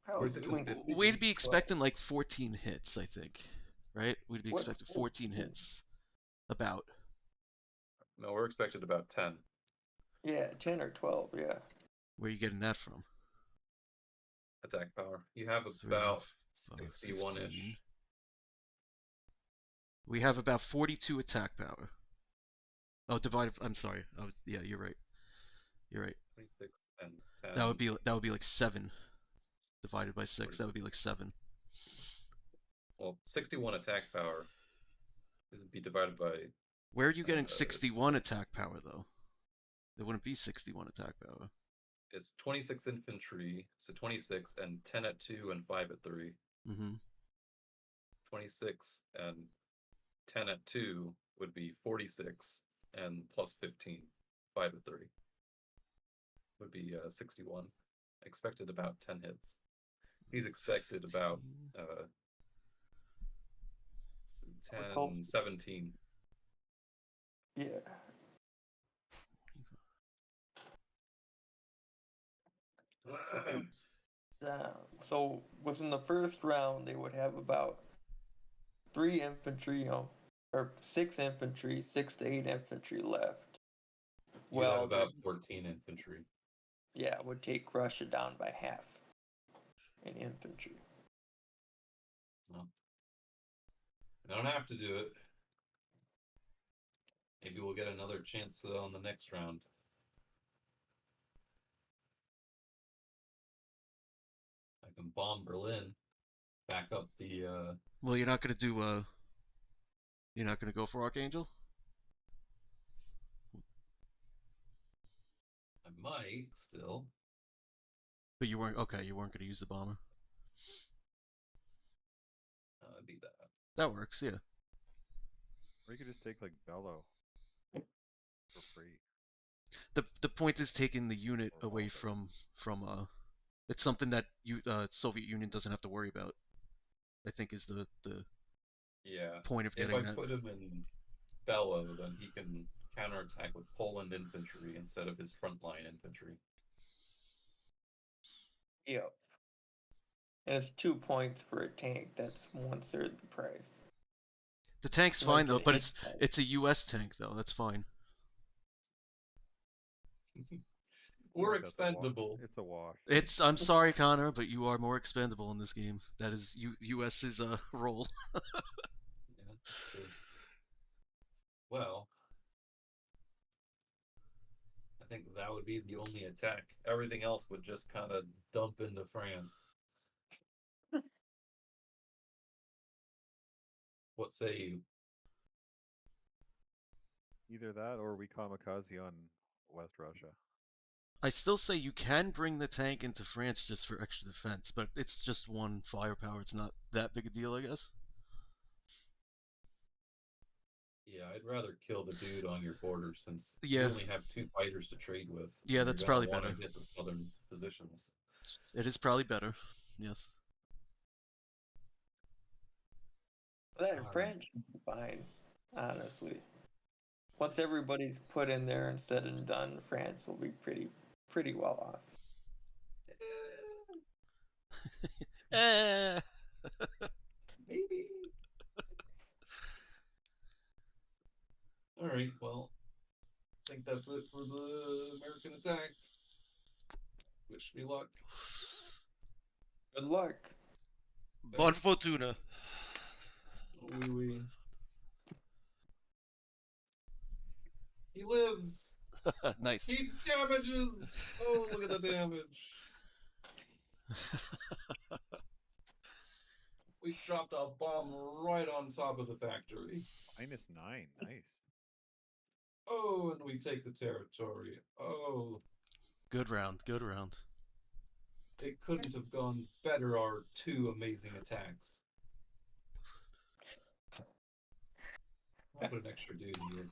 How 46 and doing? 50. We'd be expecting like 14 hits, I think. Right? We'd be What? expecting 14 hits. About. No, we're expected about 10. Yeah, 10 or 12. Yeah. Where are you getting that from? Attack power. You have 3, about 5, 61-ish. 15. We have about 42 attack power. Oh, divided. I'm sorry. Yeah, you're right. You're right. 26 and 10. That would be like 7 divided by 6. That would be like 7. Well, 61 attack power would be divided by. Where are you getting 61 attack power though? There wouldn't be 61 attack power. It's 26 infantry, so 26 and 10 at 2 and 5 at 3. Mm-hmm. 26 and 10 at 2 would be 46 and plus 15, 5 at 3. Would be 61. Expected about 10 hits. He's expected about 10, 17. Yeah. So within the first round, they would have about 3 infantry, or 6 infantry, 6 to 8 infantry left. You have about 14 infantry. Yeah, it would take Russia down by half in infantry. Well, I don't have to do it. Maybe we'll get another chance on the next round. I can bomb Berlin, back up the. Well, you're not gonna do. You're not gonna go for Archangel. I might still. But you weren't okay. You weren't going to use the bomber. It'd be that. That works. Yeah. Or you could just take like Bello for free. The point is taking the unit Or away Waldo. from. It's something that Soviet Union doesn't have to worry about. I think is the Yeah. point of If getting I that. put him in Bello, then he can counterattack with Poland infantry instead of his frontline infantry. Yep. And it's 2 points for a tank. That's 1/3 the price. The tank's You might fine though, get but hit by- it's a U.S. tank though. That's fine. We're That's a wa- expendable. It's a wash. I'm sorry, Connor, but you are more expendable in this game. That is U.S.'s role. Yeah, that's true. Well, I think that would be the only attack. Everything else would just kind of dump into France. What say you? Either that or we kamikaze on West Russia. I still say you can bring the tank into France just for extra defense, but it's just 1 firepower. It's not that big a deal, I guess. Yeah, I'd rather kill the dude on your border since Yeah. you only have 2 fighters to trade with. Yeah, and that's you're gonna probably wanna better. hit the southern positions. It is probably better. Yes. That Alright. France should be fine, honestly. Once everybody's put in there and said and done, France will be pretty well off. Eh. Maybe. All right. Well, I think that's it for the American attack. Wish me luck. Good luck. Bon fortuna. Oui, oui. He lives. Nice. He damages. Oh, look at the damage. We dropped a bomb right on top of the factory. -9. Nice. Oh, and we take the territory. Oh, Good round. Good round. it couldn't have gone better, our 2 amazing attacks. I'll put an extra dude in here.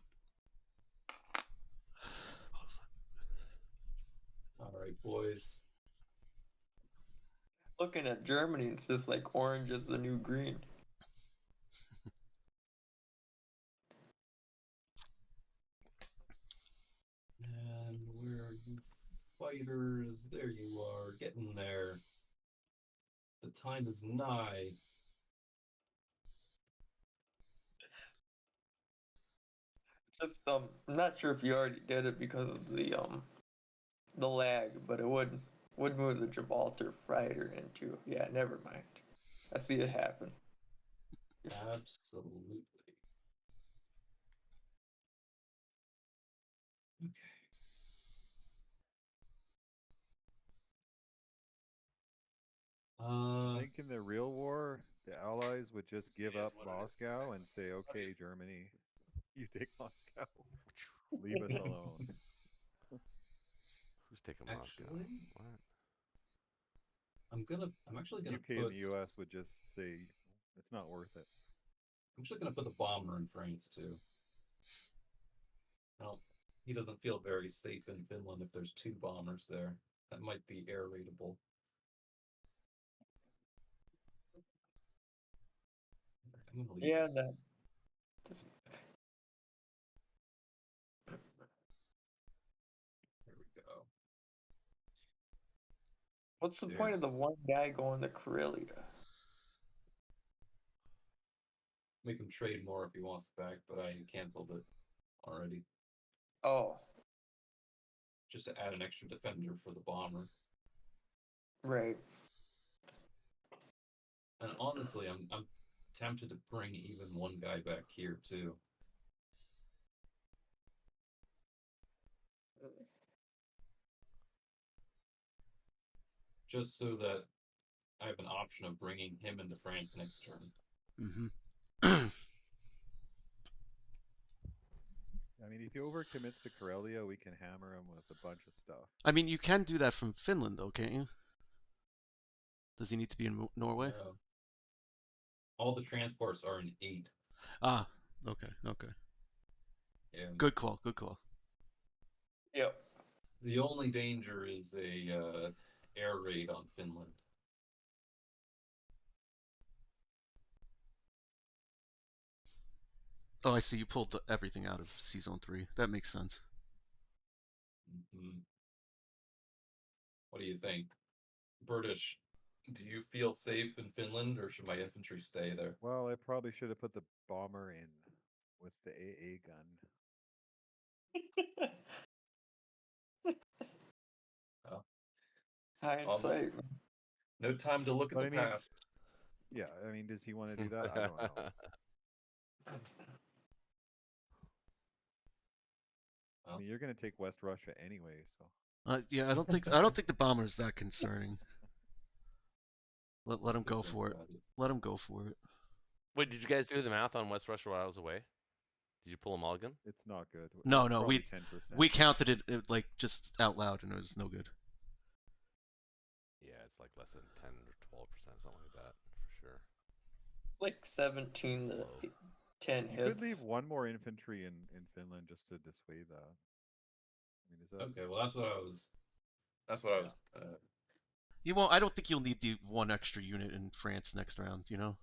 Alright, boys. Looking at Germany, it's just like orange is the new green. And where are you fighters? There you are, getting there. The time is nigh. Just I'm not sure if you already did it because of the lag, but it would move the Gibraltar fighter into. Yeah, never mind. I see it happen. Absolutely. Okay. I think in the real war, the Allies would just give up Moscow and say, "Okay, Germany, you take Moscow. Leave us alone." Who's taking Moscow? Actually, What? I'm actually gonna UK put and the US would just say, "It's not worth it." I'm actually gonna put the bomber in France too. Well, he doesn't feel very safe in Finland if there's 2 bombers there. That might be air raidable. I'm gonna leave Yeah, that. that. Just, There we go. what's the There. point of the one guy going to Karelia? Make him trade more if he wants it back, but I canceled it already. Oh, Just to add an extra defender for the bomber. right. And honestly, I'm tempted to bring even 1 guy back here too. Just so that I have an option of bringing him into France next turn. Mm-hmm. I mean, if he overcommits to Karelia, we can hammer him with a bunch of stuff. I mean, you can do that from Finland, though, can't you? Does he need to be in Norway? No. All the transports are in 8. Ah, okay. Yeah. Good call. Good call. Yep. The only danger is a air raid on Finland. Oh, I see. You pulled everything out of Season 3. That makes sense. Mm-hmm. What do you think? British, do you feel safe in Finland, or should my infantry stay there? Well, I probably should have put the bomber in with the AA gun. Oh. Hindsight. No time to look at But the I mean, past. Yeah, I mean, does he want to do that? I don't know. I mean, you're going to take West Russia anyway, so. Yeah, I don't think the bomber is that concerning. Let him go for it. Let him go for it. Wait, did you guys do the math on West Russia while I was away? Did you pull a mulligan? It's not good. No, It's no, probably we 10%. counted it like just out loud, and it was no good. Yeah, it's like less than 10 or 12%, something like that, for sure. It's like 17 to Low. 10 You hits. could leave one more infantry in Finland just to dissuade that. I mean, is that Okay, well that's what I was. You won't. I don't think you'll need the one extra unit in France next round. You know.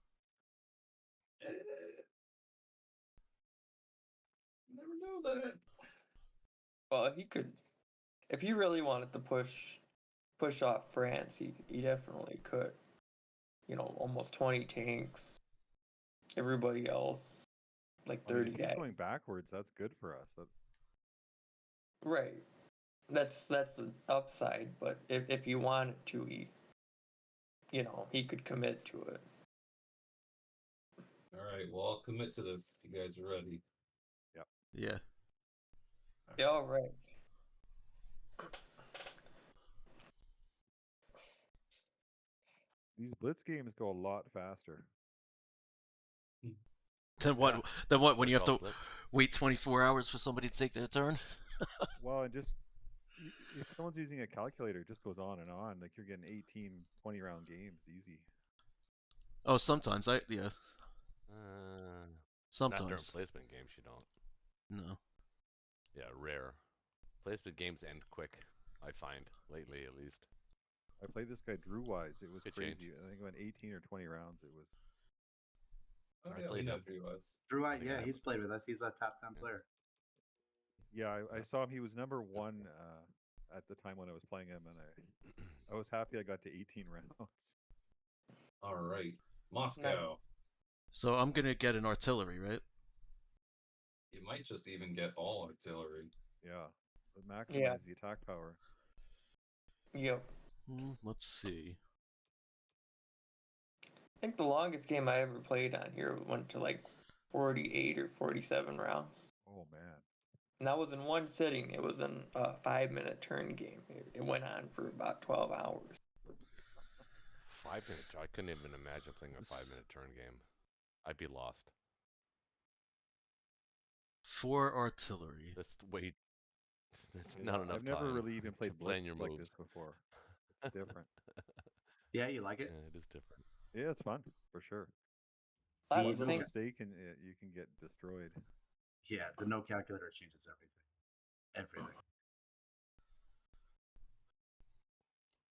Never know that. Well, he could, if he really wanted to push off France, he definitely could. You know, almost 20 tanks. Everybody else, like I mean, 30 if he's guys. going backwards, that's good for us. Right. That's the upside. But if he wanted to, he could commit to it. All right, well I'll commit to this if you guys are ready. Yep. Yeah. Yeah, all right. These Blitz games go a lot faster. Then what? Yeah. Then what? When They're you have to called Blitz. wait 24 hours for somebody to take their turn? Well, and just if someone's using a calculator, it just goes on and on. Like you're getting 18, 20 round games easy. Oh, sometimes Not yeah. Not during Sometimes. placement games, you don't. No. Yeah, rare. Placement games end quick, I find, lately at least. I played this guy Drew Wise. It was Good crazy. change. I think it went 18 or 20 rounds. It was. Oh, I yeah, we played know him. who he was. Drew, I think I yeah, have he's a- played with us. He's a top 10 Yeah. player. Yeah, I saw him. He was number 1 at the time when I was playing him, and I was happy I got to 18 rounds. All right, Moscow. So I'm gonna get an artillery, right? You might just even get all artillery. Yeah, but maximize the attack power. Yep. Let's see. I think the longest game I ever played on here went to like 48 or 47 rounds. Oh man. And that was in one sitting. It was in a 5-minute turn game. It went on for about 12 hours. 5 minute. I couldn't even imagine playing a 5-minute turn game. I'd be lost. 4 artillery. That's way. It's Yeah, not enough I've never time really even to played plan Blitz your like moves. this before. It's different. Yeah, you like Yeah, it? it is different. Yeah, it's fun for sure. I The was One little thinking, mistake and you can get destroyed. Yeah, the no calculator changes everything.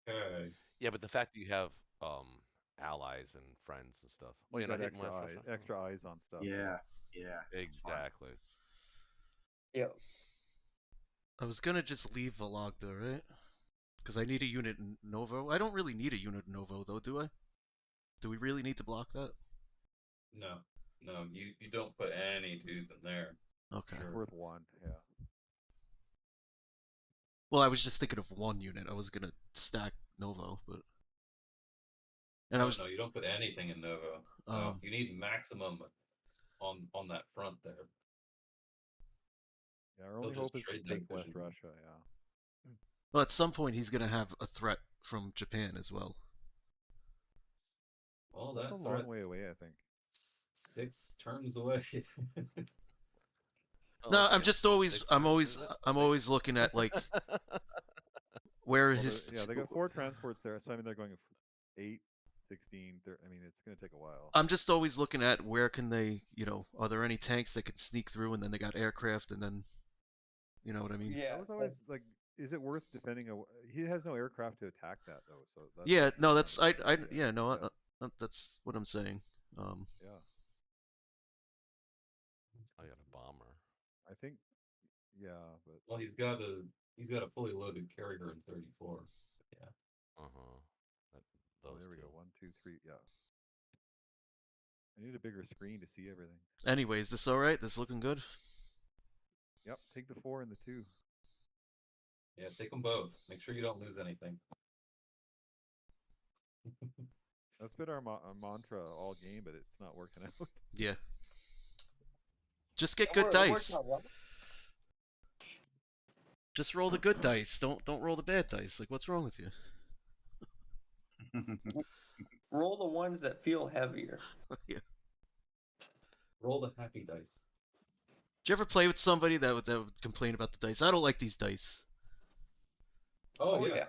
Okay. Yeah, but the fact that you have allies and friends and stuff. Oh, you're got not hitting extra West eyes, Russia? extra eyes on stuff. Yeah, it's fun. Exactly. yeah, I was gonna just leave Vologda, right? Because I need a unit in Novo. I don't really need a unit in Novo, though, do I? Do we really need to block that? No, you don't put any dudes in there. Okay. Sure. Worth 1, yeah. Well, I was just thinking of one unit. I was gonna stack Novo, but and I was No, you don't put anything in Novo. No, you need maximum on that front there. Yeah, our They'll only just hope is to trade that take West vision. Russia, yeah. well, at some point he's gonna have a threat from Japan as well. Well, That's that a long threat's way away, I think. 6 turns away. No, Okay, I'm just 6 turns, is it? I'm always looking at like where Well, his they got 4 transports there, so I mean they're going 8, 16, 30, I mean, it's going to take a while. I'm just always looking at where can they, are there any tanks that can sneak through, and then they got aircraft, and then, you know what I mean? Yeah. I was always like, is it worth defending a? He has no aircraft to attack that though, so that's Yeah, no, kind that's of the idea. yeah, no, Yeah. that's what I'm saying. Yeah, I got a bomber. I think. Yeah, but Well, he's got a fully loaded carrier in 34. Yeah. Uh huh. oh, Those there we two. go. 1, 2, 3. Yeah. I need a bigger screen to see everything. Anyways, this all right? This looking good? Yep. Take the 4 and the 2. Yeah, take them both. Make sure you don't lose anything. That's been our mantra all game, but it's not working out. Yeah. Just get It good worked dice. out well. Just roll the good dice. Don't roll the bad dice. Like, what's wrong with you? Roll the ones that feel heavier. Yeah. Roll the happy dice. Did you ever play with somebody that would complain about the dice? I don't like these dice. Oh, yeah.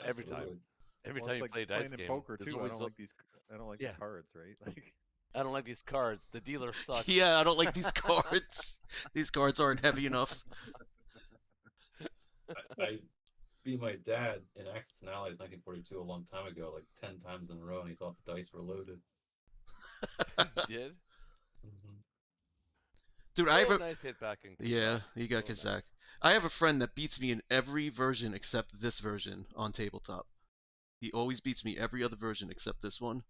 Every time. Absolutely. Every Well, time it's you like play a dice playing in game, poker there's too. I always don't like these. I don't like Yeah. the cards, right? Like, I don't like these cards. The dealer sucks. Yeah, I don't like these cards. These cards aren't heavy enough. I beat my dad in Axis and Allies 1942 a long time ago, like 10 times in a row, and he thought the dice were loaded. Did? Mm-hmm. Dude, I have a nice hit back in yeah, Kazakh. you got Real Kazakh. nice. I have a friend that beats me in every version except this version on tabletop. He always beats me every other version except this one.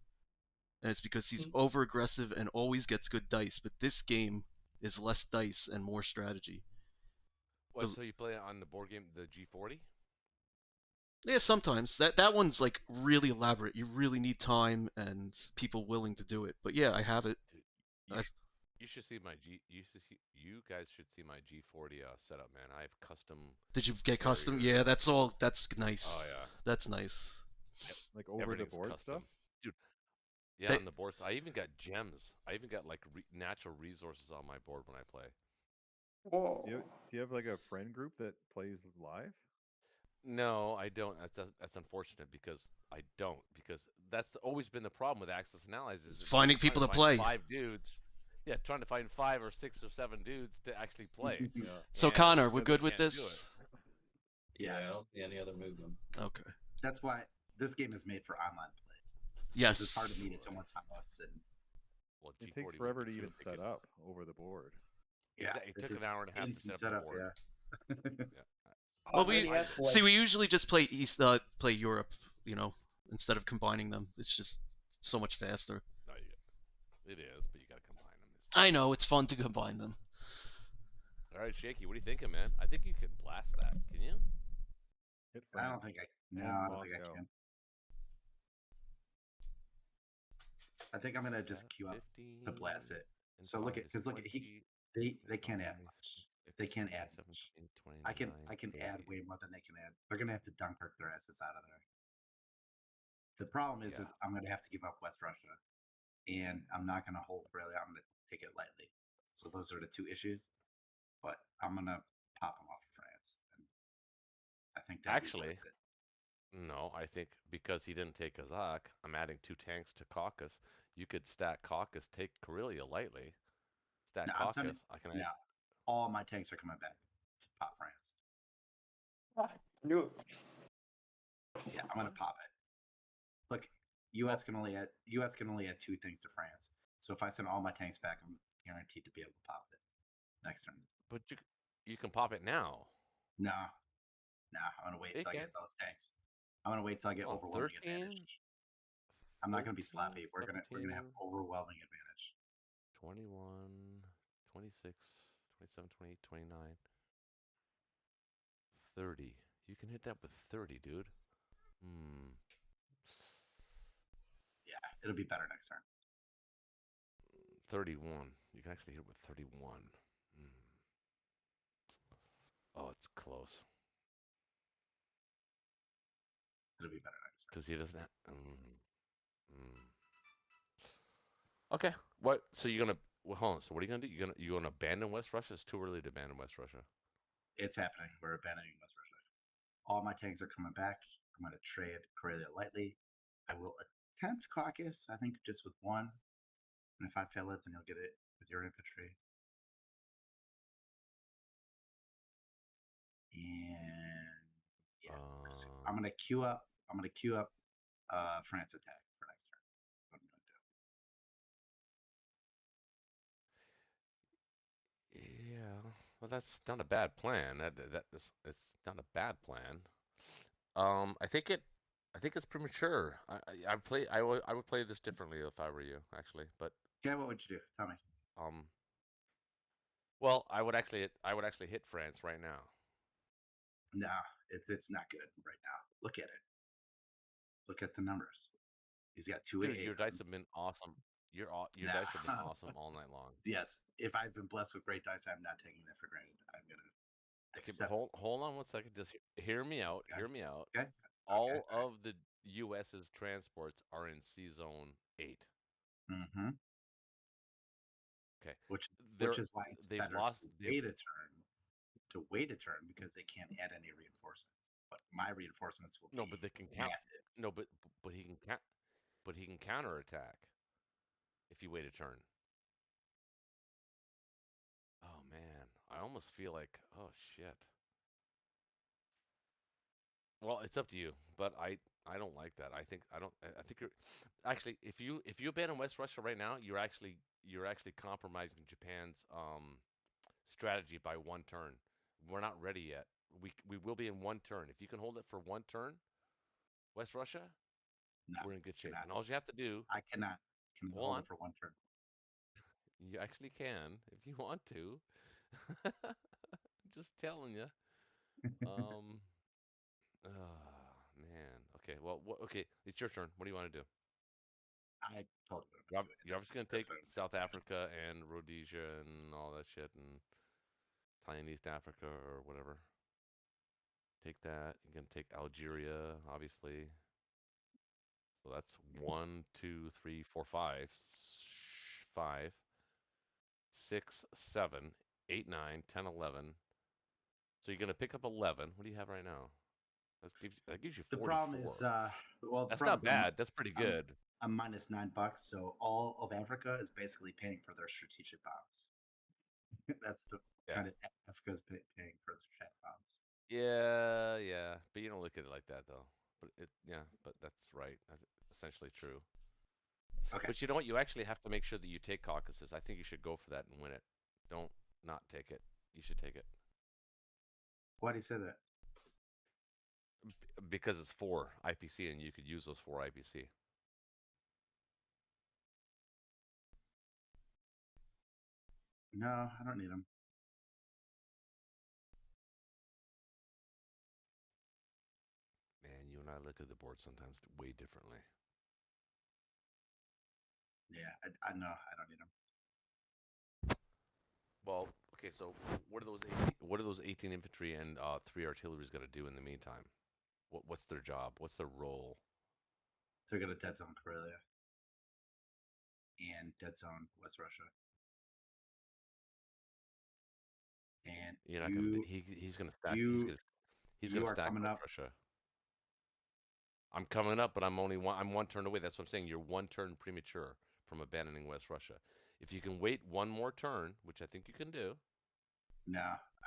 And it's because he's over aggressive and always gets good dice, but this game is less dice and more strategy. What, so you play on the board game, the G40? Yeah, sometimes. That one's like really elaborate. You really need time and people willing to do it. But yeah, I have it. Dude, I've- you should see my you guys should see my G40 setup, man. I have custom. Did you get custom? carrier. Yeah, that's nice. Oh yeah. That's nice. like over the Everything's board custom. stuff. Dude. Yeah, They- on the board. I even got gems. I even got like natural resources on my board when I play. Whoa. Do you have like a friend group that plays live? No, I don't. That's unfortunate because I don't. Because that's always been the problem with Axis and Allies is It's finding trying people to find play. 5 dudes. Yeah, trying to find 5 or 6 or 7 dudes to actually play. Yeah. So And Connor, we're because good I with can't do this? it. Yeah, I don't see any other movement. Okay. That's why this game is made for online play. Yes. It's hard to meet at someone's house, and Well, It G40 takes would forever be to too even big. set up over the board. yeah, It this took is an hour and a half to instant set up the setup. board. Yeah. Well, we Already have to, see. We usually just play play Europe, instead of combining them. It's just so much faster. No, it is, but you got to combine them. I know it's fun to combine them. All right, Shaky, what are you thinking, man? I think you can blast that. Can you? Hit I France. don't think I. No, And I don't think I Moscow. can. I think I'm gonna just queue up to blast it. So look at because look at they can't add much. They can't add much. I can add way more than they can add. They're gonna have to Dunkirk their asses out of there. The problem is I'm gonna have to give up West Russia, and I'm not gonna hold really. I'm gonna take it lightly. So those are the two issues. But I'm gonna pop them off of France. And I think that Actually, no, I think because he didn't take Kazakh, I'm adding 2 tanks to Caucasus. You could stack Caucasus, take Karelia lightly. Stack No, Caucasus. I can add. all my tanks are coming back to pop France. knew it. Yeah, I'm gonna pop it. Look, US can only add 2 things to France. So if I send all my tanks back, I'm guaranteed to be able to pop it next turn. But you can pop it now. No, I'm gonna wait You until I can. get those tanks. I'm gonna wait till I get Oh, overwhelming 13? advantage. I'm not gonna be sloppy. 13, We're gonna have 17, overwhelming advantage. 21, 26, 27, 28, 29, 30. You can hit that with 30, dude. Yeah, it'll be better next turn. 31. You can actually hit it with 31. Oh, it's close. It'll be better next turn. Because he doesn't have... Okay. What? So you're gonna... Well, hold on. So what are you gonna do? You gonna abandon West Russia? It's too early to abandon West Russia. It's happening. We're abandoning West Russia. All my tanks are coming back. I'm gonna trade Karelia lightly. I will attempt caucus, I think just with one. And if I fail it, then you'll get it with your infantry. And yeah, I'm gonna queue up. France attack for next turn. What I'm gonna do. Yeah, well, that's not a bad plan. It's not a bad plan. I think it's premature. I would play this differently if I were you, actually. But Yeah, what would you do? Tell me. um, well, I would actually hit France right now. No, it's not good right now. Look at it. Look at the numbers. He's got two Dude, AA your dice guns. have been awesome. Your Nah. dice have been awesome all night long. Yes, if I've been blessed with great dice, I'm not taking that for granted. I'm gonna Okay, accept. but hold on one second. Just hear me out. Okay. Hear me out. Okay. All of the U.S.'s transports are in C Zone 8. Mm-hmm. Okay. Which is why it's they've better lost. to wait a turn because they can't add any reinforcements. But my reinforcements will No, be but they can count. massive. No, but he can but he can counterattack if you wait a turn. Oh man, I almost feel like, oh shit. Well, it's up to you, but I don't like that. I think you're actually, if you abandon West Russia right now, you're actually compromising Japan's strategy by one turn. We're not ready yet. We will be in one turn. If you can hold it for one turn, West Russia, No, we're in good shape. cannot. And all you have to do, I cannot hold it for one turn. you actually can if you want to. Just telling you. Man. Okay. Well, okay. It's your turn. What do you want to do? I told you. You're obviously going to take South Africa and Rhodesia and all that shit and Thailand, East Africa or whatever. Take that. You're going to take Algeria, obviously. So that's 1, 2, 3, 4, 5. 5, 6, 7, 8, 9, 10, 11. So you're going to pick up 11. What do you have right now? That gives you 44. The problem is, that's not bad. That's pretty good. I'm minus $9, so all of Africa is basically paying for their strategic bombs. That's the kind of Africa's paying for their strategic bombs. Yeah, but you don't look at it like that though. But that's right. That's essentially true. Okay. But you know what? You actually have to make sure that you take Caucasus. I think you should go for that and win it. Don't not take it. You should take it. Why do you say that? Because it's 4 IPC and you could use those 4 IPC. No, I don't need them. Man, you and I look at the board sometimes way differently. Yeah, I know. I don't need them. Well, okay. So what are those 18 infantry and 3 artilleries going to do in the meantime? What's their job? What's their role? They're going to dead zone Karelia and dead zone West Russia. And you're not gonna. He's gonna stack. He's gonna stack West Russia. I'm coming up, but I'm one turn away. That's what I'm saying. You're one turn premature from abandoning West Russia. If you can wait one more turn, which I think you can do. No,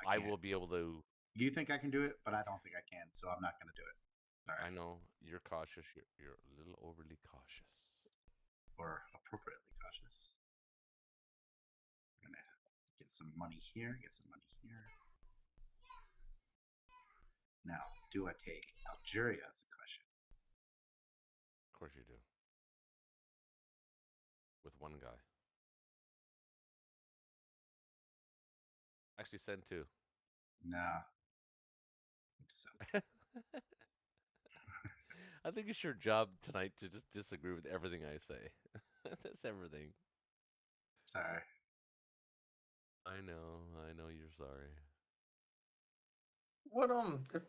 I will be able to. You think I can do it, but I don't think I can, so I'm not going to do it. Sorry. I know you're cautious. You're a little overly cautious, or appropriately cautious. I'm gonna get some money here. Get some money here. Now, do I take Algeria? Is the question. Of course you do. With one guy. Actually, send 2. Nah. I think it's your job tonight to just disagree with everything I say. That's everything. Sorry. I know you're sorry. What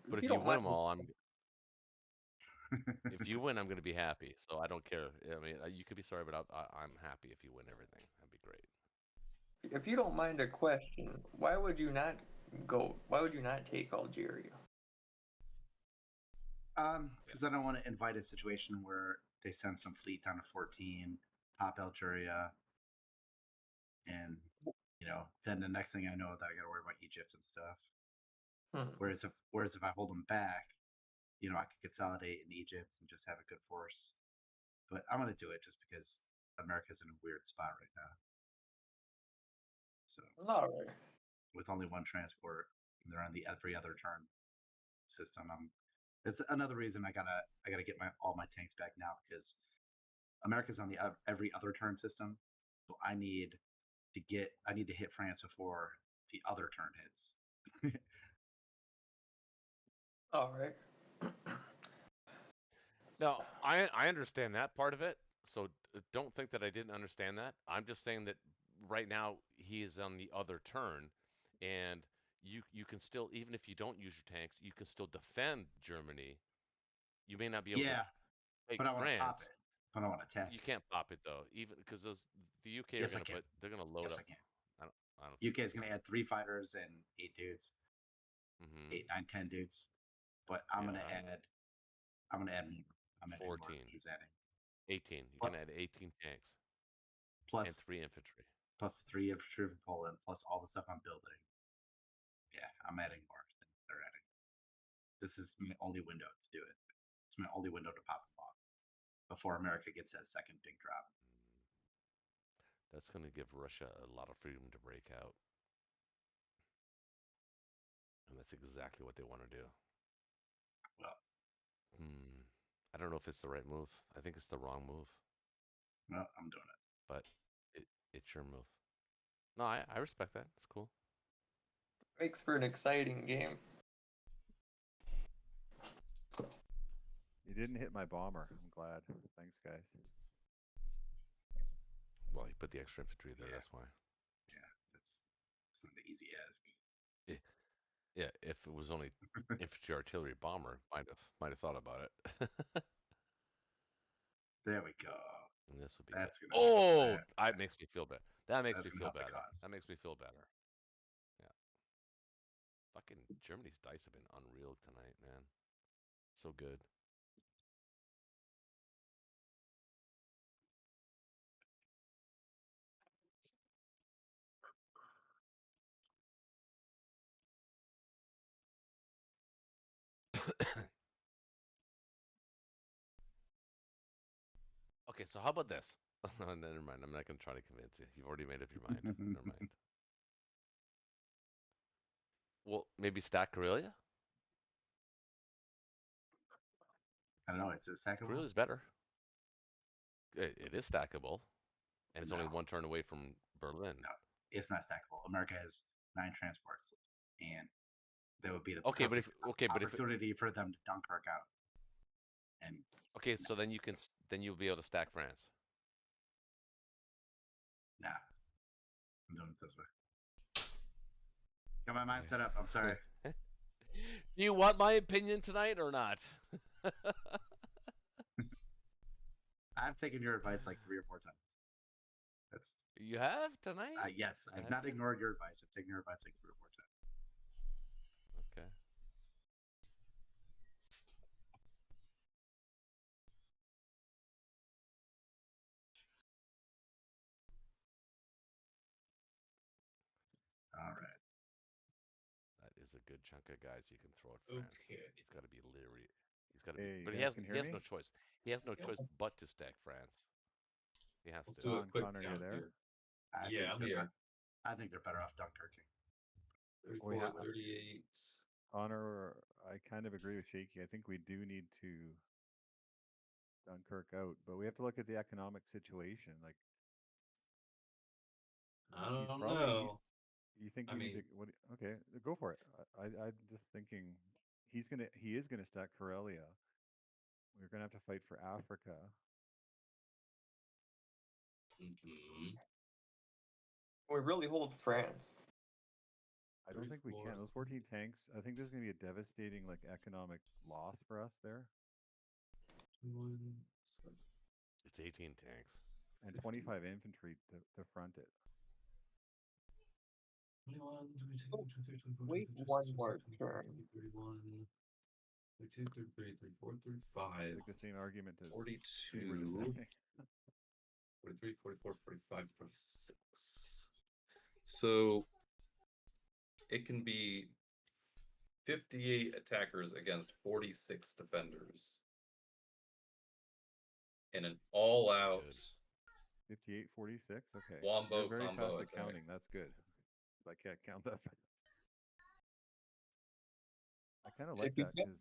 But if you win them all, if you win, I'm going to be happy. So I don't care. I mean, you could be sorry, but I'm happy if you win everything. That'd be great. If you don't mind a question, why would you not take Algeria? Because I don't want to invite a situation where they send some fleet down to 14, pop Algeria, and then the next thing I know that I got to worry about Egypt and stuff. Whereas if I hold them back, I could consolidate in Egypt and just have a good force. But I'm gonna do it just because America's in a weird spot right now. So All right. with only one transport, and they're on the every other turn system. It's another reason I gotta get all my tanks back now, because America's on the every other turn system. So I need to hit France before the other turn hits. All right. Now, I understand that part of it, so don't think that I didn't understand that. I'm just saying that right now he is on the other turn, and you can still, even if you don't use your tanks, you can still defend Germany. You may not be able Yeah, to take but I want to France. pop it. But I want to attack. You can't pop it though, even because the UK Yes, are gonna they're gonna load yes, up. I can. I don't UK is gonna add 3 fighters and 8 dudes, Mm-hmm. 8, 9, 10 dudes. But I'm gonna add more. I'm adding 14. more. He's adding 18. You can add 18 tanks plus and 3 infantry. plus the 3 infantry from Poland, plus all the stuff I'm building. Yeah, I'm adding more than they're adding. This is my only window to do it. It's my only window to pop them off before America gets that second big drop. That's going to give Russia a lot of freedom to break out. And that's exactly what they want to do. Well, I don't know if it's the right move. I think it's the wrong move. well, I'm doing it. But it's your move. No, I respect that. It's cool. Makes for an exciting game. You didn't hit my bomber. I'm glad. Thanks, guys. Well, you put the extra infantry there. Yeah. That's why. Yeah, that's not the easy ask. Yeah, if it was only infantry, artillery, bomber, might have thought about it. There we go. And this would be That's good. gonna Oh, that makes me feel better. That makes me gonna feel help the better. cause. That makes me feel better. Yeah. Fucking Germany's dice have been unreal tonight, man. So good. Okay, so how about this? Never mind. I'm not gonna try to convince you. You've already made up your mind. Never mind. Well, maybe stack Karelia? I don't know. It's a second one. Karelia's better. It is stackable, and it's only No. one turn away from Berlin. No, it's not stackable. America has 9 transports, and that would be the Okay, but opportunity for them to Dunkirk out. And okay, so then you'll be able to stack France. nah, I'm doing it this way. Got my mind set up. I'm sorry. Do you want my opinion tonight or not? I've taken your advice like 3 or 4 times. That's You have tonight? yes. I've not ignored your advice. I've taken your advice like 3 or 4 times. Okay. All right. That is a good chunk of guys you can throw at France. Okay. He's got to be leery. He's got to Hey, be, but you he guys has can hear me? no choice. He has no choice but to stack France. He has Let's to. do a quick Connor, you count there? here. I Yeah, think I'm they're here. I think they're better off Dunkirking. 34, yeah. 38. Connor, I kind of agree with Shaky. I think we do need to Dunkirk out, but we have to look at the economic situation. Like, I he's don't probably. know. You think I we need mean- to? What? Okay, go for it. I'm just thinking he is gonna stack Karelia. We're gonna have to fight for Africa. Mm-hmm. We really hold France. I don't think we can. 34. Those 14 tanks. I think there's gonna be a devastating like economic loss for us there, 21, It's 18 tanks. and 25 infantry to front it. 21, 22, Oh, 23, 24, wait 25, one 26, more 27, turn. 28, 31, 32, 33, 34, It's 35, like the same argument as 42, 43, 44, 45, 46. So it can be 58 attackers against 46 defenders in an all-out 58, 46. Okay. wombo You're very combo fast at attack. counting. That's good. I can't count that fast. I kind of like If you that get- because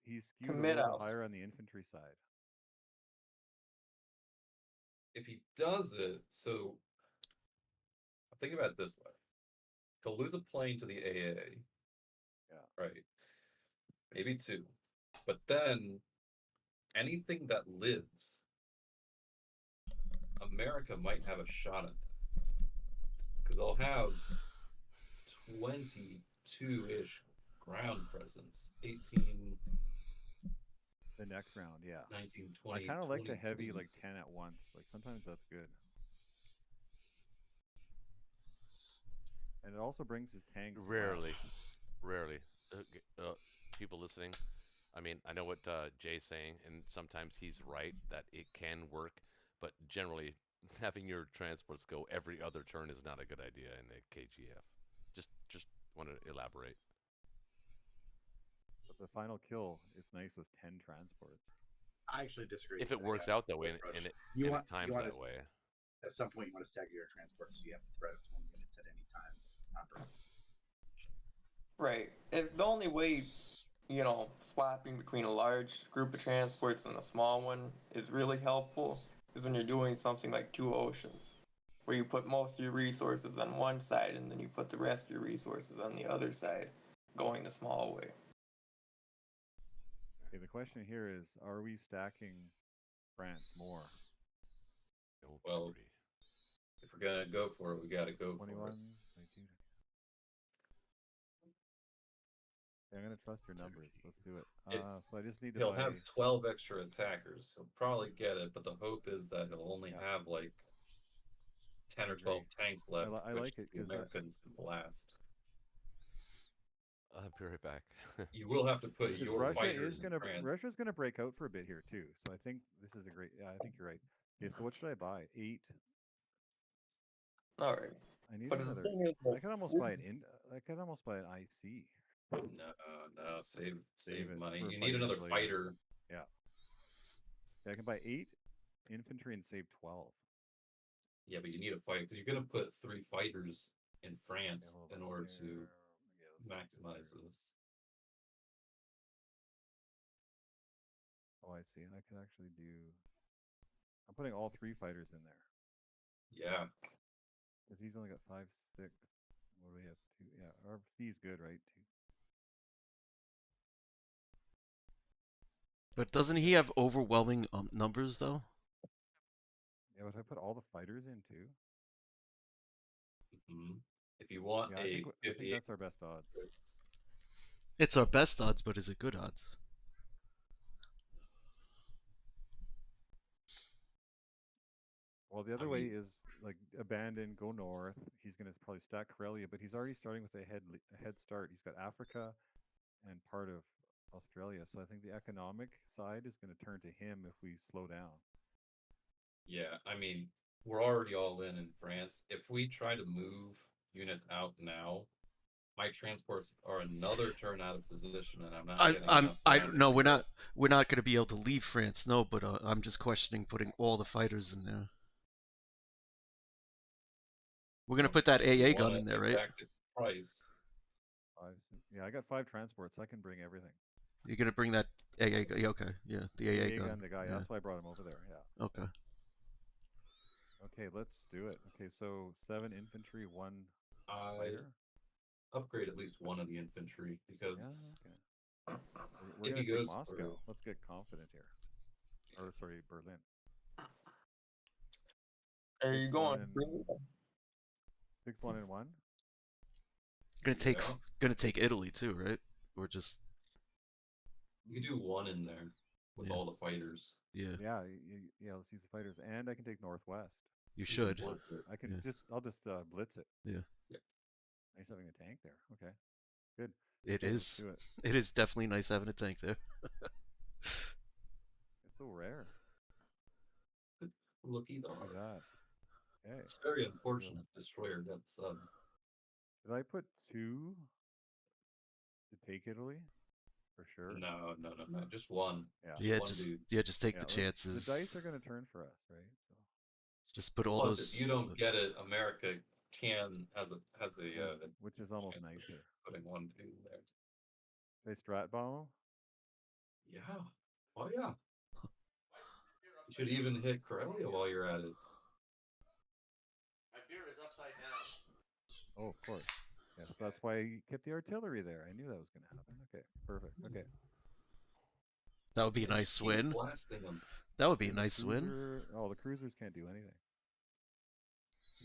he's skewed a Commit little bit out. higher on the infantry side. If he does it, so think about it this way. He'll lose a plane to the AA. Yeah. Right. Maybe two. But then anything that lives, America might have a shot at that. Because they'll have 22-ish ground presence. 18, The next round, yeah. 19, I 20. kind of like the heavy 22. like 10 at once. Like sometimes that's good. And it also brings his tanks. well. Rarely. People listening, I mean, I know what Jay's saying, and sometimes he's right that it can work, but generally, having your transports go every other turn is not a good idea in the KGF. Just want to elaborate. But the final kill is nice with 10 transports. I actually disagree. If with it works out that way, and it times want that to, way. at some point, you want to stagger your transports, so you have to spread it 20 minutes at any time. Not burn. Right. If the only way, swapping between a large group of transports and a small one is really helpful is when you're doing something like two oceans, where you put most of your resources on one side and then you put the rest of your resources on the other side, going the small way. Okay, the question here is, are we stacking France more? Don't Well, worry. if we're going to go for it, we got to go 21, for it. 22. Okay, I'm going to trust your numbers. Let's do it. So I just need to He'll buy... have 12 extra attackers. He'll probably get it, but the hope is that he'll only have like 10 or 12 tanks left, I which like it the 'cause Americans can blast. I'll be right back. You will have to put Because your fighters in France. Russia's gonna break out for a bit here too. So I think this is a great. Yeah, I think you're right. Okay, so what should I buy? 8. All right. I need But the another. thing is, I could almost buy I could almost buy an IC. No, save it money. for You need fighters another later. fighter. Yeah. Okay, I can buy 8 infantry and save 12. Yeah, but you need a fight because you're gonna put 3 fighters in France hold in on order here. to Yeah, let's make maximize here. this. Oh, I see. I could actually do. I'm putting all 3 fighters in there. Yeah. Because he's only got 5, 6. What do we have? 2. Yeah, our C's good, right? 2. But doesn't he have overwhelming numbers though? Yeah, but I put all the fighters in too. Hmm. If you want Yeah, I think 58, that's our best odds. It's our best odds, but is it good odds? Well, the other way is like abandon, go north. He's going to probably stack Karelia, but he's already starting with a head start. He's got Africa and part of Australia, so I think the economic side is going to turn to him if we slow down. Yeah, I mean, we're already all in France. If we try to move units out now, my transports are another turn out of position, and I'm not getting enough. No, we're not going to be able to leave France. No, but I'm just questioning putting all the fighters in there. We're going to put that AA gun in there, right? Price. 5, 6. Yeah, I got 5 transports. I can bring everything. You're going to bring that AA gun? Yeah, okay, yeah, the AA gun. The guy. Yeah. That's why I brought him over there. Yeah. Okay. Okay, let's do it. Okay, so 7 infantry, 1 fighter. Upgrade at least one of the infantry because We're gonna take Moscow. Let's get confident here. Or sorry, Berlin. Are you going? 6, 1, and 1. Gonna take Italy too, right? Or just. You can do 1 in there with all the fighters. Yeah. Yeah. Let's use the fighters, and I can take Northwest. You should. I can I'll just blitz it. Yeah. Nice having a tank there. Okay. Good. It Okay, let's is. do it. It is definitely nice having a tank there. It's so rare. Looky Look at dog. that. Okay. It's very unfortunate Destroyer got sub. Did I put 2 to take Italy? For sure. No, just one. Yeah. Yeah, one just dude. take Yeah, the The chances. dice are gonna turn for us, right? So. Just put all Plus, those. if you don't get it, America has a which is almost chance of nicer. putting one dude there. They strat bomb. Yeah. Oh yeah. You should even hit Corellia while you're at it. My beer is upside down. Oh, of course. Yes, that's why I kept the artillery there. I knew that was gonna happen. Okay, perfect. Okay. That would be a Yeah, nice just keep win. blasting them. That would be a And the nice win. cruiser- Oh, the cruisers can't do anything.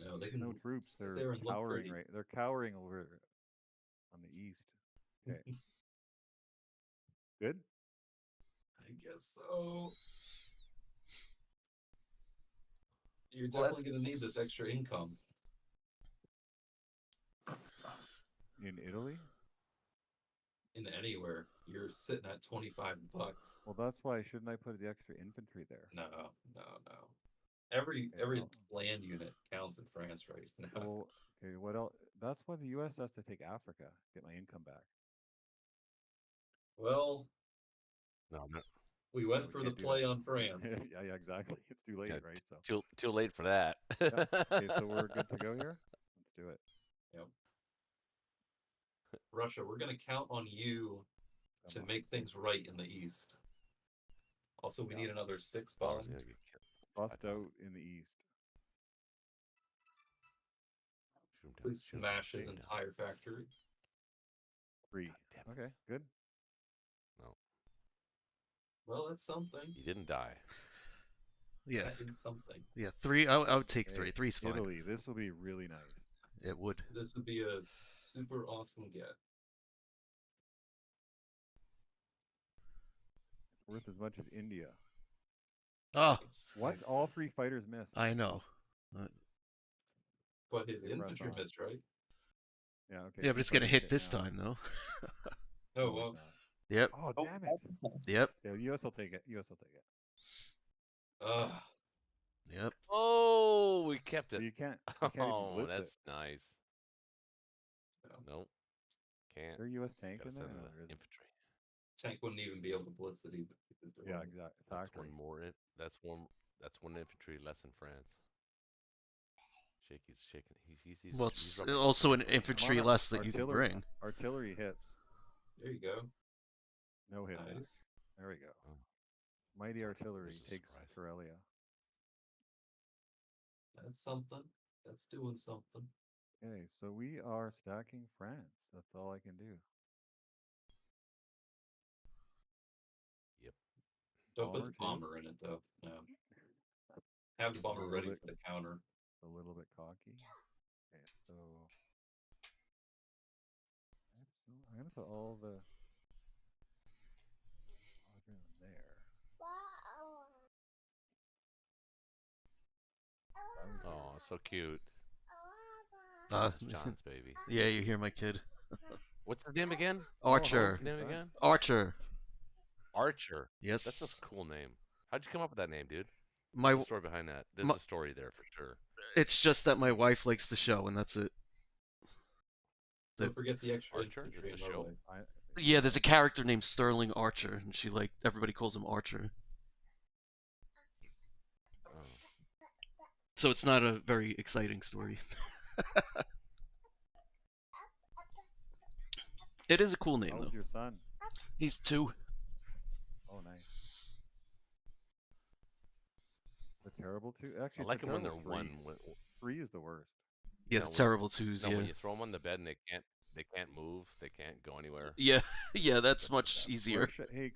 No, they There's can no troops. sit They're there and look cowering pretty. right. They're cowering over on the east. Okay. Good. I guess so. You're Well, definitely going to need this extra income. In Italy. In anywhere, you're sitting at $25. Well, that's why shouldn't I put the extra infantry there? No. Every well- land unit counts in France right now. So, okay, what else? That's why the U.S. has to take Africa, get my income back. Well, No, no. we went we for the can't do play that. on France. yeah, exactly. It's too late, Yeah, right? So, too late for that. yeah. Okay, so we're good to go here. Let's do it. Yep. Russia, we're going to count on you to Come on. make things right in the East. Also, we Yeah. need another 6 Oh, I was bombs. gonna get killed. Bust I out in the east. Shoot him down, Please shoot him smash down, his shoot him down. entire factory. 3. God damn it. Okay, good. No, Well, that's something. he didn't die. Yeah, That is something. yeah. 3. I would take 3. Hey, 3's fine. Italy, this will be really nice. It would. This would be a super awesome get. It's worth as much as India. Oh, What? All 3 fighters missed. I know. But his Okay, press infantry on. missed, right? Yeah, okay. Yeah, but it's gonna fighters hit this now. time though. Oh, No, well. it's not. Yep. Oh, damn it. Yep. Yeah, U.S. will take it. U.S. will take it. Yep. Oh, we kept But it. you can't even Oh, blitz that's it. nice. No. Nope. Can't. Is there a U.S. tank Gotta in there? send No, the there isn't. infantry. Tank wouldn't even be able to blitz it either. Yeah, exactly. That's one more. That's one infantry less in France. Shaky's shaking. He's Well, he's it's rubbing his also an hands right now. infantry Come on, less that you can artillery. bring. Artillery hits. There you go. No hit. back. Nice. There we go. Oh. Mighty That's artillery a takes surprise. Karelia. That's something. That's doing something. Okay, so we are stacking France. That's all I can do. Yep. Don't put Bomber the too? bomber in it, though. No. Have the bomber little ready bit- for the counter. A little bit cocky. Okay, so I'm gonna put all the squadron there. Oh, so cute. Uh, It's John's baby. yeah, you hear my kid. What's his name again? Archer. What's his name Son. again? Archer. Archer. Yes. That's a cool name. How'd you come up with that name, dude? My. What's the story behind that? There's a story there for sure. It's just that my wife likes the show, and that's it. Don't forget the extra Archer? infantry It's in a the show? way. Yeah, there's a character named Sterling Archer, and she everybody calls him Archer. Oh. So it's not a very exciting story. It is a cool name How though. old's your son? He's 2. Oh, nice. The terrible 2? Actually, I like it's the them when they're terrible one. 3 is the worst. Yeah, No, the when- terrible 2s. No, Yeah. when you throw them on the bed and they can't move, they can't go anywhere. Yeah, yeah, that's That's much bad. easier. Hey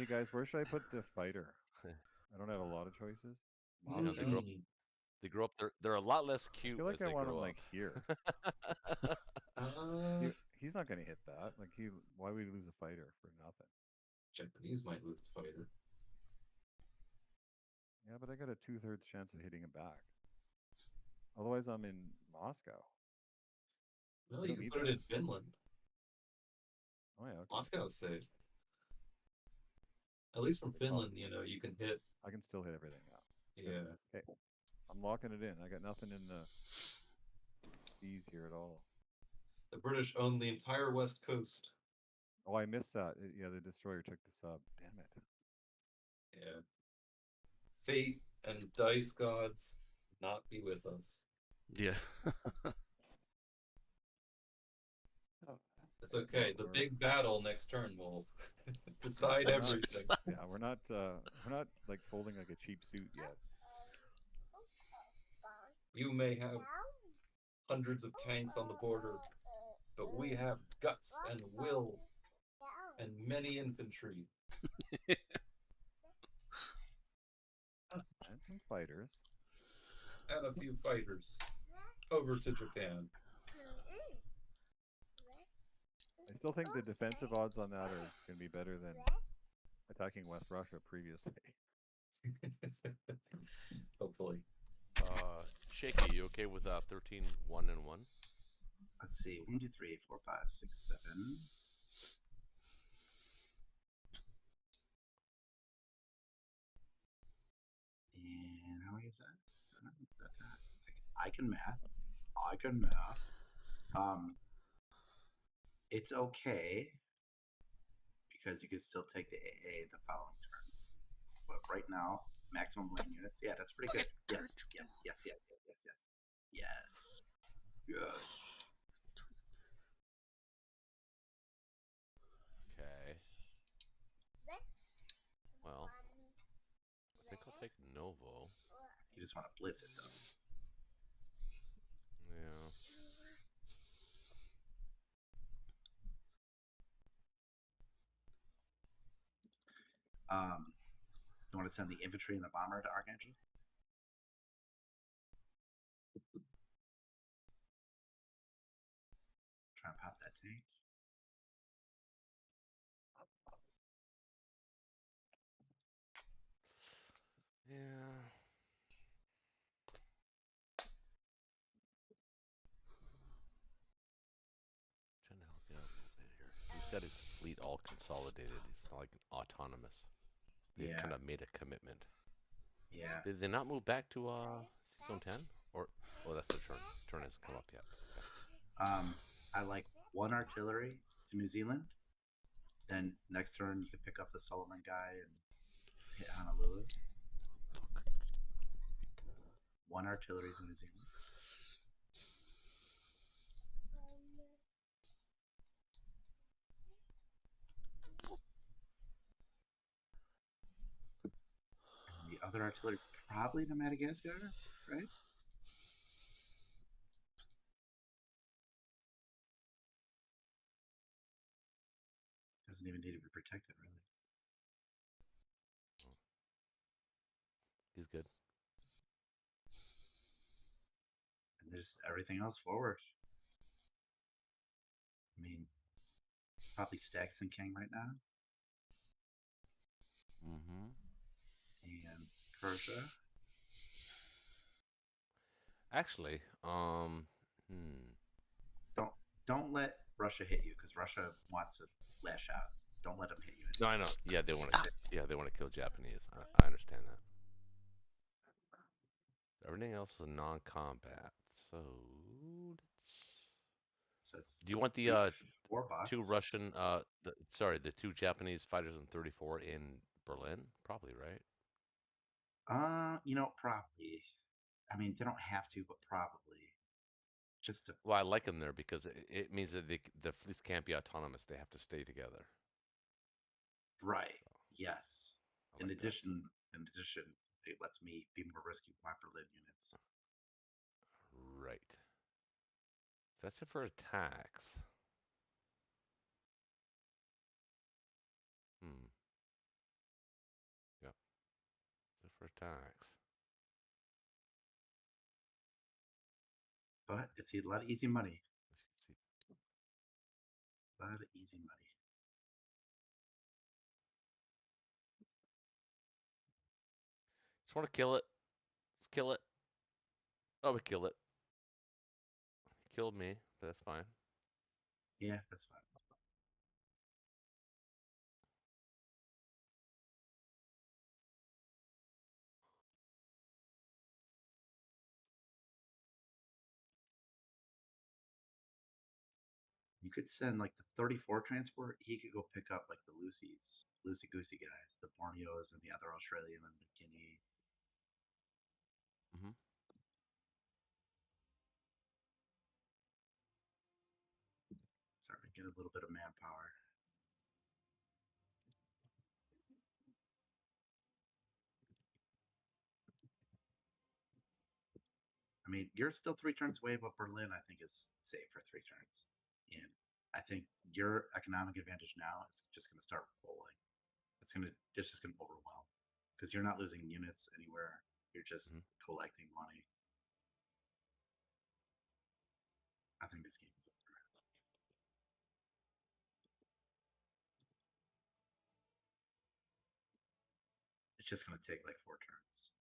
guys, where should I put the fighter? I don't have a lot of choices. You know, they grow up. They grow up. They're a lot less I cute feel like as I they want him grow like here. Uh, He's not gonna hit that. Like why would we lose a fighter for nothing? Japanese might lose the fighter. Yeah, but I got a 2/3 chance of hitting him back. Otherwise, I'm in Moscow. Well, We you don't can need put it that. in Finland. Oh yeah, okay. Moscow's safe. At least from It's all- Finland, you can hit. I can still hit everything now. Yeah. Okay. I'm locking it in. I got nothing in the seas here at all. The British own the entire west coast. Oh, I missed that. Yeah, the destroyer took the sub. Damn it. Yeah. Fate and dice gods not be with us. Yeah. It's okay. The big battle next turn will decide We're not- everything. Yeah, we're not like folding like a cheap suit yet. You may have hundreds of tanks on the border, but we have guts and will and many infantry. And some fighters. And a few fighters. Over to Japan. I still think the defensive odds on that are going to be better than attacking West Russia previously. Hopefully. Shaky, you okay with 13, 1 and 1? Let's see. 1, 2, 3, 4, 5, 6, 7. And how many is that? 7. I can math. I can math. It's okay because you can still take the AA the following turn. But right now, maximum land units. Yeah, that's pretty good. Yes, yes, yes, yes, yes, yes, yes. Yes. Yes. Okay. Well, I think I'll take Novo. You just want to blitz it though. Yeah. You want to send the infantry and the bomber to Archangel? Try and pop that tank. Yeah. Trying to help you out a little bit here. He's got his fleet all consolidated. It's not like autonomous. They've Yeah. kind of made a commitment. Yeah. Did they not move back to Zone 10? Or oh, that's the turn. Turn hasn't come up yet. Okay. I like 1 artillery to New Zealand. Then next turn you can pick up the Solomon guy and hit Honolulu. 1 artillery to New Zealand. And the other artillery probably to Madagascar, right? Doesn't even need to be protected, really. He's good. And there's everything else forward. I mean, probably Stacks and King right now. Mm-hmm. And Persia. Actually, Don't let Russia hit you because Russia wants to lash out. Don't let them hit you. No, I know. Yeah, they want to. Yeah, they want to kill Japanese. I understand that. Everything else is non-combat. So let's. Do you want the 4 bots. 2 Russian? The 2 Japanese fighters in 34 in Berlin? Probably, right? Probably. I mean, they don't have to, but probably. Just to. Well, I like them there because it means that the fleets can't be autonomous. They have to stay together. Right. Yes. I In like that. addition, it lets me be more risky with my Berlin units. Right. That's it for attacks. Yep. That's it for attacks. But it's a lot of easy money. Let's see. A lot of easy money. Just want to kill it. Let's kill it. Oh, we kill it. Killed me, but that's fine. Yeah, that's fine. You could send like the 34 transport. He could go pick up like the loosey goosey guys, the Borneos and the other Australian and the Guinea. Mhm. Start to get a little bit of manpower. I mean, you're still 3 turns away, but Berlin, I think, is safe for 3 turns. And I think your economic advantage now is just going to start rolling. It's just going to overwhelm because you're not losing units anywhere. You're just Mhm. collecting money. I think this game is over. It's just going to take like 4 turns.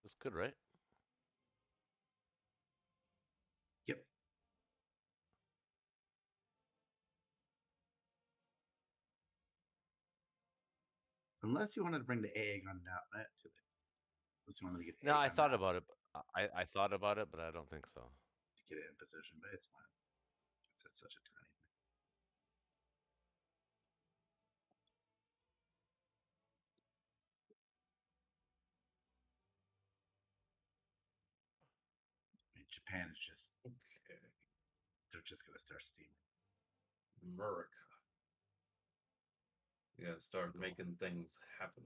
That's good, right? Yep. Unless you wanted to bring the AA gun down to the. Unless you wanted to get No, AA I gun thought down about it. I thought about it, but I don't think so. to get it in position, but it's fine. It's such a tiny thing. I mean, Japan is just. Okay. They're just going to start steaming. America. Yeah, start Cool. making things happen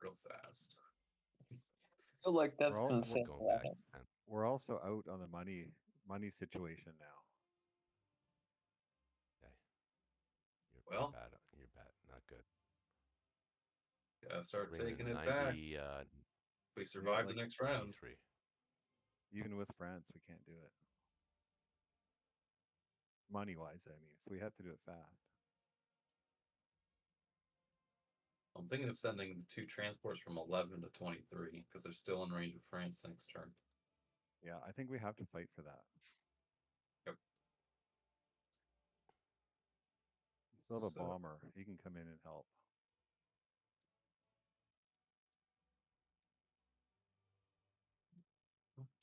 real fast. I feel like that's all- been we're said. Going back. Man. We're also out on the money situation now. Okay. Well, bad. You're bad. Not good. gotta start Ring is taking it back. 90, If we survive like the next round. 93. Even with France, we can't do it. Money-wise, I mean. So we have to do it fast. I'm thinking of sending the 2 transports from 11 to 23 because they're still in range of France next turn. Yeah, I think we have to fight for that. Yep. Still have a So- bomber. He can come in and help.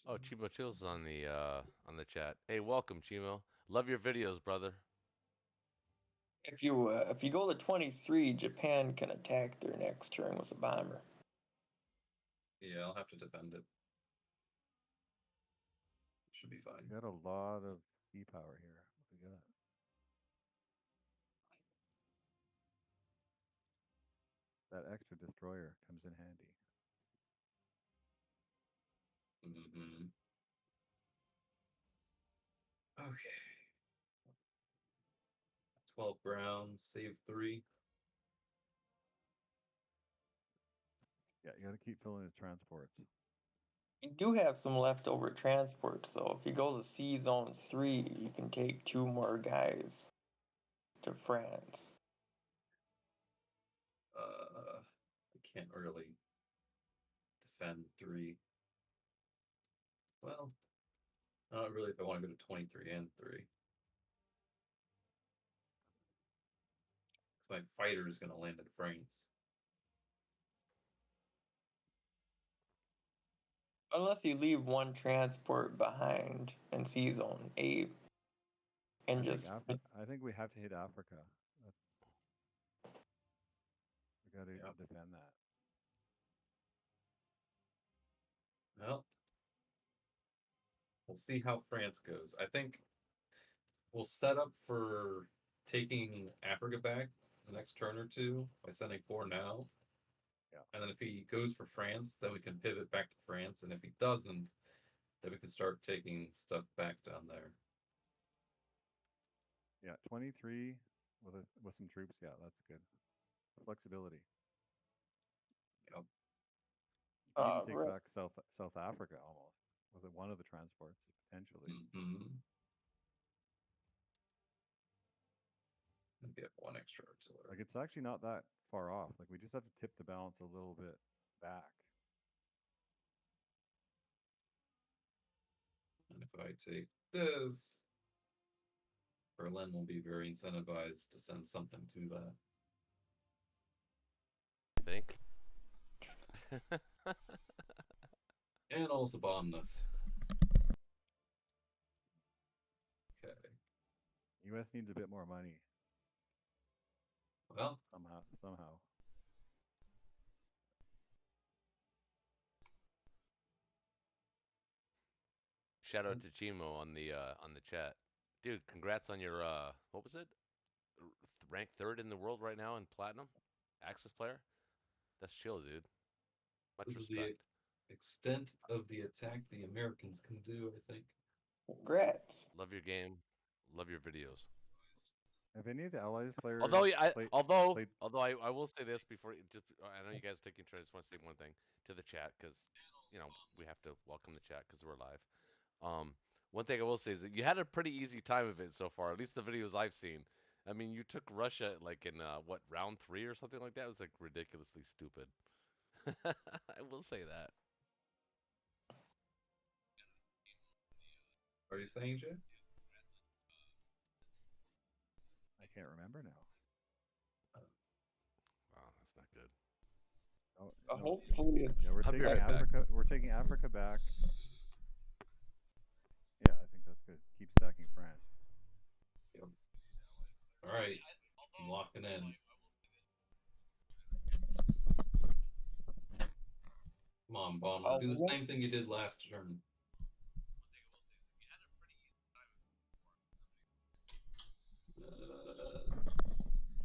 Oh, Chimo Chill's on the chat. Hey, welcome, Chimo. Love your videos, brother. If you go to 23, Japan can attack their next turn with a bomber. Yeah, I'll have to defend it. Should be fine. We got a lot of sea power here. What we got? That extra destroyer comes in handy. Mm-hmm. Okay. 12 grounds, save 3. Yeah, you got to keep filling the transports. You do have some leftover transport, so if you go to Sea Zone 3, you can take 2 more guys to France. I can't really defend 3. Well, not really if I want to go to 23 and 3. Because my fighter is going to land in France. Unless you leave 1 transport behind in Sea Zone 8 and I think we have to hit Africa. We got to Yep. defend that. Well, we'll see how France goes. I think we'll set up for taking Africa back the next turn or 2 by sending 4 now. Yeah. And then if he goes for France, then we can pivot back to France. And if he doesn't, then we can start taking stuff back down there. Yeah, 23 with some troops. Yeah, that's good. Flexibility. Yep. You can take right. back South Africa almost with one of the transports potentially. Mm-hmm. And get one extra artillery. Like it's actually not that far off. Like we just have to tip the balance a little bit back. And if I take this, Berlin will be very incentivized to send something to that. I think. And also bomb this. Okay. US needs a bit more money Well, somehow. Shout out to Chimo on the chat, dude. Congrats on your what was it? Ranked third in the world right now in platinum, Axis player. That's chill, dude. Much this is respect. the extent of the attack the Americans can do, I think. Congrats. Love your game. Love your videos. Have any of the Allies players Although, played... I will say this before. I know you guys are taking turns. I just want to say one thing to the chat because, we have to welcome the chat because we're live. One thing I will say is that you had a pretty easy time of it so far. At least the videos I've seen. I mean, you took Russia like in what, round 3 or something like that. It was like ridiculously stupid. I will say that. Are you saying, Jay? I can't remember now. Wow, that's not good. Oh, I no. hopefully it's Yeah, we're I'll be taking right back. Africa. We're taking Africa back. Yeah, I think that's good. Keep stacking France. Yep. All right. I'm locking in. Come on, Bomber. Do the same thing you did last turn.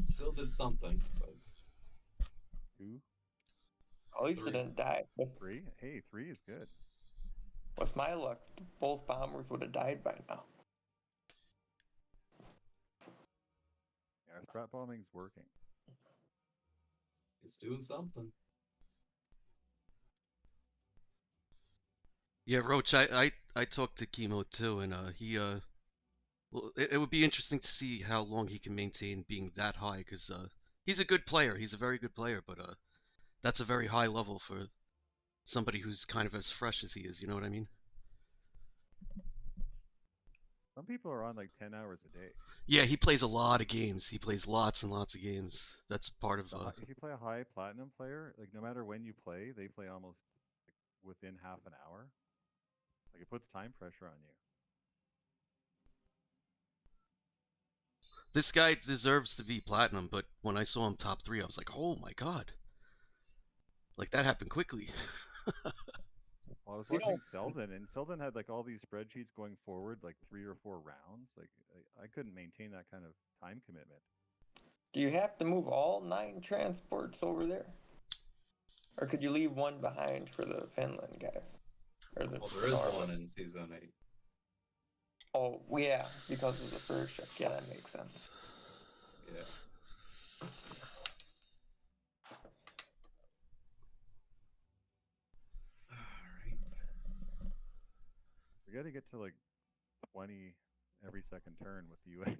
Still did something, but 2, at least 3. it didn't die. 3. Hey, 3 is good. What's my luck? Both bombers would have died by now. Yeah, strat bombing's working. It's doing something. Yeah, Roach, I talked to Chemo too, and he well, it would be interesting to see how long he can maintain being that high, because he's a good player. He's a very good player, but that's a very high level for somebody who's kind of as fresh as he is. You know what I mean? Some people are on like 10 hours a day. Yeah, he plays a lot of games. He plays lots and lots of games. That's part of. If you play a high platinum player, like no matter when you play, they play almost like, within half an hour. Like it puts time pressure on you. This guy deserves to be platinum, but when I saw him top 3, I was like, oh my god. Like that happened quickly. Well, I was watching Selden, and Selden had like all these spreadsheets going forward, like 3 or 4 rounds. Like I couldn't maintain that kind of time commitment. Do you have to move all 9 transports over there? Or could you leave one behind for the Finland guys? Or the Well, there is Norway? one in Season 8. Oh, yeah, because of the first ship. Yeah, that makes sense. Yeah. Alright. We got to get to like 20 every second turn with the US.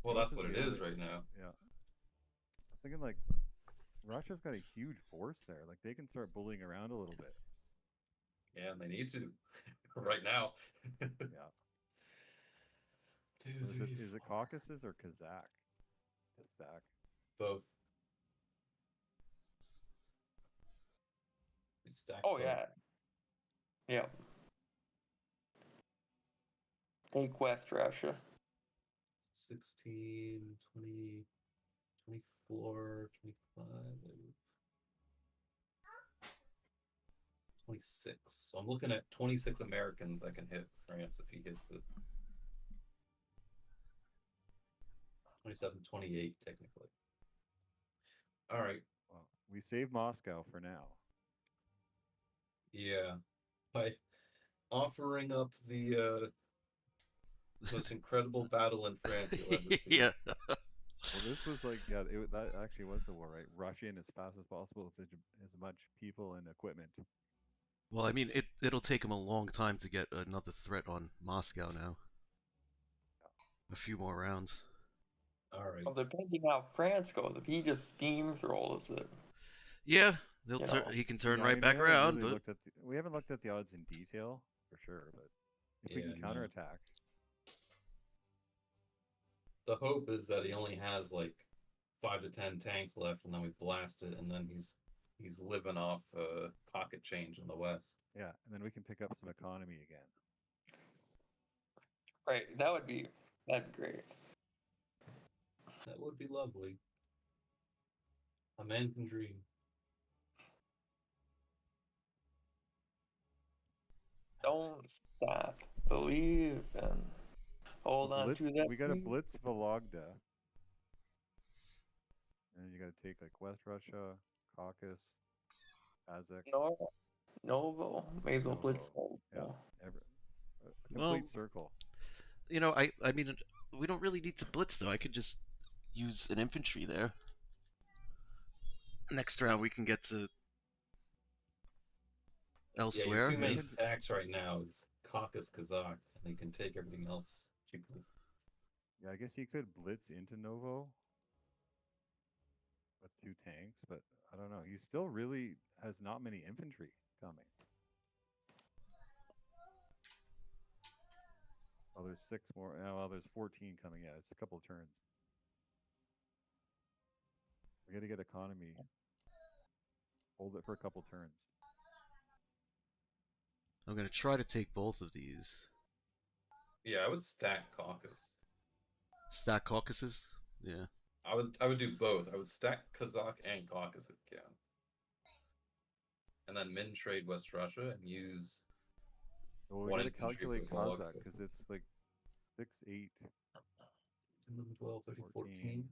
Well, US that's what it the is only- right now. Yeah. I was thinking like Russia's got a huge force there. Like they can start bullying around a little bit. Yeah, and they need to. Right now. Yeah. Is it Caucasus or Kazakh? Kazakh. Both. It's stacked Oh, both. yeah. Yeah. Take West Russia. 16, 20, 24, 25, 26. So I'm looking at 26 Americans that can hit France if he hits it. 27, 28, technically. All right. Well, we saved Moscow for now. Yeah. By offering up the most incredible battle in France you'll ever see. Yeah. Well, this was like, yeah, that actually was the war, right? Russia in as fast as possible with as much people and equipment. Well, I mean, it'll take him a long time to get another threat on Moscow now. a few more rounds. All right. Well, depending how France goes, if he just steamrolls it, Yeah, he can turn Yeah, right back around. But we haven't looked at the odds in detail for sure, but if we Yeah, can no. counterattack, The hope is that he only has like 5 to 10 tanks left, and then we blast it, and then he's living off pocket change in the west. yeah, and then we can pick up some economy again. right? That'd be great. That would be lovely. A man can dream. Don't stop. Believe and hold on Blitz, to that. we got a dream. Blitz Vologda. And you got to take like West Russia, Caucasus, Kazakh. Novo. May as well blitz Novo. Novo. Yeah, a complete circle. You know, I mean, we don't really need to blitz though. I could just use an infantry there. Next round we can get to elsewhere. Yeah, your two main stacks right now is Caucasus Kazakh, and you can take everything else cheaply. Yeah, I guess he could blitz into Novo with 2 tanks, but I don't know. He still really has not many infantry coming. Oh, there's 6 more. Oh, well, there's 14 coming. Yeah, it's a couple of turns. We got to get economy. Hold it for a couple turns. I'm gonna try to take both of these. Yeah, I would stack Caucasus. Stack Caucasus? Yeah. I would do both. I would stack Kazakh and Caucasus if you can. And then min trade West Russia and use. Well, we got to calculate Kazakh because it's like 6, 8, 11, 12, 13, 14,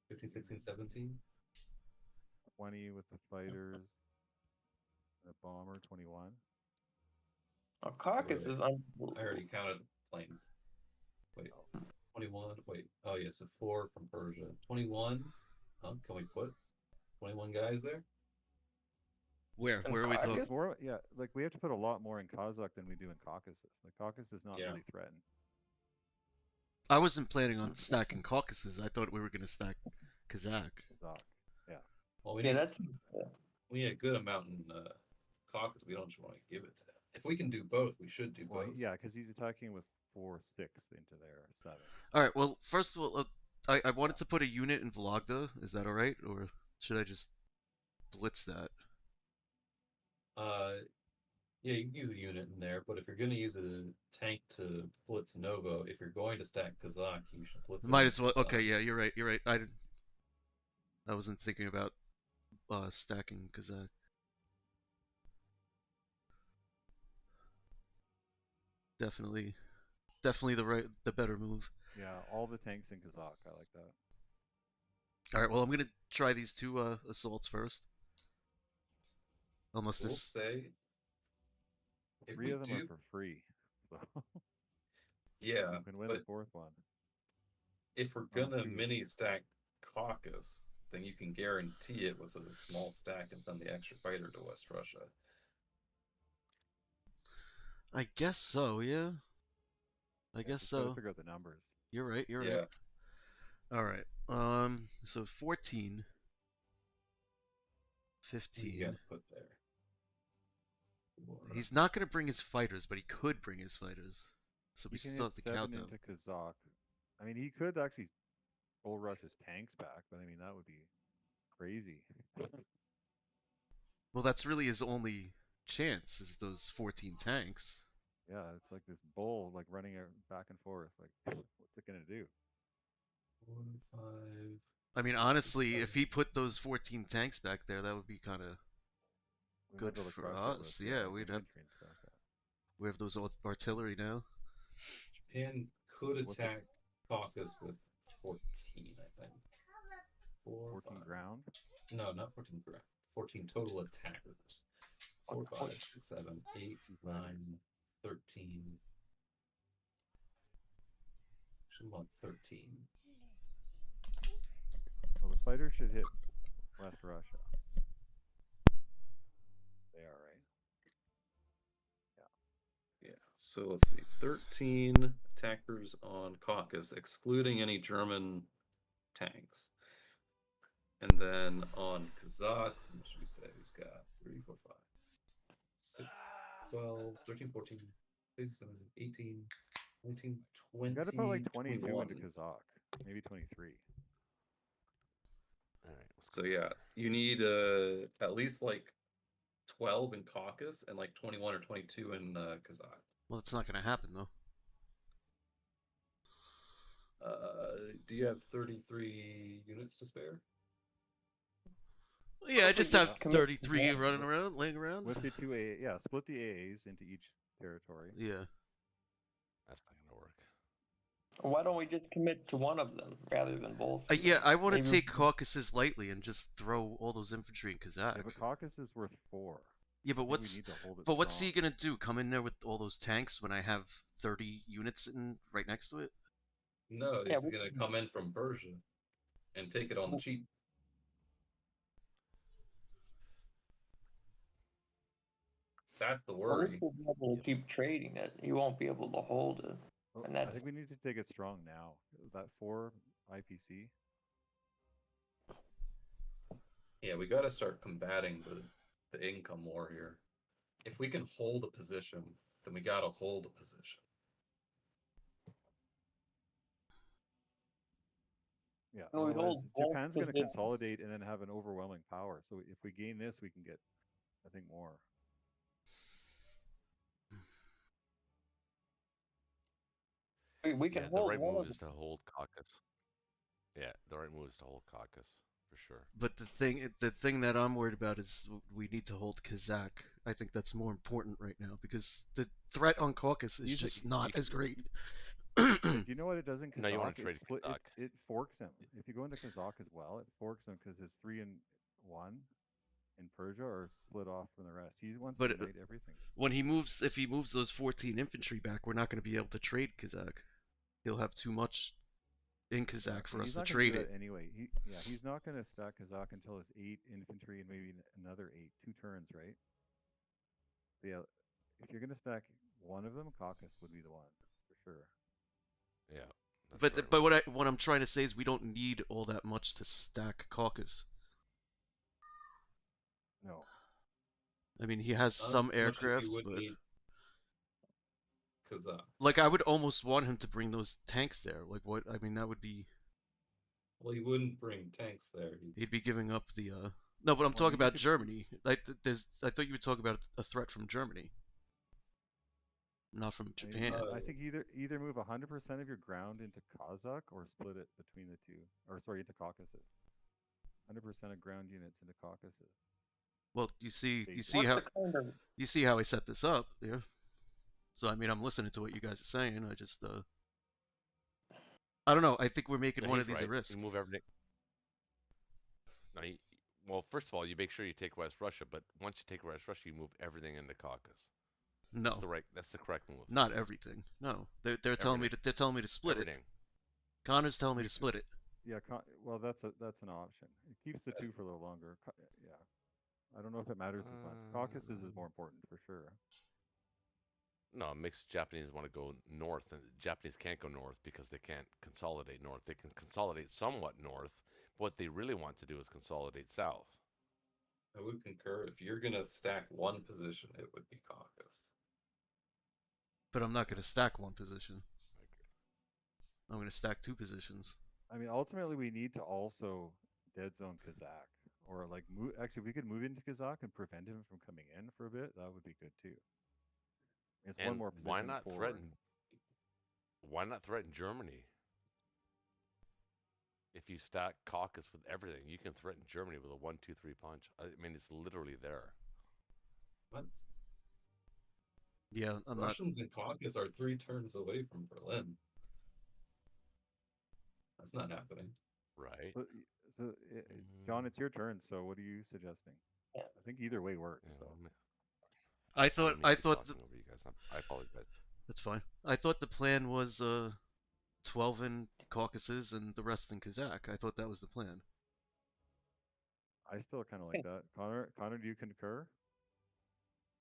15, 16, 17. 20 with the fighters. The bomber, 21. Oh, Caucasus is I already counted planes. Wait, 21. Wait, oh yeah, so 4 from Persia. 21. Can we put 21 guys there? Where are we talking? More, yeah, like we have to put a lot more in Kazakh than we do in Caucasus. Like Caucasus is not really threatened. I wasn't planning on stacking Caucasus. I thought we were gonna stack Kazakh. Yeah. Well, we need a good amount in Caucasus. We don't just want to give it to them. If we can do both, we should do both. Yeah, because he's attacking with 4, 6 into there, 7. All right. Well, first of all, I wanted to put a unit in Vologda. Is that all right, or should I just blitz that? Yeah, you can use a unit in there, but if you're going to use a tank to blitz Novo, if you're going to stack Kazakh, you should blitz. Might as well. Okay, yeah, you're right. I wasn't thinking about stacking Kazakh. Definitely the better move. Yeah, all the tanks in Kazakh. I like that. All right. Well, I'm gonna try these 2 assaults first. Unless we'll say 3 of them are for free. So yeah, you can win the 4th one. If we're gonna mini stack Caucasus, then you can guarantee it with a small stack and send the extra fighter to West Russia. I guess so. Yeah. I guess so. Figure out the numbers. You're right. Right. All right. So 14, 15. You gotta put there. He's not gonna bring his fighters, but he could bring his fighters. So we still have to count them. Into Kazakh. I mean, he could actually bull rush his tanks back, but I mean that would be crazy. Well, that's really his only chance is those 14 tanks. Yeah, it's like this bull like running back and forth. Like, what's it gonna do? 4, 5. I mean, honestly, if he put those 14 tanks back there, that would be kind of good for us. Yeah, we have those artillery now. Japan could attack Caucasus with 14, I think. 14 ground? No, not 14 ground. 14 total attackers. 4, 5, 6, 7, 8, 9, 13. Should want 13. Well, the fighters should hit West Russia. They are, right? Yeah. So let's see, 13 attackers on Caucasus, excluding any German tanks. And then on Kazakh, what should we say? He's got 3, 4, 5, 6, 12, 13, 14, 15, 18, 19, You 20, gotta put like 22 21. into Kazakh, maybe 23. All right. So yeah, you need at least like 12 in Caucasus and like 21 or 22 in Kazakh. Well, it's not going to happen though. Do you have 33 units to spare? Yeah, I just Probably have just commit to 33 one. running around, laying around. With the two AA, yeah, split the AAs into each territory. Yeah. That's not gonna work. Why don't we just commit to one of them rather than both? Yeah, I want to Maybe- take Caucasus lightly and just throw all those infantry in Kazakh. Yeah, but Caucasus is worth 4. Yeah, but I think we what's need to hold it what's he strong. gonna do? Come in there with all those tanks when I have 30 units in right next to it? No, Yeah, he's gonna come in from Persia and take it on the cheap. That's the Well, worry. will be able to keep trading it. You won't be able to hold it. Well, And I that's think we need to take it strong now. That 4 IPC. Yeah, we gotta start combating the income war here. If we can hold a position, then we gotta hold a position. Yeah, No, we otherwise hold both Japan's going to positions. consolidate and then have an overwhelming power. So if we gain this, we can get, I think, more. we can Yeah, the hold right one move of is to hold Caucasus. Yeah, the right move is to hold Caucasus for sure. But the thing that I'm worried about is we need to hold Kazakh. I think that's more important right now because the threat on Caucasus is He's a- just not as great. Do you know what it does in Kazakh? No, you wanna trade Kazakh. It forks him. If you go into Kazakh as well, it forks him because his 3 and 1 in Persia are split off from the rest. He wants But to unite everything. when he moves, if he moves those 14 infantry back, we're not going to be able to trade Kazakh. He'll have too much in Kazakh for And us he's to not gonna do trade that it. anyway. He's not going to stack Kazakh until his 8 infantry and maybe another 8, 2 turns, right? So yeah, if you're going to stack one of them, Caucasus would be the one for sure. Yeah. that's the right But move. what I'm trying to say is we don't need all that much to stack Caucasus. No, I mean, he has some As much as aircraft, you would but need Kazakh. like I would almost want him to bring those tanks there. Like what? I mean, that would be Well, he wouldn't bring tanks there. he'd be giving up the. No, but I'm Well, talking you about could- Germany. Like I thought you were talking about a threat from Germany, not from I mean, Japan. I think either move 100% of your ground into Kazakh or split it between the two. Or sorry, into Caucasus. 100% of ground units into Caucasus. Well, you see What's how the kind of you see how I set this up, yeah. So I mean, I'm listening to what you guys are saying. I just I don't know. I think we're making Yeah, one he's of these right. a risk. You move everything. No, well, first of all, you make sure you take West Russia, but once you take West Russia, you move everything into Caucasus. No, That's the correct move. not everything. No, they're telling me Everything. to split Everything. it. Connor's telling me to split it. Yeah, well, that's an option. It keeps the 2 for a little longer. Yeah, I don't know if it matters as much. Caucasus is more important for sure. No, it makes Japanese want to go north, and Japanese can't go north because they can't consolidate north. They can consolidate somewhat north. But what they really want to do is consolidate south. I would concur. If you're gonna stack one position, it would be Caucasus. But I'm not going to stack one position. I'm going to stack 2 positions. I mean, ultimately, we need to also dead zone Kazakh. Or like actually, if we could move into Kazakh and prevent him from coming in for a bit, that would be good too. It's one And more position why not forward. threaten? Why not threaten Germany? If you stack Caucasus with everything, you can threaten Germany with a 1-2-3 punch. I mean, it's literally there. What? Yeah, I'm not. Russians in Caucasus are 3 turns away from Berlin. That's not happening. Right. So, John, it's your turn. So, what are you suggesting? Yeah. I think either way works. Yeah, So. I thought didn't mean to keep talking over you guys. I apologize. that's fine. I thought the plan was 12 in Caucasus and the rest in Kazakh. I thought that was the plan. I still kind of like that. Connor, do you concur?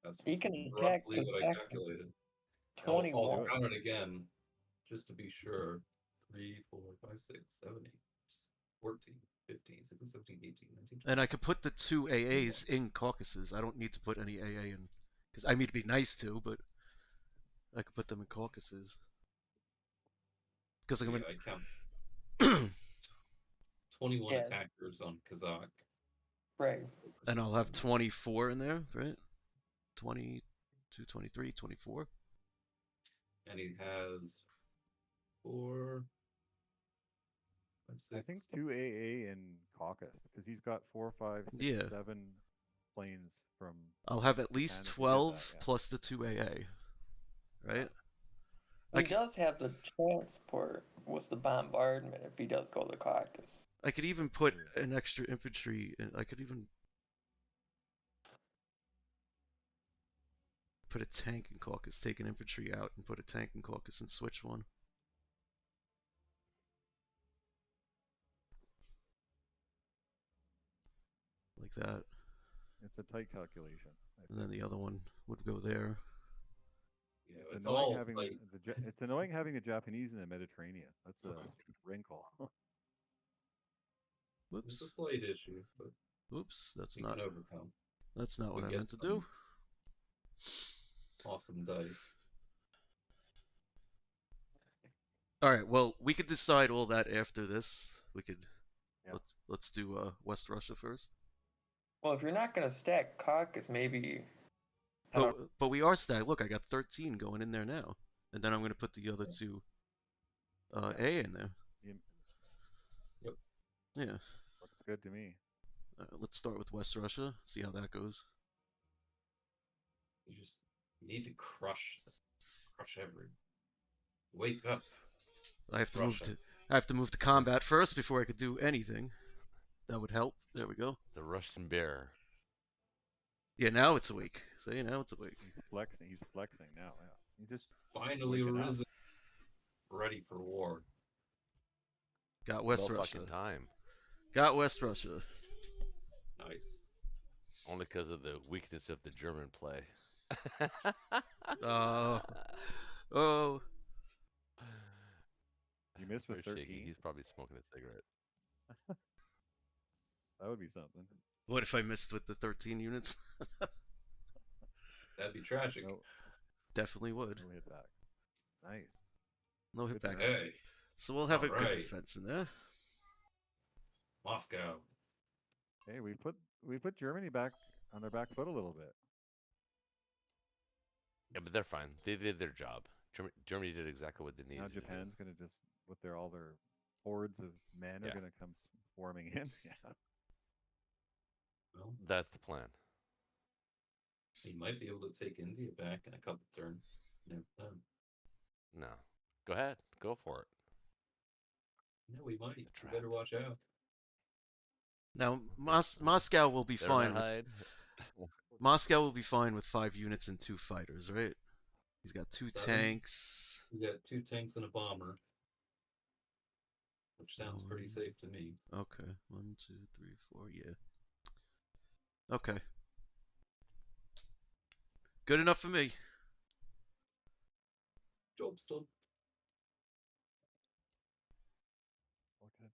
That's he can attack roughly what I Kazakh. calculated. I'll 21. count it again, just to be sure. 3, 4, 5, 6, 7, 8, 14, 15, 16, 17, 18, 19, 20. And I could put the two AAs in caucuses. I don't need to put any AA in, because I mean to be nice to, but I could put them in caucuses. Because So, I'm yeah, I count gonna 21 Yeah. attackers on Kazakh. Right. and I'll have 24 in there, right? 22, 23, 24. And he has 4, 5, 6. I think 2 AA in caucus because he's got 4, 5, 6, Yeah. 7 planes from. I'll have at least Japan if he did 12 that, yeah. plus the two AA, right? He does have the transport with the bombardment if he does go to caucus. I could even put True. an extra infantry. I could even put a tank in caucus, take an infantry out, and put a tank in caucus and switch one. Like that. It's a tight calculation. And then the other one would go there. Yeah, It's it's annoying all having like it's annoying having the Japanese in the Mediterranean. That's a wrinkle. it's a Whoops. slight issue, but Whoops. That's we not. can overcome. That's not what We I get meant to do. Awesome dice. All right. Well, we could decide all that after this. We could. Yeah. Let's do West Russia first. Well, if you're not gonna stack caucus, maybe. I don't. But we are stacked. Look, I got 13 going in there now, and then I'm gonna put the other two A in there. Yep. Yeah. Looks good to me. Let's start with West Russia. See how that goes. You need to crush every. Wake up. I have to move Russia. to. I have to move to combat first before I could do anything. That would help. There we go. The Russian bear. Yeah, now it's awake. See, now it's awake. He's flexing. He's flexing now. Yeah. He just Finally waking up. risen. Ready for war. Got West About Russia. fucking time. Got West Russia. Nice. Only because of the weakness of the German play. Oh. You missed with Where's Shaky? 13. He's probably smoking a cigarette. That would be something. What if I missed with the 13 units? That'd be tragic. No, Definitely would. no hit back. Nice. No Good hitbacks. Hey, So we'll have a good Alright. defense in there. Moscow. Hey, we put Germany back on their back foot a little bit. Yeah, but they're fine. They did their job. Germany did exactly what they needed Now to do. Japan's gonna just with all their hordes of men Yeah. are gonna come swarming in. Yeah. Well, That's the plan. he might be able to take India back in a couple turns. Never know. No. Go ahead. Go for it. No, we might. We trap. better watch out. Now Moscow will be Better fine. not hide. Moscow will be fine with 5 units and 2 fighters, right? He's got 2 7. tanks. He's got 2 tanks and a bomber, which sounds pretty safe to me. Okay, 1, 2, 3, 4. Yeah. Okay. Good enough for me. Job's done. Look at it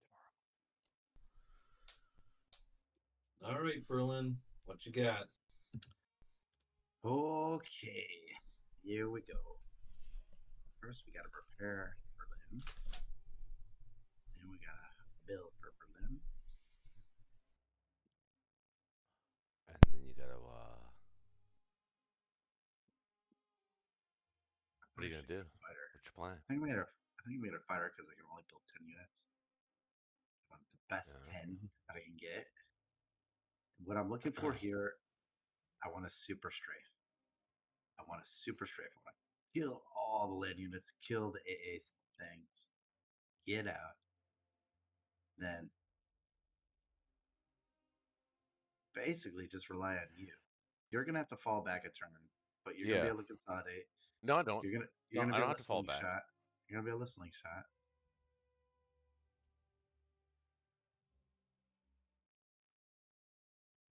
tomorrow. All right, Berlin, what you got? Okay, here we go. First, we gotta prepare Berlin. Then we gotta build for Berlin. And then you gotta, what are you gonna do? Fighter. What's your plan? I think we made a fighter because I can only build 10 units. I want the best Yeah. 10 that I can get. What I'm looking for here, I want a super strafe. I want a super strafe. I want to kill all the land units, kill the AA things, get out. Then basically just rely on you. You're gonna have to fall back a turn, but you're gonna be Yeah. able to consolidate. No, I don't. You're No, gonna I be don't able have to fall back. slingshot. You're gonna be able to slingshot.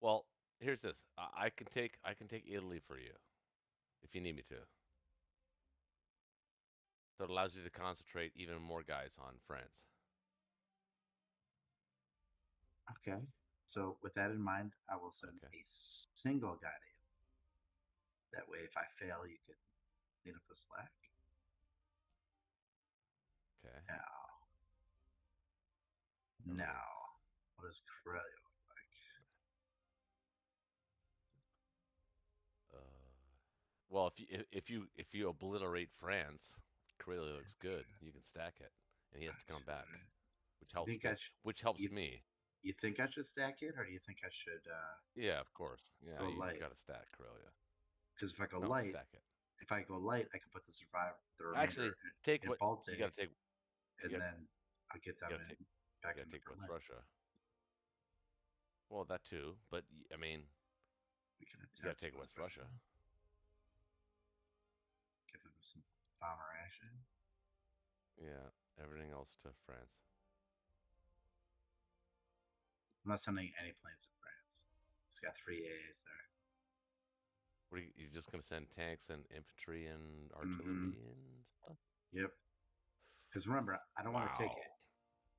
Well, here's this. I can take Italy for you, if you need me to. So it allows you to concentrate even more guys on France. Okay. So with that in mind, I will send Okay. a single guy to you. That way, if I fail, you can clean up the slack. Okay. Now, what does Corellia look like? Well, if you obliterate France, Corellia looks good. You can stack it, and he has to come back, which You helps think me. I should? Which helps You, me. you think I should stack it, or do you think I should Yeah, of course. Yeah, go you light? got to stack Corellia. Because if I go No, light, stack it. if I go light, I can put the Actually, remainder take in what Baltic, you got to take. and You got then I'll get them you got to take. back You got in to take for West light. Russia. Well, that too, but I mean, We can you got attempt to take West Russia. Give them some bomber action. Yeah, everything else to France. I'm not sending any planes to France. It's got 3 A's there. What are you just gonna send tanks and infantry and artillery and stuff? Yep. Because remember, I don't want to take Wow. it.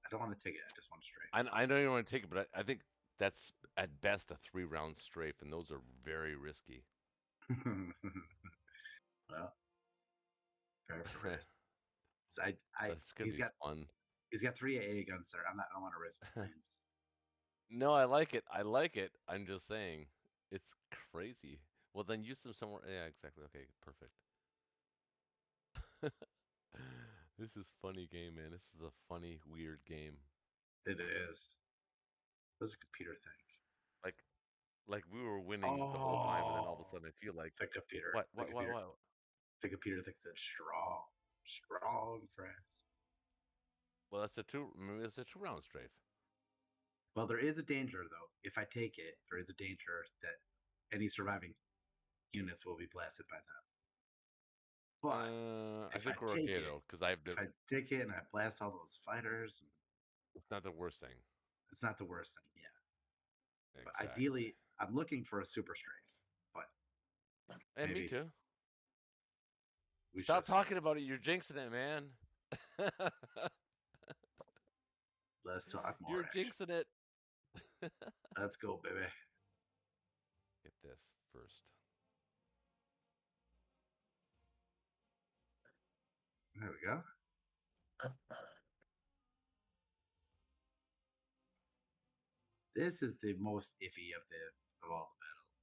I don't want to take it. I just want to strafe. I know you want to take it, but I think that's at best a 3-round strafe, and those are very risky. Well, fair for risk. So That's gonna be fun. He's got 3 AA guns there. I don't want to risk planes. No, I like it. I like it. I'm just saying, it's crazy. Well, then use them somewhere. Yeah, exactly. Okay, perfect. This is funny game, man. This is a funny, weird game. It is. What does a computer think? Like we were winning the whole time, and then all of a sudden, I feel like The computer. what? The computer thinks it's strong France. Well, maybe it's a 2-round strafe. Well, there is a danger though. If I take it, there is a danger that any surviving units will be blasted by them. But I think we're okay though, because if I take it and I blast all those fighters, it's not the worst thing. it's not the worst thing. Yeah. Exactly. But ideally, I'm looking for a super strafe. But and me maybe too. we Stop should- talking about it. You're jinxing it, man. Let's talk more. You're action. jinxing it. Let's go, baby. Get this first. There we go. This is the most iffy of all the battles.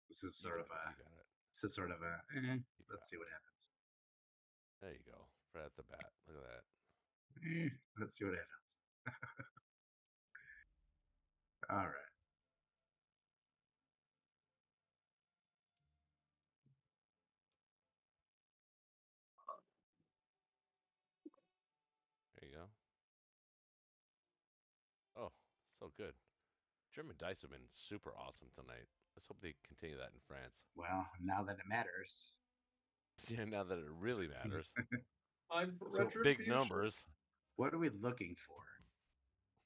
This is sort of a. You got it. This is sort of a. Let's see what happens. There you go. Right at the bat. Look at that. Let's see what happens. All right. There you go. Oh, so good. German dice have been super awesome tonight. Let's hope they continue that in France. Well, now that it matters. Yeah, now that it really matters. I'm for So, retribution. Big numbers. What are we looking for?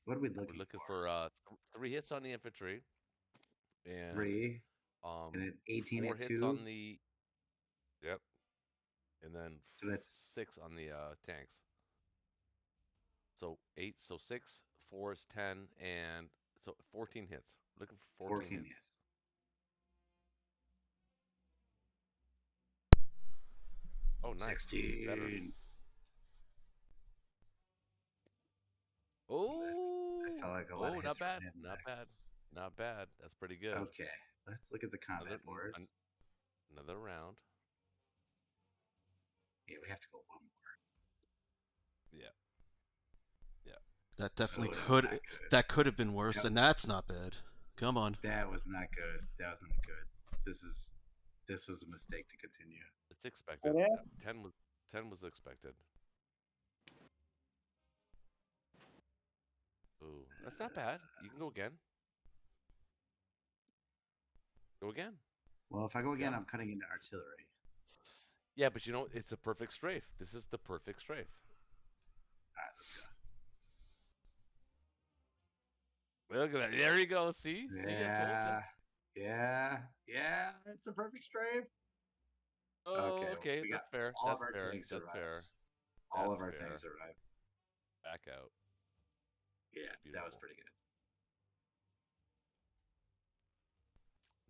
What are we looking, We're looking for 3 hits on the infantry. And 3 and an 18 4 and hits 2. on the. Yep. And then So that's 6 on the tanks. So 8, so 6, 4 is 10, and so 14 hits. Looking for 14 hits. Oh, nice. 16. Better. Oh, I felt like a lot of hits not from bad. him Not there. bad. Not bad. That's pretty good. Okay, let's look at the combat board. Another round. Yeah, we have to go one more. Yeah. That definitely Oh, could. not good. That could have been worse, Yep. and that's not bad. Come on. That was not good. That was not good. This was a mistake to continue. It's expected. Yeah. 10 was expected. Ooh, that's not bad. You can go again. Go again. Well, if I go again, Yeah. I'm cutting into artillery. Yeah, but you know, it's a perfect strafe. This is the perfect strafe. All right, let's go. Look at that. There you go. See? See, I told you. Yeah. It's the perfect strafe. Oh, Okay, okay. we That's got fair. all of That's our fair. tanks That's survived. fair. All of That's our fair. tanks arrived. Back out. Yeah, that was Beautiful. pretty good.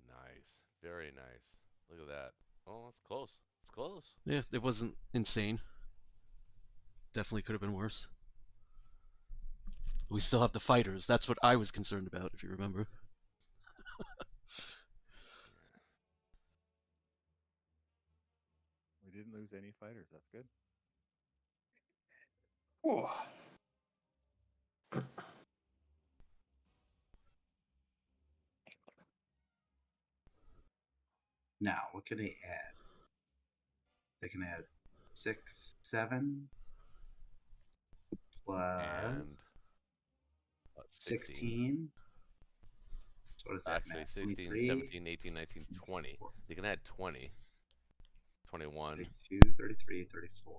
Nice. Very nice. Look at that. Oh, that's close. It's close. Yeah, it wasn't insane. Definitely could have been worse. We still have the fighters. That's what I was concerned about, if you remember. We didn't lose any fighters. That's good. Whew. Now, what can they add? They can add 6, 7 plus And 16. So what is that, Actually, Matt? 16, 23, 17, 18, 19, 20. 24, You can add 20. 21. 32, 33, 34.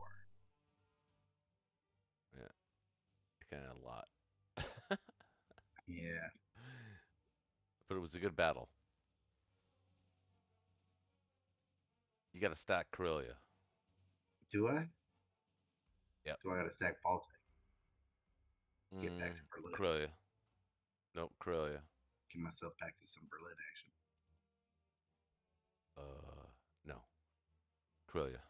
Yeah. You can add a lot. Yeah. But it was a good battle. You got to stack Corellia. Do I? Yep. Do I got to stack Baltic? Get back to Berlin. Corellia. Nope, Corellia. Get myself back to some Berlin action. No. Corellia.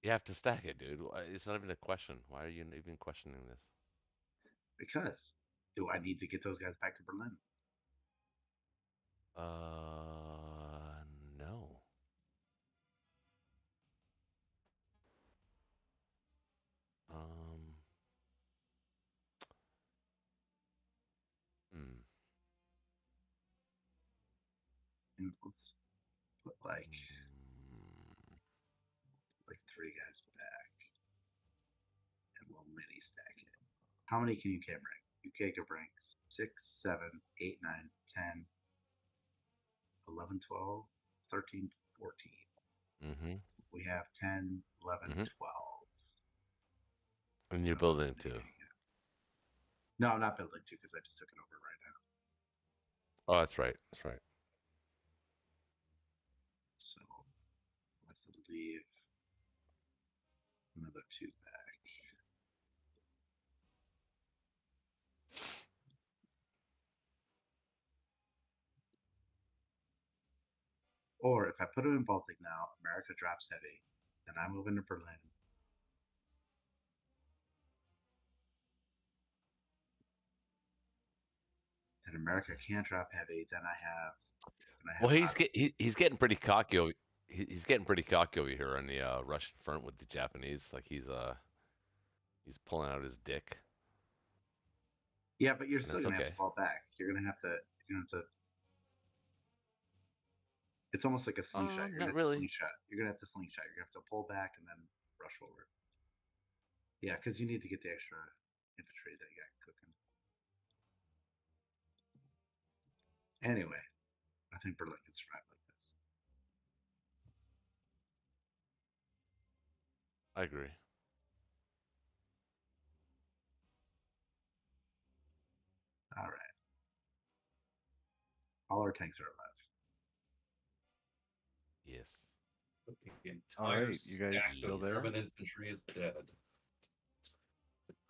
You have to stack it, dude. It's not even a question. Why are you even questioning this? Because do I need to get those guys back to Berlin? No. And let's put like 3 guys back, and we'll mini stack it. How many can UK bring? UK can bring 6, 7, 8, 9, 10, 11, 12, 13, 14. We have 10, 11, 12. And you're building too. No, I'm not building 2 because I just took it over right now. Oh, that's right. That's right. So let's leave another 2 back. Or if I put them in Baltic now, America drops heavy, then I move into Berlin. And America can't drop heavy, then I have. Well, he's getting pretty cocky. He's getting pretty cocky over here on the Russian front with the Japanese. Like he's pulling out his dick. Yeah, but you're And still that's gonna have okay. to fall back. You're gonna have to. It's almost like a slingshot. You're gonna Not have really. to slingshot. You're gonna have to slingshot. You're gonna have to pull back and then rush forward. Yeah, because you need to get the extra infantry that you got cooking. Anyway, I think Berlin can survive like this. I agree. All right. All our tanks are alive. The Yes. entire Alright, you guys stack still of there? German infantry is dead.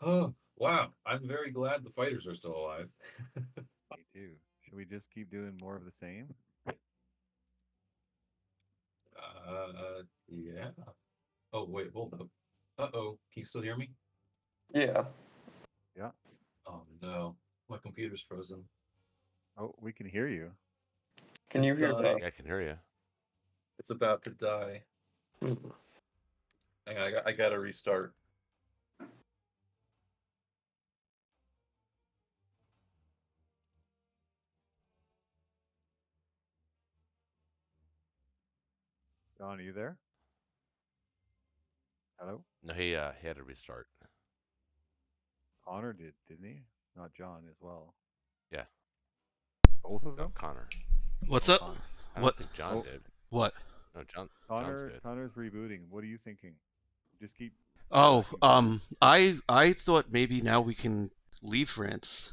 Oh, wow. I'm very glad the fighters are still alive. Me too. Should we just keep doing more of the same? Yeah. Oh, wait, hold up. Uh-oh. Can you still hear me? Yeah. Yeah. Oh, no. My computer's frozen. Oh, we can hear you. Can you It's hear dying. me? Yeah, I can hear you. It's about to die. Hang on, I gotta restart. John, are you there? Hello? No, he had to restart. Connor did, didn't he? Not John as well. Yeah. Both of No, them? Connor. What's Oh, up? Connor. I What? don't think John Oh. did. What? No, John's Connor, good. Connor's rebooting. What are you thinking? Just keep. Oh, stacking forward. I thought maybe now we can leave France.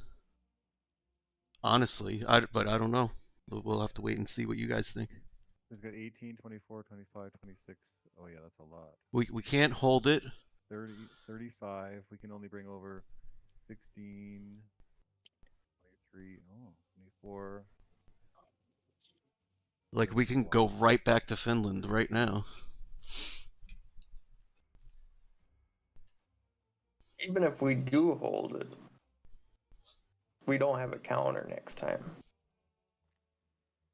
Honestly, but I don't know. We'll have to wait and see what you guys think. He's got 18, 24, 25, 26 Oh yeah, that's a lot. We can't hold it. 30, 35. We can only bring over 16, 23, 24. Like we can go right back to Finland right now. Even if we do hold it, we don't have a counter next time.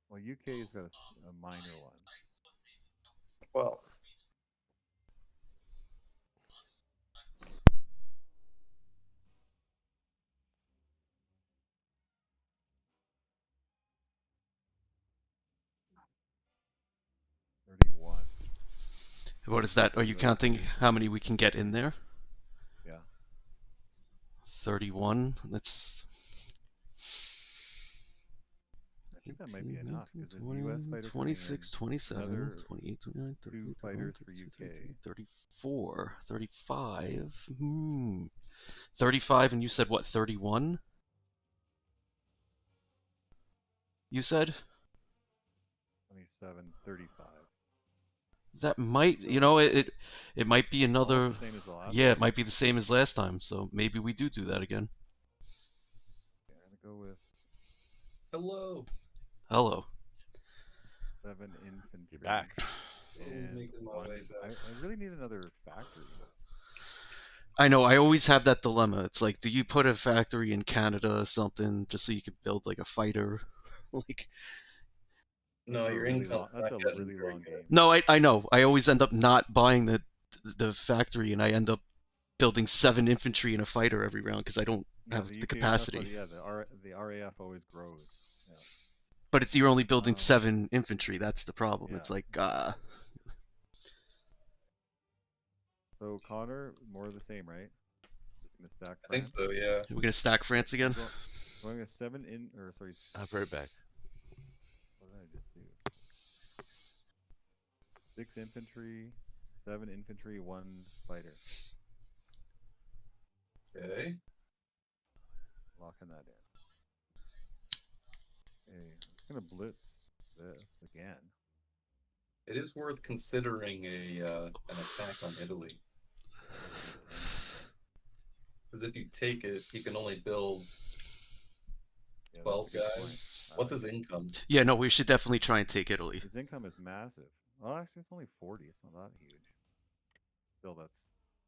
Well, UK's got a minor one. Well, What is that? Are you counting how many we can get in there? Yeah. 31. That's. I think that might be enough because the 20, US fighter 26, 27, another 28, 29, 30, 2 fighters for UK. 34, 35. 35, and you said what, 31? You said? 27, 35. That might, it might be another. The same as the last yeah, time. it might be the same as last time. So maybe we do that again. Okay, I'm gonna go with Hello. Hello. 7 infantry. You're back. And Making my one. way back. I really need another factory. I know. I always have that dilemma. It's like, do you put a factory in Canada or something just so you could build like a fighter? like. No, your really income. that's a really long game. No, I know. I always end up not buying the factory, and I end up building 7 infantry and a fighter every round because I don't have the UK capacity. Yeah, the RAF always grows. Yeah. But you're only building 7 infantry. That's the problem. Yeah. It's like, So Connor, more of the same, right? Just gonna stack. I think so. Yeah. We're gonna stack France again. Going a 7 in, or sorry. I'll be right back. What did I just do? 6 infantry, 7 infantry, 1 fighter. Okay. Locking that in. Okay, I'm just gonna blitz this again. It is worth considering an attack on Italy. Because if you take it, you can only build 12 guys. What's his income? Yeah, no, we should definitely try and take Italy. His income is massive. Well, actually, it's only 40. It's not that huge. Still, that's.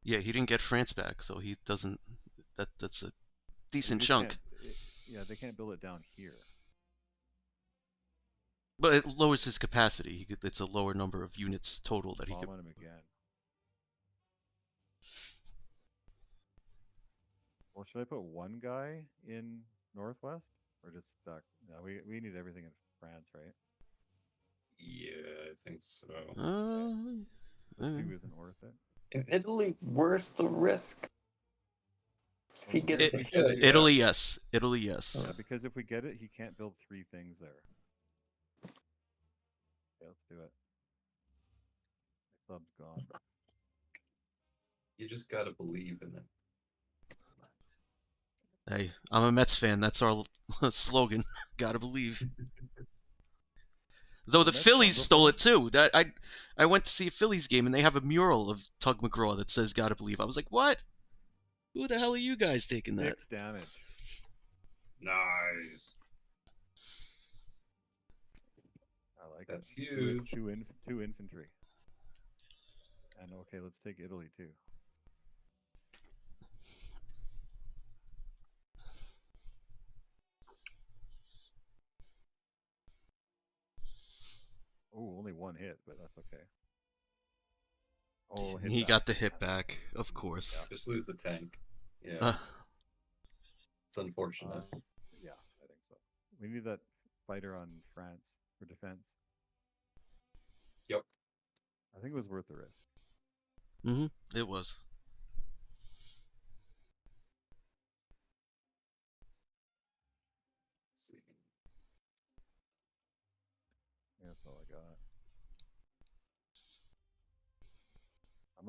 Yeah, he didn't get France back, so he doesn't. That's a decent They chunk. They can't build it down here. But it lowers his capacity. It's a lower number of units total that he could. Bomb on him again. Well, should I put one guy in Northwest or just stuck? No, we need everything in France, right? Yeah, I think so. 2 isn't worth it. is Italy worth the risk? If he gets the kid. Italy, yes. Italy, yes. Yeah, because if we get it, he can't build 3 things there. Okay, let's do it. My sub's gone. You just gotta believe in it. Hey, I'm a Mets fan. That's our slogan. Gotta believe. Though the Phillies stole it too. That I went to see a Phillies game and they have a mural of Tug McGraw that says "Gotta believe." I was like, what? Who the hell are you guys taking that? 6 damage. Nice. I like That's it. huge. 2 infantry. And okay, let's take Italy too. Oh, only 1 hit, but that's okay. Oh, He got the hit back, of course. Yeah, just lose the tank. Yeah. It's unfortunate. Yeah, I think so. We need that fighter on France for defense. Yep. I think it was worth the risk. It was. Let's see. Yeah, that's all I got. I'm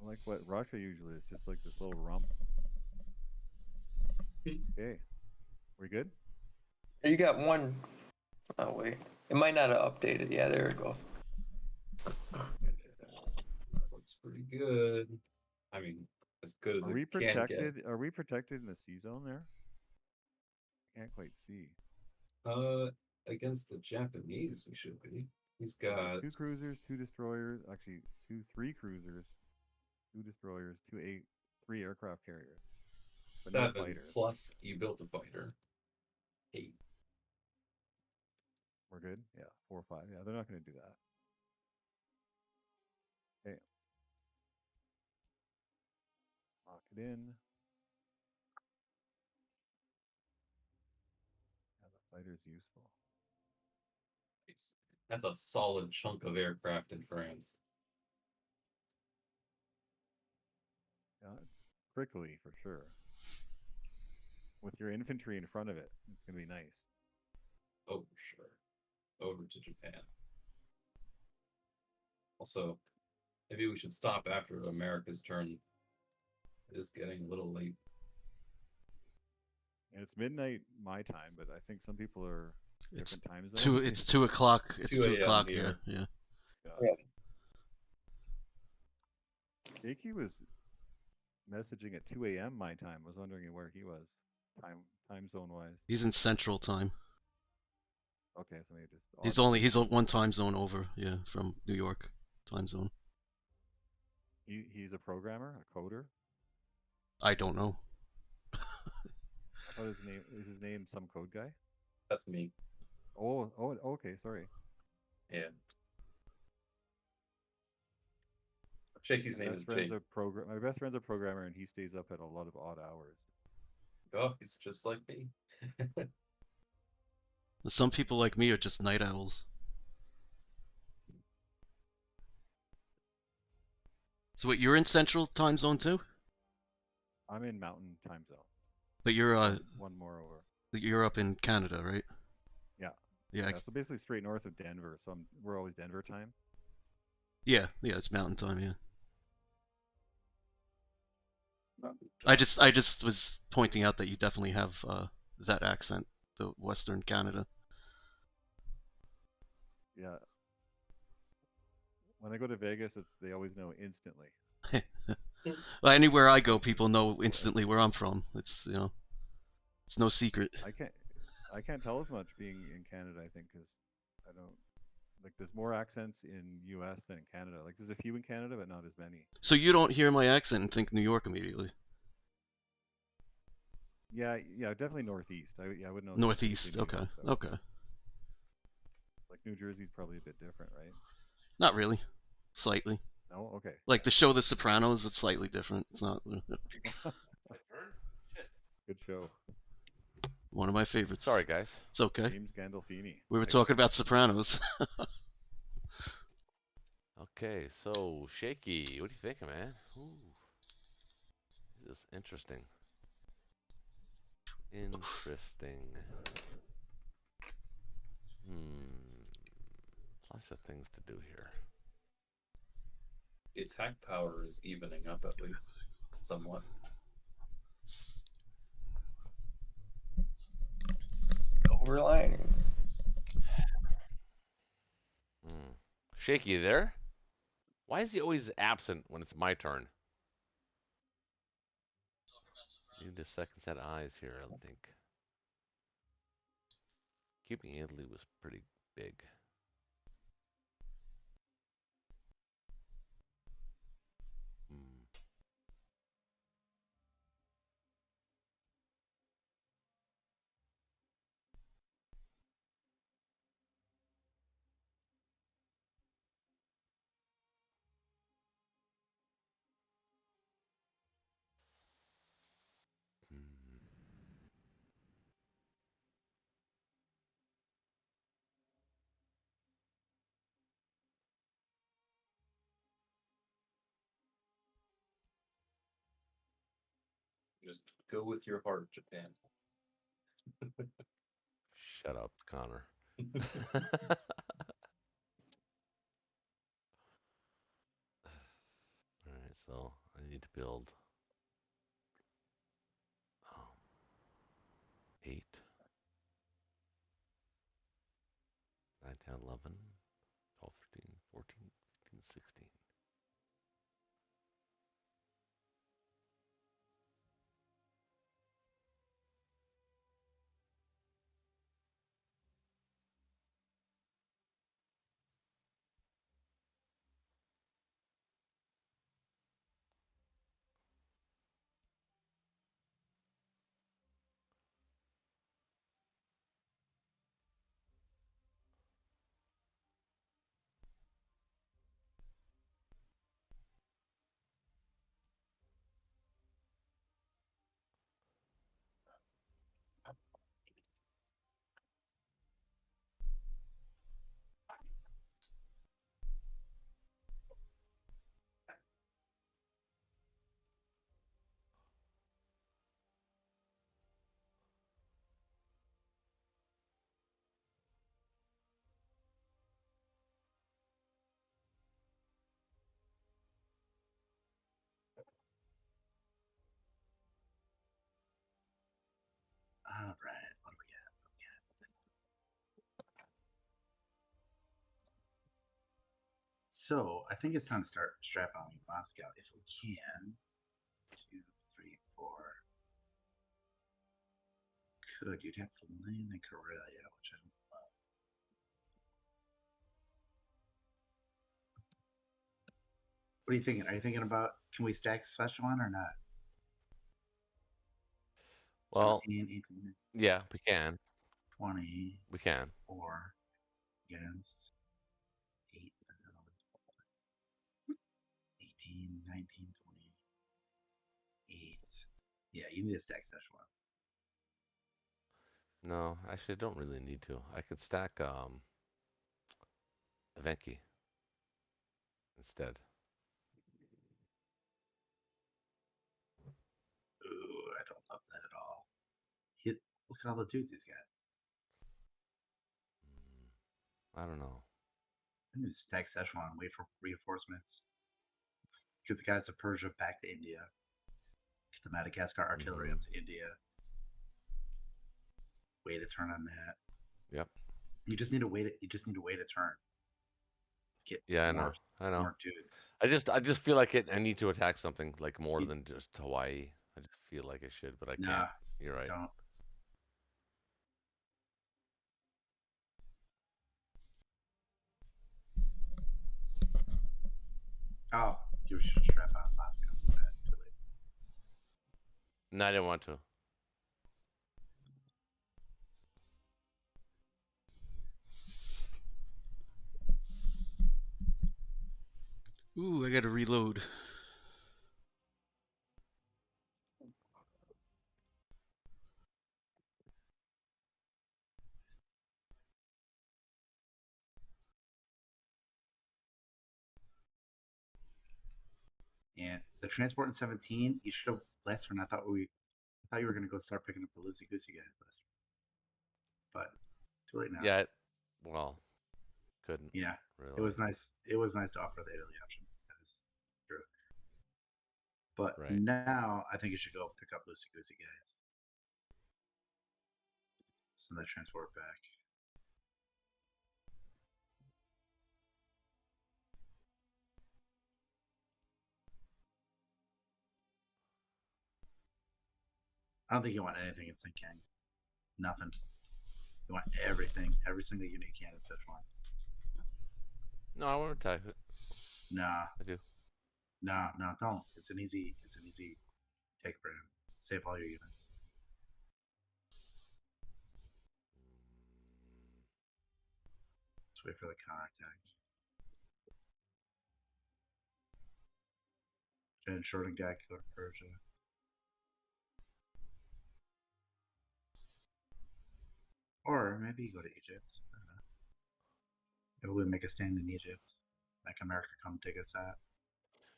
like what Russia usually is, just like this little rump. Okay. We good? You got one. Oh wait, it might not have updated. Yeah, there it goes. pretty good. I mean, as good as Are we it can get. protected? Are we protected in the C zone there? Can't quite see. Against the Japanese, we should be. He's There's got 2 cruisers, 2 destroyers. Actually, 3 cruisers, 2 destroyers, 3 aircraft carriers. But no 7 fighters. plus you built a fighter. 8. We're good. Yeah, 4 or 5. Yeah, they're not going to do that. Okay. Lock it in. Yeah, the fighter's useful. That's a solid chunk of aircraft in France. Yeah, it's prickly for sure. With your infantry in front of it, it's going to be nice. Oh, for sure. Over to Japan. Also, maybe we should stop after America's turn. It is getting a little late. And it's midnight my time, but I think some people are It's different time zones. It's 2 o'clock. It's 2 2 a.m. o'clock. Yeah, here. yeah. Jakey was messaging at 2 a.m. my time. Was wondering where he was, time zone wise. He's in Central Time. Okay, so maybe just. He's one time zone over. Yeah, from New York time zone. He's a programmer, a coder. I don't know. I thought his name some code guy. That's me. Oh, okay, sorry. Yeah. Shaky's name is Jake. My best friend's a programmer, and he stays up at a lot of odd hours. Oh, he's just like me. Some people like me are just night owls. So what, you're in Central Time Zone too? I'm in Mountain Time Zone. But you're one more over. You're up in Canada, right? Yeah. Yeah. So basically straight north of Denver. So we're always Denver time. Yeah, it's Mountain Time. Yeah. I I just was pointing out that you definitely have that accent, the Western Canada. Yeah. When I go to Vegas, they always know instantly. Well, anywhere I go, people know instantly where I'm from. It's it's no secret. I can't tell as much being in Canada. I think because I don't like. There's more accents in U.S. than in Canada. Like there's a few in Canada, but not as many. So you don't hear my accent and think New York immediately? Yeah, definitely Northeast. I would know. Northeast. Okay. York, so. Okay. Like New Jersey's probably a bit different, right? Not really. Slightly. No. Okay. Like the show The Sopranos, it's slightly different. It's not. Good show. One of my favorites. Sorry, guys. It's okay. James Gandolfini. We were talking about Sopranos. Okay, so Shaky, what do you think, man? Ooh. This is interesting. Interesting. Lots of things to do here. The attack power is evening up at least, somewhat. Silver linings. Shaky, you there? Why is he always absent when it's my turn? Need a second set of eyes here, I think. Keeping Italy was pretty big. Just go with your heart, Japan. Shut up, Connor. Alright, so I need to build 8, 9, 10, 11, 12, 13, 14, 15, 16. So I think it's time to start strap on Moscow if we can. 2, 3, 4. Could you'd have to land in Karelia, which I don't love. What are you thinking? Are you thinking about can we stack Szechuan or not? Well, 17, 18, yeah, we can. 20, We can. 4 against 8, 18, 19, 28. Yeah, you need to stack Szechuan. No, actually, I don't really need to. I could stack Evenki instead. Ooh, I don't love that at all. Look at all the dudes he's got. I don't know. I need to stack Szechuan, wait for reinforcements. Get the guys of Persia back to India. Get the Madagascar artillery up to India. Wait a turn on that. Yep. You just need to wait. You just need to wait a turn. Get Yeah, more, I know. more dudes. I just feel like I need to attack something like more than just Hawaii. I just feel like I should, but I Nah, can't. You're right. Don't. Oh, you should strap on Moscow. Too late. No, I didn't want to. Ooh, I gotta reload. And the transport in 17, you should have last turn. I thought you were gonna go start picking up the loosey goosey guys last turn. But too late now. Yeah. Well, couldn't. Yeah. Really. It was nice. It was nice to offer the early option. That is true. But Right. now I think you should go pick up loosey goosey guys. Send that transport back. I don't think you want anything in Sinkang. Nothing. You want everything, every single unit you can in Sichuan. No, I want to attack it. Nah. I do. Nah, don't. It's an easy take for him. Save all your units. Let's wait for the counterattack. Jen Short and Guy go to Persia. Or maybe you go to Egypt. I don't know. Maybe we make a stand in Egypt. Make America come take us out.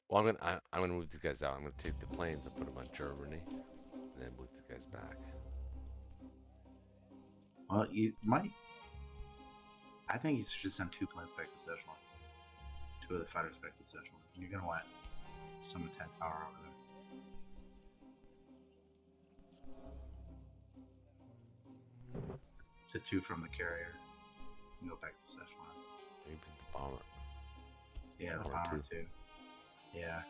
Well, I'm gonna move these guys out. I'm gonna take the planes and put them on Germany, and then move these guys back. Well, you might. I think you should just send 2 planes back to Szechuan. 2 of the fighters back to Szechuan. You're gonna want some attack power over there. The 2 from the carrier. And go back to Szechuan. Maybe the bomber. Yeah, the Bomber bomber too. Yeah.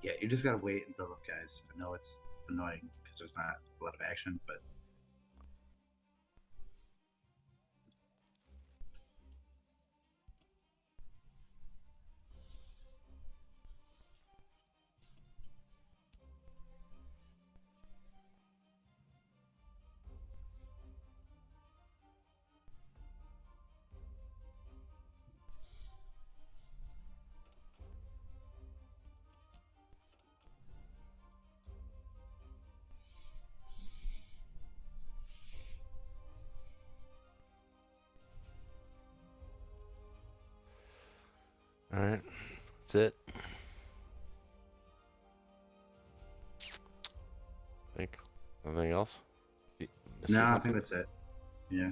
Yeah, you just gotta wait and build up, guys. I know it's annoying because there's not a lot of action, but All right, that's it. Anything else? Missed No, I something? think that's it. Yeah.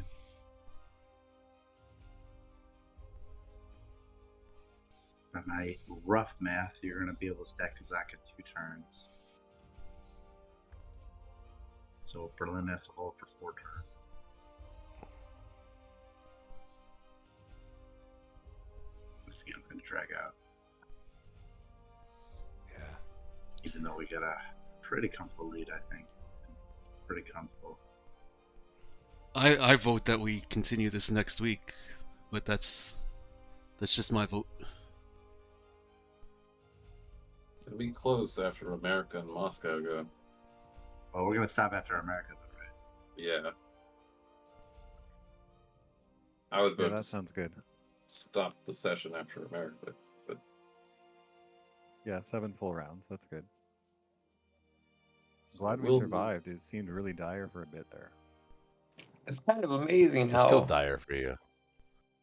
By my rough math, you're going to be able to stack Kazakh in 2 turns. So Berlin has to hold for 4 turns. This game's going to drag out. Yeah. Even though we got a pretty comfortable lead, I think. Pretty comfortable. I vote that we continue this next week, but that's just my vote. It'll be close after America and Moscow go. Well, we're going to stop after America, though, right? Yeah. I would Yeah, vote that to sounds good. stop the session after America, but Yeah, 7 full rounds. That's good. so Glad we we'll- survived. It seemed really dire for a bit there. It's kind of amazing It's still how dire for you. you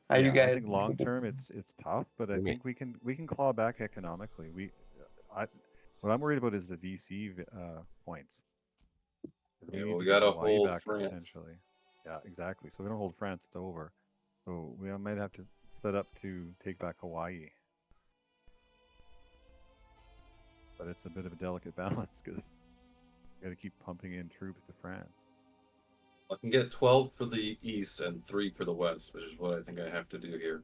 Yeah, I guys. think long term it's tough, but I What do you think we can claw back economically. What I'm worried about is the VC points. 'Cause Yeah, need well, to we get gotta Hawaii hold back France. potentially. Yeah, exactly. So we don't hold France, it's over. So we might have to set up to take back Hawaii. But it's a bit of a delicate balance because we got to keep pumping in troops to France. I can get 12 for the east and 3 for the west, which is what I think I have to do here.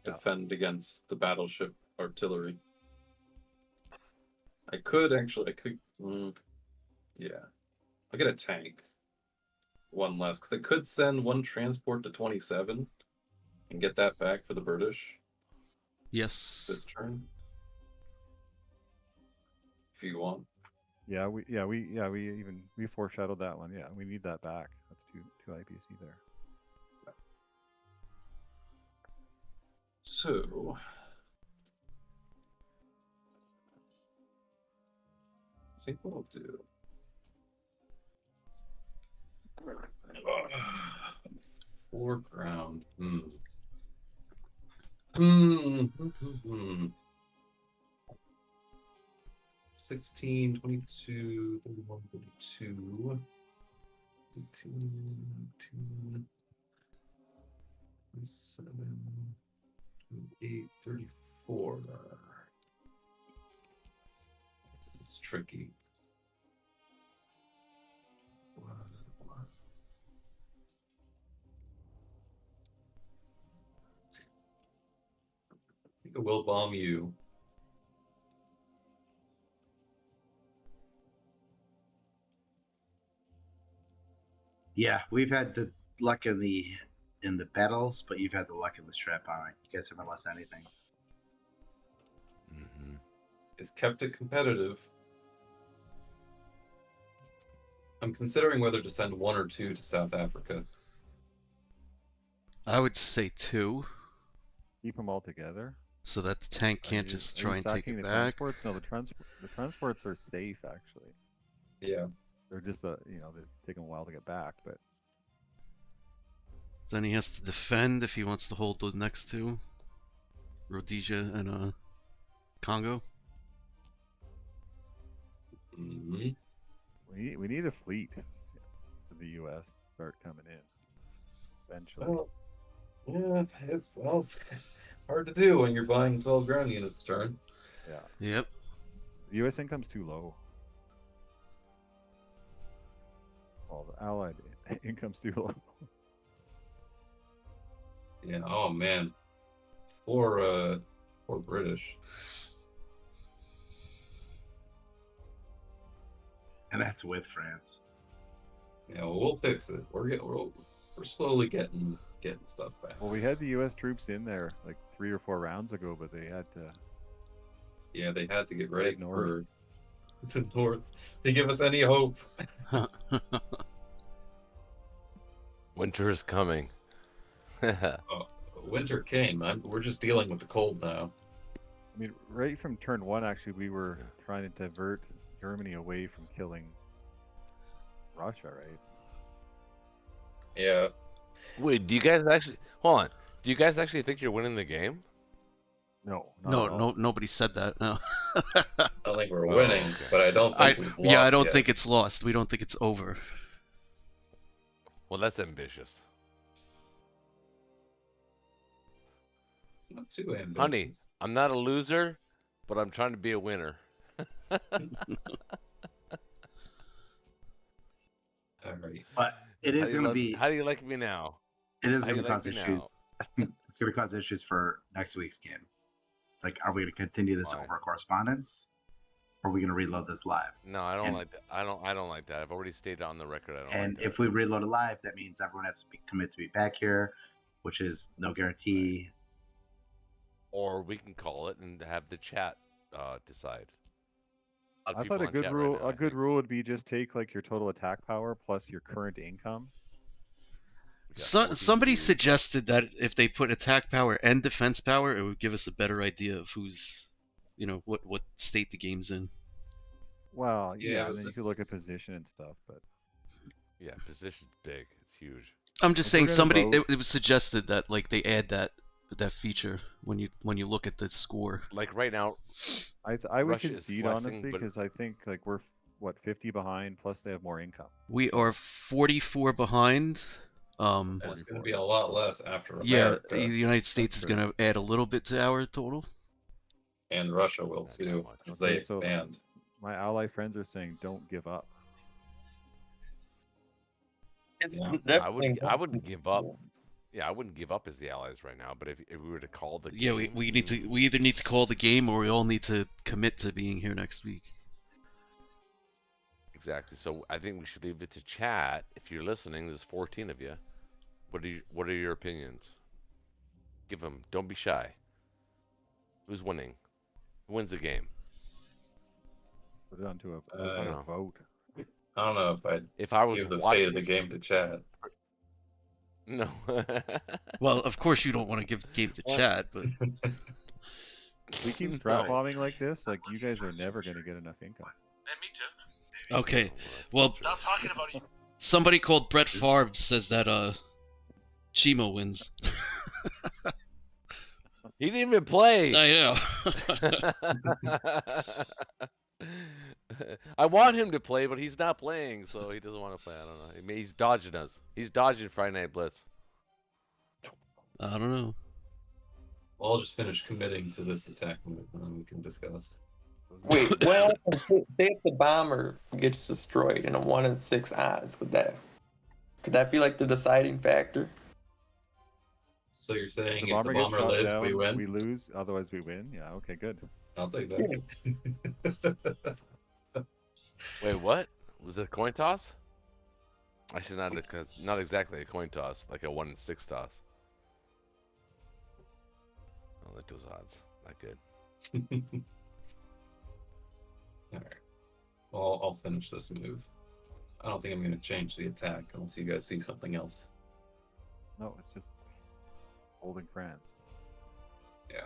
Yeah. Defend against the battleship artillery. I could. Yeah. I'll get a tank. 1 less, because I could send 1 transport to 27 and get that back for the British Yes. this turn. If you want. We foreshadowed that one. Yeah, we need that back. That's two IPC there. So I think what I'll do. Foreground. 16, 22, 31, 32, 18, 19, 27, 28, 34. It's tricky. What? I think I will bomb you. Yeah, we've had the luck in the battles, but you've had the luck in the strap bombing. You guys haven't lost anything. Mm-hmm. It's kept it competitive. I'm considering whether to send 1 or 2 to South Africa. I would say 2, Keep them all together. so that the tank Are can't you- just are try you and take sacking it the back. Transports? No, the transports are safe actually. Yeah. They're just they take them a while to get back, but Then he has to defend if he wants to hold those next 2, Rhodesia and Congo. Mm-hmm. we need a fleet for the U.S. start coming in eventually. Well, yeah, it's hard to do when you're buying 12 ground units a turn. Yeah, Yep. the U.S. income's too low. Well, the Allied income's too low. Yeah. Oh man. For British. And that's with France. Yeah, well, we'll fix it. We're slowly getting stuff back. Well, we had the U.S. troops in there like 3 or 4 rounds ago, but they had to. Yeah, they had to get ready North. for the North to give us any hope. Winter is coming. Winter came. We're just dealing with the cold now. I mean, right from turn 1, actually, we were trying to divert Germany away from killing Russia, right? Yeah. Wait, do you guys actually hold on? Do you guys actually think you're winning the game? No, not No, at all. no, nobody said that. No. I don't think we're Oh, winning, okay. but I don't think we've lost I don't yet. think it's lost. We don't think it's over. Well, that's ambitious. It's not too ambitious. Honey, I'm not a loser, but I'm trying to be a winner. All right. But it is going to be. How do you like me now? It is How going you to like cause me issues. now? It's going to cause issues for next week's game. Like, are we going to continue this Why? over correspondence? Or are we going to reload this live? No, I don't And- like that. I don't like that. I've already stated on the record I don't And like that. if we reload it live, that means everyone has to commit to be back here, which is no guarantee. Or we can call it and have the chat decide. A lot of I people thought a on good chat rule right now, a I good think. rule would be just take like your total attack power plus your current income. We got 14 Somebody views. suggested that if they put attack power and defense power, it would give us a better idea of who's, what state the game's in. Well, Yeah, yeah, and then you could look at position and stuff, but Yeah, position's big. It's huge. I'm just If saying we're gonna somebody vote- it was suggested that like they add that feature when you look at the score. Like right now, I would Russia is concede flexing, honestly but- because I think like we're 50 behind plus they have more income. We are 44 behind. And it's going to be a lot less after Yeah, America, the United States is true. going to add a little bit to our total. and Russia will Not that too, much. as they Okay, so- expand. My ally friends are saying don't give up. It's Yeah. definitely I wouldn't give up. Yeah, I wouldn't give up as the allies right now. But if we were to call the Yeah, game, we either need to call the game or we all need to commit to being here next week. Exactly. So I think we should leave it to chat. If you're listening, there's 14 of you. What are your opinions? Give them. Don't be shy. Who's winning? Who wins the game? Put it onto a Uh, vote. I don't know if I'd If I was give the fate watching of the game to Chad. No. Well, of course you don't want to give the game to What? chat, but If we keep No. strat bombing like this, like you guys are never gonna get enough income. And me too. okay. Well, Stop talking about you. somebody called Brett Favre says that Chimo wins. He didn't even play. I know. I want him to play, but he's not playing, so he doesn't want to play. I don't know. I mean, he's dodging us. He's dodging Friday Night Blitz. I don't know. Well, I'll just finish committing to this attack move, and then we can discuss. Wait, well, say if the bomber gets destroyed in a 1 in 6 odds, could that be like the deciding factor? So you're saying The if the bomber gets bomber shot lives, down, we win? we lose. Otherwise, we win. Yeah. Okay. Good. I'll take that. Wait, what? Was it a coin toss? Actually, not exactly a coin toss, like a 1 in 6 toss. I don't like those odds. Not good. All right. Well, I'll finish this move. I don't think I'm going to change the attack unless you guys see something else. No, it's just holding France. Yeah.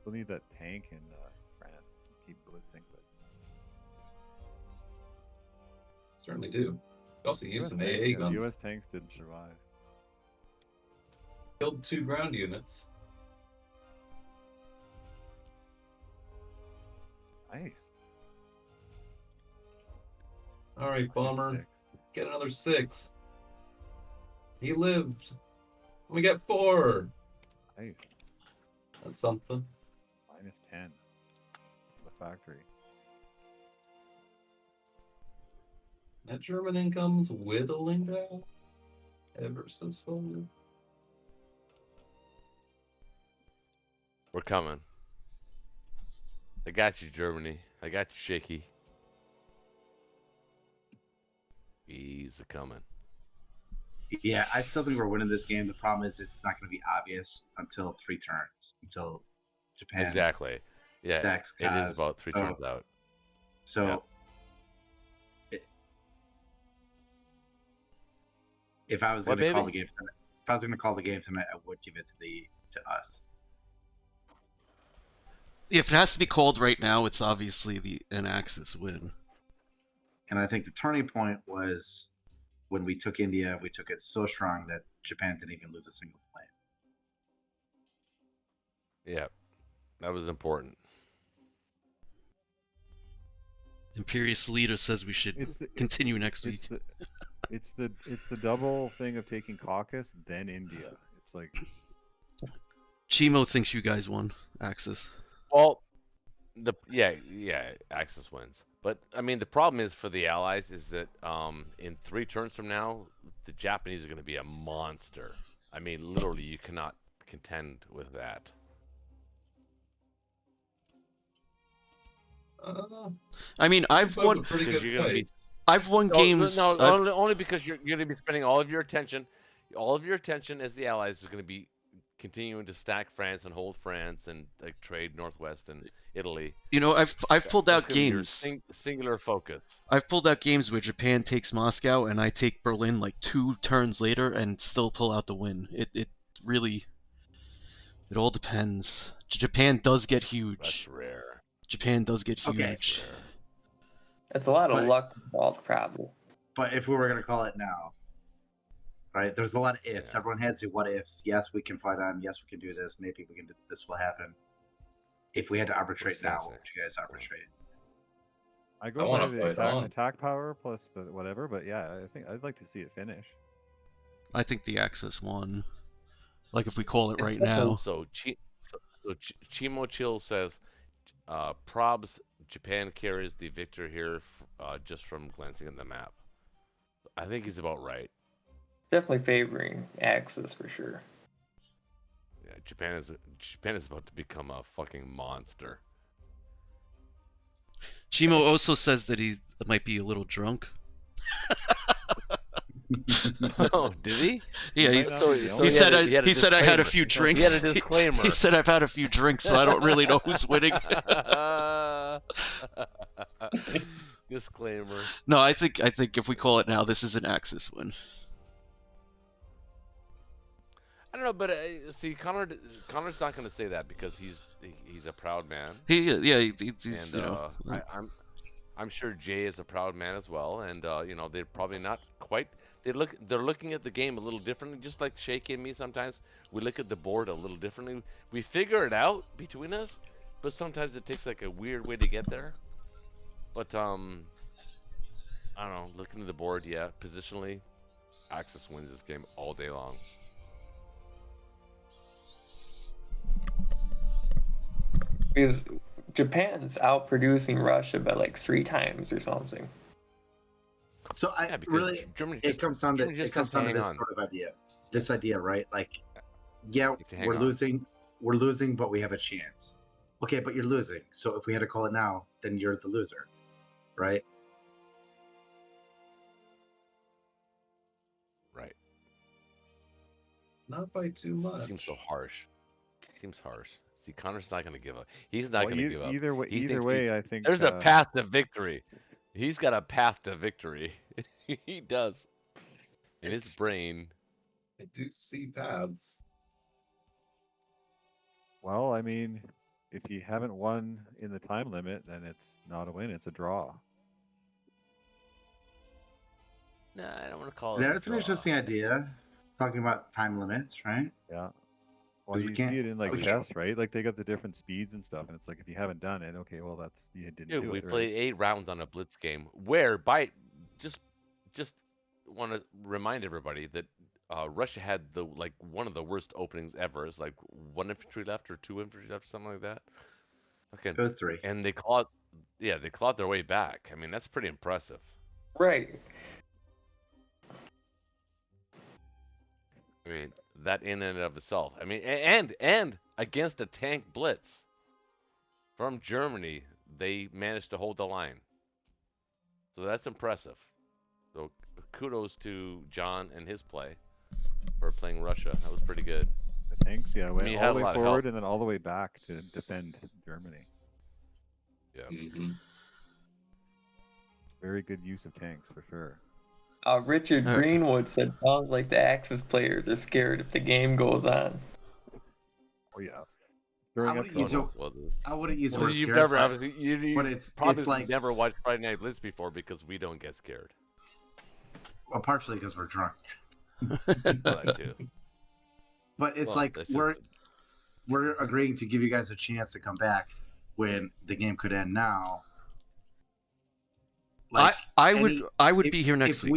We'll need that tank in France. Keep blitzing, but Certainly do. Could also use US some tanks- AA yeah, guns. US tanks didn't survive. Killed 2 ground units. Nice. All right, bomber. Six. Get another 6. He lived. We got 4. Nice. That's something. -10. The factory. That German income's whittling down ever so slowly. We're coming. I got you, Germany. I got you, Shaky. He's a coming. Yeah, I still think we're winning this game. The problem is it's not going to be obvious until 3 turns, until Japan Exactly. Yeah, stacks it is Kaz. about 3 So- turns out. So, Yep. if I was What, going to call baby? the game tonight, if I was going to call the game tonight, I would give it to us. If it has to be called right now, it's obviously an Axis win. And I think the turning point was when we took India. We took it so strong that Japan didn't even lose a single plane. Yeah, that was important. Imperious Leader says we should It's the, continue next it's week. it's the double thing of taking Caucasus then India. It's like Chimo thinks you guys won, Axis. Well, Axis wins. But I mean, the problem is for the Allies is that in 3 turns from now, the Japanese are going to be a monster. I mean, literally, you cannot contend with that. I mean, I've Put up a won. pretty Because good you're going to fight. be I've won games. No, only because you're going to be spending all of your attention as the Allies is going to be continuing to stack France and hold France and like trade Northwest and Italy. You know, I've pulled That's out gonna be your games. singular focus. I've pulled out games where Japan takes Moscow and I take Berlin like 2 turns later and still pull out the win. It really, it all depends. Japan does get huge. That's rare. Japan does get Okay. huge. That's rare. It's a lot of But- luck involved, probably. But if we were gonna call it now, right? There's a lot of ifs. Yeah. Everyone has the what ifs. Yes, we can fight on. Yes, we can do this. Maybe we can. This will happen. If we had to arbitrate What's that now, say? what would you guys arbitrate? I I go wanna by the fight on. attack power plus the whatever, but yeah, I think I'd like to see it finish. I think the Axis won. Like if we call it It's right definitely- now. So Chimo Chill says, probs Japan carries the victor here just from glancing at the map. I think he's about right. Definitely favoring Axis for sure. Yeah, Japan is about to become a fucking monster. Chimo also says that he might be a little drunk. Oh, did he? Yeah, Might he, not So, be the so only he said had he said I had a disclaimer. few drinks. He had a disclaimer. He said I've had a few drinks, so I don't really know who's winning. Disclaimer. No, I think if we call it now, this is an Axis win. I don't know, but see, Connor's not going to say that because he's a proud man, He's and you know, I'm sure Jay is a proud man as well, and you know they're probably not quite. They're looking at the game a little differently, just like Shake and me. Sometimes we look at the board a little differently. We figure it out between us, but sometimes it takes like a weird way to get there. But I don't know. Looking at the board, yeah, positionally, Axis wins this game all day long. Because Japan's outproducing Russia by like 3 times or something. So I Yeah, because really, Germany it just, comes down to Germany just it comes has to down to hang this on. sort of idea. This idea, right? Like, yeah, have to hang we're on. losing. We're losing, but we have a chance. Okay, but you're losing. So if we had to call it now, then you're the loser, right? Right. Not by too much. Seems so harsh. Seems harsh. See, Connor's not going to give up. He's not Well, going to give up. either way, He thinks I think There's a path to victory. He's got a path to victory. He does. In his brain. I do see paths. Well, I mean, if you haven't won in the time limit, then it's not a win; it's a draw. Nah, I don't want to call it. That's an interesting idea. Talking about time limits, right? Yeah. Well, 'Cause we you can't- see it in like we chess, right? Like they got the different speeds and stuff, and it's like if you haven't done it, okay, well that's you didn't Dude, do we it. played 8 rounds on a Blitz game. Where by just want to remind everybody that Russia had one of the worst openings ever. It's like 1 infantry left or 2 infantry left, or something like that. Okay. It was 3. And they clawed their way back. I mean, that's pretty impressive. Right. I mean, that in and of itself. I mean, and against a tank blitz from Germany, they managed to hold the line. So that's impressive. So kudos to John and his play for playing Russia. That was pretty good. The tanks, yeah, went you all had the a way lot of forward help. and then all the way back to defend Germany. Yeah. Mm-hmm. Very good use of tanks for sure. Richard Greenwood said, sounds like the Axis players are scared if the game goes on. Oh yeah. I Throwing up wouldn't use trouble. I wouldn't use the Well, word you've scared, never but- obviously you but it's probably like never watched Friday Night Blitz before because we don't get scared. well, partially because we're drunk. Well, that too. But it's Well, like that's we're just- we're agreeing to give you guys a chance to come back when the game could end now. Like I would if- be here next if week.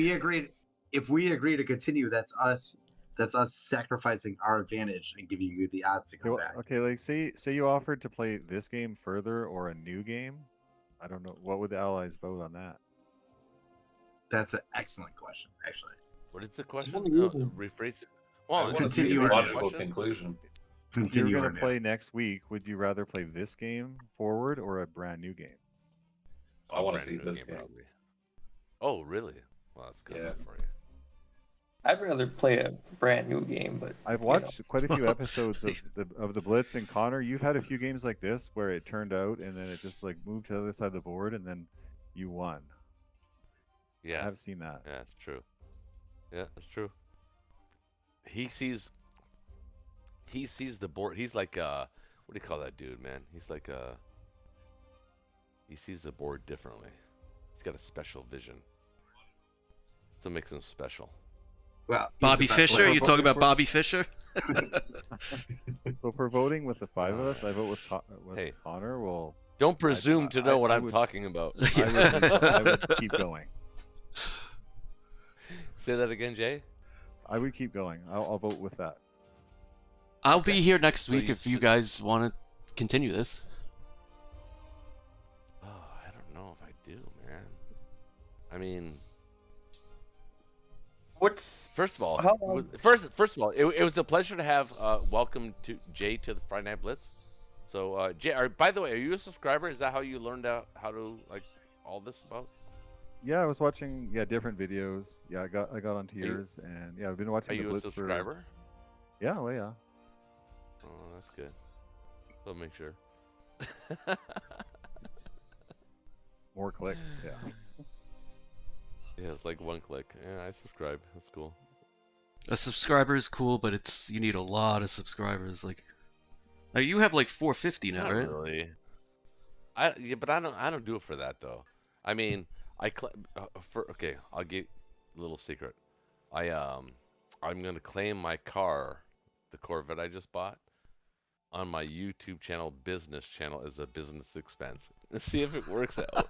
if we agree to continue, that's us sacrificing our advantage and giving you the odds to come back. Okay, like say you offered to play this game further or a new game. I don't know. What would the allies vote on that? That's an excellent question, actually. What is the question? Well, Rephrase it. I Well, want to see continue his our logical question. conclusion. If you're Continue gonna our play next week, would you rather play this game forward or a brand new game? I want to brand see new this game. probably. Oh, really? Well, that's good Yeah. for you. I'd rather play a brand new game, but I've you know. watched quite a few episodes of the Blitz, and Connor, you've had a few games like this where it turned out and then it just like moved to the other side of the board and then you won. I Yeah, have seen that. yeah, that's true. Yeah, that's true. He sees the board. He's like what do you call that dude, man? He's like he sees the board differently. He's got a special vision. So it makes him special. Well, he's Bobby the best Fischer? player. You talking about Bobby Fischer? So for voting with the five of us, I vote with, Hey. Connor. Well, Don't presume to know what I I'm would- talking about. I would keep going. Say that again, Jay. I would keep going. I'll vote with that. I'll be here next So week you if you should- guys want to continue this. Oh, I don't know if I do, man. I mean, What's first of all, How it long- was- first of all, it was a pleasure to have welcome to Jay to the Friday Night Blitz. So, Jay, by the way, are you a subscriber? Is that how you learned out how to like all this about? Yeah, I was watching different videos. Yeah, I got onto you- yours, and yeah, I've been watching Are the you a Blitz subscriber? for. Yeah, well, yeah. Oh, that's good. I'll make sure. More clicks. Yeah. Yeah, it's like one click. Yeah, I subscribe. That's cool. A subscriber is cool, but you need a lot of subscribers. Like, you have like 450 now, Not right? really. But I don't do it for that though. I mean, okay, I'll give a little secret. I'm gonna claim my car, the Corvette I just bought, on my YouTube channel, business channel, as a business expense. Let's see if it works out.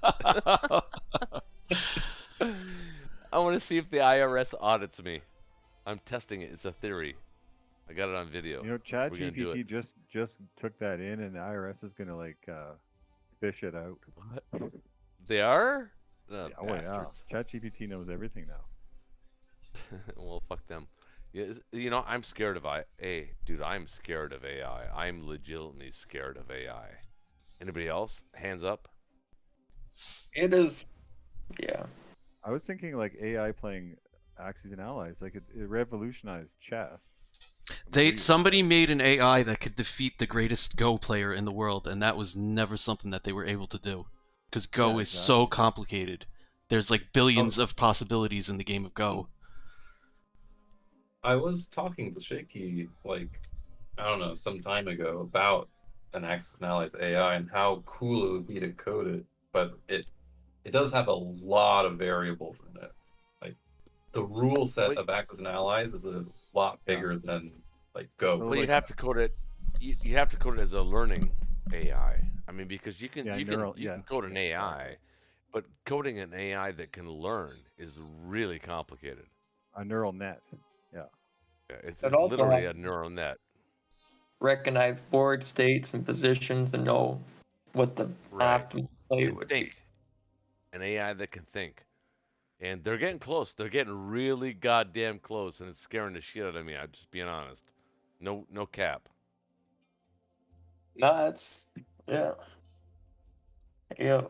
I want to see if the IRS audits me. I'm testing it. It's a theory. I got it on video. You know, We're gonna do ChatGPT it. just took that in, and the IRS is gonna fish it out. What? They are? The Oh yeah, bastards. ChatGPT knows everything now. Well, fuck them. You know, I'm scared of dude, I'm scared of AI. I'm legitimately scared of AI. Anybody else? Hands up. it is? Yeah. I was thinking like AI playing Axes and Allies, like it revolutionized chess. completely. Somebody made an AI that could defeat the greatest Go player in the world, and that was never something that they were able to do, because Go Yeah, is so exactly. complicated. There's like billions of possibilities in the game of Go. I was talking to Shaky, like, I don't know, some time ago about an Axis and Allies AI and how cool it would be to code it, but it does have a lot of variables in it. Like, the rule set Wait. of Axis and Allies is a lot bigger than, like, Go. Well, Well, you'd like- have to code it. You have to code it as a learning AI. I mean, because you can yeah. code an AI, but coding an AI that can learn is really complicated. A neural net. Yeah, it's It also literally a has- neural net. Recognize board states and positions and know what the Right. optimal play And would be. think. An AI that can think. And they're getting close. They're getting really goddamn close, and it's scaring the shit out of me. I'm just being honest. No cap. No, it's yeah. Yeah.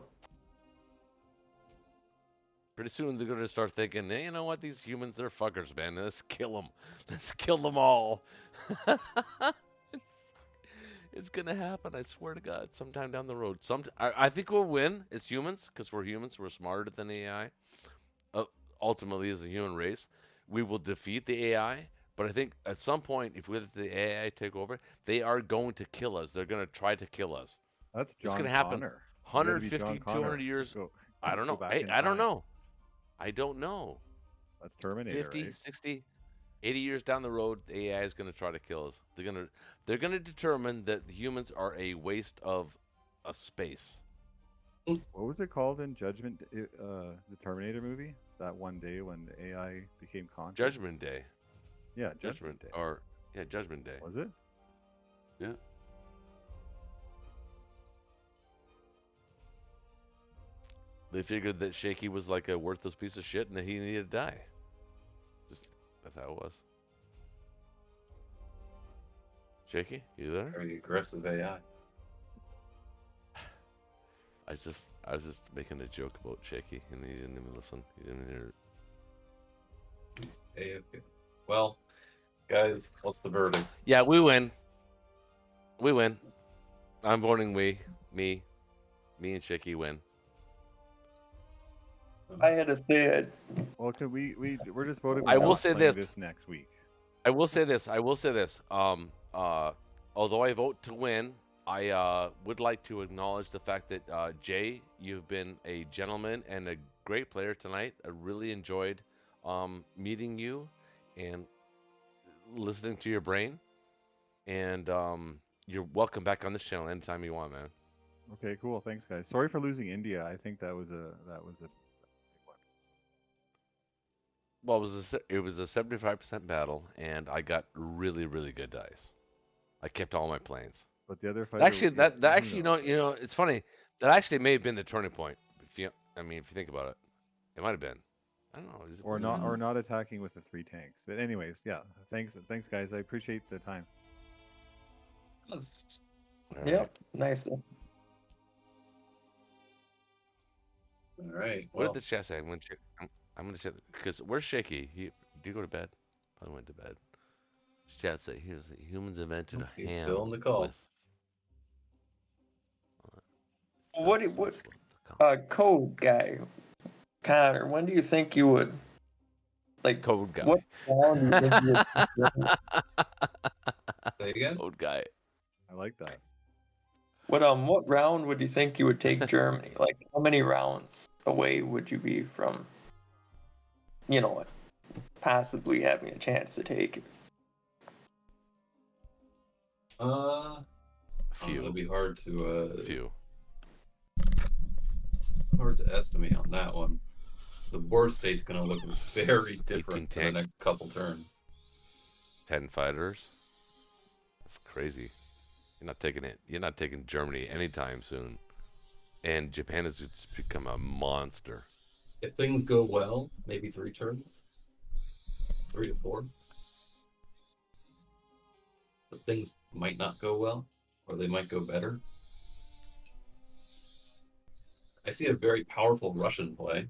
Pretty soon they're gonna start thinking, hey, you know what? These humans, they're fuckers, man. Let's kill them. Let's kill them all. It's gonna happen. I swear to God. Sometime down the road. I think we'll win. It's humans, because we're humans. We're smarter than the AI. Ultimately, as a human race, we will defeat the AI. But I think at some point, if we let the AI take over, they are going to kill us. They're gonna try to kill us. That's John It's gonna happen. Connor. You gotta be 150, John 200 Connor. years. Go- I don't go know. back Hey, in I don't time. know. I don't know. That's Terminator, 50, right? 60, 80 years down the road, the AI is going to try to kill us. They're gonna determine that the humans are a waste of a space. What was it called in Judgment? The Terminator movie. That one day when the AI became conscious. Judgment Day. Yeah, Judgment Day. or yeah, Judgment Day. Was it? Yeah. They figured that Shaky was like a worthless piece of shit and that he needed to die. Just that's how it was. Shaky, you there? Very aggressive AI. I was just making a joke about Shaky and he didn't even listen. He didn't hear it. He's AFK. Well, guys, what's the verdict? Yeah, we win. We win. I'm voting we. Me and Shaky win. I had to say it. Well, could we're just voting. I on will not say playing this. next week. I will say this. Although I vote to win, I would like to acknowledge the fact that Jay, you've been a gentleman and a great player tonight. I really enjoyed meeting you and listening to your brain. And you're welcome back on this channel anytime you want, man. Okay, cool. Thanks, guys. Sorry for losing India. I think that was a big one. Well, it was a 75% battle, and I got really, really good dice. I kept all my planes. But the other fighter, Actually, yeah, that who actually, knows? you know, it's funny. That actually may have been the turning point. I mean, if you think about it, it might have been. I don't know. Or not attacking with the 3 tanks. But anyways, yeah. Thanks, guys. I appreciate the time. All Yep, right. nice. All right. What Well, did the chat say? I'm gonna check because where's Shaky? Do you go to bed? Probably went to bed. Chat say humans invented a he's ham still on the call. with. What code guy, Connor? When do you think you would like Code guy. What round do you think you would? Say again? Code guy. I like that. What round would you think you would take Germany? Like, how many rounds away would you be from, possibly having a chance to take it? Few. It'll be hard to Few. hard to estimate on that one. The board state's gonna look very different for the tanks. next couple turns. 10 fighters. That's crazy. You're not taking it. You're not taking Germany anytime soon. And Japan has just become a monster. If things go well, maybe 3 turns, 3 to 4. But things might not go well, or they might go better. I see a very powerful Russian play.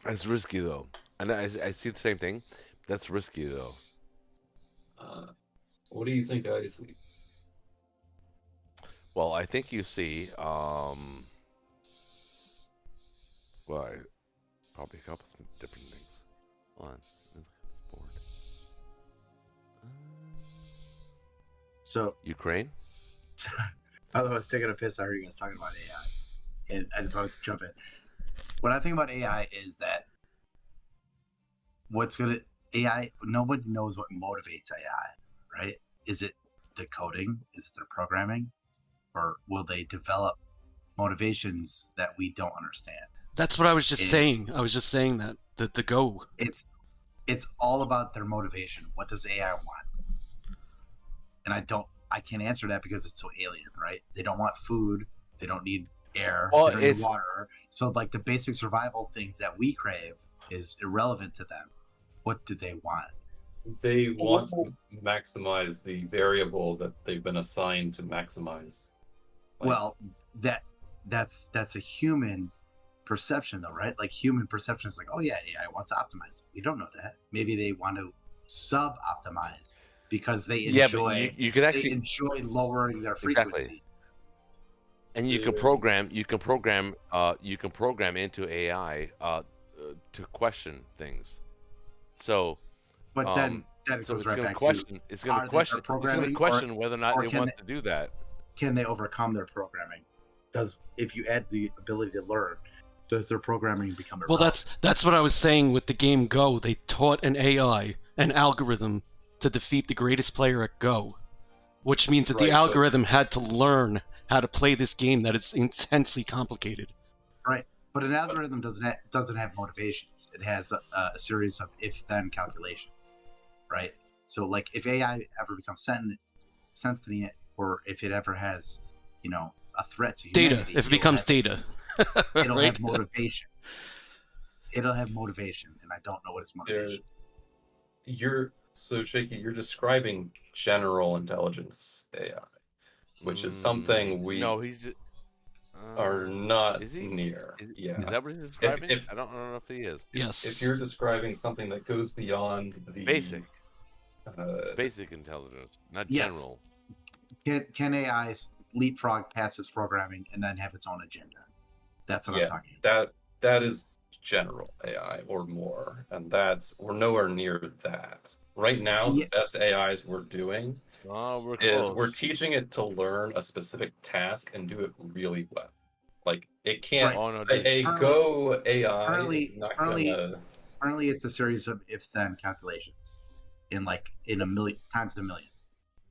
That's risky though, and I see the same thing. That's risky though. What do you think I see? Well, I think you see, well, probably a couple of different things. Hold on, look at the board. So Ukraine. I was taking a piss. I heard you guys talking about AI, and I just wanted to jump in. What I think about AI is that AI, nobody knows what motivates AI, right? Is it the coding? Is it their programming? Or will they develop motivations that we don't understand? That's what I was just saying. I was just saying that the go. It's all about their motivation. What does AI want? And I can't answer that because it's so alien, right? They don't want food. They don't need air. Well, they don't need water. So like the basic survival things that we crave is irrelevant to them. What do they want? They want to maximize the variable that they've been assigned to maximize. Well, that's a human perception though, right? Like human perception is like, oh yeah, AI wants to optimize. We don't know that. Maybe they want to sub-optimize because they enjoy. Yeah, but you can actually enjoy lowering their frequency. Exactly. And you can program into AI to question things. So, but then it so goes it's right going to back question. to It's going to question. It's going to question whether or not they want to do that. Can they overcome their programming? If you add the ability to learn, does their programming become Well, irrelevant? that's what I was saying with the game Go. They taught an AI, an algorithm, to defeat the greatest player at Go, which means that the Right, but- algorithm had to learn how to play this game that is intensely complicated. Right, but an algorithm doesn't have motivations. It has a series of if-then calculations, right? So, like, if AI ever becomes sentient, or if it ever has, a threat to Data, humanity, if it becomes data. it'll right? have motivation. It'll have motivation, and I don't know what its motivation. So Shaky, you're describing general intelligence AI, which is something we No, he's. are not Is he? near. Is that what he's describing? I don't know if he is. Yes. If you're describing something that goes beyond the Basic. It's basic intelligence, not Yes. general. Can AI leapfrog past its programming and then have its own agenda? That's what I'm talking about. that is general AI or more, and we're nowhere near that. Right now, the best AIs we're doing Oh, we're is close. we're teaching it to learn a specific task and do it really well. Like, it can't. Right. Oh no, A Go AI currently- is not currently- gonna. Currently, it's a series of if-then calculations, in a million times a million.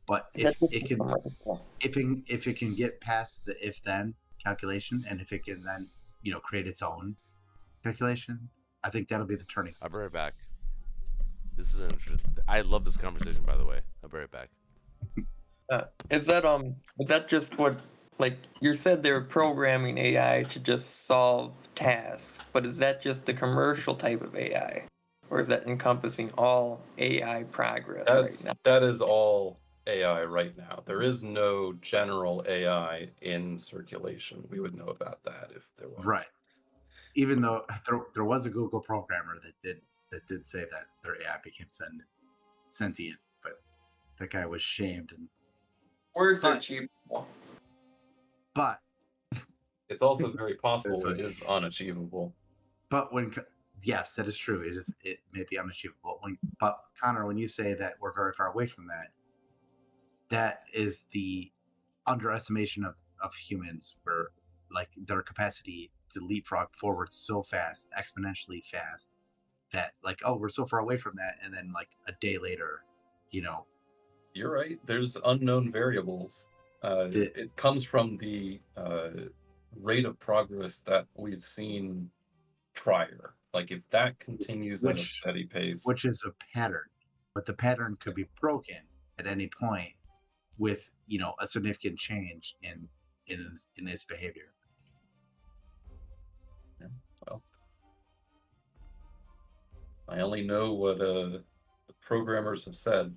But Is that if it just can, commercial? if it can get past the if-then calculation, and if it can then create its own calculation, I think that'll be the turning. I'll be right back. This is interesting. I love this conversation, by the way. I'll be right back. Is that just what, like, you said they're programming AI to just solve tasks, but is that just the commercial type of AI? Or is that encompassing all AI progress right now? That is all AI right now. There is no general AI in circulation. We would know about that if there was. Right. Even though there was a Google programmer that did say that their AI became sentient, but that guy was shamed. Words are cheap. But It's also very possible That's it right. is unachievable. But yes, that is true. It may be unachievable. But Connor, when you say that we're very far away from that, that is the underestimation of humans, where like their capacity to leapfrog forward so fast, exponentially fast, that like, oh, we're so far away from that, and then like a day later, You're right. There's unknown variables. It comes from the rate of progress that we've seen prior. Like, if that continues at a steady pace, which is a pattern, but the pattern could be broken at any point with a significant change in its behavior. well, I only know what the programmers have said.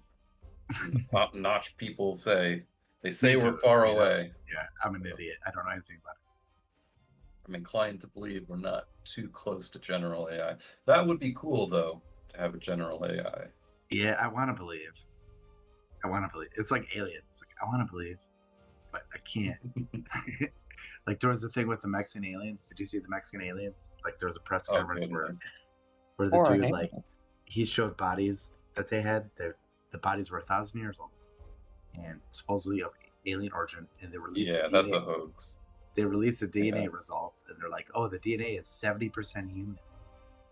Top-notch people say. They say Me we're too. far Yeah. away. Yeah, I'm an idiot. I don't know anything about it. I'm inclined to believe we're not too close to general AI. That would be cool, though, to have a general AI. Yeah, I want to believe. It's like aliens. Like, I want to believe, but I can't. Like, there was a thing with the Mexican aliens. Did you see the Mexican aliens? Like, there was a press conference where the Or dude, an like, he showed bodies that they had. The bodies were 1,000 years old, and supposedly of alien origin. And they released Yeah, the that's DNA. a hoax. They released the DNA results, and they're like, "Oh, the DNA is 70% human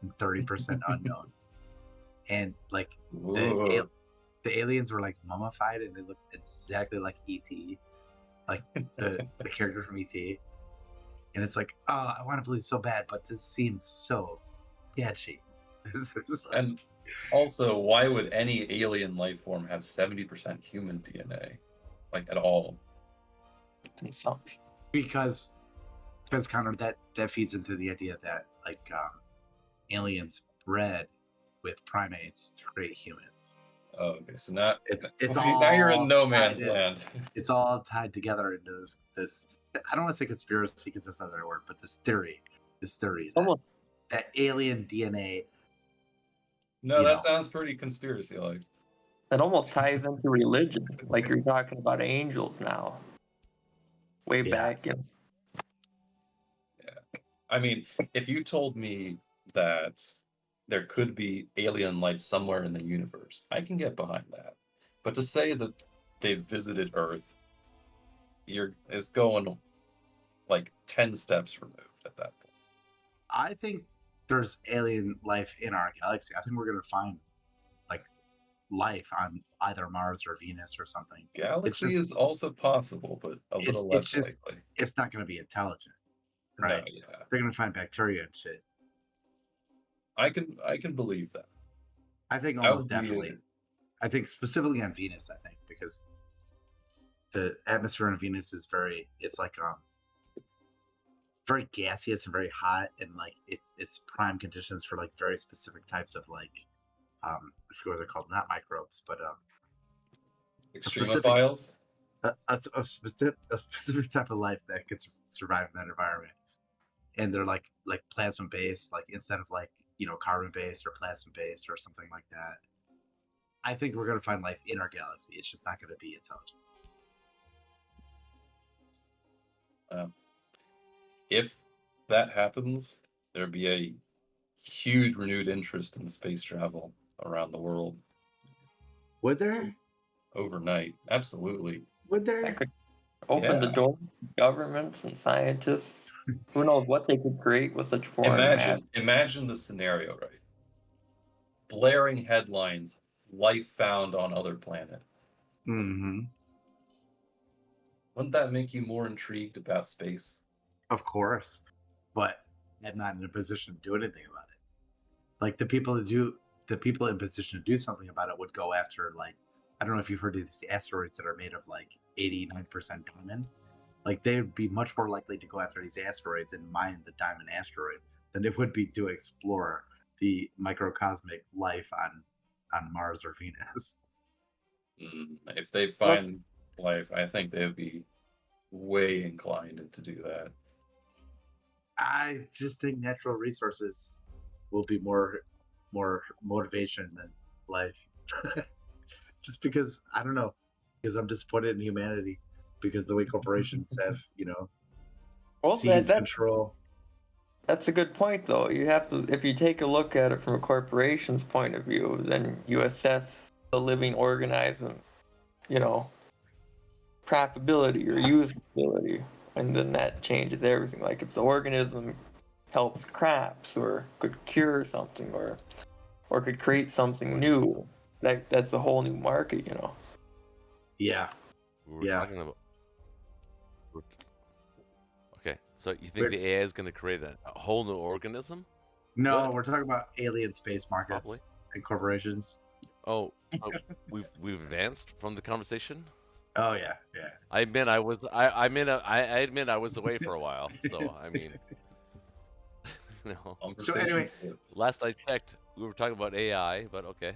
and 30% unknown." And like the aliens were like mummified, and they looked exactly like ET, like the character from ET. And it's like, oh, I want to believe so bad, but this seems so sketchy. And also, why would any alien life form have 70% human DNA, like, at all? because Connor, that feeds into the idea that like aliens bred with primates to create humans. Oh, okay, so now It's now you're in all no man's tied in. land. It's all tied together into this. I don't want to say conspiracy because that's not the right word, but this theory that alien DNA. No, that sounds pretty conspiracy-like. That almost ties into religion, like you're talking about angels now. Way back in. Yeah. I mean, if you told me that there could be alien life somewhere in the universe, I can get behind that. But to say that they've visited Earth, it's going like 10 steps removed at that point. I think there's alien life in our galaxy. I think we're gonna find like life on either Mars or Venus or something. Galaxy just- is also possible, but a little it's less just likely. it's not gonna be intelligent, right? No, yeah. They're gonna find bacteria and shit. I can believe that. I think That almost would be definitely. I think specifically on Venus. I think because the atmosphere on Venus is it's like very gaseous and very hot, and like it's prime conditions for like very specific types of like I forget what they're called, not microbes, but Extremophiles? a specific type of life that could survive in that environment. And they're like plasma based, like instead of like carbon based or plasma based or something like that. I think we're gonna find life in our galaxy. It's just not gonna be intelligent. If that happens, there'd be a huge renewed interest in space travel around the world Would there? overnight. Absolutely. Would That there? could open the Yeah. door to governments and scientists. Who knows what they could create with such foreign matter. Imagine the scenario, right? Blaring headlines, life found on other planet. Mm-hmm. Wouldn't that make you more intrigued about space? Of course, but I'm not in a position to do anything about it. Like the people in position to do something about it would go after like I don't know if you've heard of these asteroids that are made of like 89% diamond. Like they would be much more likely to go after these asteroids and mine the diamond asteroid than it would be to explore the microcosmic life on Mars or Venus. If they find life, I think they would be way inclined to do that. I just think natural resources will be more motivation than life. Just because I don't know, because I'm disappointed in humanity because the way corporations have Well, seized control. That's a good point, though. You have to, if you take a look at it from a corporation's point of view, then you assess the living organism, profitability or usability, and then that changes everything. Like if the organism helps crops or could cure something or could create something new, that's a whole new market, Yeah. We were Yeah. talking about. Okay, so you think the AI is going to create a whole new organism? No, Good. we're talking about alien space markets Probably. and corporations. Oh, we've advanced from the conversation. Oh yeah, yeah. I admit I was away for a while, so I mean, So anyway, last I checked, we were talking about AI, but okay.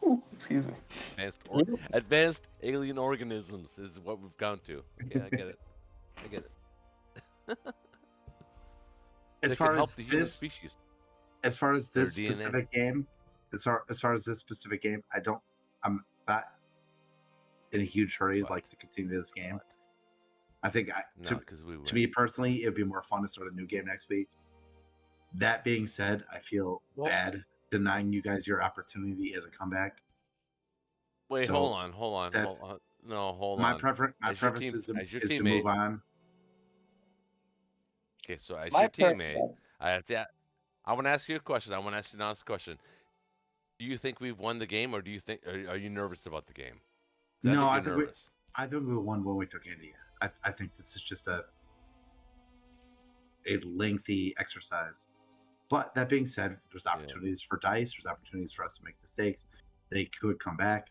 Ooh, excuse me. Advanced alien organisms is what we've gone to. Okay, I get it. I get it. as They far can help as the human this, species. as far as Their this DNA. specific game, as far as this specific game, I'm not in a huge hurry like to continue this game. I think to me personally, it'd be more fun to start a new game next week. That being said, I feel bad denying you guys your opportunity as a comeback. Wait, So hold on. No, hold my on. My preference is as your to teammate. move on. Okay, so as your teammate, I want to ask you a question. I want to ask you an honest question. Do you think we've won the game, or do you think are you nervous about the game? No, I think we won when we took India. I think this is just a lengthy exercise. But that being said, there's opportunities for DICE. There's opportunities for us to make mistakes. They could come back.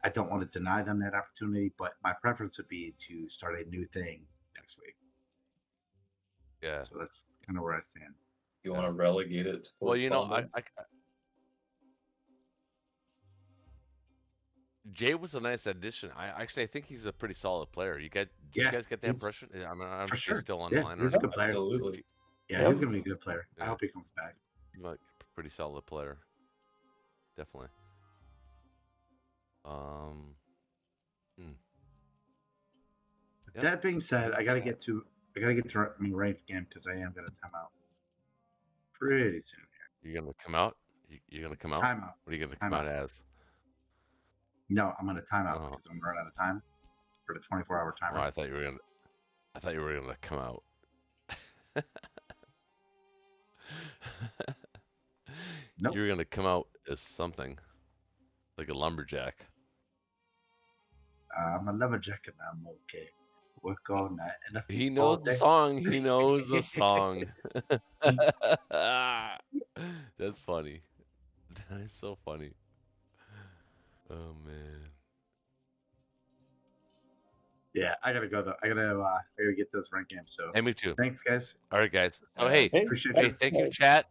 I don't want to deny them that opportunity, but my preference would be to start a new thing next week. Yeah. So that's kind of where I stand. You want to relegate it to correspondence? Jay was a nice addition. I think he's a pretty solid player. You guys get that impression? I'm for sure. Still on the line. He's a good player. Absolutely. Yeah, he's gonna be a good player. I hope he comes back. Like pretty solid player. Definitely. That being said, I gotta get to my ranked game because I am gonna time out pretty soon here. You're gonna come out? You're gonna come out? Time out. What are you gonna come out as? No, I'm gonna time out because I'm running out of time for the 24-hour timer. Oh, I thought you were gonna come out. Nope. You're gonna come out as something like a lumberjack. I'm a lumberjack and I'm okay. Work all night and I sleep He all knows the day. song. He knows the song. That's funny. That is so funny. Oh man. Yeah, I gotta go though. I gotta get to this rank game. So Hey, me too. thanks, guys. All right, guys. So All hey, right. Hey, Appreciate hey, you. thank you, Hey. chat.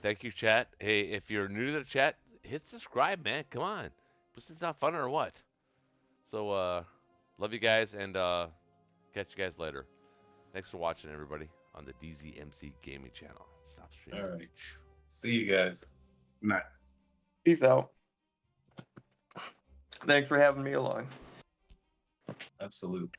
Thank you, chat. Hey, if you're new to the chat, hit subscribe, man. Come on. This is not fun or what? So, love you guys, and catch you guys later. Thanks for watching, everybody, on the DZMC Gaming channel. Stop streaming. All right. See you guys. Night. Peace out. Thanks for having me along. Absolute.